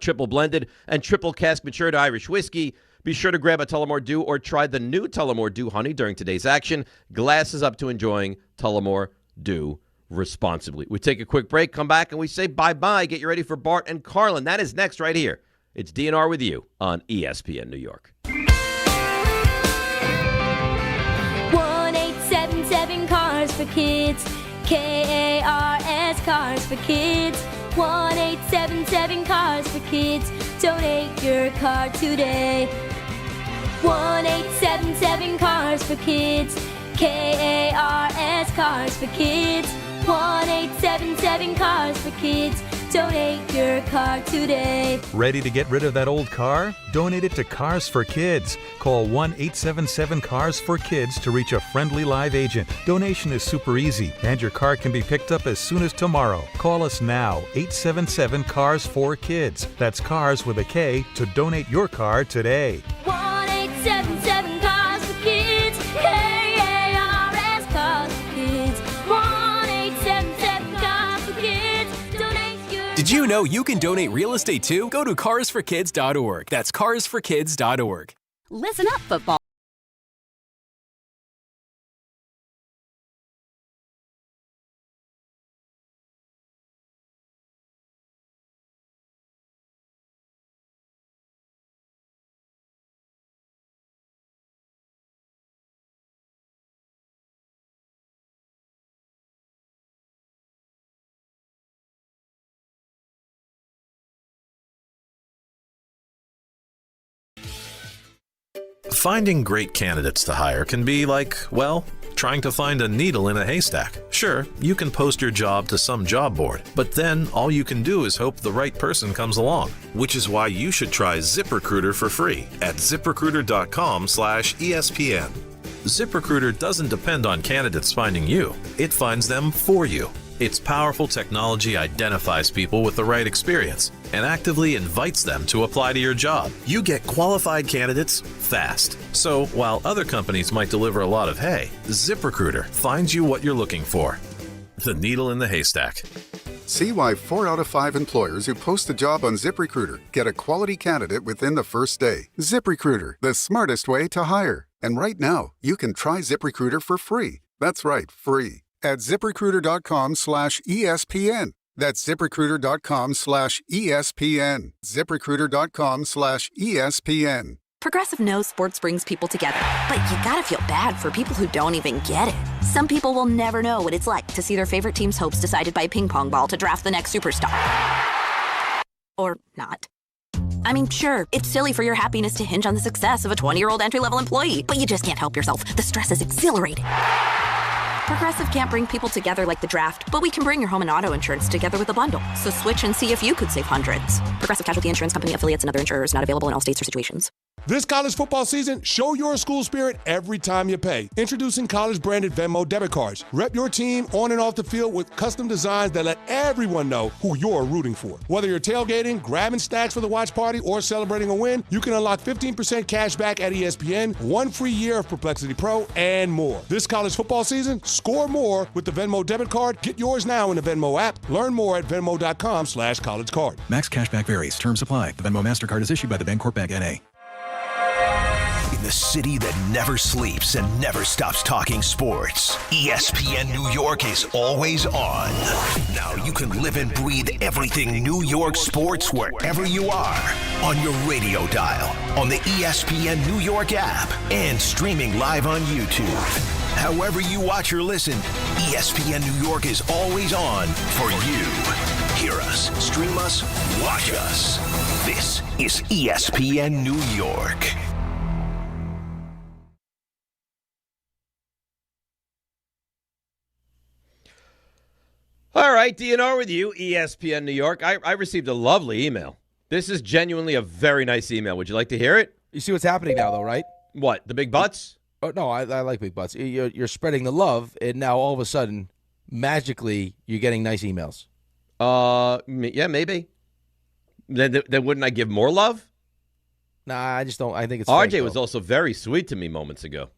triple blended, and triple cask matured Irish whiskey. Be sure to grab a Tullamore Dew or try the new Tullamore Dew Honey during today's action. Glasses up to enjoying Tullamore Dew responsibly. We take a quick break, come back, and we say bye-bye. Get you ready for Bart and Carlin. That is next right here. It's DNR with you on ESPN New York. 1-877 Cars for Kids. KARS Cars for Kids. 1-877 Cars for Kids. Donate your car today. 1-877 Cars for Kids. KARS Cars for Kids. 1-877 Cars for Kids. Donate your car today. Ready to get rid of that old car? Donate it to Cars for Kids. Call 1-877-CARS-FOR-KIDS to reach a friendly live agent. Donation is super easy, and your car can be picked up as soon as tomorrow. Call us now, 877-CARS-FOR-KIDS. That's cars with a K to donate your car today. 1-877 Cars for Kids. KARS Cars for Kids. 1-877 Cars for Kids. Donate your. Did you know you can donate real estate too? Go to carsforkids.org. That's carsforkids.org. Listen up, football. Finding great candidates to hire can be like, well, trying to find a needle in a haystack. Sure, you can post your job to some job board, but then all you can do is hope the right person comes along, which is why you should try ZipRecruiter for free at ZipRecruiter.com/ESPN. ZipRecruiter doesn't depend on candidates finding you. It finds them for you. Its powerful technology identifies people with the right experience and actively invites them to apply to your job. You get qualified candidates fast. So while other companies might deliver a lot of hay, ZipRecruiter finds you what you're looking for. The needle in the haystack. See why 4 out of 5 employers who post a job on ZipRecruiter get a quality candidate within the first day. ZipRecruiter, the smartest way to hire. And right now, you can try ZipRecruiter for free. That's right, free. At ZipRecruiter.com/ESPN. That's ZipRecruiter.com/ESPN. ZipRecruiter.com/ESPN. Progressive knows sports brings people together, but you gotta feel bad for people who don't even get it. Some people will never know what it's like to see their favorite team's hopes decided by a ping pong ball to draft the next superstar. Or not. I mean, sure, it's silly for your happiness to hinge on the success of a 20-year-old entry-level employee, but you just can't help yourself. The stress is exhilarating. Progressive can't bring people together like the draft, but we can bring your home and auto insurance together with a bundle. So switch and see if you could save hundreds. Progressive Casualty Insurance Company, affiliates, and other insurers not available in all states or situations. This college football season, show your school spirit every time you pay. Introducing college-branded Venmo debit cards. Rep your team on and off the field with custom designs that let everyone know who you're rooting for. Whether you're tailgating, grabbing stacks for the watch party, or celebrating a win, you can unlock 15% cash back at ESPN, 1 free year of Perplexity Pro, and more. This college football season, score more with the Venmo debit card. Get yours now in the Venmo app. Learn more at venmo.com/collegecard. Max cashback varies. Terms apply. The Venmo MasterCard is issued by the Bancorp Bank N.A. In the city that never sleeps and never stops talking sports, ESPN New York is always on. Now you can live and breathe everything New York sports wherever you are. On your radio dial, on the ESPN New York app, and streaming live on YouTube. However you watch or listen, ESPN New York is always on for you. Hear us, stream us, watch us. This is ESPN New York. All right, DNR with you, ESPN New York. I received a lovely email. This is genuinely a very nice email. Would you like to hear it? You see what's happening now, though, right? What, the big butts? Oh no, I like big butts. You're spreading the love, and now all of a sudden, magically, you're getting nice emails. Yeah, maybe. Then wouldn't I give more love? Nah, I just don't. I think it's RJ fake, was also very sweet to me moments ago.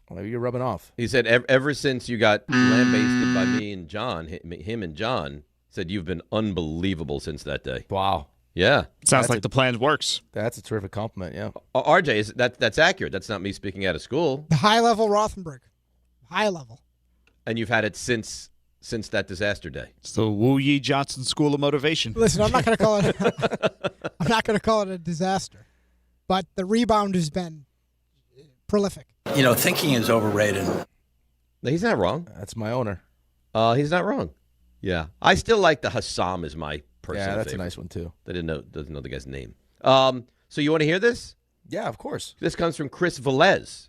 Well, you're rubbing off. He said, ever since you got lambasted by me and John, him and John, said you've been unbelievable since that day. Wow. Yeah. Sounds like the plan works. That's a terrific compliment, yeah. RJ, that's accurate. That's not me speaking out of school. The high-level Rothenberg. High level. And you've had it since that disaster day. It's the Wu Yi Johnson School of Motivation. Listen, I'm not going to call it I'm not going to call it a disaster. But the rebound has been prolific. Thinking is overrated. He's not wrong. That's my owner. He's not wrong. Yeah. I still like the Hassam as my personal Yeah, that's favorite. a nice one, too. Doesn't know the guy's name. So you want to hear this? Yeah, of course. This comes from Chris Velez.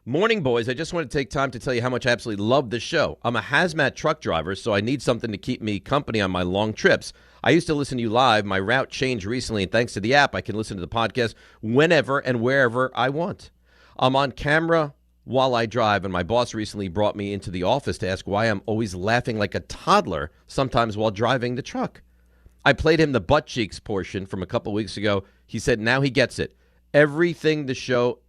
Morning, boys. I just want to take time to tell you how much I absolutely love this show. I'm a hazmat truck driver, so I need something to keep me company on my long trips. I used to listen to you live. My route changed recently, and thanks to the app, I can listen to the podcast whenever and wherever I want. I'm on camera while I drive, and my boss recently brought me into the office to ask why I'm always laughing like a toddler sometimes while driving the truck. I played him the butt cheeks portion from a couple weeks ago. He said now he gets it. Everything the show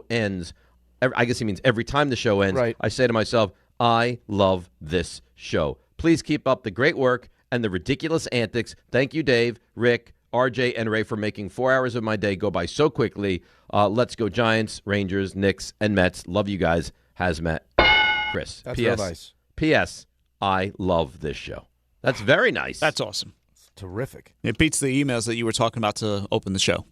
ends, I guess he means every time the show ends, right. I say to myself, I love this show. Please keep up the great work and the ridiculous antics. Thank you, Dave, Rick, RJ, and Ray for making 4 hours of my day go by so quickly. Let's go Giants, Rangers, Knicks, and Mets. Love you guys. Hazmat, Chris. That's real nice. P.S. I love this show. That's very nice. That's awesome. It's terrific. It beats the emails that you were talking about to open the show.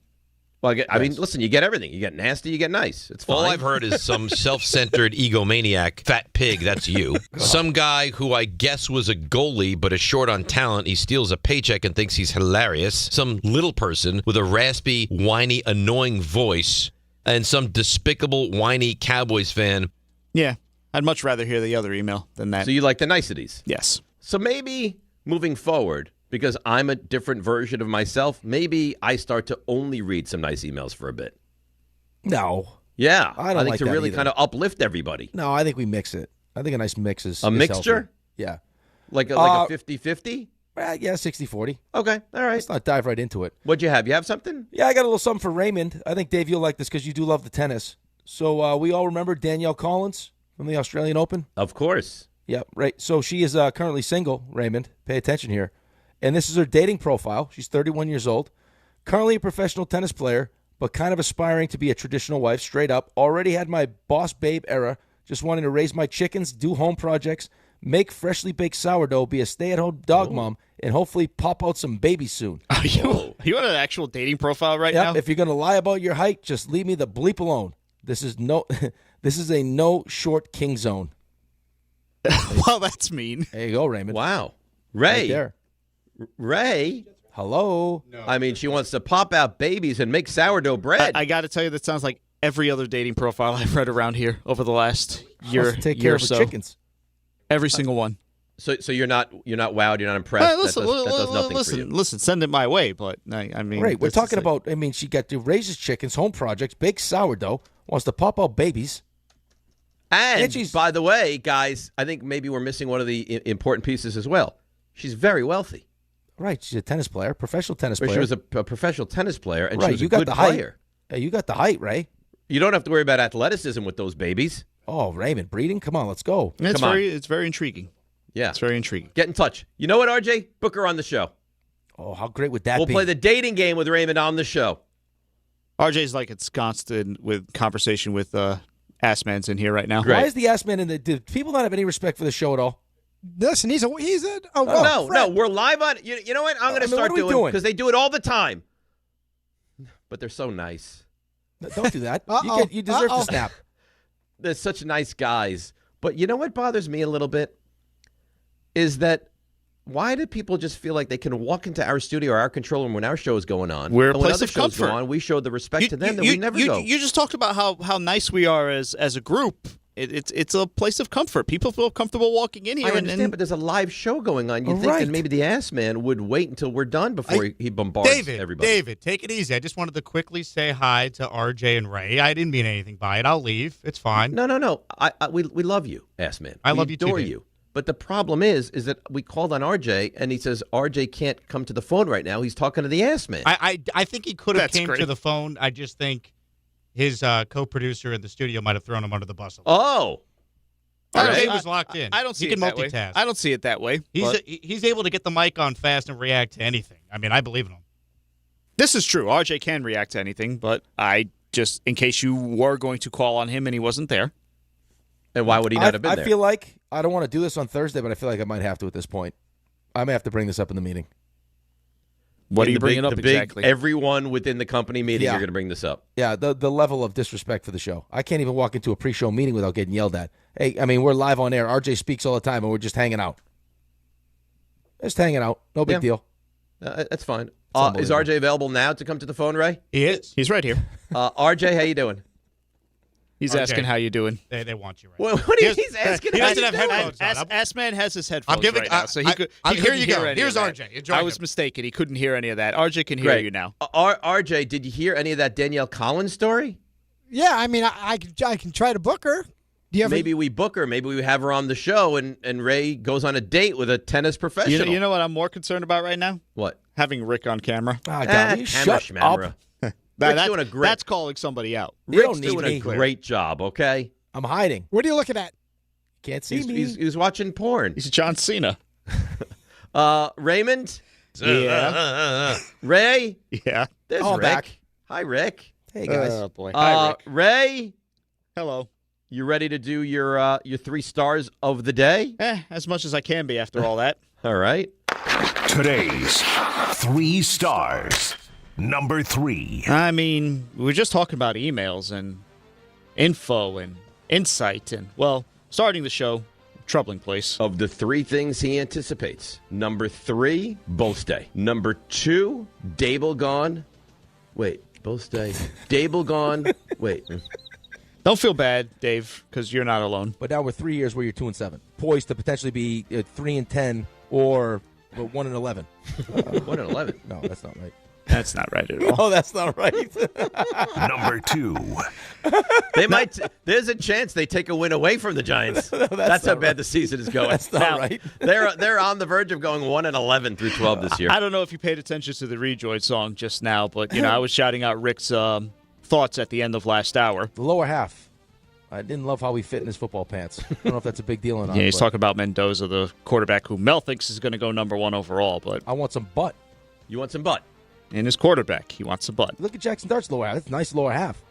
Well, I mean, listen, you get everything. You get nasty, you get nice. It's fine. All I've heard is some self-centered egomaniac, fat pig, that's you. Some guy who I guess was a goalie but is short on talent. He steals a paycheck and thinks he's hilarious. Some little person with a raspy, whiny, annoying voice. And some despicable, whiny Cowboys fan. Yeah, I'd much rather hear the other email than that. So you like the niceties? Yes. So maybe moving forward, because I'm a different version of myself, maybe I start to only read some nice emails for a bit. No. Yeah. I don't think like to that really either. kind of uplift everybody. No, I think we mix it. I think a nice mix is A mixture? healthy. Yeah. Like a 50-50? Yeah, 60-40. Okay, all right. Let's not dive right into it. What'd you have? You have something? Yeah, I got a little something for Raymond. I think, Dave, you'll like this because you do love the tennis. So we all remember Danielle Collins from the Australian Open? Of course. Yeah, right. So she is currently single, Raymond. Pay attention here. And this is her dating profile. She's 31 years old. Currently a professional tennis player, but kind of aspiring to be a traditional wife, straight up. Already had my boss babe era, just wanting to raise my chickens, do home projects, make freshly baked sourdough, be a stay-at-home dog mom, and hopefully pop out some babies soon. Are you on an actual dating profile right now? If you're going to lie about your height, just leave me the bleep alone. This is a no short king zone. Well, that's mean. There you go, Raymond. Wow. Ray. Right there. Ray? Hello? No. I mean, she wants to pop out babies and make sourdough bread. I got to tell you, that sounds like every other dating profile I've read around here over the last year, take year care or of the so. chickens. Every single one. So you're not wowed, you're not impressed. Listen, that does nothing for you. Listen, send it my way. But I mean, Right, we're talking about. I mean, she got to raises chickens, home projects, bake sourdough, wants to pop out babies. And by the way, guys, I think maybe we're missing one of the important pieces as well. She's very wealthy. Right, she's a tennis player, professional tennis player. She was a professional tennis player, and right, she was you a got good the player. Height. You got the height, Ray. You don't have to worry about athleticism with those babies. Oh, Raymond, breeding? Come on, let's go. It's very intriguing. Yeah. It's very intriguing. Get in touch. You know what, RJ? Book her on the show. Oh, how great would that be? We'll play the dating game with Raymond on the show. RJ's like ensconced with conversation with Asman's in here right now. Why is the Asman in the... Do people not have any respect for the show at all? Listen, he's a no, we're live on. You know what? I'm going to start doing because they do it all the time. But they're so nice. No, don't do that. You deserve to snap. They're such nice guys. But you know what bothers me a little bit is that why do people just feel like they can walk into our studio or our control room when our show is going on? We're a and when place other of shows comfort. go on, we show the respect to them that we never go. You just talked about how nice we are as a group. It's a place of comfort. People feel comfortable walking in here. I understand, but there's a live show going on. You'd think that maybe the Asman would wait until we're done before he bombards everybody. David, take it easy. I just wanted to quickly say hi to RJ and Ray. I didn't mean anything by it. I'll leave. It's fine. No. We love you, Asman. I love you too, adore Dave. you. But the problem is that we called on RJ, and he says RJ can't come to the phone right now. He's talking to the Asman. I think he could have That's came great. to the phone. I just think his co-producer in the studio might have thrown him under the bus. Oh. RJ was locked in. I don't see he it can that way. multitask. I don't see it that way. He's able to get the mic on fast and react to anything. I mean, I believe in him. This is true. RJ can react to anything, but I just, in case you were going to call on him and he wasn't there. And why would he not have been I there? feel like I don't want to do this on Thursday, but I feel like I might have to at this point. I may have to bring this up in the meeting. What are you bringing up exactly? Everyone within the company meeting, you're going to bring this up. Yeah, the level of disrespect for the show. I can't even walk into a pre-show meeting without getting yelled at. Hey, I mean, we're live on air. RJ speaks all the time, and we're just hanging out. Just hanging out. No big deal. That's fine. Is RJ available now to come to the phone, Ray? He is. He's right here. RJ, how you doing? He's RJ, asking how you doing. They want you right. What do you? He's asking. He how doesn't you have doing? headphones on. Asman has his headphones I'm giving- right now, so he could. here couldn't you hear go. any Here's of that. RJ. Enjoy I was him. mistaken. He couldn't hear any of that. RJ can hear Great. you now. RJ, did you hear any of that Danielle Collins story? Yeah, I mean, I can try to book her. Do you have Maybe we book her. Maybe we have her on the show, and Ray goes on a date with a tennis professional. You know what I'm more concerned about right now? What? Having Rick on camera. Ah, God, you shut up. Rick's doing a great. That's calling somebody out. Rick's doing a great job. Okay. I'm hiding. What are you looking at? Can't see me. He's watching porn. He's John Cena. Raymond. Yeah. Ray. Yeah. There's I'm Rick. back. Hi, Rick. Hey guys. Oh boy. Hi, Rick. Ray. Hello. You ready to do your 3 stars of the day? As much as I can be after all that. All right. Today's 3 stars. Number 3. I mean, we were just talking about emails and info and insight and, well, starting the show, troubling place. Of the 3 things he anticipates, number 3, Both Day. Number 2, Dable gone. Wait, Both Day. Dable gone. Wait. Don't feel bad, Dave, because you're not alone. But now we're 3 years where you're 2-7, poised to potentially be 3-10 or 1-11. 1-11. No, that's not right. That's not right at all. No, that's not right. Number 2. They might. There's a chance they take a win away from the Giants. That's how bad the season is going. That's not right. They're on the verge of going 1-11 through 12 this year. I don't know if you paid attention to the Rejoin song just now, but I was shouting out Rick's thoughts at the end of last hour. The lower half. I didn't love how he fit in his football pants. I don't know if that's a big deal or not. Yeah, he's but talking about Mendoza, the quarterback who Mel thinks is going to go number 1 overall, but I want some butt. You want some butt? In his quarterback, he wants a butt. Look at Jackson Dart's lower half. That's a nice lower half.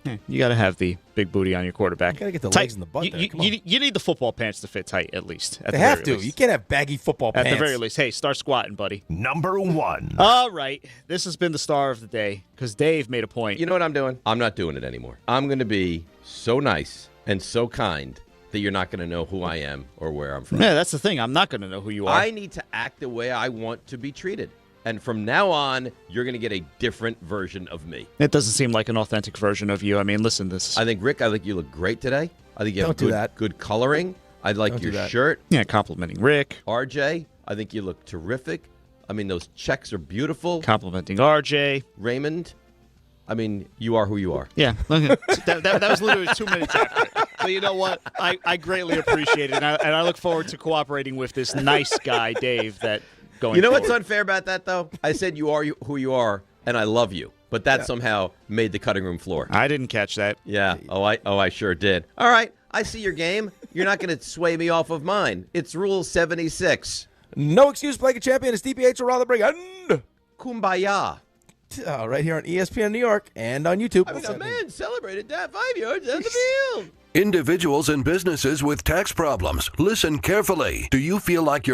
Yeah, you got to have the big booty on your quarterback. You got to get the Tight. legs and the butt there. Come on. You need the football pants to fit tight, at least. They have to. You can't have baggy football At pants. the very least. Hey, start squatting, buddy. Number 1. All right. This has been the star of the day because Dave made a point. You know what I'm doing? I'm not doing it anymore. I'm going to be so nice and so kind that you're not going to know who I am or where I'm from. Yeah, that's the thing. I'm not going to know who you are. I need to act the way I want to be treated. And from now on, you're going to get a different version of me. It doesn't seem like an authentic version of you. I mean, listen, this. I think, Rick, you look great today. I think you have good coloring. I like your shirt. Yeah, complimenting Rick. RJ, I think you look terrific. I mean, those checks are beautiful. Complimenting RJ. Raymond, I mean, you are who you are. Yeah. that was literally 2 minutes after it. So you know what? I greatly appreciate it. And I look forward to cooperating with this nice guy, Dave, that going You know forward. what's unfair about that, though? I said you are who you are, and I love you. But that somehow made the cutting room floor. I didn't catch that. Yeah. Oh, I sure did. All right. I see your game. You're not going to sway me off of mine. It's Rule 76. No excuse playing a champion. It's DiPietro Rothenberg and Kumbaya. Right here on ESPN New York and on YouTube. I mean, a man celebrated that 5 yards down the field. Individuals and businesses with tax problems, listen carefully. Do you feel like you're